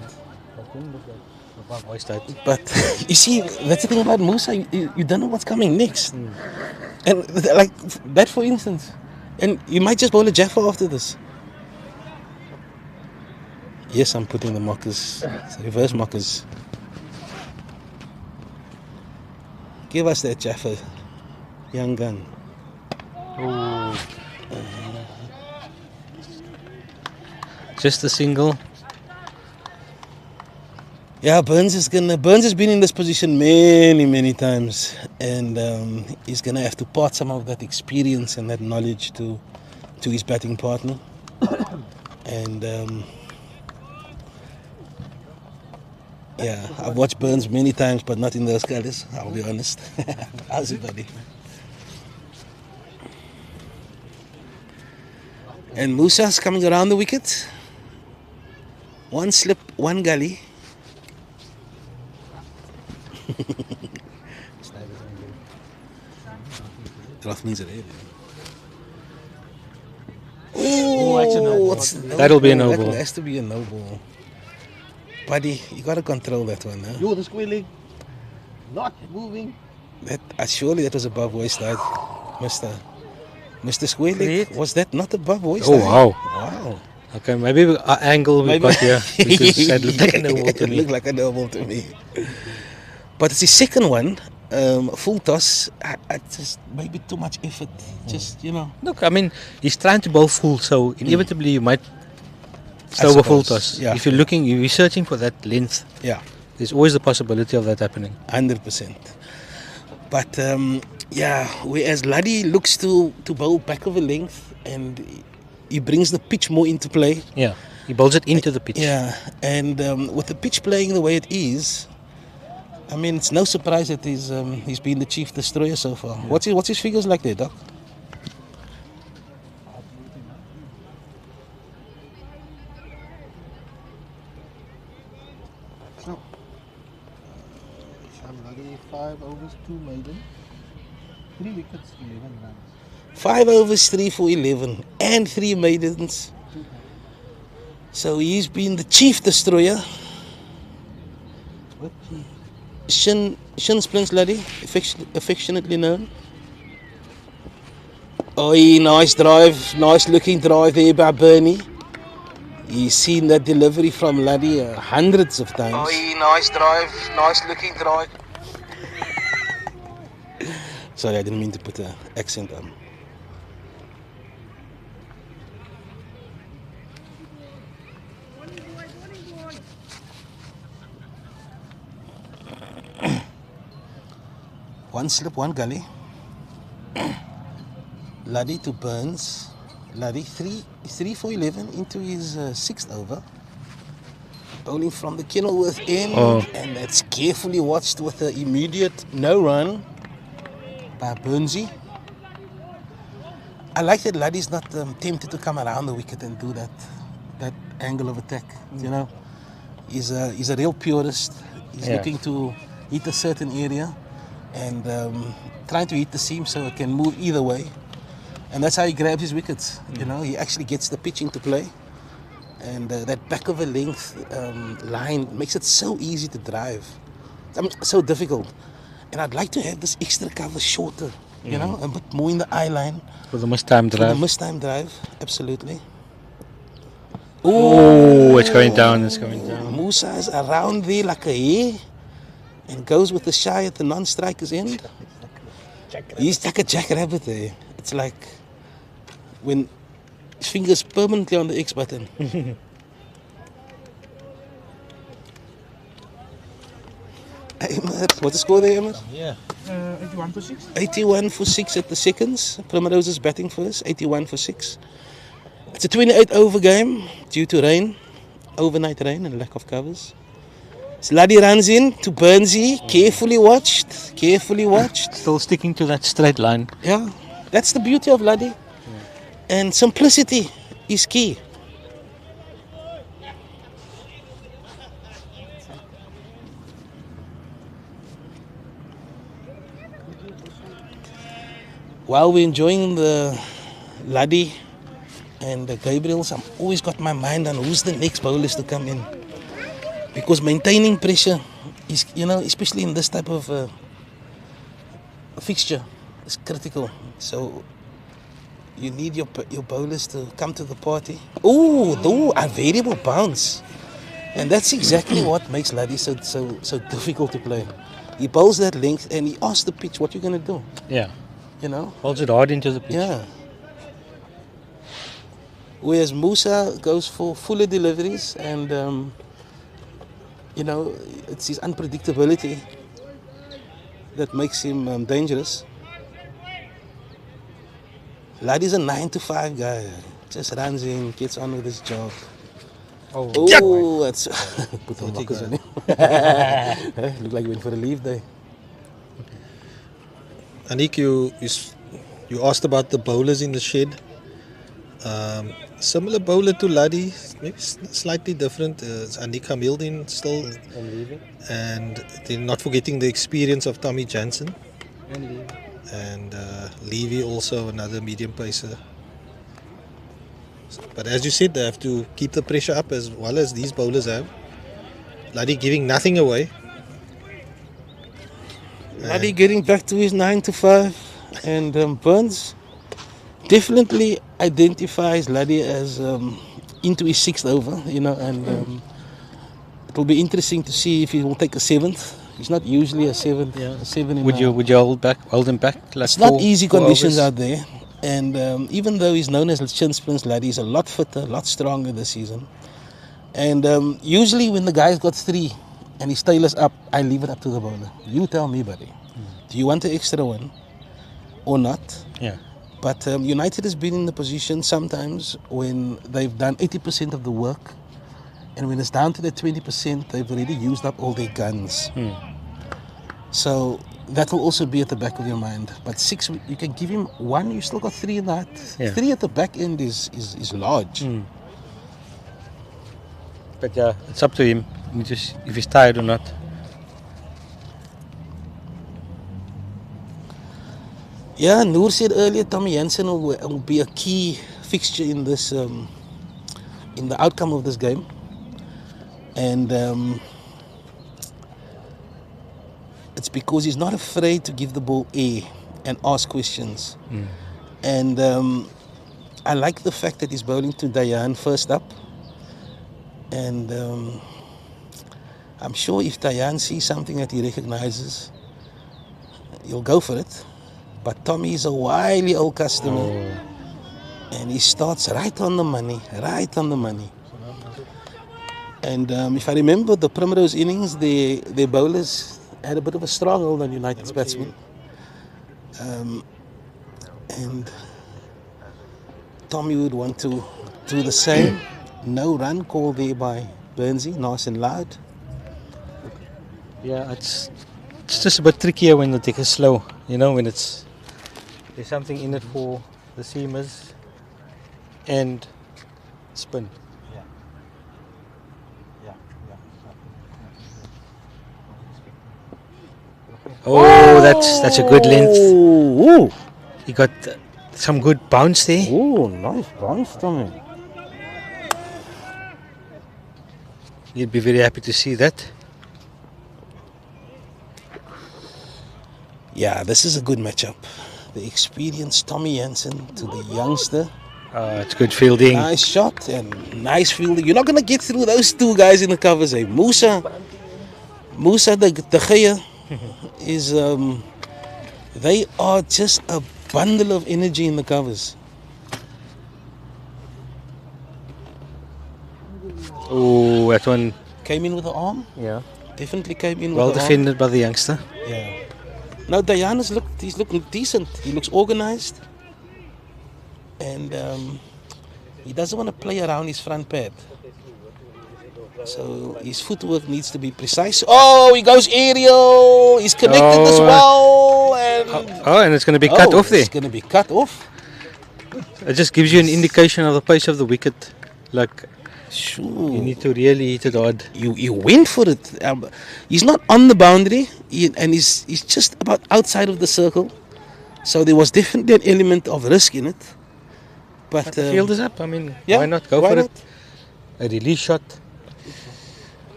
Voice that. But you see, that's the thing about Musa. You don't know what's coming next, and like that, for instance, and you might just bowl a Jaffa after this. Yes, I'm putting the mockers, reverse mockers. Give us that Jaffa, young gun. Just a single. Yeah, Burns has been in this position many times, and he's gonna have to part some of that experience and that knowledge to his batting partner. And yeah, I've watched Burns many times, but not in those colours, I'll be honest. How's it, buddy? And Musa's coming around the wicket. One slip, one gully. Rothman's ahead. That'll be a no ball. That has to be a no ball. Buddy, you gotta control that one, huh? Yo, the square leg. Not moving. That surely that was above waist height, Mr. Square leg. Was that not above waist height? Oh wow. Wow. Okay, maybe our angle we've got here because that looked like a no ball to me. It looked like a no ball to me. But it's the second one, full toss. I just maybe too much effort. Just Look, I mean, he's trying to bowl full, so inevitably you might throw a full toss. Yeah. If you're searching for that length. Yeah. There's always the possibility of that happening. 100%. But whereas Luddy looks to bowl back of a length and he brings the pitch more into play. Yeah, he bowls it into the pitch. Yeah, and with the pitch playing the way it is, I mean, it's no surprise that he's been the chief destroyer so far. Yeah. What's his figures like there, Doc? So, 5 overs, 2 maiden, 3 wickets, 11 runs. 5 overs, 3 for 11, and 3 maidens. So he's been the chief destroyer. Shin Splints Luddy, affectionately known. Oh, nice drive, nice looking drive there by Bernie. He's seen that delivery from Luddy hundreds of times. Oh, nice drive, nice looking drive. Sorry, I didn't mean to put an accent on. One slip, one gully. Luddy to Burns. Luddy 3 for 11 into his 6th over. Bowling from the Kenilworth end, and that's carefully watched with an immediate no run by Burnsy. I like that Luddy's not tempted to come around the wicket and do that angle of attack. You know, he's a real purist. He's looking to hit a certain area and trying to hit the seam so it can move either way. And that's how he grabs his wickets. You know, he actually gets the pitch into play. And that back of a length line makes it so easy to drive. I mean, so difficult. And I'd like to have this extra cover shorter, you know, a bit more in the eye line. For the mistimed drive. For the mistimed drive, absolutely. Oh, it's going down, it's going down. Musa is around there like a hare and goes with the shy at the non-striker's end. He's like a jackrabbit there. It's like when his finger's permanently on the X button. What's the score there, Emma? Yeah. 81 for 6. 81 for 6 at the seconds. Primrose is batting first, 81 for 6. It's a 28 over game due to rain, overnight rain and lack of covers. So Luddy runs in to Burnsy, carefully watched. Still sticking to that straight line. Yeah, that's the beauty of Luddy. And simplicity is key. while we're enjoying the Laddie and the Gabriels, I've always got my mind on who's the next bowlers to come in. Because maintaining pressure is, especially in this type of fixture, is critical. So you need your bowlers to come to the party. Oh, a variable bounce. And that's exactly what makes Laddie so difficult to play. He bowls that length and he asks the pitch, what you going to do? Yeah. Holds it hard into the pitch. Yeah. Whereas Musa goes for fuller deliveries and, it's his unpredictability that makes him dangerous. Laddie's a 9 to 5 guy. Just runs in, gets on with his job. Oh, that's put the rockers on him. Look like he went for a leave day. Anik, you asked about the bowlers in the shed. Similar bowler to Laddie, maybe slightly different. Anik Hamildin still, and then not forgetting the experience of Tommy Jansen, and Levy also another medium pacer. But as you said, they have to keep the pressure up as well as these bowlers have. Laddie giving nothing away. Laddie getting back to his 9 to 5, and Burns definitely identifies Laddie as into his 6th over, and it will be interesting to see if he will take a 7th. He's not usually a 7th. Yeah. A 7 would you hold him back? Like it's not easy conditions out there, and even though he's known as Chin Sprints, Laddie is a lot fitter, a lot stronger this season. And usually when the guy's got 3 and his tail is up, I leave it up to the bowler. You tell me, buddy. Do you want the extra one or not? Yeah. But United has been in the position sometimes when they've done 80% of the work, and when it's down to the 20%, they've already used up all their guns. So that will also be at the back of your mind. But 6, you can give him 1, you still got 3 in that. Yeah. 3 at the back end is large. But yeah, it's up to him if he's tired or not. Yeah, Noor said earlier Tommy Jansen will be a key fixture in this, in the outcome of this game. And it's because he's not afraid to give the ball air and ask questions. And I like the fact that he's bowling to Dayan first up. And I'm sure if Dayan sees something that he recognizes, he'll go for it. But Tommy is a wily old customer, and he starts right on the money. And if I remember the Primrose innings, their bowlers had a bit of a stronghold on United's batsmen. And Tommy would want to do the same. No run call there by Burnsy, nice and loud. Yeah, it's just a bit trickier when the deck is slow, when there's something in it for the seamers and spin. Oh, that's a good length. Ooh. He got some good bounce there. Oh, nice bounce, Tommy. You'd be very happy to see that. Yeah, this is a good matchup. The experienced Tommy Jansen to the youngster. It's good fielding. Nice shot and nice fielding. You're not going to get through those 2 guys in the covers. Musa the Gaya is, they are just a bundle of energy in the covers. Oh, that one came in with the arm. Yeah, definitely came in. Well with the defended arm. by the youngster. Yeah. Now he's looking decent. He looks organized, and he doesn't want to play around his front pad. So his footwork needs to be precise. Oh, he goes aerial. He's connected as well. And it's going to be cut off there. It's going to be cut off. It just gives you an indication of the pace of the wicket. Like, sure, you need to really hit it hard. You went for it. He's not on the boundary, and he's just about outside of the circle. So there was definitely an element of risk in it. But the field is up. I mean, yeah, why not go why for not? it? A release shot.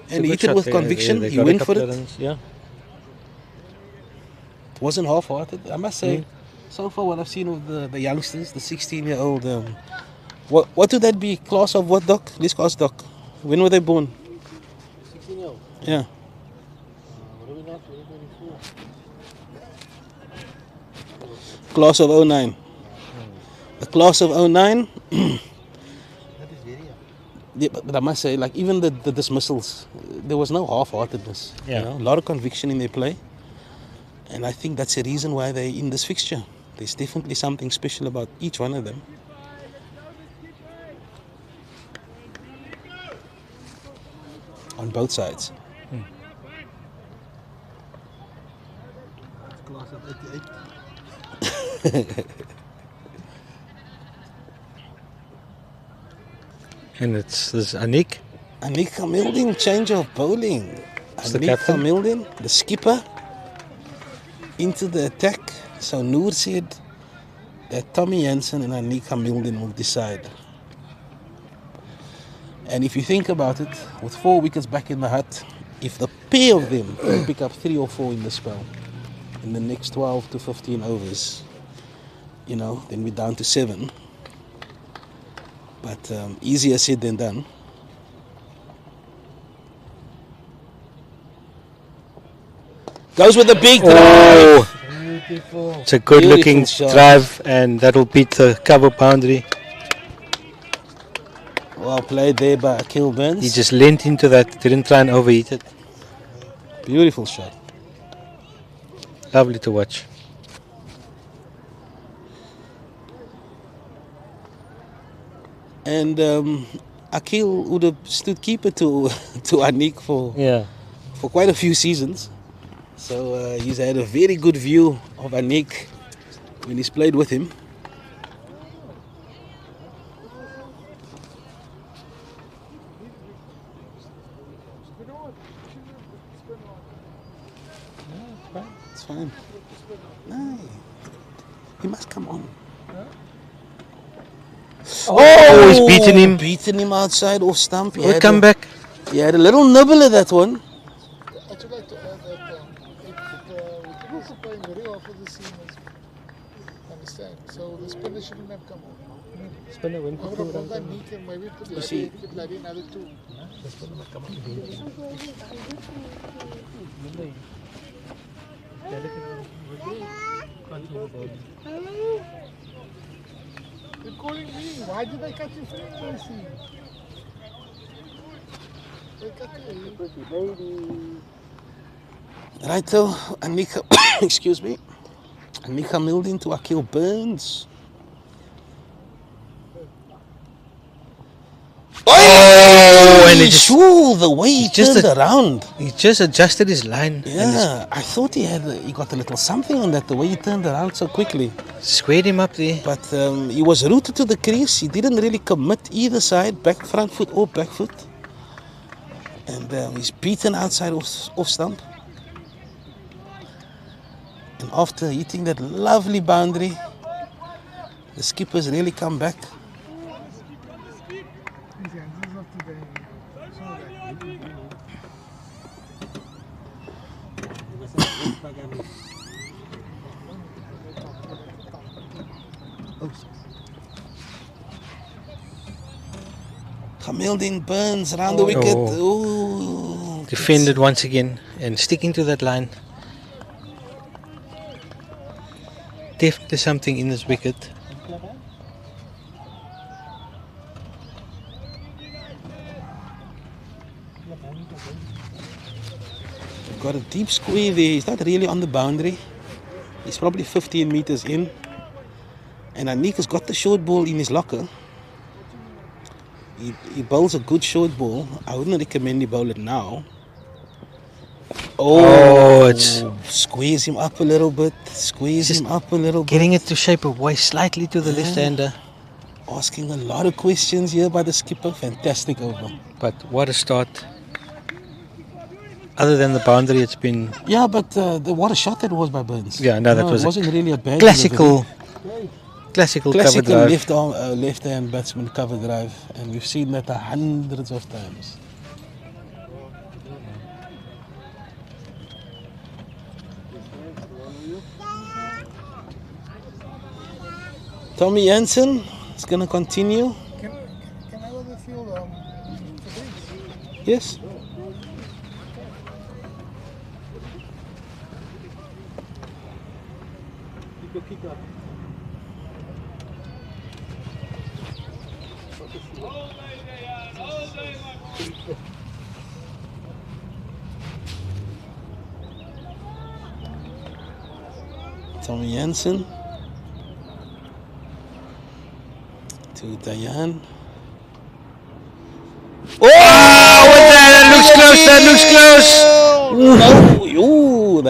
And he hit it with conviction. He went for it. Yeah. It wasn't half-hearted. I must say, so far what I've seen of the youngsters, the 16-year-old, what would that be? Class of what, Doc? Let's ask Doc. When were they born? 16-year-old. Yeah. What are we now? 2024. Class of 09. The class of 09. That is very young. Yeah, but I must say, like even the dismissals, there was no half-heartedness. Yeah. You know, a lot of conviction in their play. And I think that's the reason why they're in this fixture. There's definitely something special about each one of them. On both sides. Class of 88. And it's this Anik. Anik Hamildin, change of bowling. The Anik captain. Hamildin, the skipper, into the attack. So Noor said that Tommy Jensen and Anik Hamildin will decide. And if you think about it, with 4 wickets back in the hut, if the pair of them can pick up 3 or 4 in the spell, in the next 12 to 15 overs, you know, then we're down to 7. But easier said than done. Goes with the big drive. Beautiful. It's a good looking Beautiful shot. drive, and that'll beat the cover boundary. Well played there by Akil Burns. He just leant into that, didn't try and overheat it. Beautiful shot. Lovely to watch. And Akil would have stood keeper to Anik for quite a few seasons. So he's had a very good view of Anik when he's played with him. It's fine. No, he must come on. Oh, he's beaten him. Beaten him outside off stump. We'll come back. He had a little nibble at that one. I'd just like to add that we also playing very well for the seamers. Understand? So the spinner shouldn't have come on. Spinner went I would have gone that neat and maybe put Laddie another 2. You're calling me. Why did I cut your finger, Mercy? They cut you. Right though, Anika, excuse me, Anika Mildin to Akil Burns. Oh, and it just, the way he turned around. He just adjusted his line. Yeah, I thought he got a little something on that, the way he turned around so quickly. Squared him up there. But he was rooted to the crease. He didn't really commit either side, front foot or back foot. And he's beaten outside off stump. And after hitting that lovely boundary, the skipper's really come back. Hamildin Burns around the wicket. Ooh, defended once again and sticking to that line. Definitely something in this wicket. Got a deep square there. He's not really on the boundary. He's probably 15 meters in. And Anik has got the short ball in his locker. He bowls a good short ball. I wouldn't recommend he bowl it now. Oh, it's squeeze him up a little bit. Squeeze him up a little bit. Getting it to shape away slightly to the left-hander. Asking a lot of questions here by the skipper. Fantastic over. But what a start. Other than the boundary, it's been... Yeah, but what a shot that was by Burns. Yeah, no, that was it wasn't really a bad classical cover classical drive. left-hand batsman cover drive, and we've seen that hundreds of times. Tommy Jansen is going to continue. Can I have the field for this? Yes. Tommy Jansen to Dayan. Oh, that looks close. That looks close. No,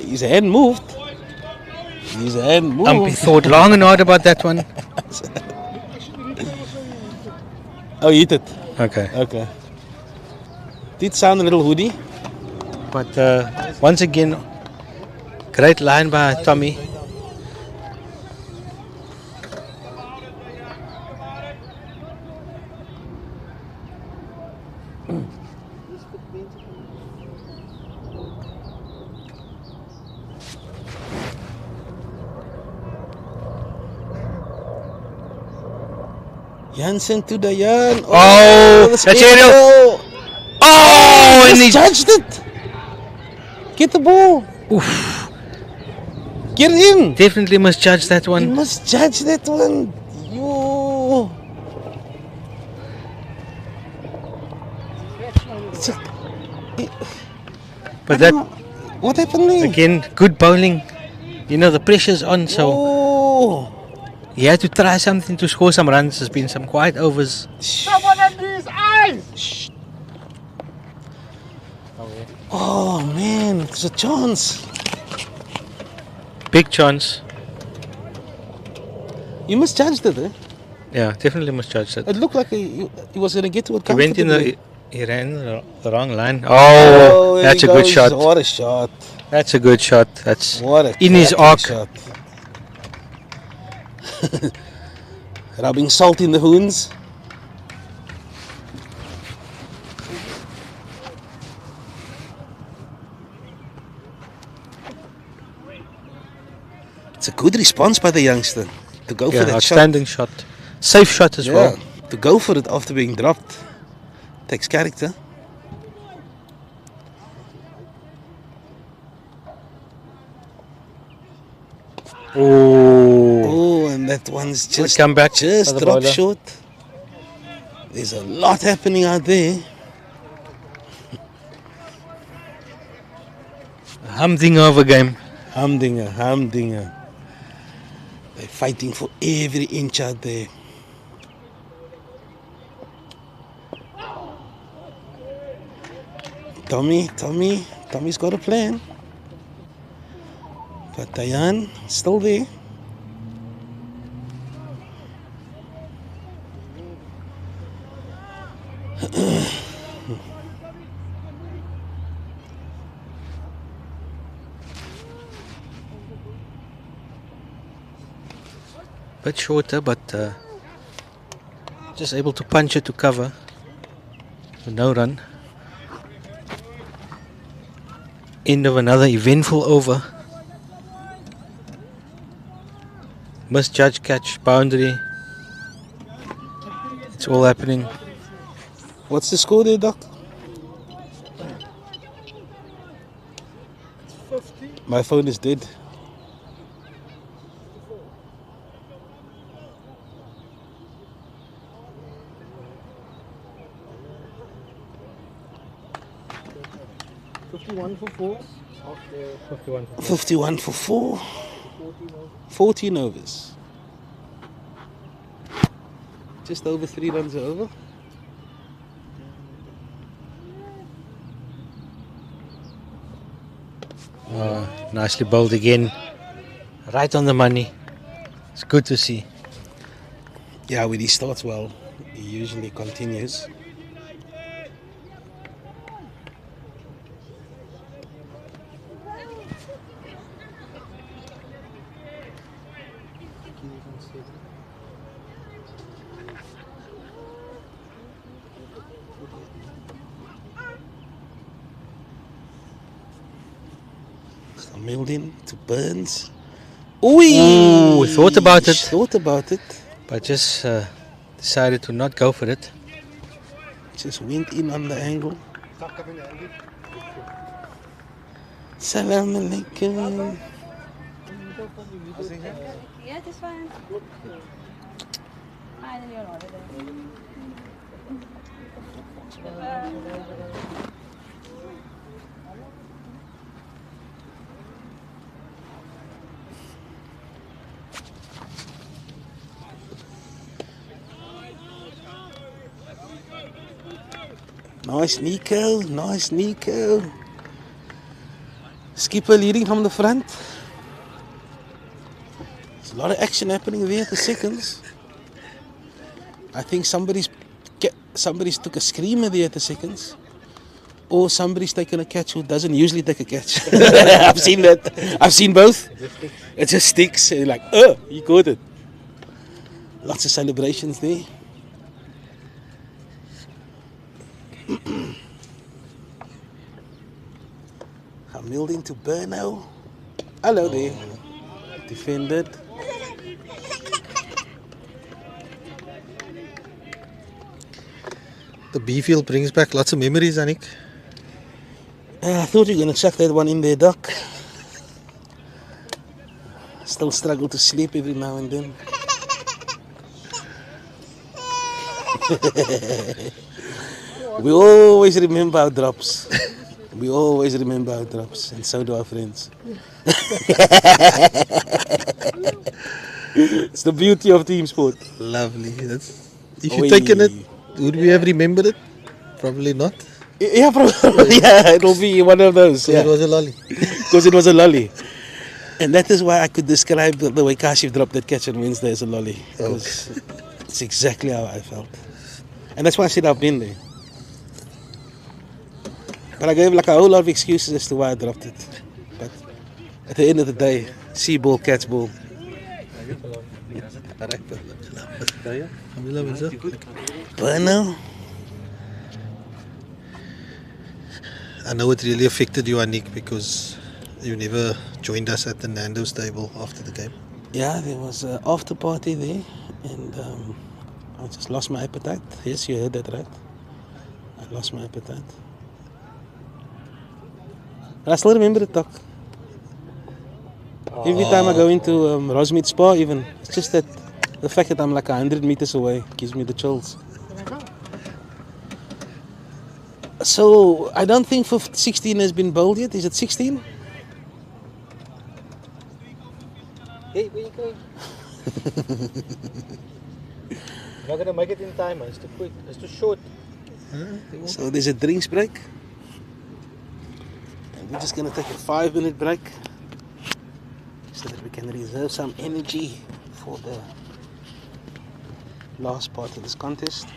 his hand moved. His hand moved. Umpy thought long and hard about that one. Oh, he hit it. Okay. Okay. Did sound a little hoodie. But once again, great line by Tommy. Jansen to Dayan. Oh, that's aerial. Oh, he and he misjudged it. Get the ball. Oof. Get in. Definitely misjudged that He one. misjudge that one. You. But that What happened there? again, good bowling. You know the pressure's on, so Oh. he had to try something to score some runs. There's been some quiet overs. Someone on these eyes! Oh man, it's a chance. Big chance. You misjudged it, eh? Yeah, definitely misjudged it. It looked like he was going to get to it He went in comfortably. he ran the wrong line. Oh, there that's he a good goes. shot. What a shot. That's a good shot. That's What a in his cracking arc. shot. Rubbing salt in the wounds. It's a good response by the youngster to go Yeah, for that outstanding shot. Safe shot as shot. well. To go for it after being dropped takes character. Oh, Oh, and that one's just come back just by the drop bowler. short. There's a lot happening out there. humdinger of a game. Humdinger. They're fighting for every inch out there. Tommy's got a plan. But Dayan still there. Bit shorter, but just able to punch it to cover. No run. End of another eventful over. Misjudged catch, boundary. It's all happening. What's the score there, Doc? 50. My phone is dead. For 4. 51 for 4. 14 overs. Just over 3 runs are over. Nicely bowled again. Right on the money. It's good to see. Yeah, when he starts well, he usually continues. Hamilton to Burns. Ooh, thought about it. Thought about it. But just decided to not go for it. Just went in on the angle. Salam alaikum. Yeah, it is fine. Finally on holiday. Nice Nico, nice Nico. Skipper leading from the front. There's a lot of action happening there at the seconds. I think somebody's took a screamer there at the seconds. Or somebody's taken a catch who doesn't usually take a catch. I've seen that. I've seen both. It just sticks. And you're like, oh, you caught it. Lots of celebrations there. Hamilton to Burno. Hello there. Defended. The B field brings back lots of memories, Anik. I thought you were going to chuck that one in there, Doc. Still struggle to sleep every now and then. We always remember our drops. We always remember our drops, and so do our friends. It's the beauty of team sport. Lovely. If you'd taken it, would we have remembered it? Probably not. Yeah, probably. Yeah, it'll be one of those. Yeah. It was a lolly. Because it was a lolly. And that is why I could describe the way Kashif dropped that catch on Wednesday as a lolly. Because it's exactly how I felt. And that's why I said I've been there. But I gave like a whole lot of excuses as to why I dropped it. But at the end of the day, sea ball, catch ball. Burno. I know it really affected you, Anik, because you never joined us at the Nando's table after the game. Yeah, there was an after party there, and I just lost my appetite. Yes, you heard that right. I lost my appetite. But I still remember it, Doc. Every time I go into Rosmead Spa, even, it's just that the fact that I'm like 100 meters away gives me the chills. So, I don't think 16 has been bowled yet. Is it 16? Hey, where you going? You're not gonna make it in time, man. It's too quick. It's too short. So there's a drinks break. And we're just gonna take a 5-minute break so that we can reserve some energy for the last part of this contest.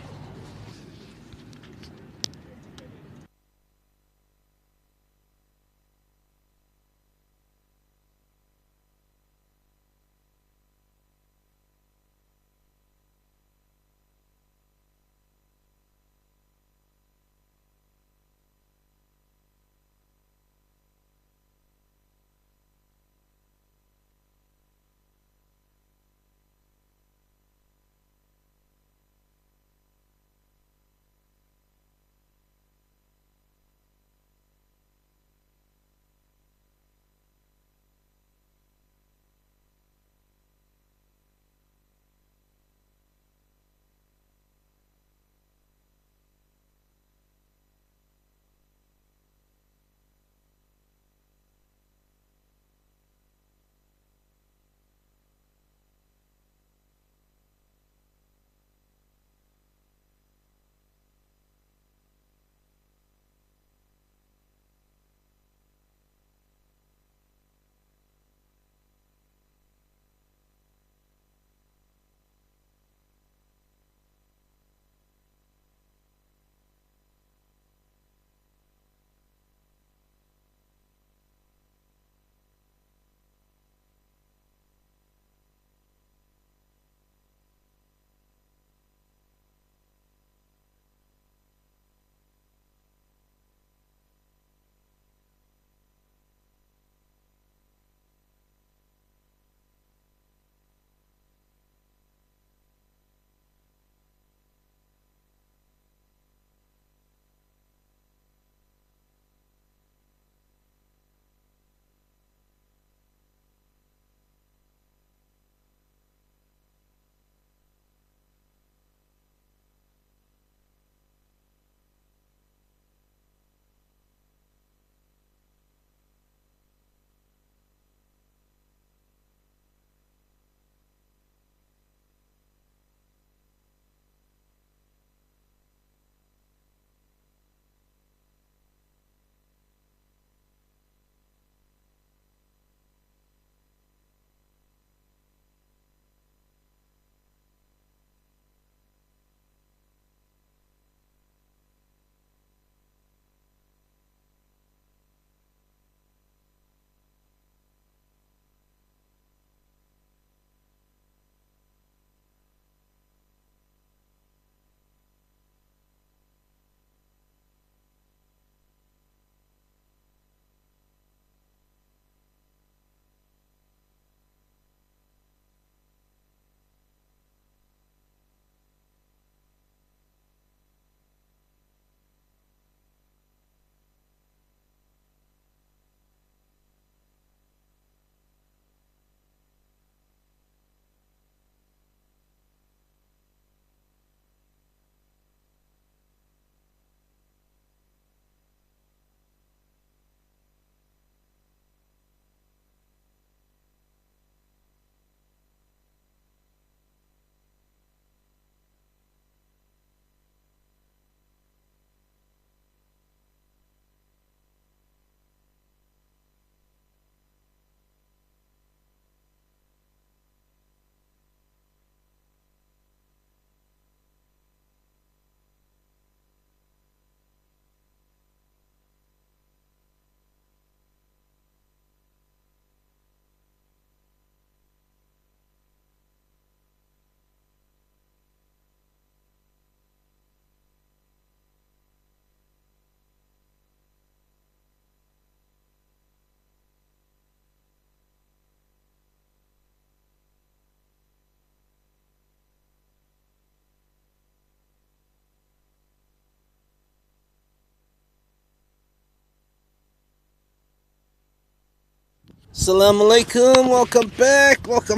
Assalamu alaikum, welcome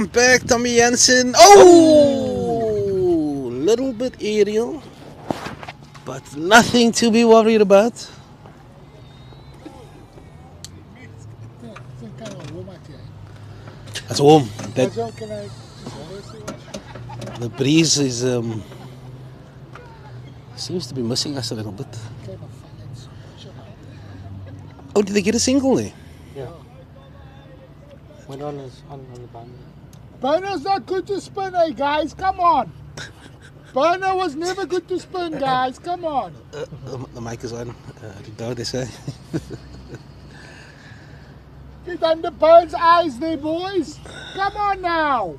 back, Tommy Jensen. Oh, little bit aerial, but nothing to be worried about. It's warm. The breeze is seems to be missing us a little bit. Oh, did they get a single there? Yeah. Went on the boundary. Burner's not good to spin, eh, guys? Come on. Burner was never good to spin, guys. Come on. The mic is on. Don't they say? Get under Burns' eyes there, boys. Come on now.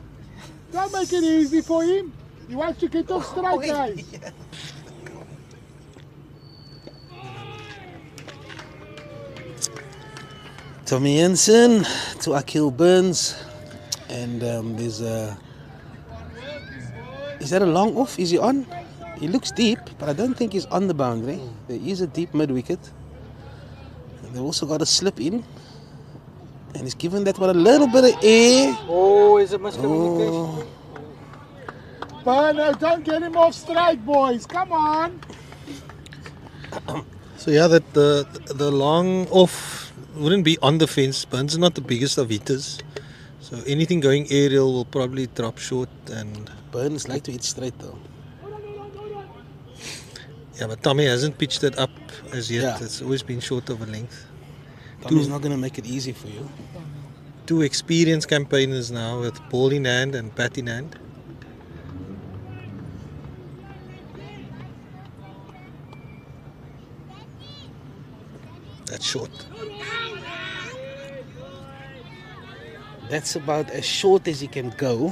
Don't make it easy for him. He wants to get off strike, guys. Tommy Jensen to Akil Burns, and there's a. Is that a long off? Is he on? He looks deep, but I don't think he's on the boundary. There is a deep mid wicket. They've also got a slip in, and he's given that one a little bit of air. Oh, is it miscommunication? Burner, don't get him off strike, boys. Come on. So yeah, that the long off wouldn't be on the fence. Burns is not the biggest of hitters, so anything going aerial will probably drop short. And Burns like to hit straight though. Yeah, but Tommy hasn't pitched it up as yet. Yeah. It's always been short of a length. Tommy's not going to make it easy for you. Two experienced campaigners now with ball in hand and bat in hand. That's short. That's about as short as he can go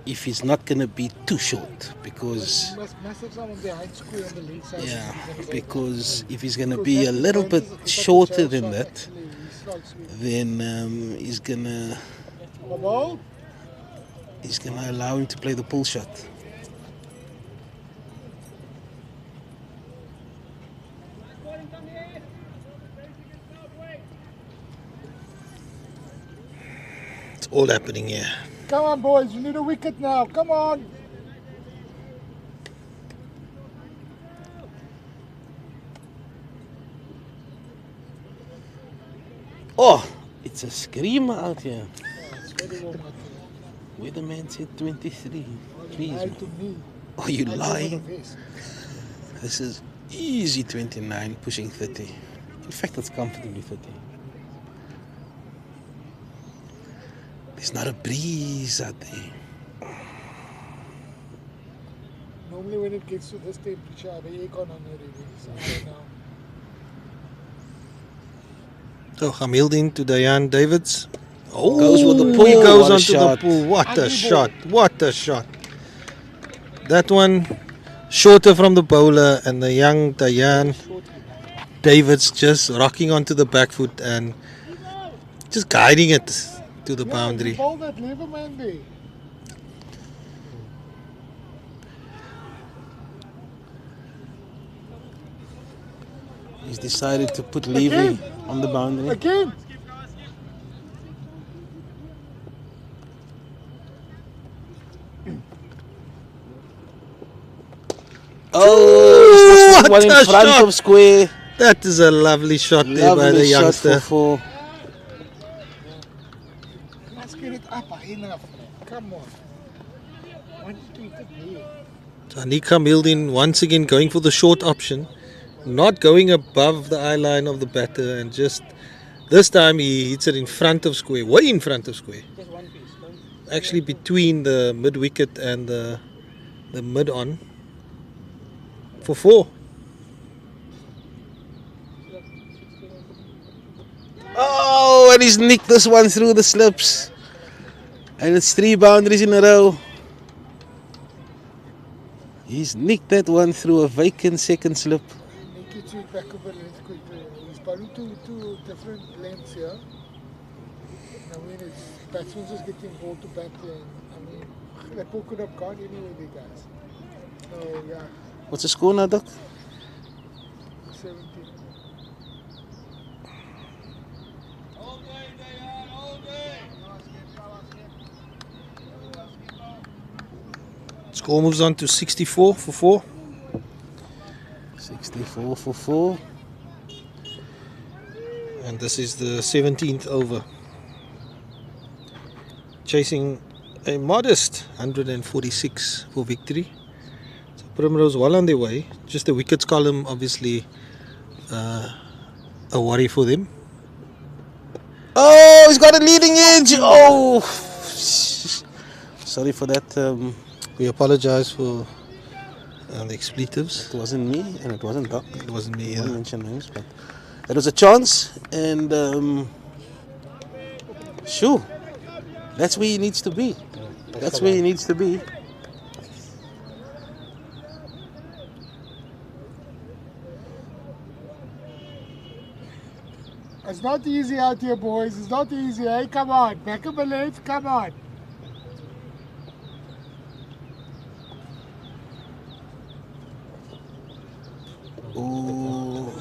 if he's not going to be too short, because Must have someone behind square on the leg side. yeah, because if he's going to be a little bit shorter than that, then he's going to allow him to play the pull shot. It's all happening here. Come on, boys. You need a wicket now. Come on. Oh, it's a screamer out here. It's very warm out here. Weatherman said 23. Please. Lie to me. Are you Lie to lying? the vest. This is easy 29, pushing 30. In fact, it's comfortably 30. There's not a breeze out there. Normally when it gets to this temperature, I have aircon on already. So I don't know. So Hamildin to Diane Davids. Oh, Goes with the pull. He goes What a onto shot. the pool. What Ugly a ball. shot. What a shot. That one shorter from the bowler, and the young Diane Davids just rocking onto the back foot and just guiding it to the boundary. Ball that lever man there. He's decided to put Levy on the boundary. Again. Oh, What one in a front shot. of square. That is a lovely shot there by the Lovely shot youngster. for 4. Let's get it up high enough. Come on. Why did you hit it there? Anik Hamildin once again going for the short option, not going above the eye line of the batter, and just this time he hits it in front of square, way in front of square. Actually between the mid wicket and the mid on for 4. Oh, and he's nicked this one through the slips. And it's 3 boundaries in a row. He's nicked that one through a vacant second slip. Make it sweep back over length quickly. He's bowling two different lengths here. I mean, it's batsmen just getting ball to bat there. I mean, that ball could have gone anywhere there, guys. So, yeah, What's the score now, Doc? 17. Score moves on to 64 for 4. 64 for 4. And this is the 17th over. Chasing a modest 146 for victory. So Primrose well on their way. Just the wickets column, obviously, a worry for them. Oh, he's got a leading edge. Oh, sorry for that. We apologize for the expletives. It wasn't me, and it wasn't Doc. It wasn't me. I won't mention names, but it was a chance, and sure, that's where he needs to be. That's where he needs to be. It's not easy out here, boys. It's not easy. Hey, come on. Back up a left. Come on. Ooh.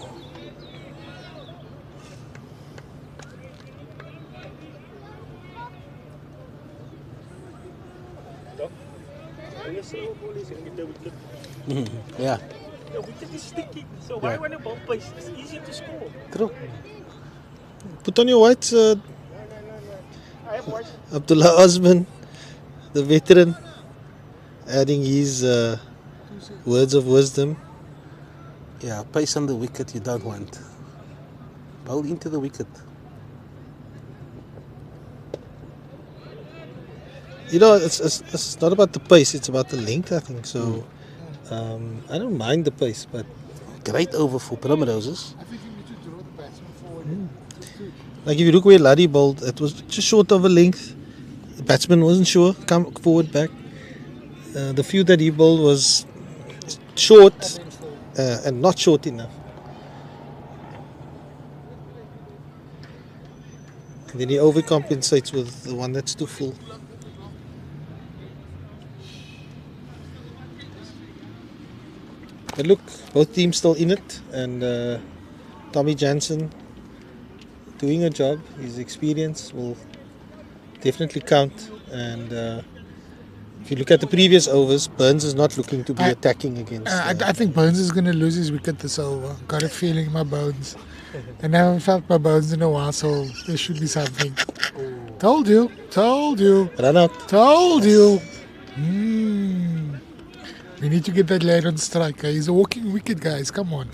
Yeah. The wicket is sticking, so why when a ball pace? It's easy to score. True. Put on your whites, I have white. Abdullah Osman, the veteran, adding his words of wisdom. Yeah, pace on the wicket you don't want. Bowl into the wicket. You know, it's not about the pace, it's about the length, I think. So I don't mind the pace, but great over for Primroses. I think you need to draw the batsman forward. Like if you look where Larry bowled, it was just short of a length. The batsman wasn't sure, come forward, back. The few that he bowled was short and not short enough. And then he overcompensates with the one that's too full. But look, both teams still in it, and Tommy Jansen doing a job. His experience will definitely count. And if you look at the previous overs, Burns is not looking to be attacking against. I think Burns is going to lose his wicket this over. Got a feeling in my bones. And I haven't felt my bones in a while, so there should be something. Told you. Run out. Told you. We need to get that lad on strike. He's a walking wicket, guys. Come on.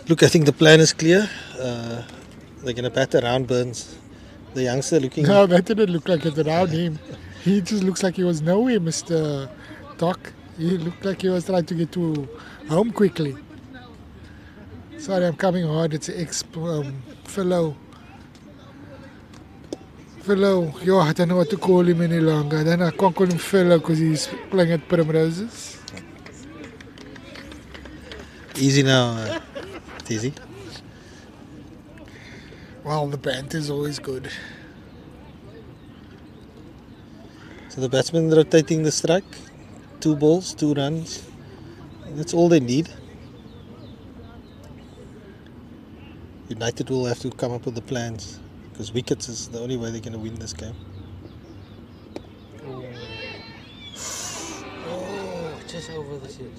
Look, I think the plan is clear. They're going to bat around Burns. The youngster looking... No, that didn't look like it around him. He just looks like he was nowhere, Mr. Doc. He looked like he was trying to get to home quickly. Sorry, I'm coming hard. It's an fellow. Yo, I don't know what to call him any longer. Then I can't call him fellow because he's playing at Primroses. Easy now, Tizzy. Well, the banter is always good. So the batsmen rotating the strike. 2 balls, 2 runs. That's all they need. United will have to come up with the plans, because wickets is the only way they're going to win this game. Oh, just over the hit.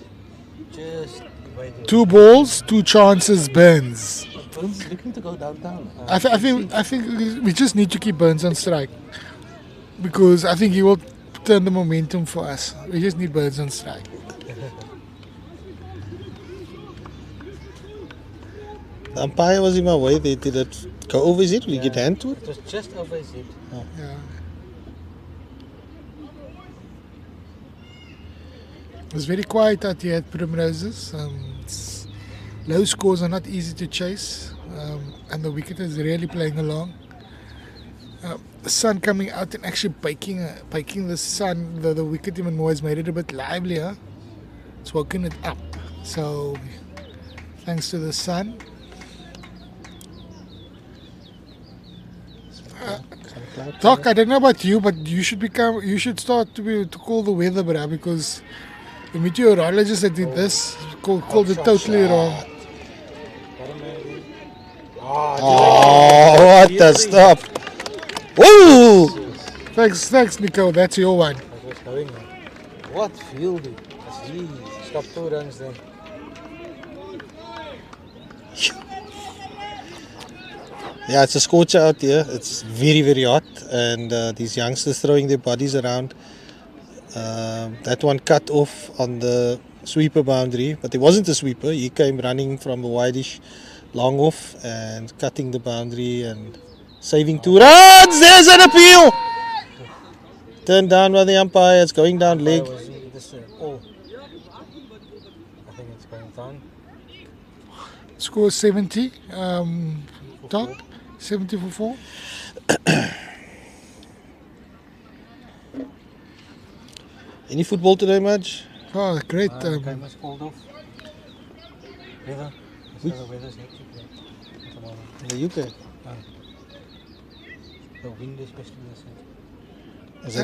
Just waiting. 2 balls, 2 chances, Burns. Burns looking to go downtown. I think we just need to keep Burns on strike, because I think he will turn the momentum for us. We just need Burns on strike. The umpire was in my way. They did it go over his head. Will he get hand to it? It was just over his head. Oh. Yeah. It was very quiet out here at Primroses. Low scores are not easy to chase, and the wicket is really playing along. The sun coming out and actually baking the sun, the wicket even more, has made it a bit livelier. It's woken it up. So, thanks to the sun. Doc, I don't know about you, but you should start to call the weather, bruh, because the meteorologist that did this called it totally wrong. Oh, what a stop! Woo! Thanks, Nico. That's your one. Going now. What fielding? Jeez. Stop 2 runs then. Yeah, it's a scorcher out here. It's very, very hot, and these youngsters throwing their bodies around. That one cut off on the sweeper boundary, but it wasn't a sweeper. He came running from a wideish long off and cutting the boundary and saving 2 runs. There's an appeal. Turned down by the umpire. It's going down leg. I think it's going down. Score 70. Top 70 for 4. Any football today, Madge? Oh, great. Game was called off. Weather. The weather's hectic there. In the UK? The wind especially is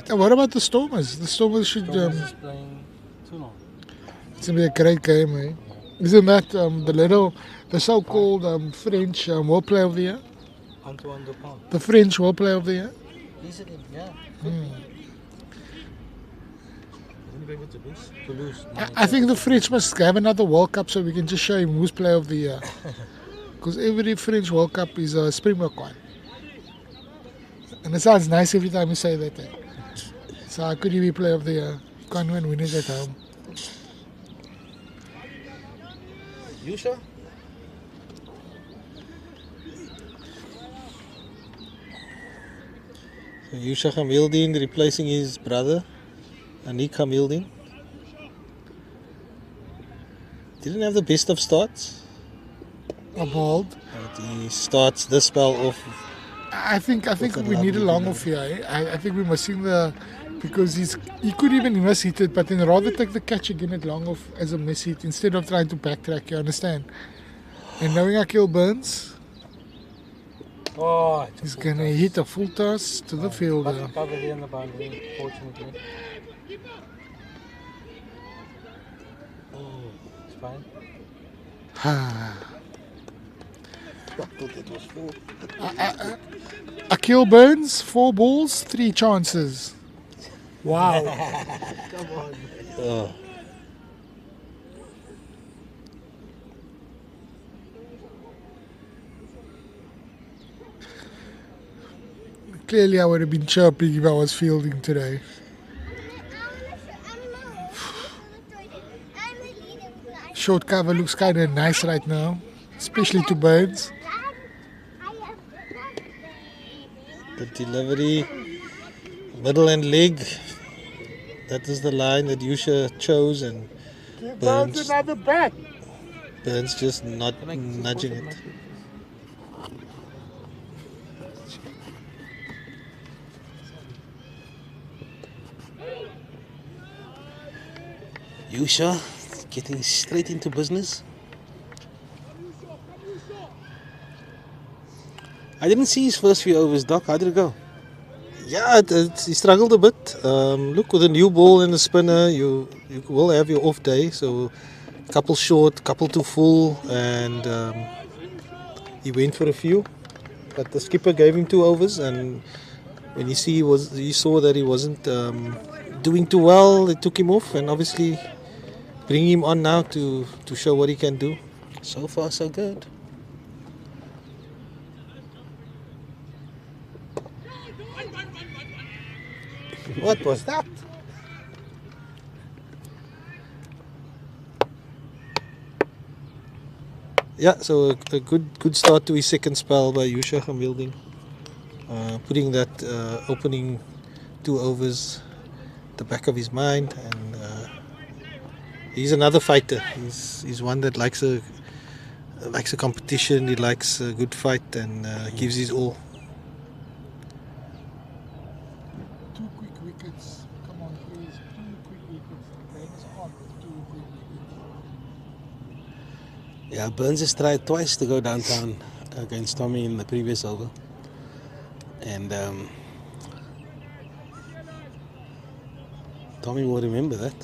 What about the Stormers? The Stormers should... Stormers is playing Toulon. It's going to be a great game, eh? Isn't that the so-called French World Player of the Year? Antoine Dupont. The French World Player of the Year? Is it? Yeah. Toulouse. I think the French must have another World Cup so we can just show him who's Player of the Year. Because every French World Cup is a Springbok one. And it sounds nice every time you say that. Eh? So how could you be Player of the Year? You can't win it at home. Yusha? So Yusha Hamildin replacing his brother, Anik Hamildin. Didn't have the best of starts. Bald. But he starts this spell off. I think we need a long off here. Eh? I think we're missing because he could even miss hit it, but then rather take the catch again at long off as a miss hit instead of trying to backtrack. You understand? And knowing Akil Burns, he's gonna hit a full toss to the fielder. Cover here on the boundary, fortunately. It's fine. Akil Burns, 4 balls, 3 chances. Wow. Come on. Clearly, I would have been chirping if I was fielding today. Short cover looks kind of nice right now, especially to Burns. The delivery, middle and leg. That is the line that Yusha chose, and Burns another bat. Burns just not nudging it. Yusha getting straight into business. I didn't see his first few overs, Doc. How did it go? Yeah, he struggled a bit. Look, with a new ball and a spinner, you will have your off day. So, couple short, couple too full, and he went for a few. But the skipper gave him 2 overs, and when he saw that he wasn't doing too well, they took him off, and obviously bring him on now to show what he can do. So far, so good. What was that? Yeah, so a good start to his second spell by Yusha Hamildin. Putting that opening 2 overs at the back of his mind, and he's another fighter. He's one that likes a competition. He likes a good fight and gives his all. 2 quick wickets. Come on, please. 2 quick wickets. That's hard. 2 quick wickets. Yeah, Burns has tried twice to go downtown against Tommy in the previous over. And Tommy will remember that.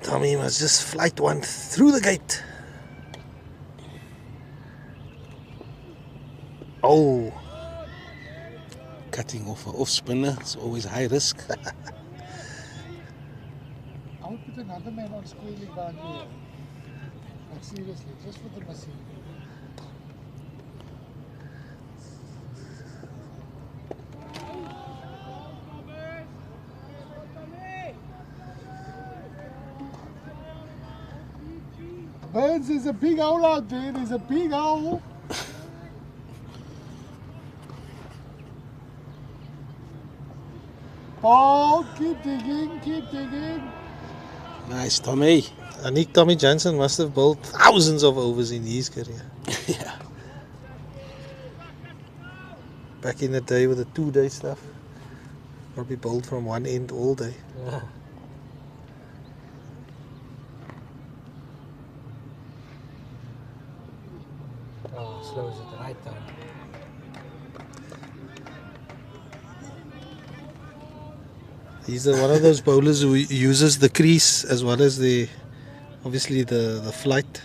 Tommy must just flight one through the gate. Oh, cutting off an off spinner is always high risk. I would put another man on square leg down here. Like seriously, just for the missing. Burns, there's a big hole out there. There's a big hole. Paul, keep digging, keep digging. Nice, Tommy. I think Tommy Johnson must have bowled thousands of overs in his career. Yeah. Back in the day with the 2-day stuff. Probably bowled from one end all day. Yeah. Oh, slows at the right time. He's one of those bowlers who uses the crease as well as obviously the flight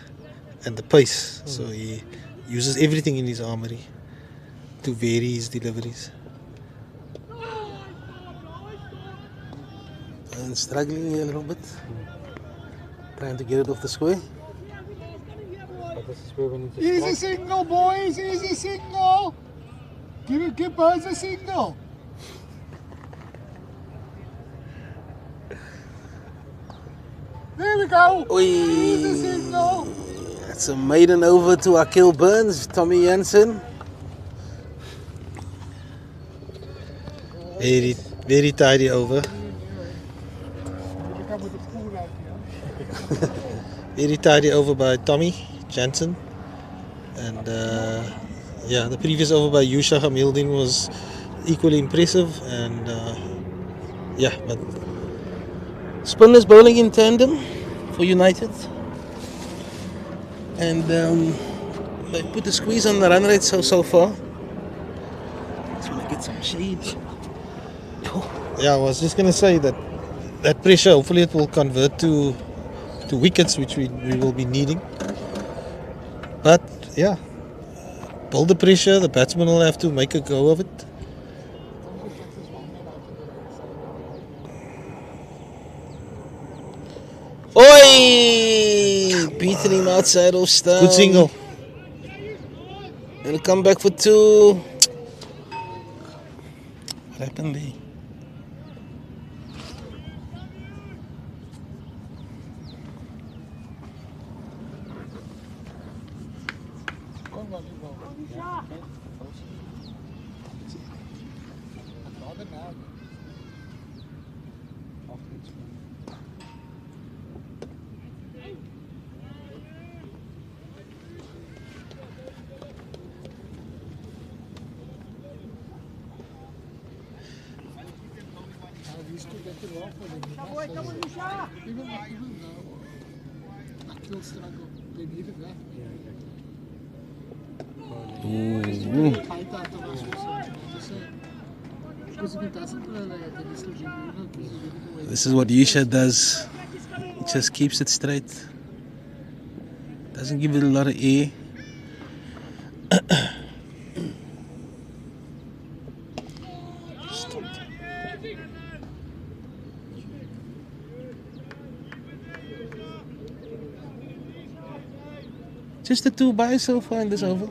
and the pace. So he uses everything in his armory to vary his deliveries. And struggling here a little bit. Trying to get it off the square. But this is where we need to Here's strike. a signal, boys. Here's a signal. Give Burns a signal. There we go. Here's a signal. That's a maiden over to Akil Burns, Tommy Jensen. Very, very tidy over. Very tidy over by Tommy Jansen. And yeah, the previous over by Yusha Hamildin was equally impressive. And yeah, but Spinners bowling in tandem for United. And they put the squeeze on the run rate so far. Just want to get some shade. yeah, I was just going to say that pressure, hopefully it will convert to wickets, which we will be needing. But yeah, build the pressure, the batsman will have to make a go of it. Oi! Beating him outside of stump. Good single. And a comeback for 2. What happened there? This is what Yusha does. He just keeps it straight. Doesn't give it a lot of air. Just the 2 buys so far in this over.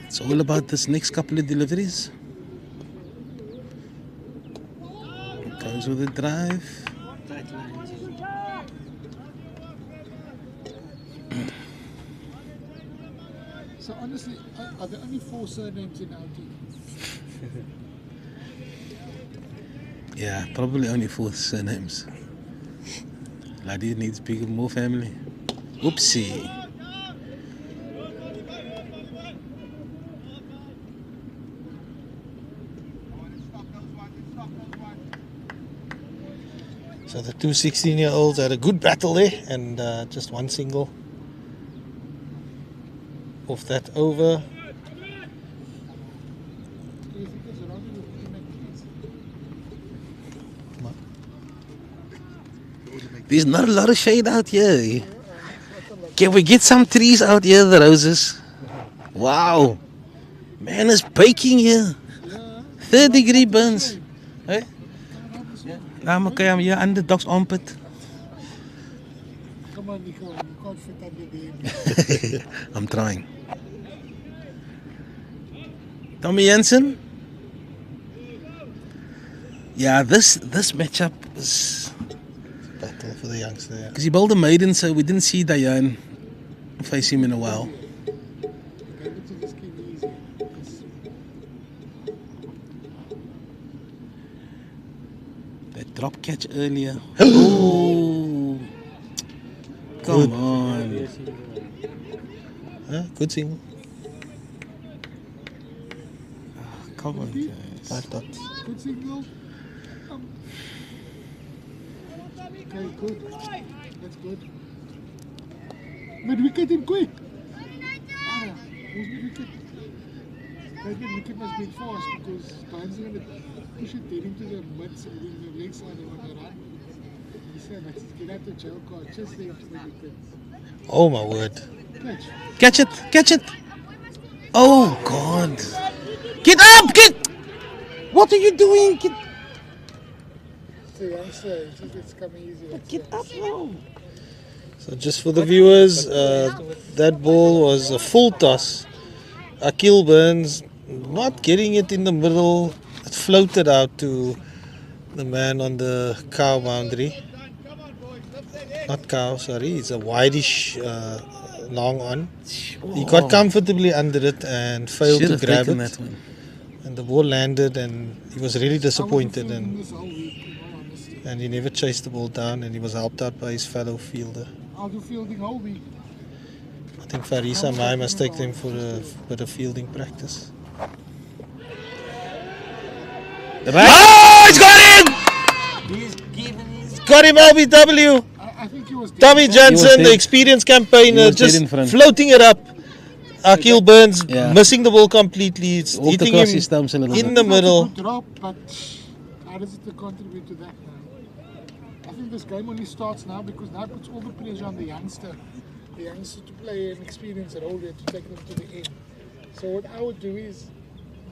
It's all about this next couple of deliveries. It goes with the drive. So honestly, are there only 4 surnames in our team? Yeah, probably only 4 surnames. Ladi needs bigger, more family. Oopsie. So the 2 16-year-olds had a good battle there, and just 1 single off that over. There's not a lot of shade out here. Can we get some trees out here, the roses? Wow. Man, it's baking here. 3rd-degree burns. Hey? I'm okay, I'm here under dog's armpit. Come on, Nico, you can't fit under there. I'm trying. Tommy Jensen? Yeah, this matchup is battle for the youngster. Yeah. because he bowled a maiden, so we didn't see Dayan face him in a while. That drop catch earlier. Oh, come on. Good single. Come on, guys. 5 dots. Good signal. Okay, good. That's good. Mid-wicket in quick. Who's mid-wicket? That mid-wicket must be fast because Barnes is going to push it dead into the mid so when the leg side they want to run. He said, let's get out the jail card just there to mid-wicket. Oh my word. Catch it, catch it. Oh, God. Get up, get. What are you doing? Get. So youngster, it's coming easier. Get up now. So just for the viewers, that ball was a full toss. Akil Burns not getting it in the middle. It floated out to the man on the cow boundary. Not cow, sorry. It's a wideish long on. He got comfortably under it and failed to grab it. That one. And the ball landed and he was really disappointed and he never chased the ball down and he was helped out by his fellow fielder. I'll do fielding whole week. I think Farisa Mai must take them for a bit of fielding practice. Oh, he's got him! He's got him, LBW! I think he was Tommy Johnson, the experienced campaigner, just floating it up. Akil Burns missing the ball completely. It's hitting him in the middle. Good drop, but how does it contribute to that now? I think this game only starts now because now it puts all the pressure on the youngster. The youngster to play an experienced role here to take them to the end. So what I would do is,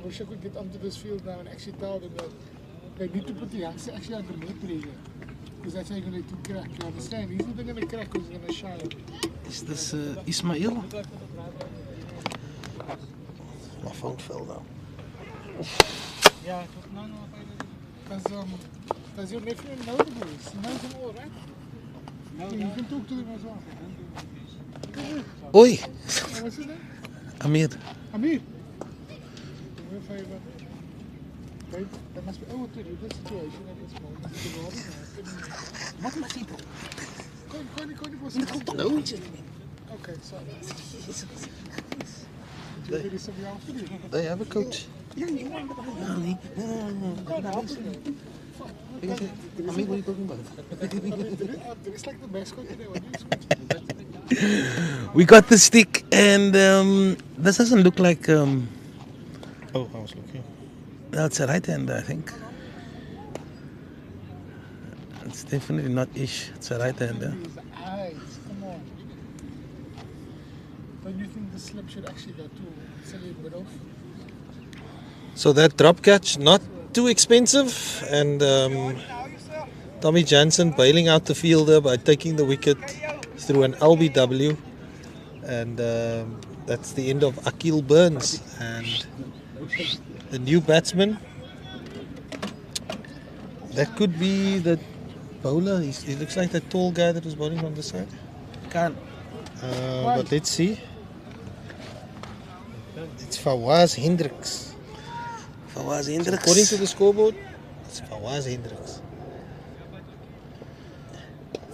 Moshe could get onto this field now and actually tell them that they need to put the youngster actually under more pressure. Because that's how you're going to let him crack. You understand? He's not going to crack because he's going to shine. Is this Ismail? My phone fell down. Yeah, no, does your nephew know the boys? He knows them all, right? No, you can talk to them as well. Oi! What's his name? Amir. Amir? Do me a favor. There must be a terrible situation at this moment. What must he do? No. Okay, sorry. They have a coach. What are you talking about? It's like the mascot today. We got the stick, and this doesn't look like. Oh, I was looking. That's a right hander, I think. It's definitely not Ish. It's a right hander. His eyes, come on. Don't you think the slip should actually go to Silly Middle? So that drop catch, not too expensive, and Tommy Jansen bailing out the fielder by taking the wicket through an LBW, and that's the end of Akil Burns and the new batsman. That could be the bowler. He looks like that tall guy that was bowling on the side. Can't. But let's see. It's Fawaz Hendricks. Fawaz Hendricks. According to the scoreboard, it's Fawaz Hendricks.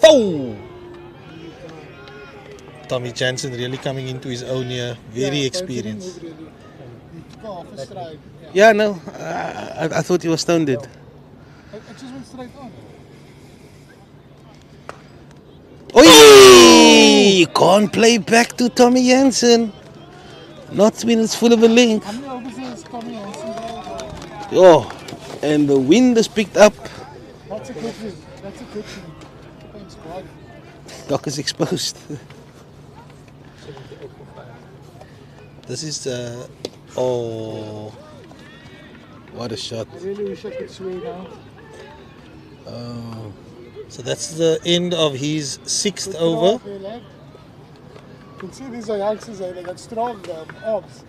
Oh! Tommy Jansen really coming into his own here. Very experienced. Yeah, no. I thought he was stone dead. I just went straight on. Oi! You can't play back to Tommy Jansen. Not when it's full of a link. How many overs is Tommy Jansen? Oh, and the wind is picked up. That's a good thing. That's a good thing. Thanks, God. Dock is exposed. This is oh, what a shot! I really wish I could sway now. Oh, so that's the end of his 6th Good over. throw, lad. You can see these are youngsters, they got strong arms.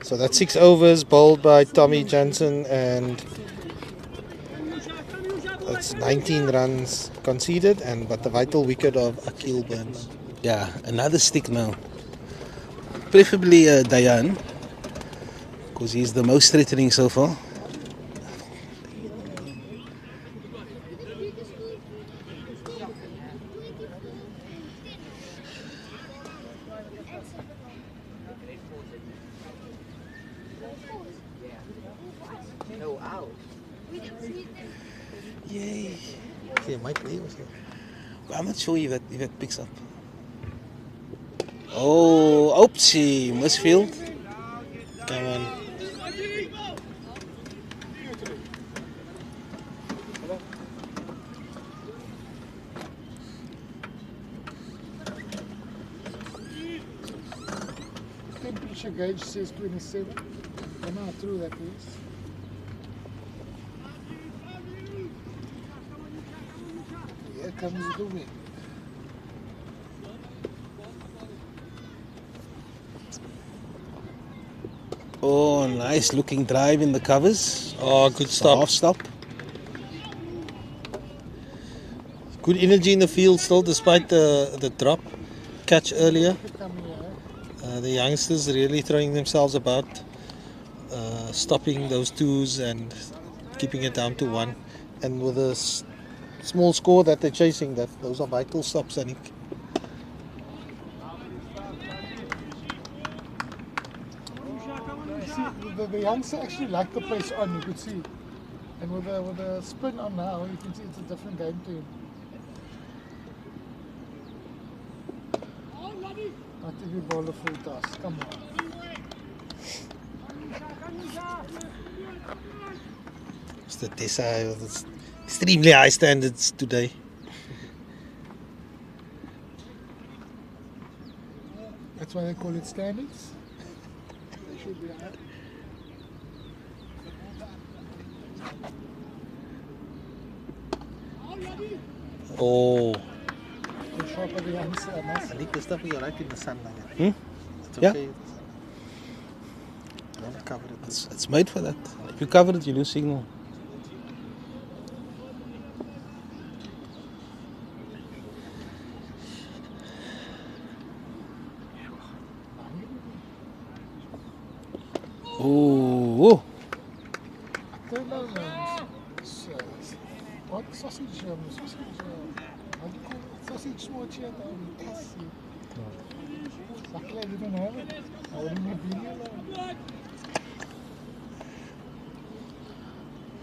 So that's 6 overs bowled by Tommy Jansen, and that's 19 runs conceded, and but the vital wicket of Akil Burns. Yeah, another stick now. Preferably Dayan, because he's the most threatening so far. Yay. Yeah, Mike Lee was here. I'm not sure if it picks up. Oh, oopsie, misfield. Come on. Temperature gauge says 27. I'm not through that is. Here comes the wind. Oh, nice looking drive in the covers. Oh, good stop. Half stop. Good energy in the field still, despite the drop catch earlier. The youngsters really throwing themselves about, stopping those twos and keeping it down to 1. And with a small score that they're chasing, those are vital stops, I think. The youngster actually liked the place on, you could see. And with the spin on now, you can see it's a different game to him. Not every bowler full toss, come on. Mr. Tessa with extremely high standards today. That's why they call it standards. They should be high. Oh. The sharper the youngster, I think the stuff you're right in the sun. Hmm? It's Yeah. okay. Don't cover it. It's made for that. If you cover it, you lose signal. Oh, don't know, man. What sausage? Sausage. How do you call it? Sausage smooch here. Luckily, I didn't have it. I wouldn't have been here long.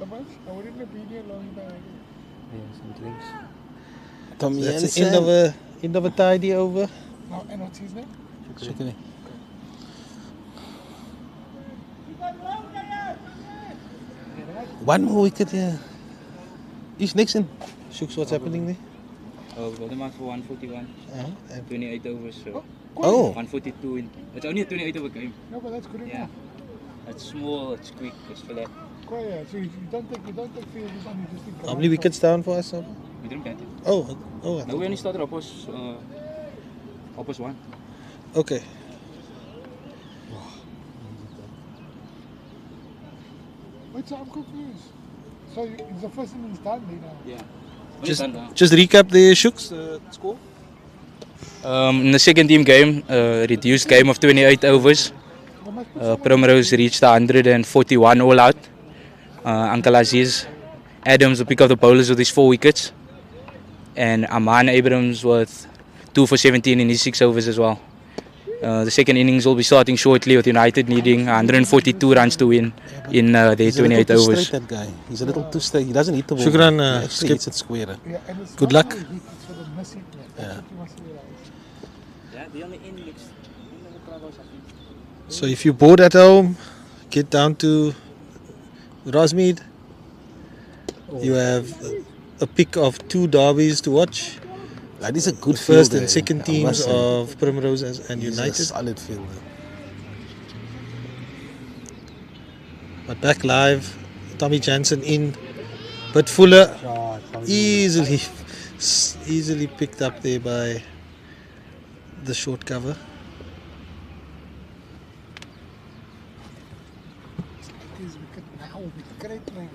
How much? I wouldn't have been here long if I had it. yeah, some drinks. So Tommy that's the end of a tidy over. Oh, and what's his name? Shukri. One more wicket here. Is next in. Shooks, what's happening there? Oh, we got them out for 141. And 28 overs, so. Oh. 142 in. It's only a 28 over game. No, but that's good enough. Yeah. It's small, it's quick, it's flat. Quite, yeah. So you don't take field this one, you just think. how many wickets down for us? So? We didn't bat it. Oh. No, we only started opposite 1. Okay. Wait, so I'm confused. So it's the first innings done now? Yeah. Just recap the Shooks score. In the second team game, reduced game of 28 overs. Primrose reached 141 all out. Uncle Aziz Adams will pick up the bowlers with his 4 wickets. And Aman Abrams with 2 for 17 in his 6 overs as well. The second innings will be starting shortly with United needing 142 runs to win in their 28 overs. He's a little too straight, that guy. He's a little too straight. He doesn't hit the ball. Shukran, He actually Skip. hits it square. Yeah, and it's Good not luck. only heat, it's for the missing net. That's what you must realize. Yeah, the only in next. So if you're bored at home, get down to Rosmead. You have a pick of 2 derbies to watch. That is a good first fielder, and second I teams must say. of Primrose and He's United. a solid fielder. But back live, Tommy Jansen in, but Fuller easily picked up there by the short cover. His wicket now with great man.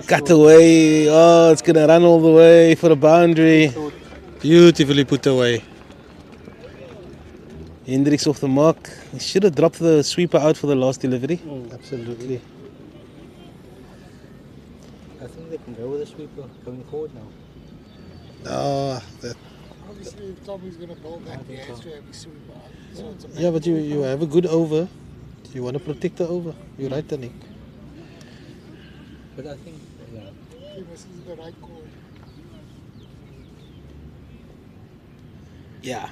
Cut away. Oh, it's going to run all the way for a boundary. Beautifully put away. Hendricks off the mark. He should have dropped the sweeper out for the last delivery. Absolutely. I think they can go with a sweeper going forward now. Obviously, if Tommy's going to bowl back, he has to have his sweeper. So it's a Yeah, but you have a good over. You want to protect the over. You're right, Tanik. But I think, this is the right call. Yeah.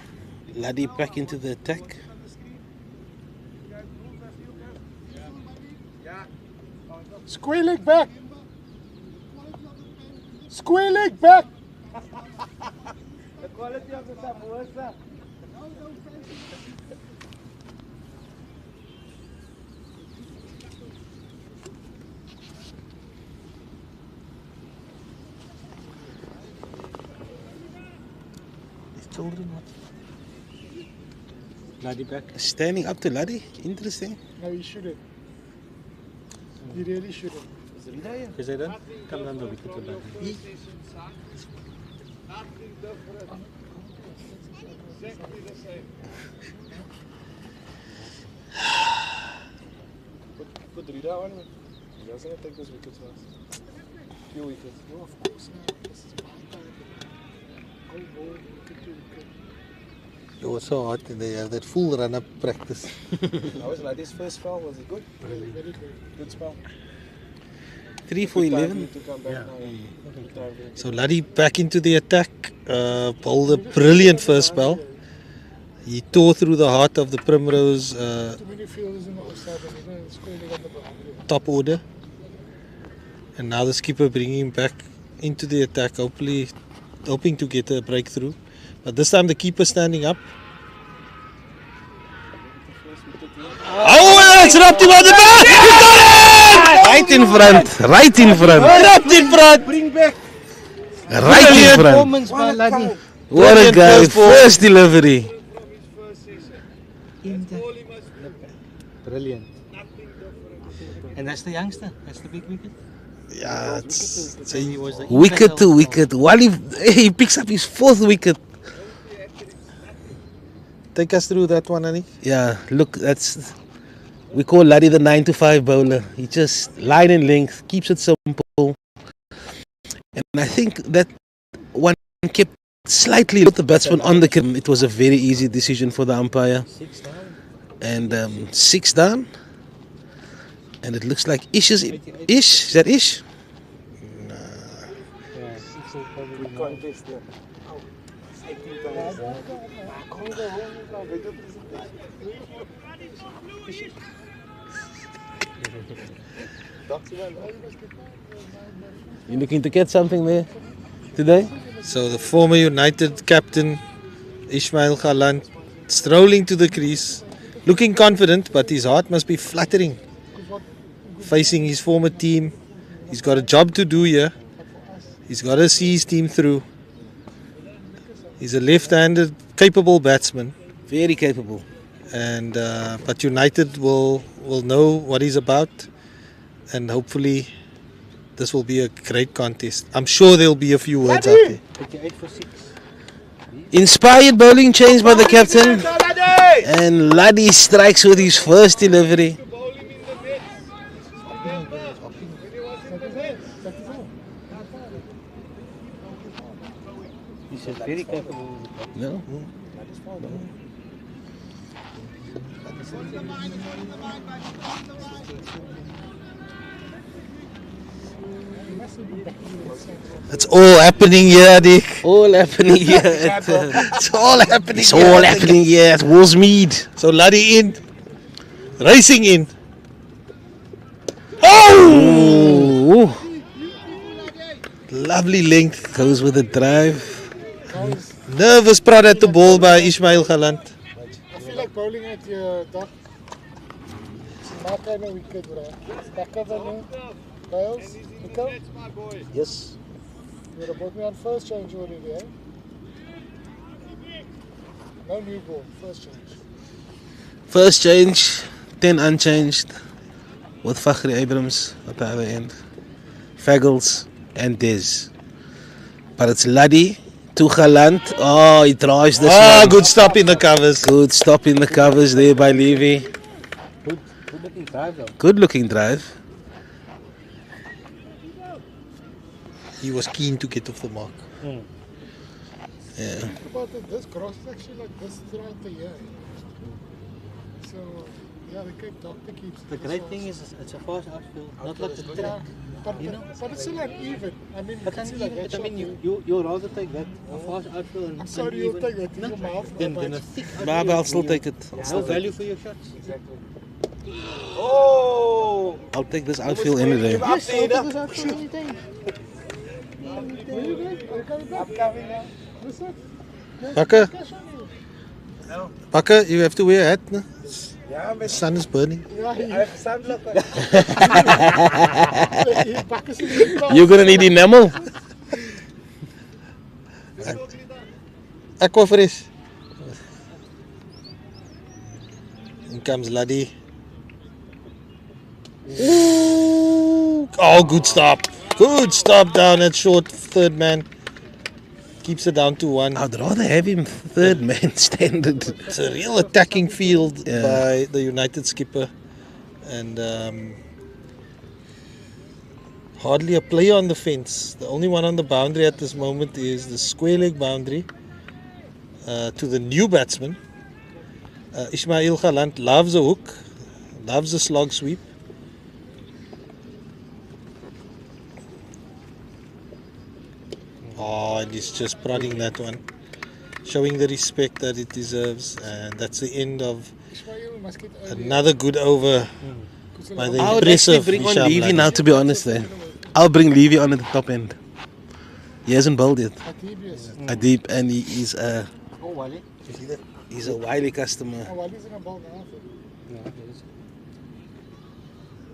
Laddie back into the attack. Square leg back. Square leg back. The quality of the samosa. Children, what? Laddie back. Standing up to Laddie. Interesting. No, he shouldn't. He really shouldn't. Because they don't come down the wicket to Laddie. Put Rita on him. He doesn't take those wickets first. Few wickets. No, of course not. This is my time. Go ball, wicket to wicket. You're so hot and they have that full run-up practice. How was Laddie's first spell? Was it good? Very, very good. Good spell. 3 for 11. To come back now. Good time for him. So Laddie back into the attack. Bowled a brilliant first spell. He tore through the heart of the Primrose Too many fielders in the offside and square leg on the boundary. top order. And now the skipper bringing him back into the attack, hoping to get a breakthrough. But this time the keeper standing up. Oh, that's wrapped him on the back! He got it! Right in front. Right in front. Wrapped in front! Bring back. Right in front. Performance by Laddie. What a guy. First delivery. Brilliant. And that's the youngster. That's the big wicket. Yeah, So he was the Wicket to wicket. While he picks up his 4th wicket. take us through that one, Annie. Yeah, look, we call Laddie the 9 to 5 bowler. He just line and length, keeps it simple. And I think that one kept slightly with the batsman on the crease. It was a very easy decision for the umpire. 6 down. And 6 down. And it looks like Ish is Ish. Is that Ish? Yeah, 6 will probably not. Contest, yeah. Oh, 18 times. I can't go home now. Video presentation. You looking to get something there today? So the former United captain Ismail Khalan strolling to the crease, looking confident, but his heart must be fluttering. Facing his former team, he's got a job to do here. He's got to see his team through. He's a left-handed, capable batsman, Very capable. and but United will know what he's about, and hopefully this will be a great contest. I'm sure there'll be a few words out there. 58 for 6. Inspired bowling change by the captain. And Laddie strikes with his first delivery. He's a very capable. No? It's all happening here, Dick. All happening here. It's all happening. It's all happening here at Woolsmead. So Laddie in, racing in. Oh! Lovely length. Goes with the drive. Nervous prod at the ball by Ismail Galant. I feel like bowling at your dock. My kind of wicket, bro. Stacker than Bales, Nico? Yes. You would have brought me on first change already, eh? No new ball, first change. First change, 10 unchanged. With Fakhri Abrams at the other end. Fagels and Des. But it's Laddie to Galant. Oh, he drives this one. Good stop in the covers. Good stop in the covers there by Levy. Good looking drive though. Good looking drive. He was keen to get off the mark. Yeah. What about this cross section like this throughout the year? So, yeah, the Cape Doctor keeps. The great thing is it's a fast outfield, not like the Yeah, track. but, You know? but it's still uneven. I mean, But you can see like that I mean, shot. you'll rather take that, a fast outfield and I'm sorry, you'll uneven, take that in your mouth. than but- a thick outfield. But I'll still take it. I'll No still take value it. for your shots. Exactly. Oh! I'll take this outfield any day. Yes, I'll take this out for any day. Where are you going? Are you coming back? I'm coming now. Listen. Pakker, Pakker, you have to wear a hat. No? The sun is burning. Yeah, I have sunblock on. You're gonna need enamel. Aquafresh. In comes Laddie. Ooh. Oh, good stop. Good stop down at short third man. Keeps it down to 1. I'd rather have him third man standard. It's a real attacking field Yeah. by the United skipper. And hardly a player on the fence. The only one on the boundary at this moment is the square leg boundary to the new batsman. Ismail Galant loves a hook, loves a slog sweep. Oh, and he's just prodding that one, showing the respect that it deserves. And that's the end of Ismail must get early. another good over by the I would actually impressive bring on Hisham Levy Laddie. now, to be honest. I'll bring Levy on at the top end. He hasn't bowled yet. Adibius. Adib, and he is Oh, Wally. he's a Wiley customer. Oh, Wali's in a ball now.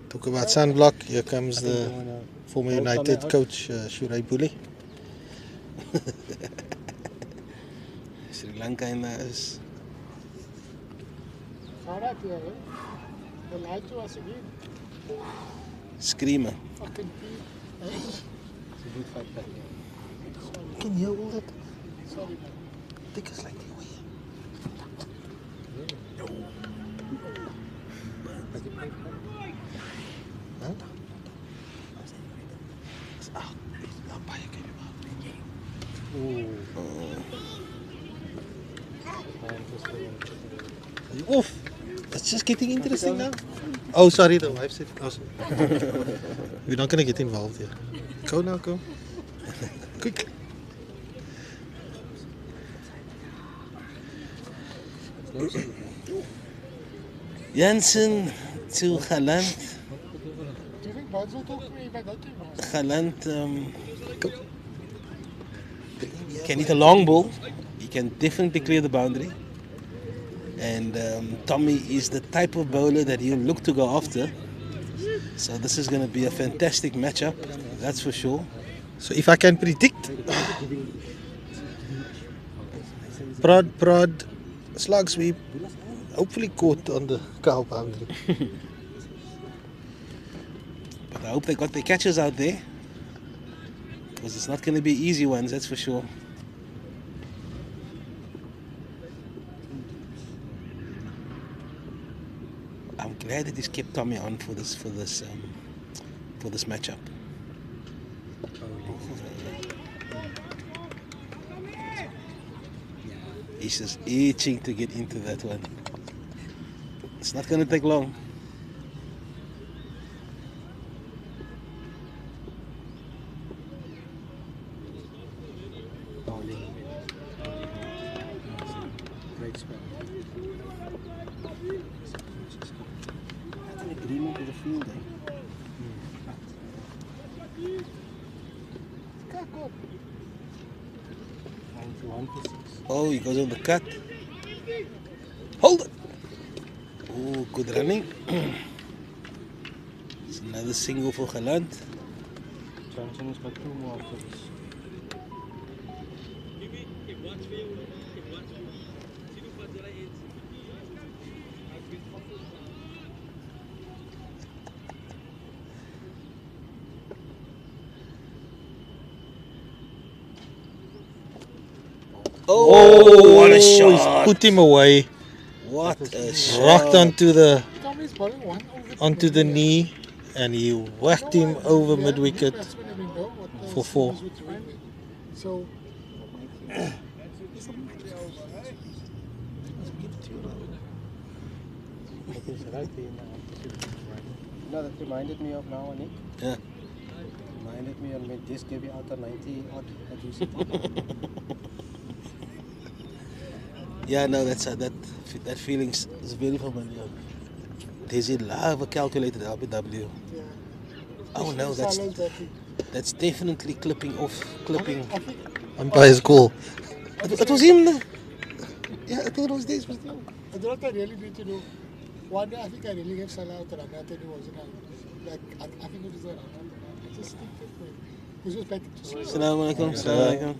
Talk about sunblock. Here comes the former United coach, Shurai Buli. Sri Lanka in the house. Found out here, eh? They lied to us again. Screamer. Fucking pee. Can you hear all that? Sorry, man. Think it's like the way. Huh? Oof! It's just getting interesting now. Oh, sorry, the wife said. Oh, sorry. We're not gonna get involved here. Go now, go. Quick. Jansen to Galant. Do you think Buds will talk to me if I go to him? Galant can hit a long ball. He can definitely clear the boundary. And Tommy is the type of bowler that he'll look to go after. So this is going to be a fantastic matchup, that's for sure. So if I can predict, prod, slug sweep, hopefully caught on the cow boundary. But I hope they got their catches out there, because it's not going to be easy ones, that's for sure. I'm glad that he's kept Tommy on for this matchup. He's just itching to get into that one. It's not going to take long. great spell. That's an agreement with the field, eh? Kakop. 91 to 6. Oh, he goes on the cut. Hold it. Oh, good running. It's another single for Galant. Johnson's got 2 more after this. Oh, what a shot. He's put him away. What a shot. Rocked onto the Tommy's bowling one over onto the knee, and he whacked him over mid wicket for 4. So No, that reminded me of now, Nick. Yeah. Reminded me of when this gave you out a 90 odd at UCT. Yeah, no, that's that feeling is very familiar. Does he love a calculated LBW? yeah. Oh no, that's definitely clipping. Umpire's call. It was him. Yeah, I think it was this. I don't know what I really need to do. One day I think I really gave Salah out and I thought it wasn't like I think it was a run. I just think that way. This was better to see. Assalamu alaikum. Assalamu alaikum.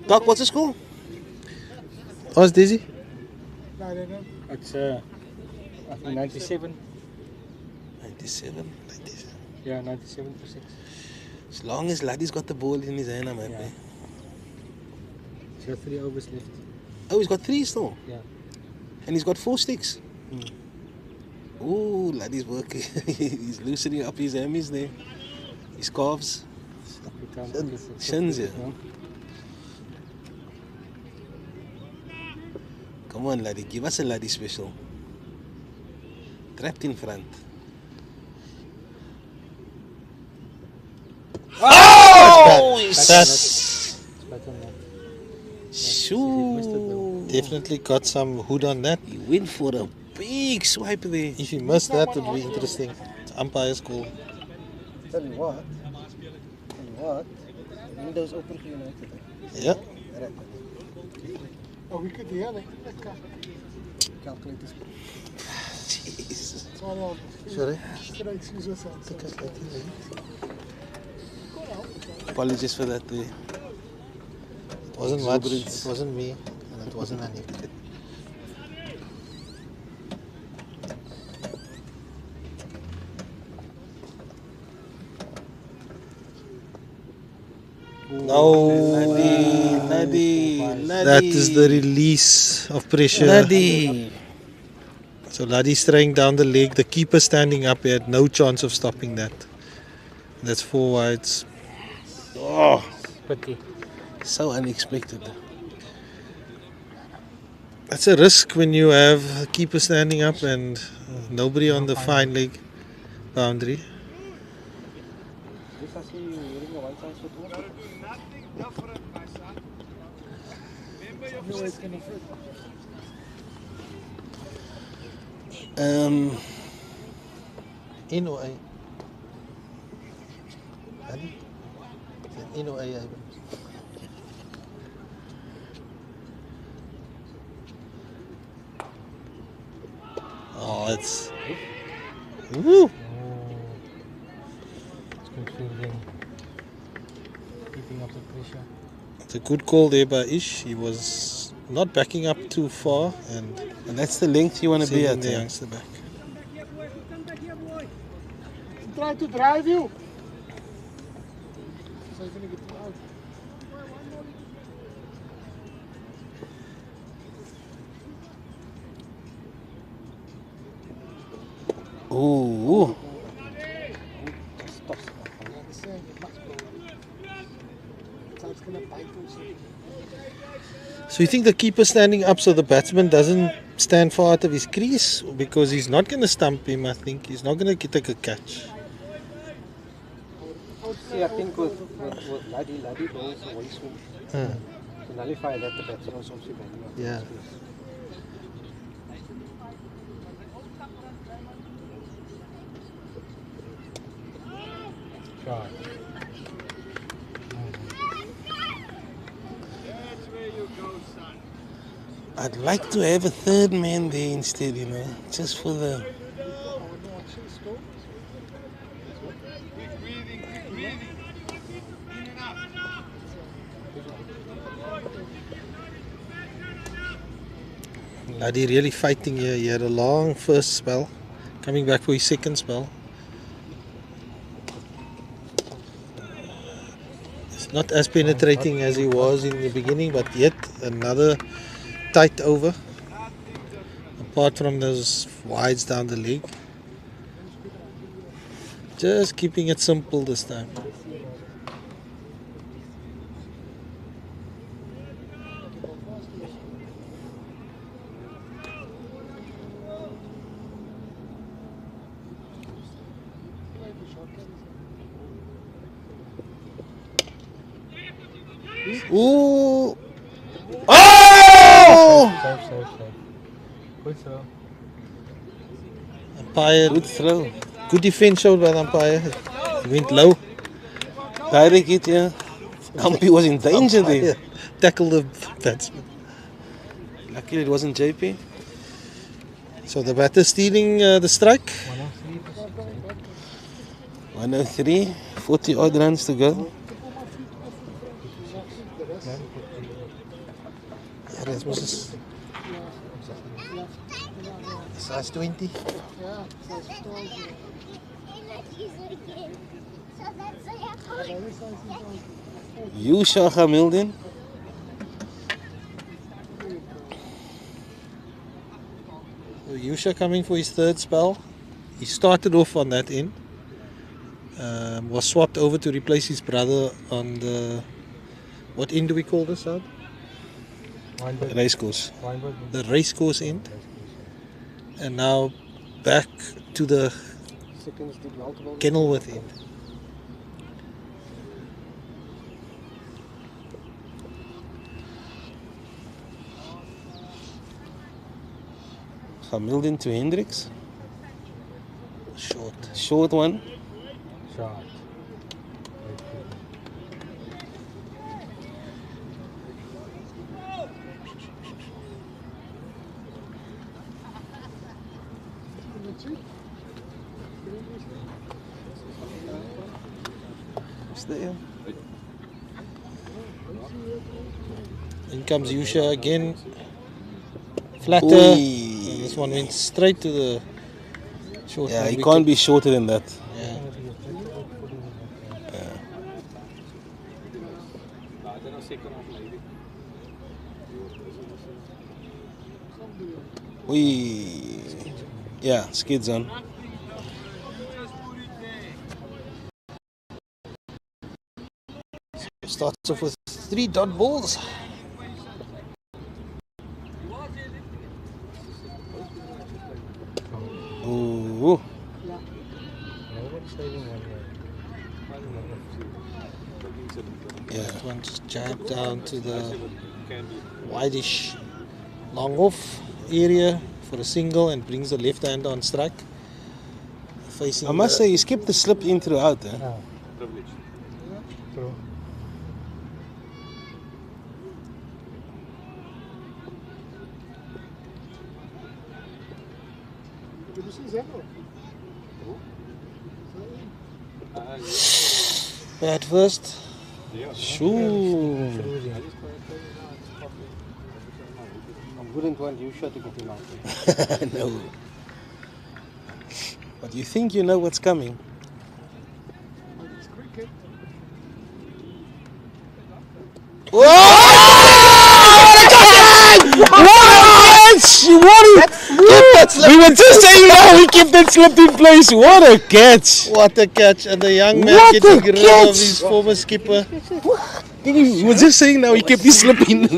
Doc, what's the score? Oh, it's Daisy? No, I don't know. It's I think 97. 97. Yeah, 97 to 6. As long as Laddie's got the ball in his hand, I'm happy. Yeah. He's got 3 overs left. Oh, he's got 3 still? Yeah. And he's got 4 sticks? Oh, Laddie's working. He's loosening up his hammies there. His calves. Shins, yeah. Come on, Laddie. Give us a Laddie special. Trapped in front. Oh! That's Shoo! definitely got some hood on that. He went for a big swipe there. If he missed that, it would be interesting. It's umpire's call. Tell you what. Windows open for United. Yeah. Oh, we could hear that. Calculators. Jeez. Sorry. Can I excuse yourself? Apologies for that. It wasn't much. It wasn't me, and it wasn't any. No, Laddie. That is the release of pressure. Laddie. So Laddie's throwing down the leg. The keeper standing up. He had no chance of stopping that. That's 4 wides. Oh, Pity. so unexpected. That's a risk when you have a keeper standing up and nobody on the fine leg boundary. This I see you wearing a white side football. Nothing different, my son. Remember your place can fit. In or A? Laddie? In or A? Oh, it's. Woo! It's good fielding. Keeping up the pressure. It's a good call there by Ish. He was not backing up too far and that's the length you want to be sending at. the youngster back. Try to drive you. So you're gonna get out. Ooh. So you think the keeper standing up so the batsman doesn't stand far out of his crease? Because he's not going to stump him, I think. He's not going to take a catch. See, I think with Laddie bowls away swing. nullify that, the batsman was obviously batting off. Yeah. Shot. I'd like to have a third man there instead, you know, just for the. Bloody really fighting here. He had a long first spell, coming back for his second spell. It's not as penetrating as he was in the beginning, but yet another tight over. Apart from those wides down the leg. Just keeping it simple this time. Ooh! Oh! Save. Good throw. Umpire. Good throw. Good defense showed by the umpire. He went low. Direct hit, yeah. Umpy was in danger there. Tackled the batsman. Luckily it wasn't JP. So the batter stealing the strike. 103, 40 odd runs to go. Yeah, that was size 20. Yusha Hamilton. Yusha coming for his third spell. He started off on that end. Was swapped over to replace his brother on the... What end do we call this out? Racecourse. The racecourse end. And now back to the Kenilworth end. Hamilton to Hendricks. Short. Short one. Shot. There. In comes Yusha again. Flatter. And this one went straight to the short. Yeah, he can't be shorter than that. Yeah. Yeah, skids on. Starts off with 3 dot balls. Ooh. Yeah. That one just jabbed down to the wideish long off area for a single and brings the left hand on strike. Facing I must say, he's kept the slip in throughout. Eh? True. Bad first. Shoo. I wouldn't want Yusha to get him out there. No. But you think you know what's coming. It's cricket. We were just saying how he kept that slip in place. What a catch! What a catch! And the young man What getting a rid catch. of his former skipper. We were just saying now he kept his slip in.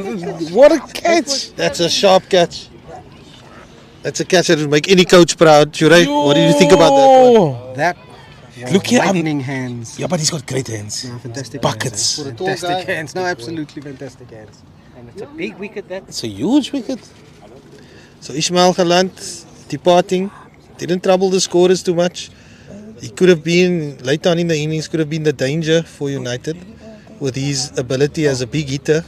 What a catch! That's a sharp catch. That's a catch that would make any coach proud. Shuray, what do you think about that one? That Look here, lightning hands. Yeah, but he's got great hands. No, fantastic Buckets. hands. Fantastic hands. No, absolutely fantastic hands. And it's a big wicket that. It's a huge wicket. So Ismail Galant departing didn't trouble the scorers too much. He could have been, late on in the innings, could have been the danger for United with his ability as a big hitter.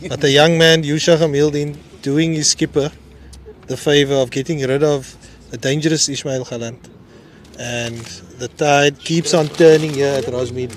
But the young man, Yusha Hamildin, doing his skipper the favour of getting rid of a dangerous Ismail Galant. And the tide keeps on turning here at Rosmead.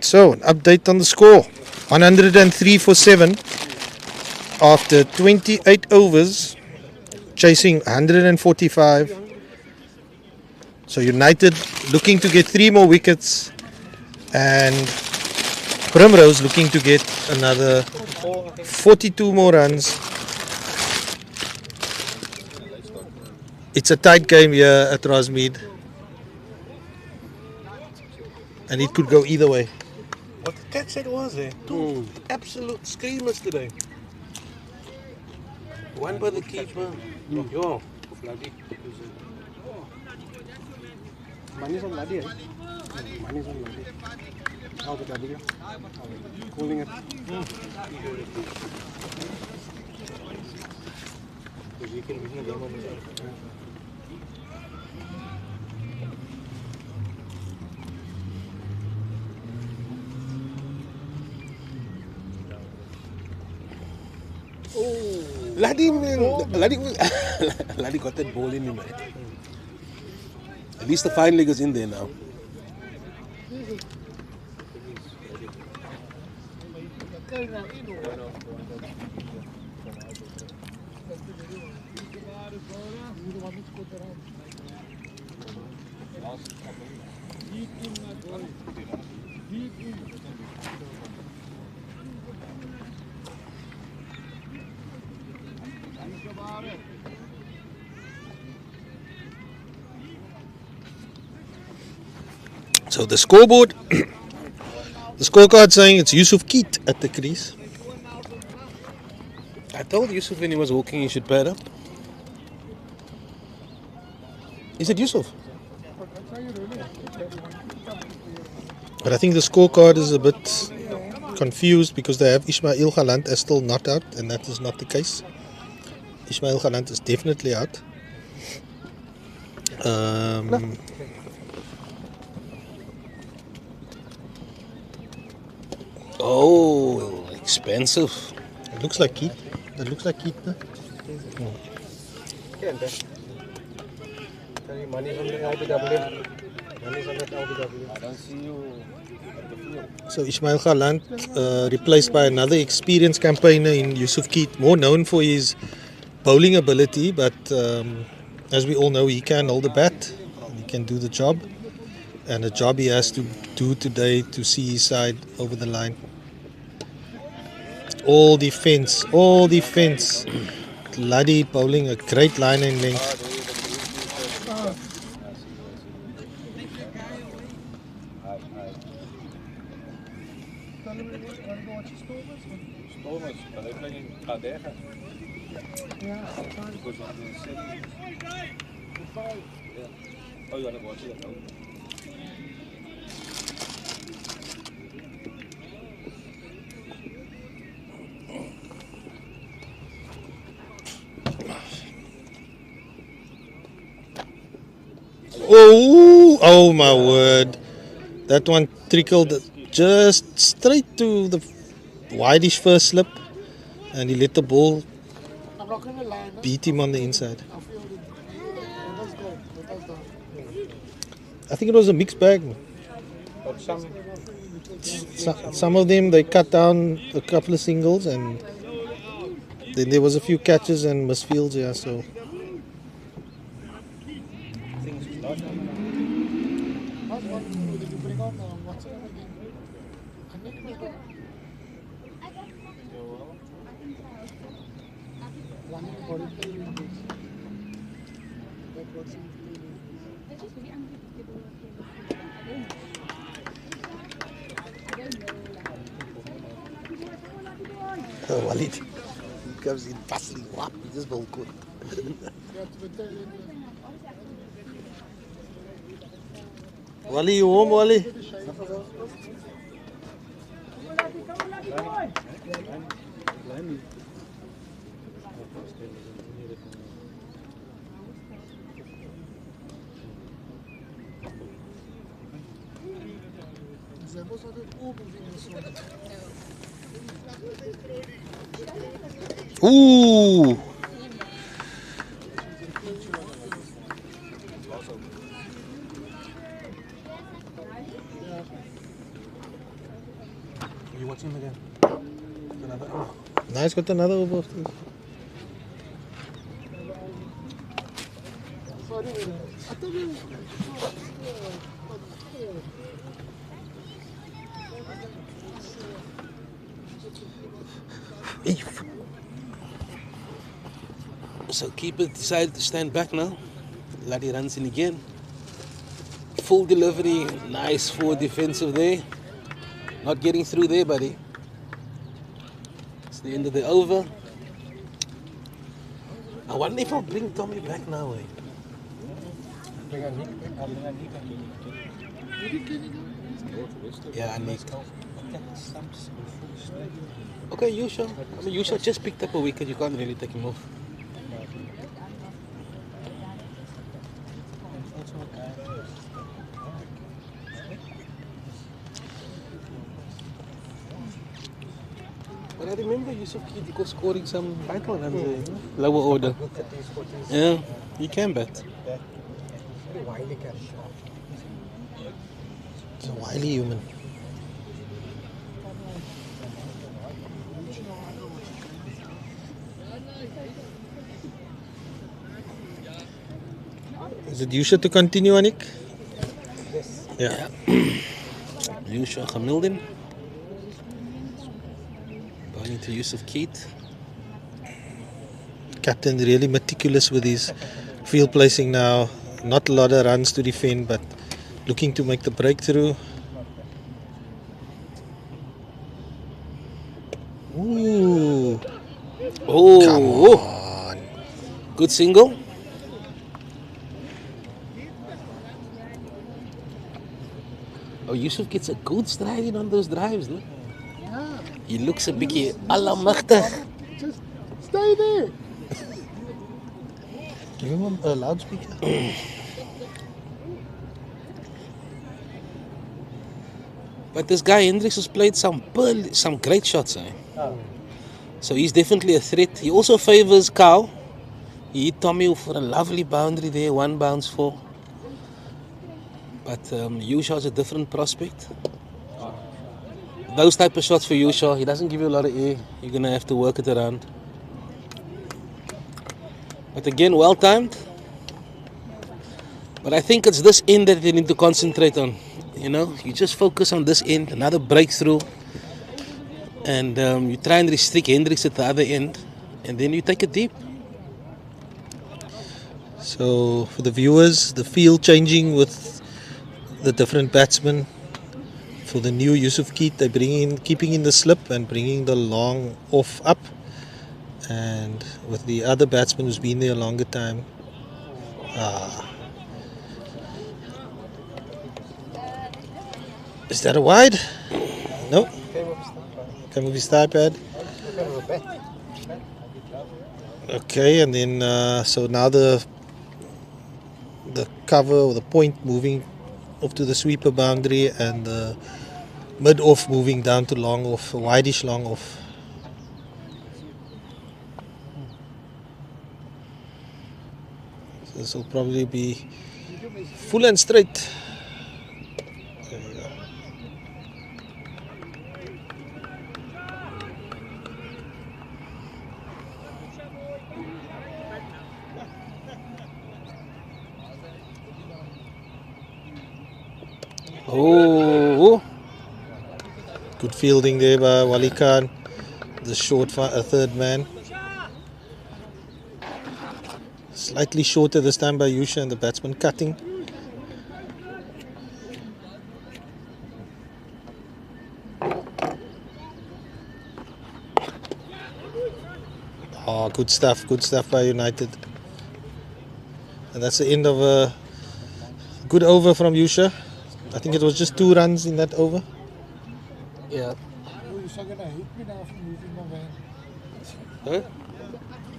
So, an update on the score. 103 for 7 after 28 overs, chasing 145. So United looking to get 3 more wickets, and Primrose looking to get another 42 more runs. It's a tight game here at Rosmead, and it could go either way. What the cat said was there? Two absolute screamers today. One by the keeper. Yo, bloody. Money's on bloody, eh? Money's on bloody. How the W? Calling it. Because you can win the game on his own. Laddie got that ball in him, mate. At least the fine leg is in there now. So the scoreboard, the scorecard saying it's Yusuf Keat at the crease. I told Yusuf when he was walking he should pair up. Is it Yusuf? But I think the scorecard is a bit confused because they have Ismail Galant as still not out, and that is not the case. Ismail Galant is definitely out. Oh, expensive. It looks like Keat. It looks like Keat. No? Yeah, that's. Money's on the LBW. Money's on the LBW. I don't see you at the field. So Ismail Galant replaced by another experienced campaigner in Yusuf Keat, more known for his bowling ability, but as we all know, he can hold the bat, he can do the job, and the job he has to do today to see his side over the line. All defense. Bloody bowling, a great line and length. Oh my word. That one trickled just straight to the wideish first slip, and he let the ball beat him on the inside. I think it was a mixed bag. Some of them they cut down a couple of singles, and then there was a few catches and misfields, yeah, so Oh, Walid. He comes in bustling. Whap, he just ball good. Wally, you home, Wally? Zebos had it all moving this one. Ooh! Are you watching again? Another over. Nice, got another over of this. Sorry, I thought you So keeper decided to stand back now. Laddie runs in again. Full delivery, nice forward defensive there. Not getting through there, buddy. It's the end of the over. I wonder if I'll bring Tommy back now, eh? Yeah, Nick. Okay, Yusha. I mean, Yusha just picked up a wicket. You can't really take him off. But I remember Yusuf Kid was scoring some vital runs in lower order. Yeah, he can bat. It's a wily human. Is it Yusha to continue, Anik? Yes. Yeah. Yusha Hamilton. Bowling to Yusuf Keat. Captain really meticulous with his field placing now. Not a lot of runs to defend, but looking to make the breakthrough. Ooh. Oh, come on. Good single. Oh, Yusuf gets a good stride in on those drives. Look. Yeah. He looks a bit allemachtig. Just stay there. Give him a loudspeaker. But this guy Hendricks has played some great shots, eh? So he's definitely a threat. He also favors Cow. He hit Tommy for a lovely boundary there, 1 bounce for. But Yusha's a different prospect. Those type of shots for Yusha, he doesn't give you a lot of air. You're gonna have to work it around. But again, well timed. But I think it's this end that they need to concentrate on. You know, you just focus on this end, another breakthrough, and you try and restrict Hendricks at the other end, and then you take it deep. So for the viewers, the field changing with the different batsmen. For the new Yusuf Keat, they're keeping in the slip and bringing the long off up. And with the other batsman who's been there a longer time. Is that a wide? No. Came off his thigh pad. Okay, and then so now the cover or the point moving off to the sweeper boundary and the mid off moving down to long off, wideish long off. So this will probably be full and straight. There we go. Oh, Good fielding there by Wali Khan, the short third man. Slightly shorter this time by Yusha and the batsman cutting. Oh, good stuff by United. And that's the end of a good over from Yusha. I think it was just 2 runs in that over. Yeah. Oh, you're so gonna hate me now for moving my van. Huh? You're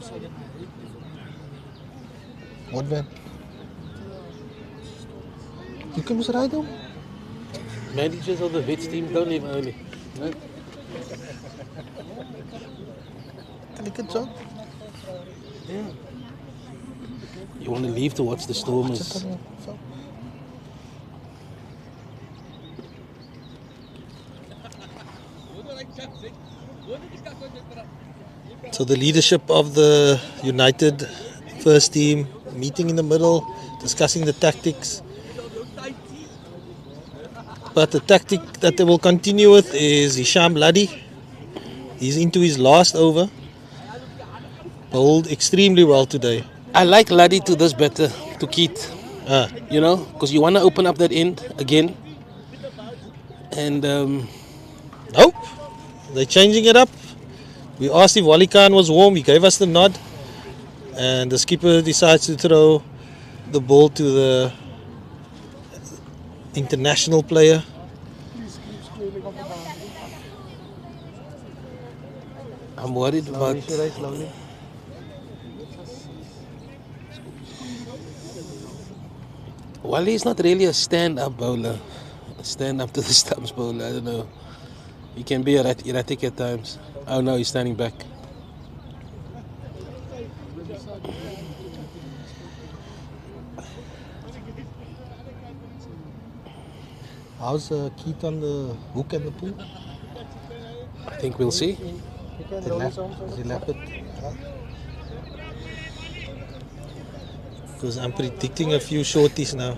so gonna hate me for moving What van? You can just ride home. Managers of the vets team don't leave early. No? Delicate job. Yeah. You want to leave to watch the Stormers. So the leadership of the United first team meeting in the middle, discussing the tactics. But the tactic that they will continue with is Hisham Ladi. He's into his last over. Bowled extremely well today. I like Laddie to this better, to Keith. You know, because you want to open up that end again. And nope, they're changing it up. We asked if Wali Khan was warm, he gave us the nod. And the skipper decides to throw the ball to the international player. I'm worried about... Wally is not really a stand-up bowler. A stand-up to the stumps bowler, I don't know. He can be erratic at times. Oh no, he's standing back. How's Keith on the hook and the pool? I think we'll see. Because I'm predicting a few shorties now.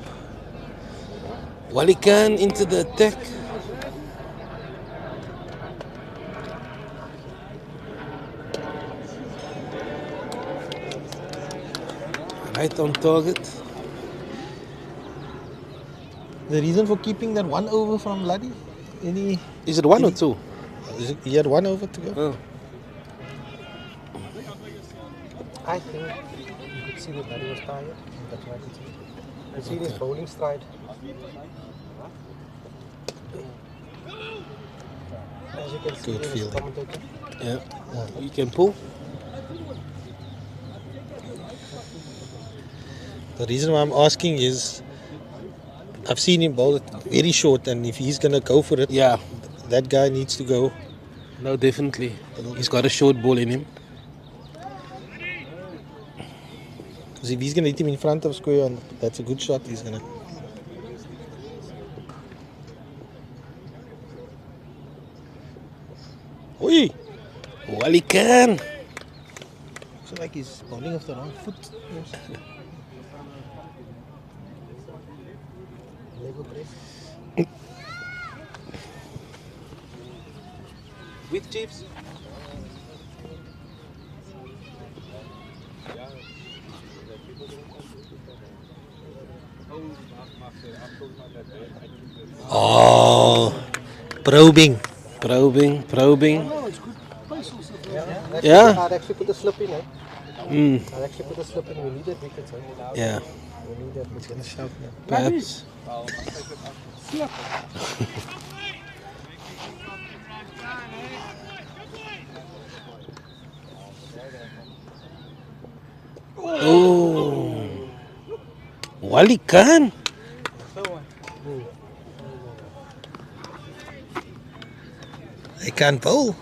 Wali Khan into the attack. Right on target. The reason for keeping that 1 over from Ladi? Is it 1 or 2? He had 1 over to go. Oh. I think you could see that Ladi was tired. That's why I could see. I see his bowling stride. As you can see, good fielding. Yeah. You can pull. The reason why I'm asking is I've seen him bowl it very short, and if he's gonna go for it, yeah, that guy needs to go. No, definitely. He's got a short ball in him. Because if he's gonna hit him in front of square, and that's a good shot, he's gonna. Oi! Wali Khan! So like he's bowling off the wrong foot. With chips. Oh, probing. Yeah. I'd actually put the slip in, eh? I'd actually put the slip in. We needed wickets, eh? Yeah. We needed wickets. Gonna shout now. Perhaps. Oh, Wali Khan. They can't bowl.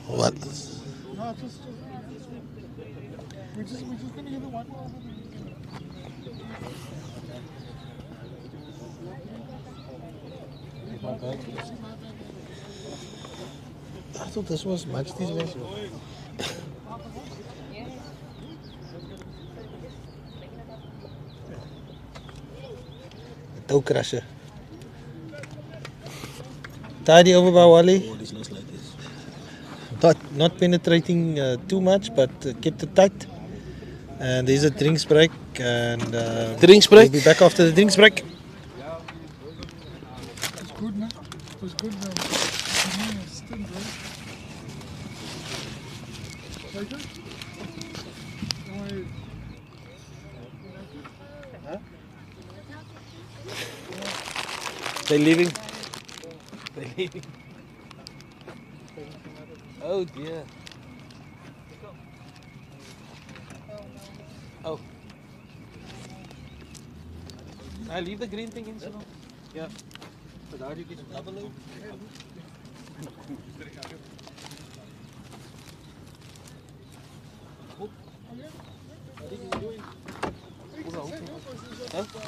What? No, we're just gonna get the 1 over. I thought this was Majdi's version. toe crusher. Tidy over by Wally. Oh, this looks like this. Not penetrating too much, but kept it tight. And there's a drinks break, and Drinks break? We'll be back after the drinks break. It's good, man. It was good. Still good. Later? They're leaving. They're leaving. Oh dear. Oh. I leave the green thing in, so. Ja. So daar die kies double loop.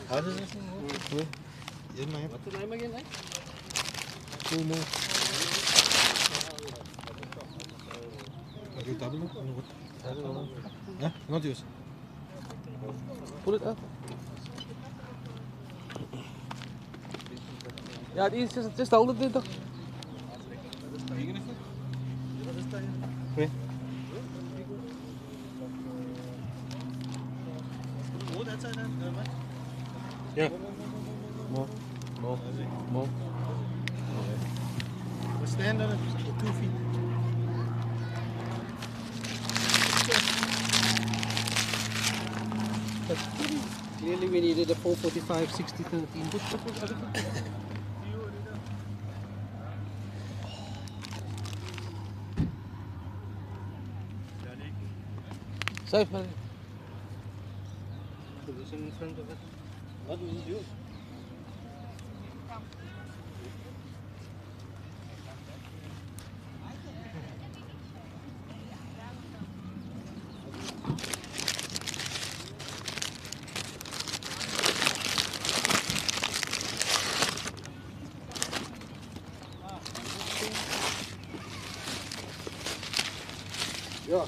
How does this thing work? Wat is nou again, hè? Full move. Okay, double loop? What? I don't know. No, not yours. Pull it up. Yeah, it is just hold it there. Toch? Where? More that side then, Mike? Yeah. More. We stand on it for 2 feet. Clearly we needed a 445, 60, 13. Safe, man. Position in front of it. What will you do? Ja,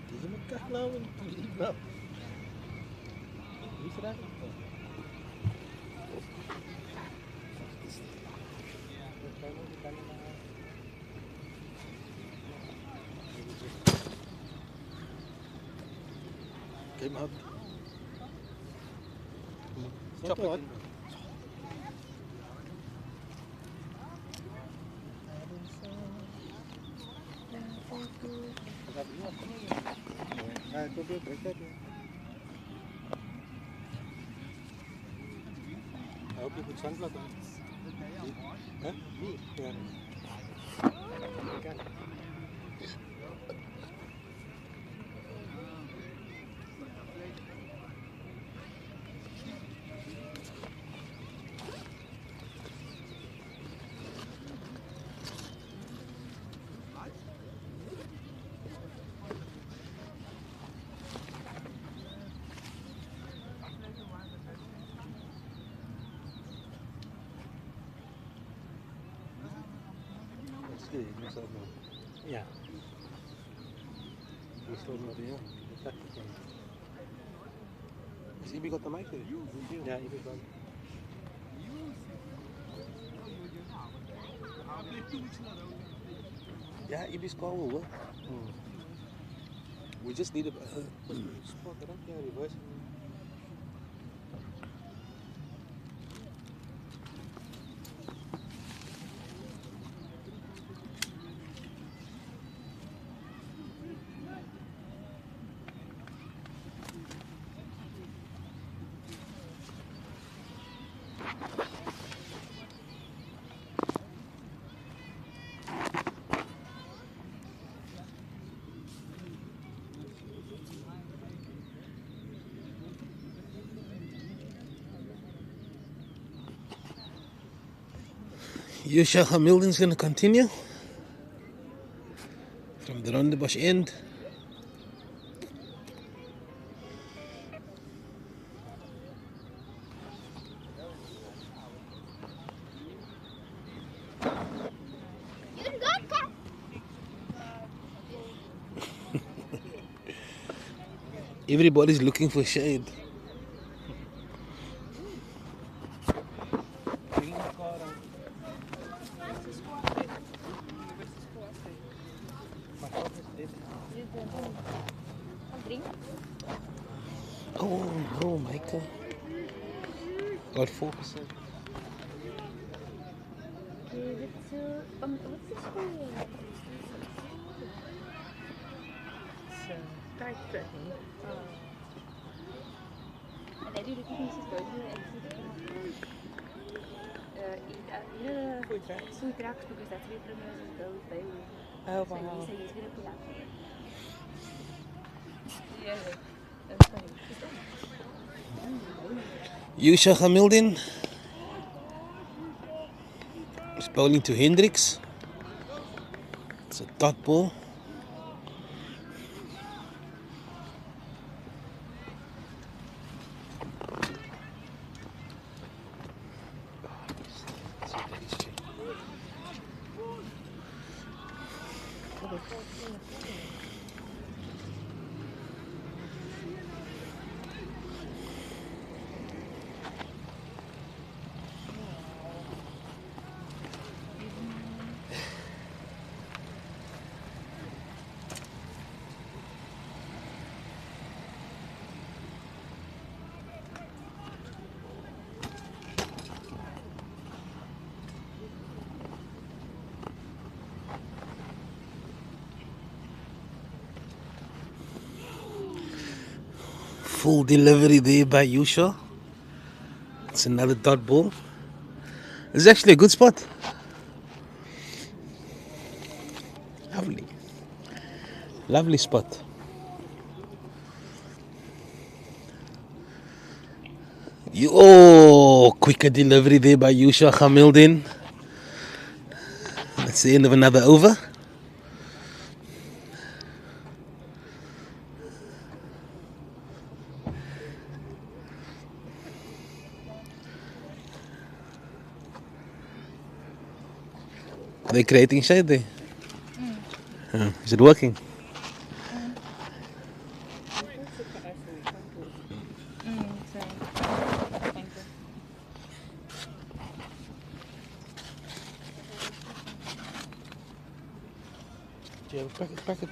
Dis mekaar nou en nou. Wie is daar? Game up. Chop it. I told you, break that. I hope you put sunblock on. Huh? Me? Yeah. Okay. Yeah. He's still not here. Has Ibi got the mic there? Yeah, Ibi's got it. Yeah, Ibi's call will work. We just need a Spot it up, yeah, reverse. Yusha Hamilton's going to continue from the Rondebush end. Everybody's looking for shade. Oh no, Michael. Got 4%. What's this for? Kijk, en heb je de technische steun food trucks because that's where Primrose goes. They Oh, so wow. he said he's gonna pull up. Yusha Hamildin is bowling to Hendricks. It's a dot ball. Full delivery there by Yusha. It's another dot ball. It's actually a good spot. Lovely. Lovely spot. Quicker delivery there by Yusha Hamildin. That's the end of another over. Are they creating shade there? Is it working? Do you have a packet?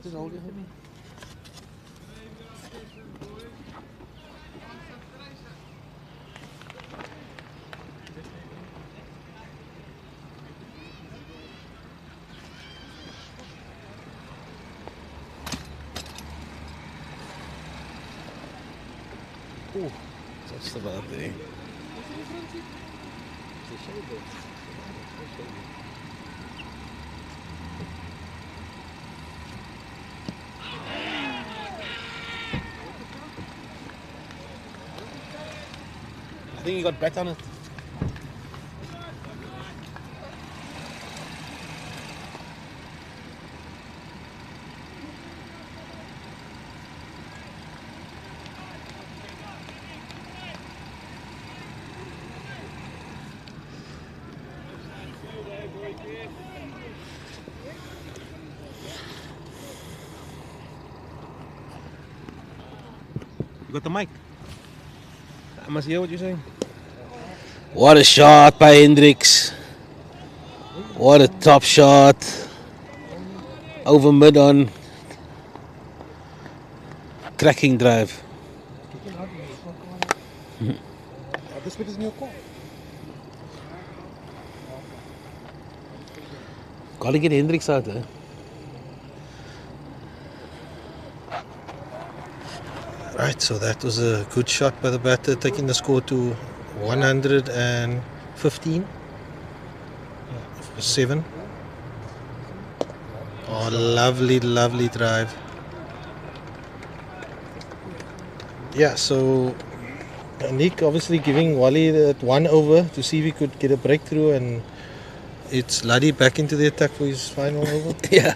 Just hold your head. Oh, just about there. I think you got bet on it. You got the mic? I must hear what you're saying. What a shot by Hendricks. What a top shot. Over mid on. Cracking drive. This bit is in your call. Gotta get Hendricks out there. Right, so that was a good shot by the batter, taking the score to 115 for 7. Oh, lovely, lovely drive. Yeah, so Nick obviously giving Wally that 1 over to see if he could get a breakthrough, and it's Luddy back into the attack for his final over. Yeah.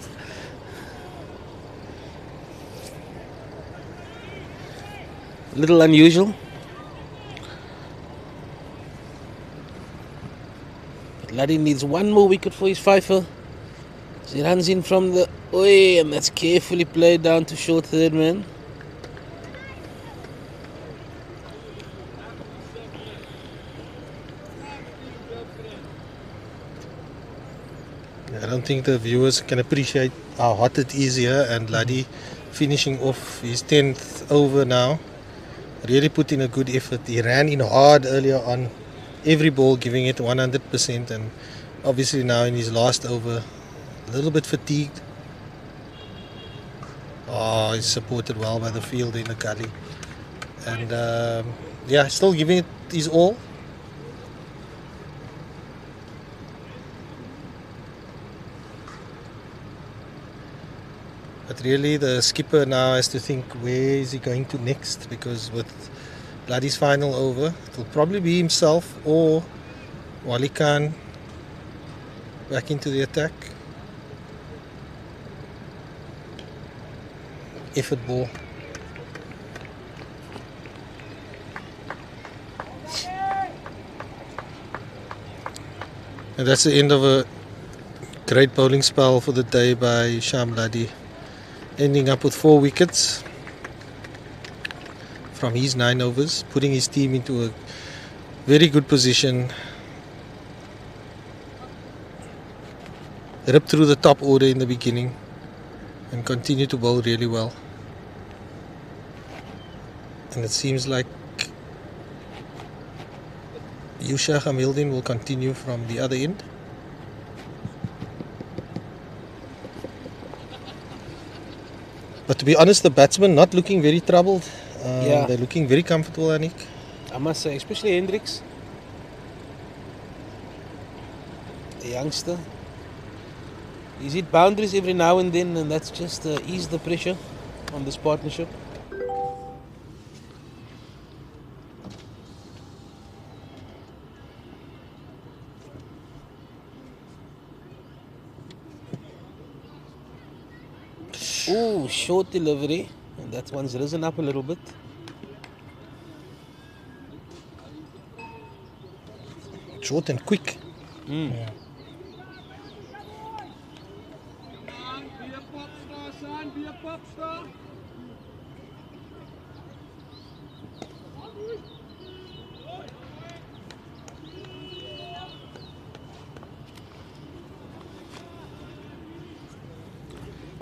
Little unusual. But Luddy needs one more wicket for his fifer He runs in from the way, and that's carefully played down to short third man. I don't think the viewers can appreciate how hot it is here, and Laddie finishing off his 10th over now. Really put in a good effort. He ran in hard earlier on, every ball giving it 100%, and obviously now in his last over, a little bit fatigued. Oh, he's supported well by the field in the gully. And yeah, still giving it his all. But really the skipper now has to think, where is he going to next? Because with Laddie's final over, it will probably be himself or Wali Khan back into the attack. Effort ball. And that's the end of a great bowling spell for the day by Sham Laddie, ending up with 4 wickets from his 9 overs, putting his team into a very good position. Ripped through the top order in the beginning and continued to bowl really well. And it seems like Yusha Hamildin will continue from the other end. But to be honest, the batsmen not looking very troubled. Yeah. They're looking very comfortable, Anik. I must say, especially Hendricks, the youngster. He's hit boundaries every now and then, and that's just ease the pressure on this partnership. Ooh, short delivery, and that one's risen up a little bit. Short and quick. Yeah.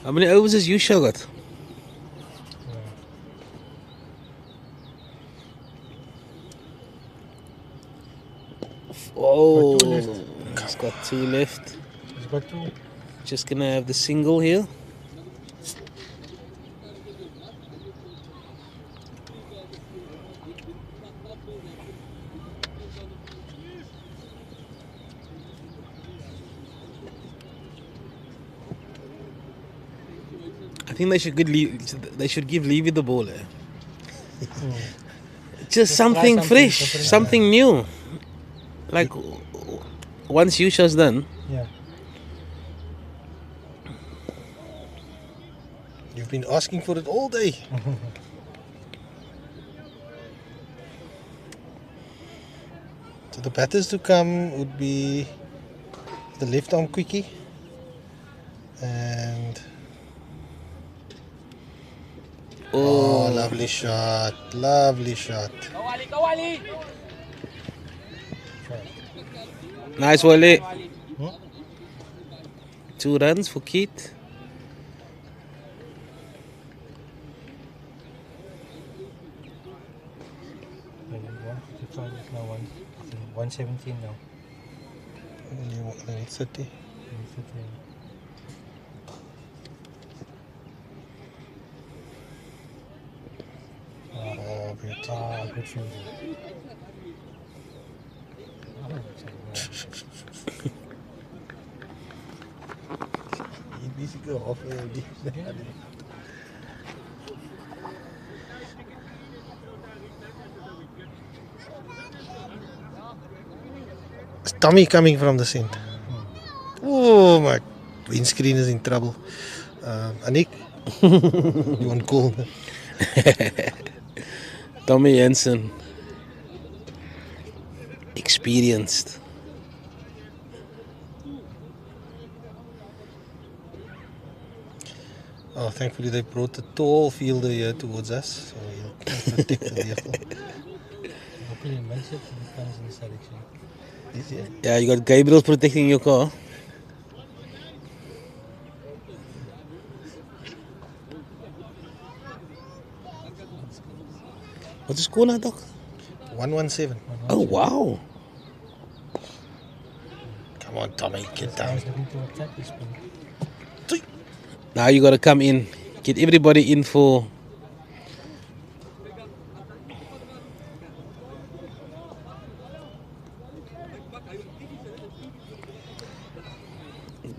How many overs has Yusha got? Oh, he's got 2 left. He's got 2. Just gonna have the single here. I think they should give Levy the ball. Just something fresh, something new. Like once Yusha's done. Yeah. You've been asking for it all day. So the batters to come would be the left arm quickie and oh, lovely shot, lovely shot. Go Wally. Nice Wally. 2 runs for Keith. It's now 117 now. 130. Oh, beauty. Good field. He'd be sick off already. It's Tommy coming from the centre. Oh, my windscreen is in trouble. Anik, you want to call? Tommy Jensen. Experienced. Oh, thankfully they brought the tall fielder here towards us, so he'll protect the vehicle. Hopefully he makes it and he comes in this direction. Is he? Yeah, you got Gabriel protecting your car. What's the score now, Doc? 117. Oh, wow. Come on, Tommy, get down. Now you got to come in. Get everybody in for...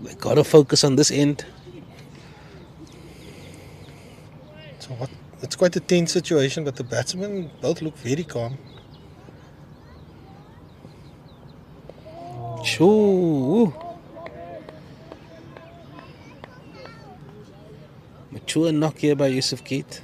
They got to focus on this end. So what? It's quite a tense situation, but the batsmen both look very calm. Sure. Mature knock here by Yusuf Keith.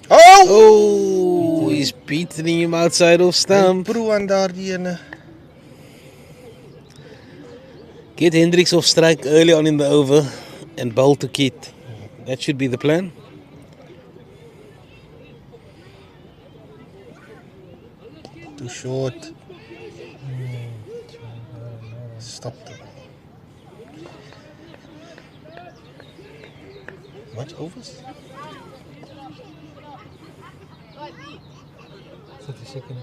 Oh, he's beating him outside of stump. Get Hendricks off strike early on in the over and bowl to Keith. That should be the plan. Too short. Stop them. Much overs? 32nd.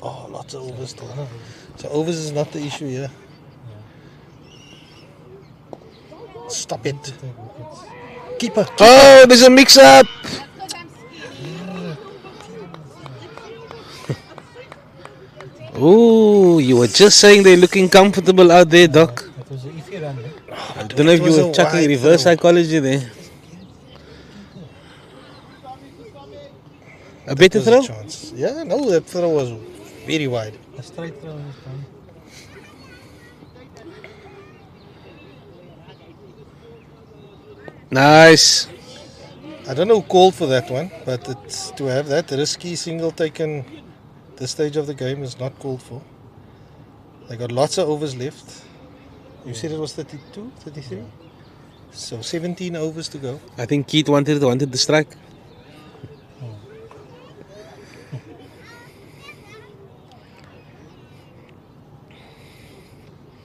Oh, lots of overs still. So overs is not the issue here. Stop it. Keeper. Oh, there's a mix-up. Oh, you were just saying they're looking comfortable out there, Doc. That was an iffy run, eh? I don't know if you were chucking reverse psychology there. A better throw? Yeah, no, that throw was very wide. A straight throw is done. Nice. I don't know who called for that one, but it's, to have that risky single taken this stage of the game is not called for. They got lots of overs left. You said it was 32, 33? So 17 overs to go. I think Keith wanted the strike.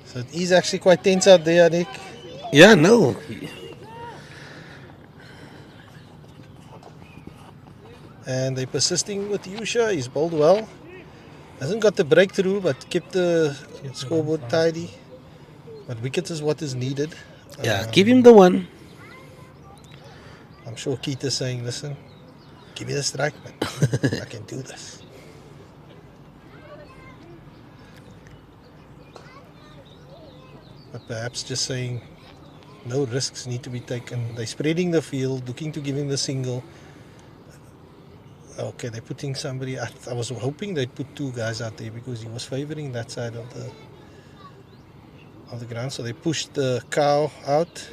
So it is actually quite tense out there, Nick. Yeah, no. And they're persisting with Yusha. He's bowled well. Hasn't got the breakthrough, but kept the scoreboard tidy. But wicket is what is needed. Yeah, give him the one. I'm sure Keith is saying, listen, give me the strike, man. I can do this. But perhaps just saying no risks need to be taken. They're spreading the field, looking to give him the single. Okay, they're putting somebody. I was hoping they'd put two guys out there because he was favouring that side of the ground. So they pushed the cow out.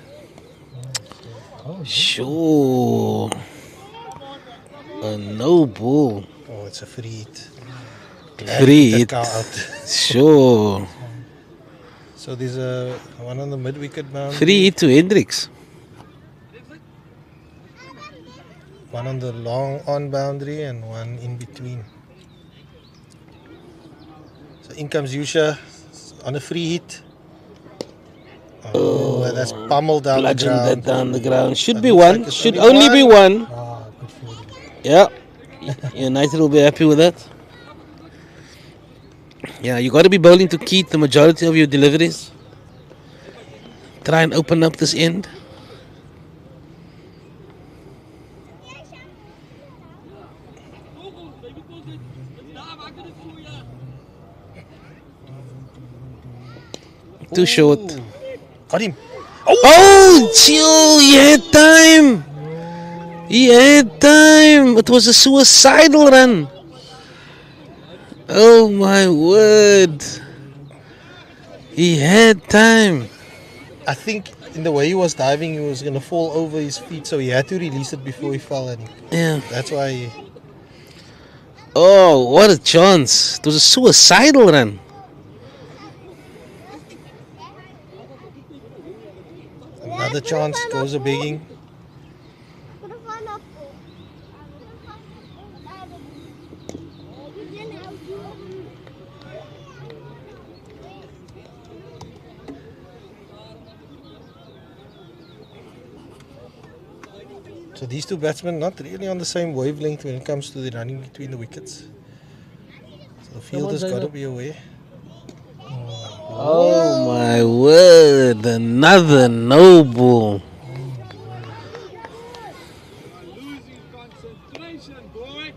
Sure. A no ball. Oh, it's a free hit. Free The hit. cow out. Sure. So there's a one on the mid wicket boundary. Free hit to Hendricks. One on the long on boundary and one in between. So in comes Yusha on a free hit. Oh, that's pummeled down the Bludgeoned ground. that down the ground. Should That be looks one. like it's Should only be one. Ah, good fielding. Yeah. United will be happy with that. Yeah, you got to be bowling to Keith the majority of your deliveries. Try and open up this end. Too short. Got him. Oh, chill. He had time. He had time. It was a suicidal run. Oh my word. He had time. I think in the way he was diving, he was going to fall over his feet, so he had to release it before he fell. And Yeah. that's why he... Oh, what a chance. It was a suicidal run. Another chance, goes a begging. So these two batsmen not really on the same wavelength when it comes to the running between the wickets. So the fielder's got to be aware. Oh my word, another no ball. Losing concentration, boy.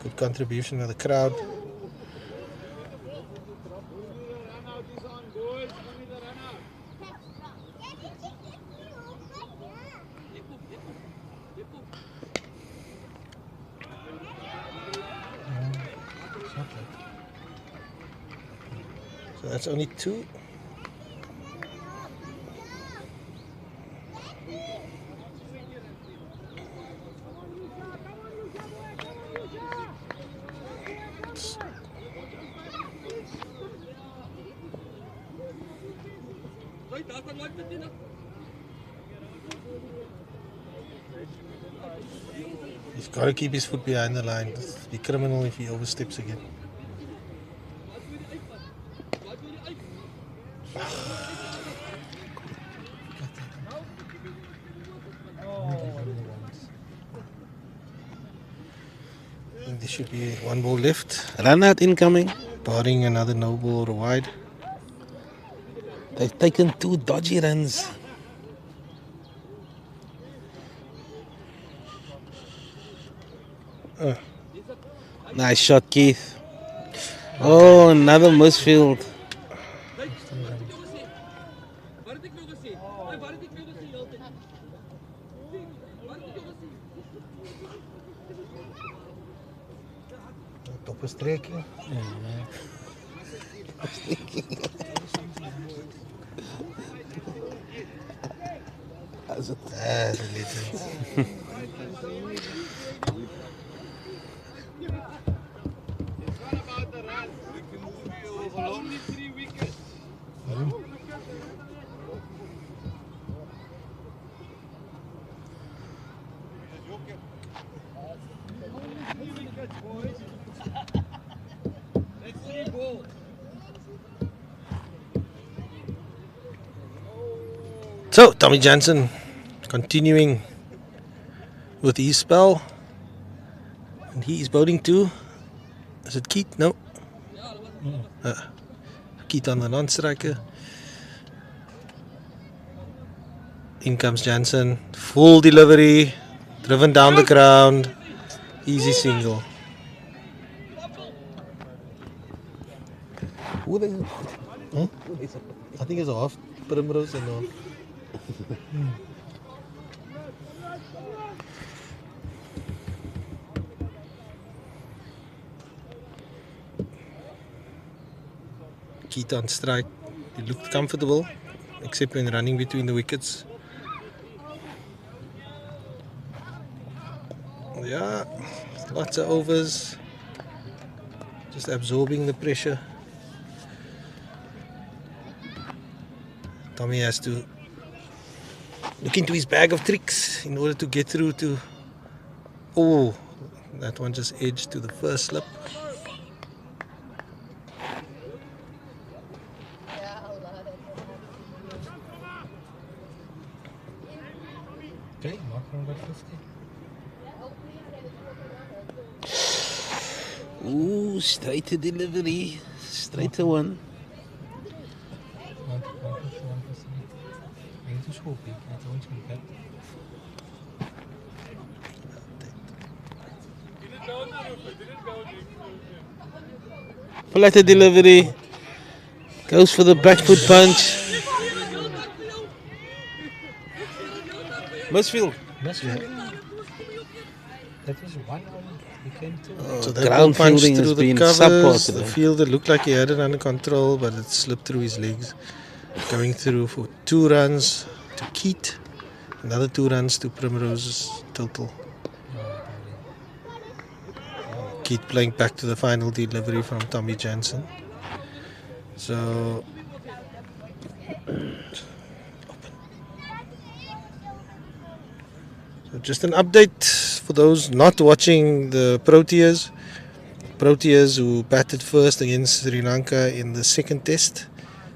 Good contribution of the crowd. So that's only two. He's got to keep his foot behind the line. It'll be criminal if he oversteps again. I think there should be one ball left. Run out incoming. Barring another no ball or a wide. They've taken two dodgy runs. Nice shot, Keith. Oh, another misfield. Top is trekking. As it Only 3 wickets. So, Tommy Jansen continuing with his spell. And he is bowling to, is it Keith? No. Keith on the non-striker. In comes Jansen. Full delivery. Driven down the ground. Easy single. Who they? Huh? I think it's off. Primrose and all. Keith on strike. He looked comfortable, except when running between the wickets. Yeah, lots of overs. Just absorbing the pressure. Tommy has to look into his bag of tricks in order to get through to... Oh, that one just edged to the first slip. Okay, mark number 50. Ooh, straight to delivery. Straight to one. Flat delivery. Goes for the back foot punch. Misfield. Misfield. That was one we came to. So that ground ball punched fielding through has the been covers. subpar The today. fielder looked like he had it under control, but it slipped through his legs. Going through for 2 runs to Keith. Another 2 runs to Primrose total. Keep playing back to the final delivery from Tommy Jansen. So just an update for those not watching the Proteas. Proteas who batted first against Sri Lanka in the second test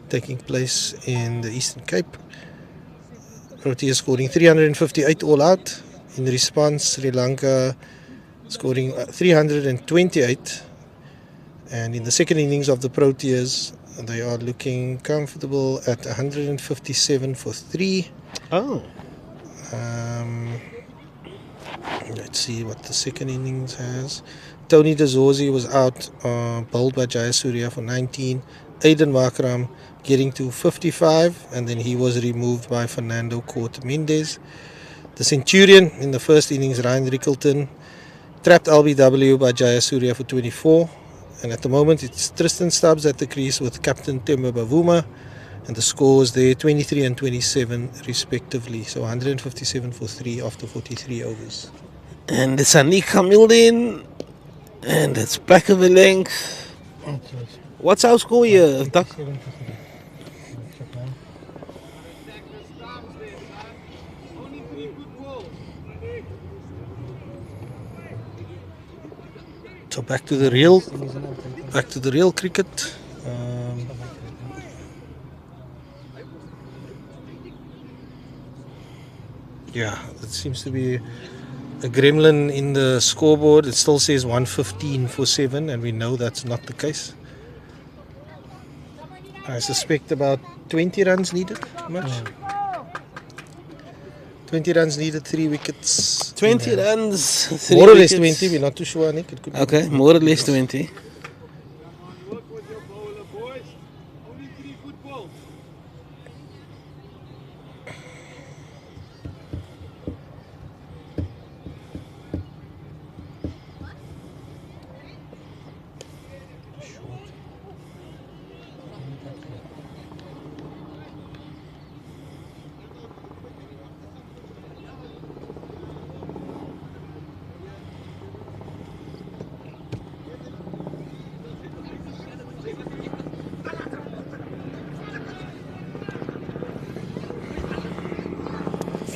taking place in the Eastern Cape. Proteas scoring 358 all out. In response, Sri Lanka scoring 328. And in the second innings of the Proteas, they are looking comfortable at 157 for 3. Oh. Let's see what the second innings has. Tony De Zorzi was out, bowled by Jayasuriya for 19. Aiden Makram getting to 55, and then he was removed by Fernando Corte Mendes. The Centurion in the first innings, Ryan Rickleton, trapped LBW by Jayasuriya for 24. And at the moment, it's Tristan Stubbs at the crease with Captain Temba Bavuma. And the scores there, 23 and 27 respectively. So 157 for 3 after 43 overs. And it's Anik Hamildin. And it's back of the length. What's our score here, Duck? So back to the real cricket. Yeah, it seems to be a gremlin in the scoreboard. It still says 115 for 7, and we know that's not the case. I suspect about 20 runs needed. How much? 20 runs needed, 3 wickets. 20 runs, 3 more or less wickets. 20. We're not too sure, Nick. It could be Okay, more or less 20.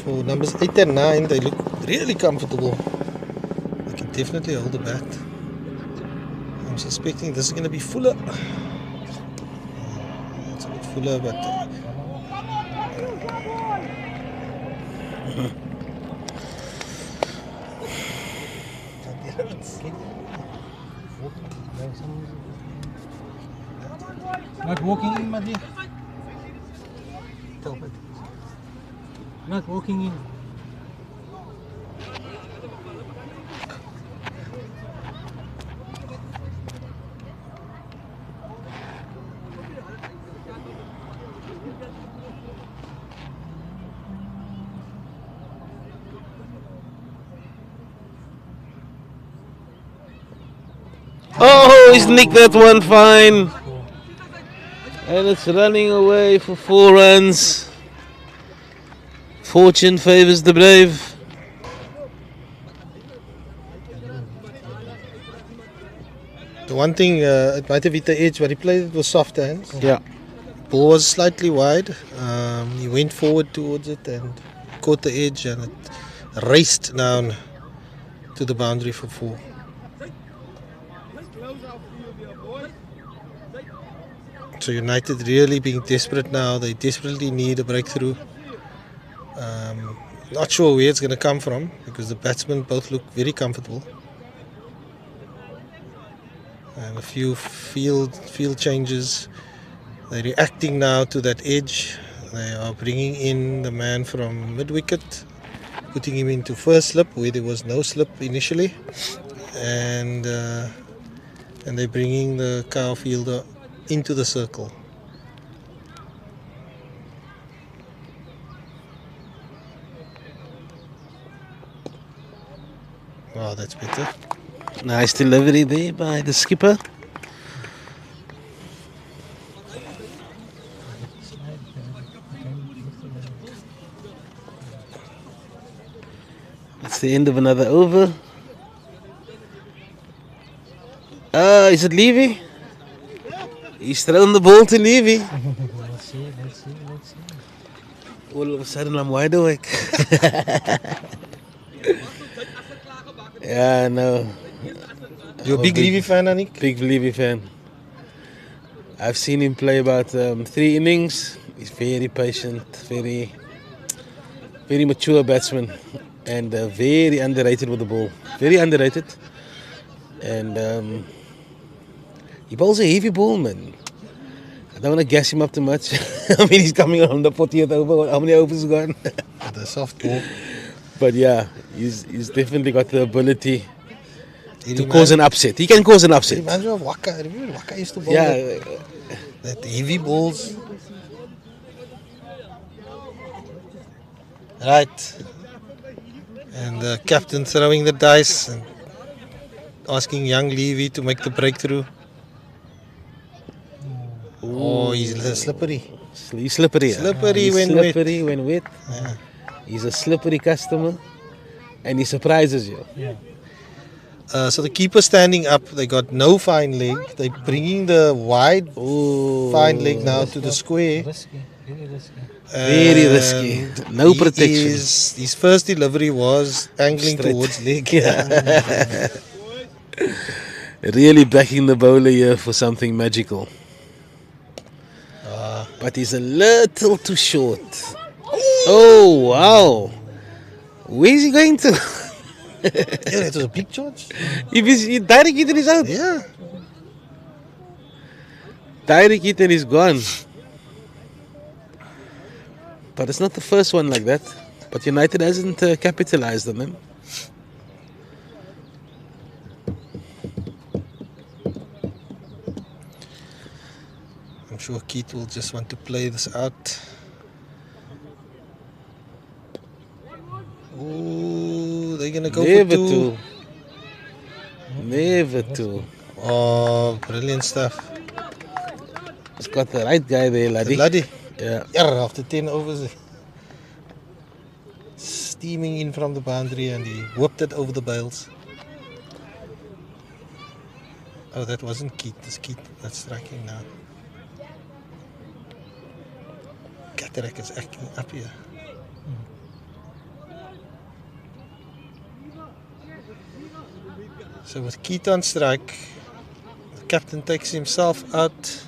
For numbers 8 and 9, they look really comfortable. They can definitely hold the bat. I'm suspecting this is going to be fuller. It's a bit fuller, but Not walking in, Madhi. Not walking in. Oh, he's nicked that one fine. And it's running away for 4 runs. Fortune favours the brave. the one thing, it might have hit the edge, but he played it with soft hands. Yeah. Ball was slightly wide. He went forward towards it and caught the edge, and it raced down to the boundary for 4. So United really being desperate now. They desperately need a breakthrough. Not sure where it's going to come from because the batsmen both look very comfortable. And a few field changes. They're reacting now to that edge. They are bringing in the man from mid-wicket, putting him into first slip where there was no slip initially. And they're bringing the cow fielder into the circle. Oh, that's better. Nice delivery there by the skipper. It's the end of another over. Is it Levy? He's thrown the ball to Levy. Let's see. All of a sudden, I'm wide awake. Yeah, no. You're a big Levy fan, Anik? Big Levy fan. I've seen him play about 3 innings. He's very patient, very mature batsman, and very underrated with the ball. Very underrated. And he bowls a heavy ball, man. I don't want to gas him up too much. I mean, he's coming on the 40th over. How many overs gone? The soft ball. But yeah, he's definitely got the ability to cause an upset. He can cause an upset. Reminds me of Waka. Remember when Waka used to bowl Yeah. that heavy balls? Right. And the captain throwing the dice and asking young Levy to make the breakthrough. Oh, he's slippery. He's slippery. Slippery He's when slippery wet. when wet. Yeah. He's a slippery customer, and he surprises you. So the keeper standing up, they got no fine leg. They're bringing the wide fine leg now to the square. Risky, very risky. Very risky. No protection. His first delivery was angling Straight. towards leg. Really backing the bowler here for something magical. But he's a little too short. Oh, wow. Where is he going to? Yeah, that was a big charge. He direct hit and he's out. Yeah. Direct hit and he's gone. But it's not the first one like that. But United hasn't capitalized on them. I'm sure Keith will just want to play this out. Ooh, they're gonna go Never for two. Never to. Oh, brilliant stuff. He's got the right guy there, laddie. Laddie. Yeah. After 10 overs, steaming in from the boundary, and he whipped it over the bails. Oh, that wasn't Keith. It's Keith that's striking now. Cataract is acting up here. So with Keith on strike, the captain takes himself out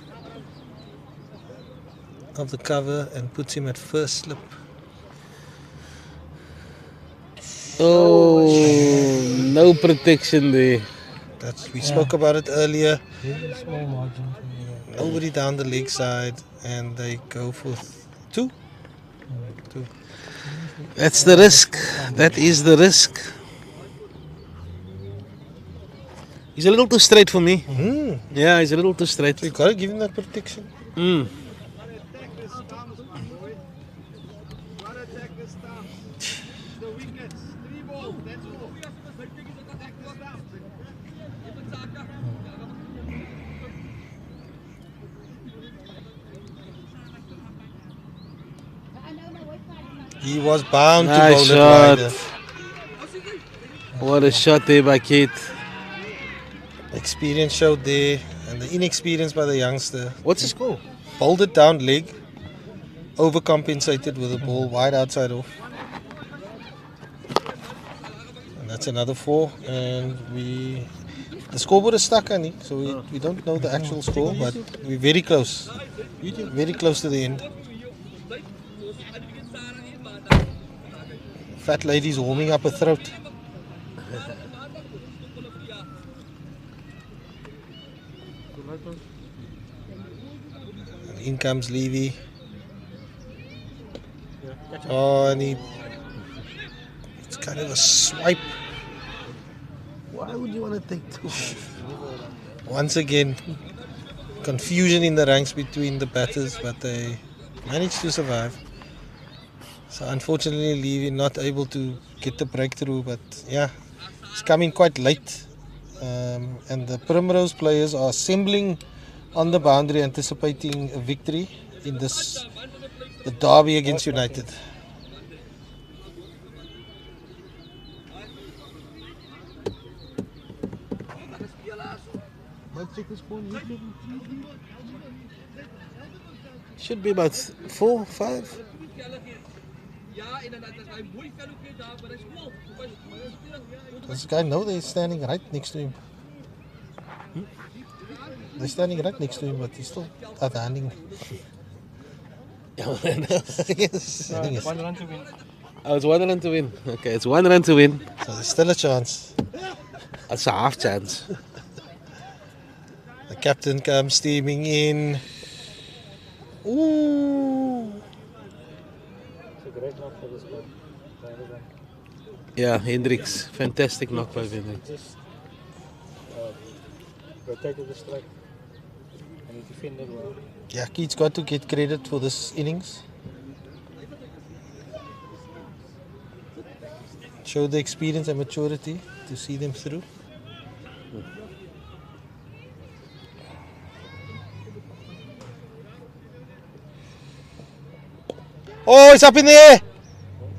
of the cover and puts him at first slip. Oh, no protection there. We spoke about it earlier. Very small margin. Nobody down the leg side, and they go for two. That's the risk. That is the risk. He's a little too straight for me. Yeah, he's a little too straight. You gotta give him that protection. He was bound to Nice bowl shot. it wider. What a shot there by Keith. Experience showed there, and the inexperience by the youngster. What's the score? Bowled it down leg, overcompensated with the ball wide outside off. And that's another 4, and the scoreboard is stuck, Annie, so we don't know the actual score, but we're very close. Very close to the end. Fat lady's warming up her throat. And in comes Levy. Oh, and it's kind of a swipe. Why would you want to take 2? Once again, confusion in the ranks between the batters, but they managed to survive. So unfortunately, Levy not able to get the breakthrough, but yeah, it's coming quite late. And the Primrose players are assembling on the boundary, anticipating a victory in the derby against United. Should be about 4, 5. Does this guy know they're standing right next to him? They're standing right next to him, but he's still outhanding. Yes. I think it's, 1 run to win. Oh, it's 1 run to win. Okay, it's 1 run to win. so there's still a chance. That's a half chance. The captain comes steaming in. Ooh. It's a great knock for this guy. Yeah, Hendricks. Fantastic knock by Hendricks. Just rotated the strike and he defended well. Yeah, Keith's got to get credit for this innings. Show the experience and maturity to see them through. Oh, it's up in the air!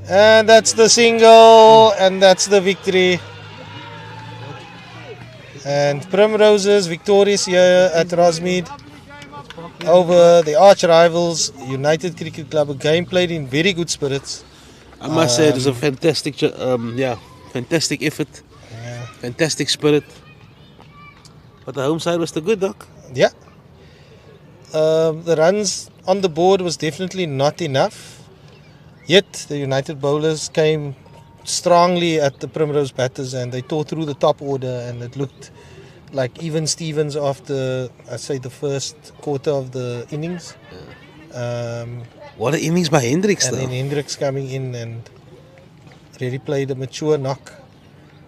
And that's the single, and that's the victory. And Primrose's victorious here at Rosmead over the arch rivals United Cricket Club. A game played in very good spirits. I must say it was a fantastic, fantastic effort, fantastic spirit. But the home side was the good, Doc. Yeah. The runs on the board was definitely not enough. Yet the United bowlers came strongly at the Primrose batters and they tore through the top order, and it looked like even Stevens after, I'd say, the first quarter of the innings. What an innings by Hendricks, and though. then Hendricks coming in and really played a mature knock.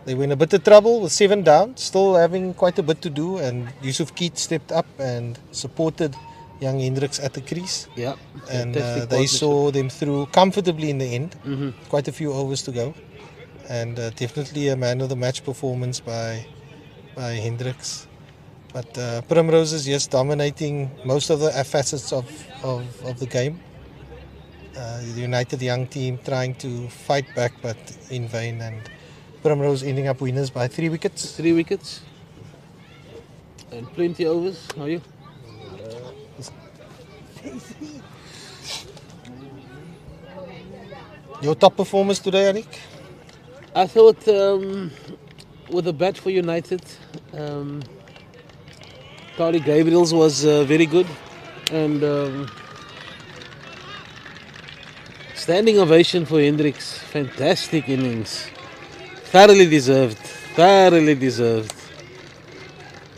They were in a bit of trouble with 7 down, still having quite a bit to do, and Yusuf Keith stepped up and supported young Hendricks at the crease. Yeah, and fantastic they partnership. saw them through comfortably in the end. Mhm. Quite a few overs to go, and definitely a man of the match performance by Hendricks. But Primrose is just dominating most of the facets of the game. The United young team trying to fight back, but in vain, and Primrose ending up winners by 3 wickets. 3 wickets. And plenty overs. How are you? Your top performance today, Anik? I thought with the bat for United, Tari Gabriels was very good, and standing ovation for Hendricks. Fantastic innings, thoroughly deserved,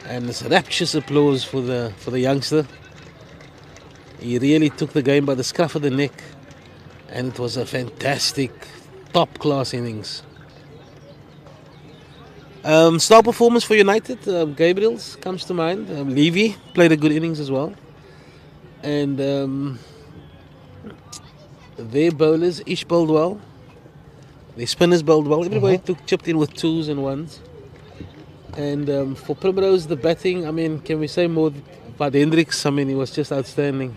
and it's rapturous applause for the youngster. He really took the game by the scruff of the neck, and it was a fantastic, top-class innings. Star performance for United, Gabriels comes to mind. Levy played a good innings as well. And their bowlers, Ish bowled well. Their spinners bowled well. Everybody chipped in with 2s and 1s. And for Primrose, the batting, I mean, can we say more about Hendricks? I mean, he was just outstanding.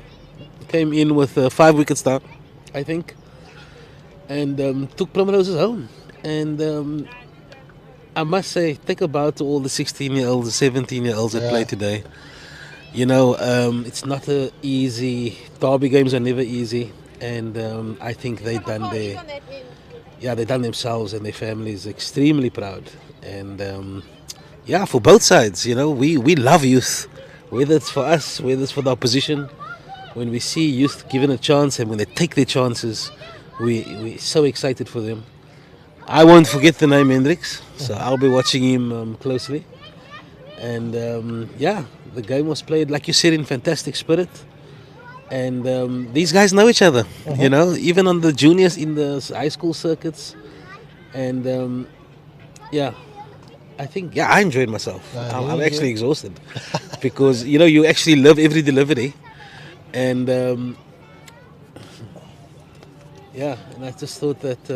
Came in with 5 wickets down, I think. And took Primrose's home. And I must say, think about all the 16-year-olds, 17-year-olds that play today. You know, it's not an easy. Derby games are never easy, and I think they done themselves and their families extremely proud. And for both sides, you know, we love youth, whether it's for us, whether it's for the opposition. When we see youth given a chance and when they take their chances, we're so excited for them. I won't forget the name Hendricks, so I'll be watching him closely. And the game was played, like you said, in fantastic spirit. And these guys know each other, you know, even on the juniors in the high school circuits. And I think, I enjoyed myself. I'm actually exhausted because, you know, you actually love every delivery. And and I just thought that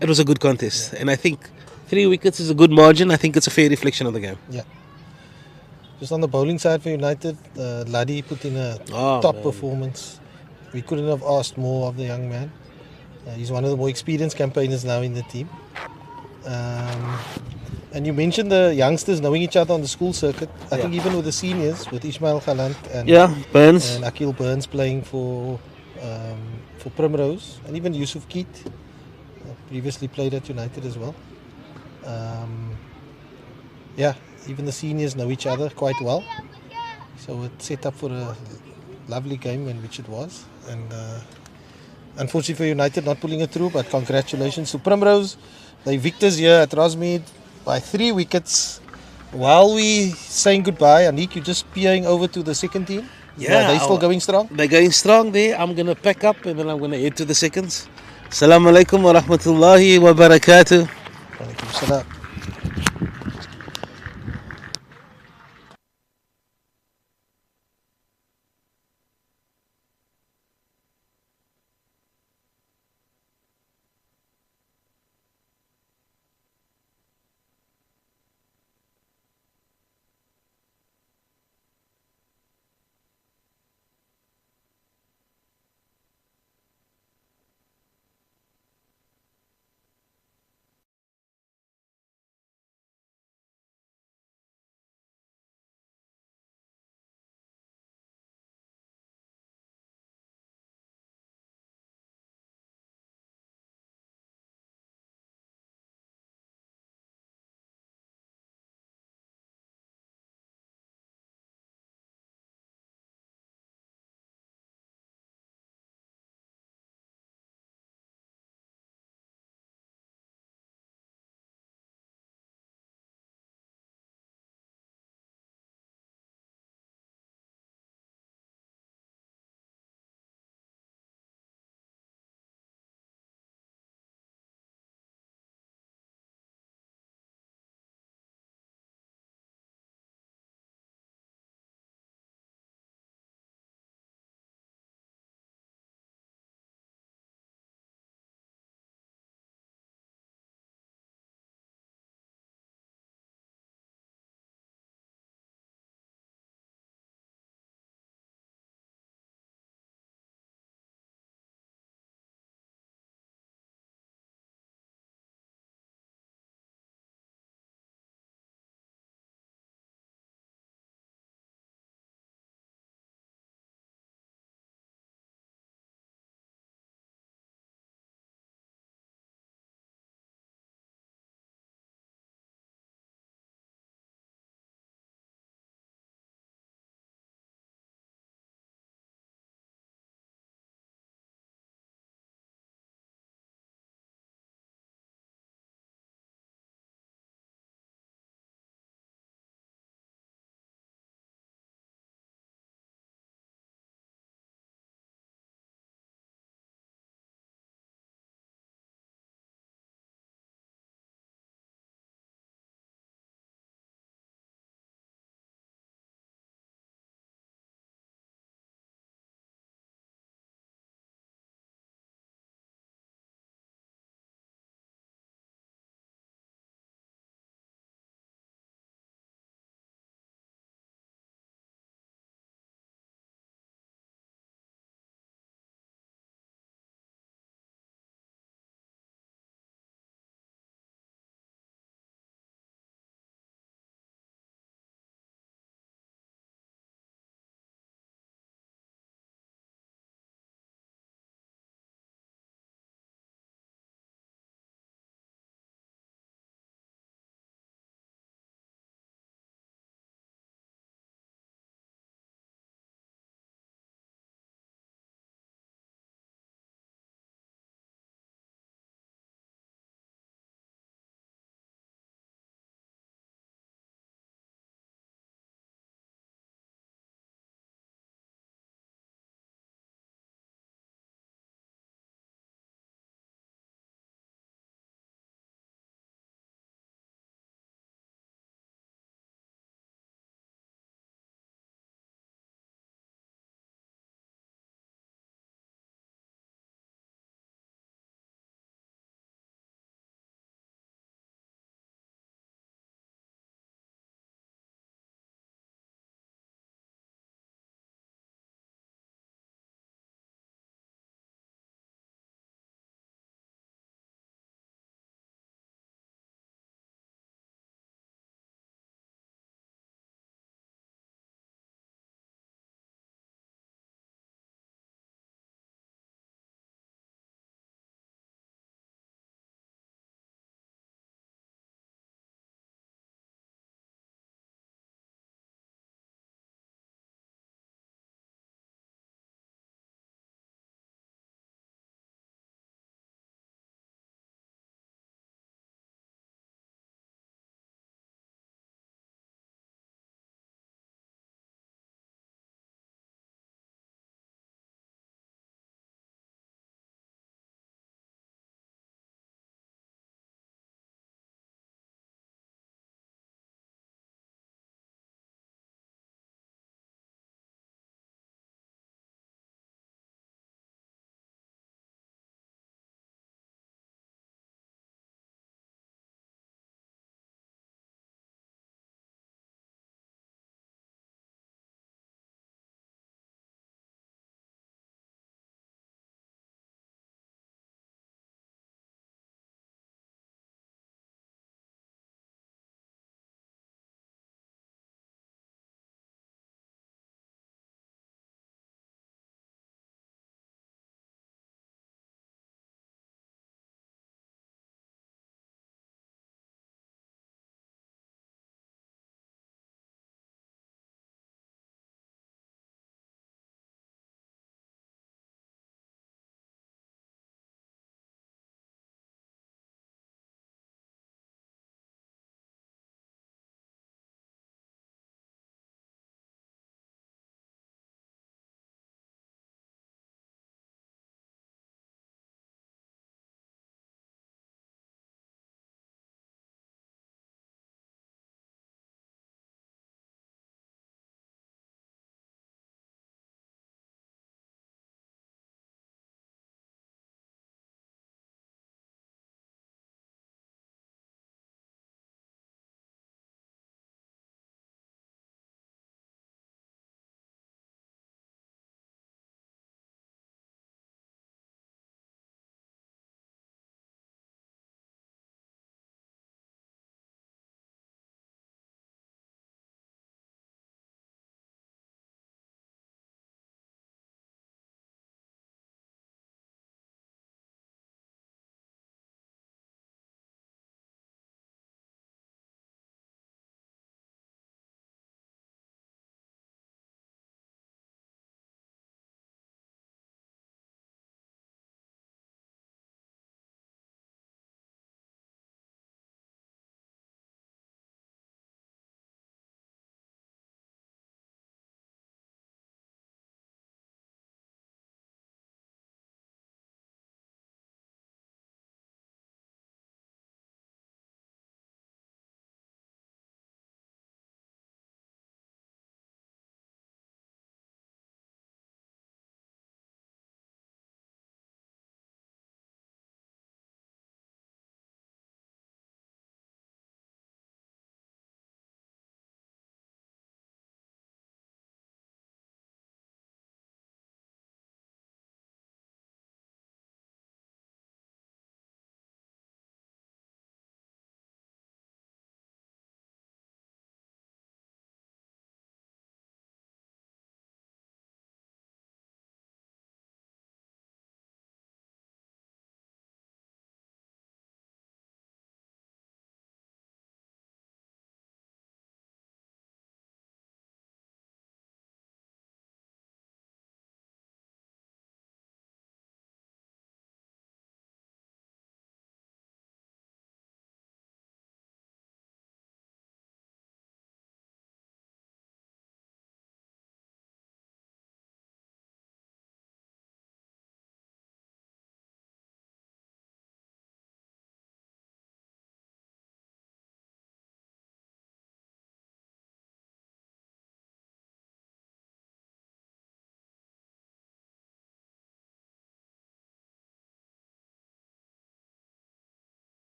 it was a good contest. And I think 3 wickets is a good margin. I think it's a fair reflection of the game. Yeah. Just on the bowling side for United, Laddie put in a top performance. We couldn't have asked more of the young man. He's one of the more experienced campaigners now in the team. And you mentioned the youngsters knowing each other on the school circuit. I think even with the seniors, with Ismail Galant and Burns. and Akil Burns playing for Primrose, and even Yusuf Keat, previously played at United as well. Even the seniors know each other quite well. So it set up for a lovely game, in which it was. And unfortunately for United, not pulling it through, but congratulations to Primrose. They victors here at Rosmead by 3 wickets. While we saying goodbye, Anik, you're just peering over to the second team? Are they still going strong? They're going strong there. I'm going to pack up and then I'm going to head to the seconds. Assalamu alaikum wa rahmatullahi wa barakatuh. Alaikum salam.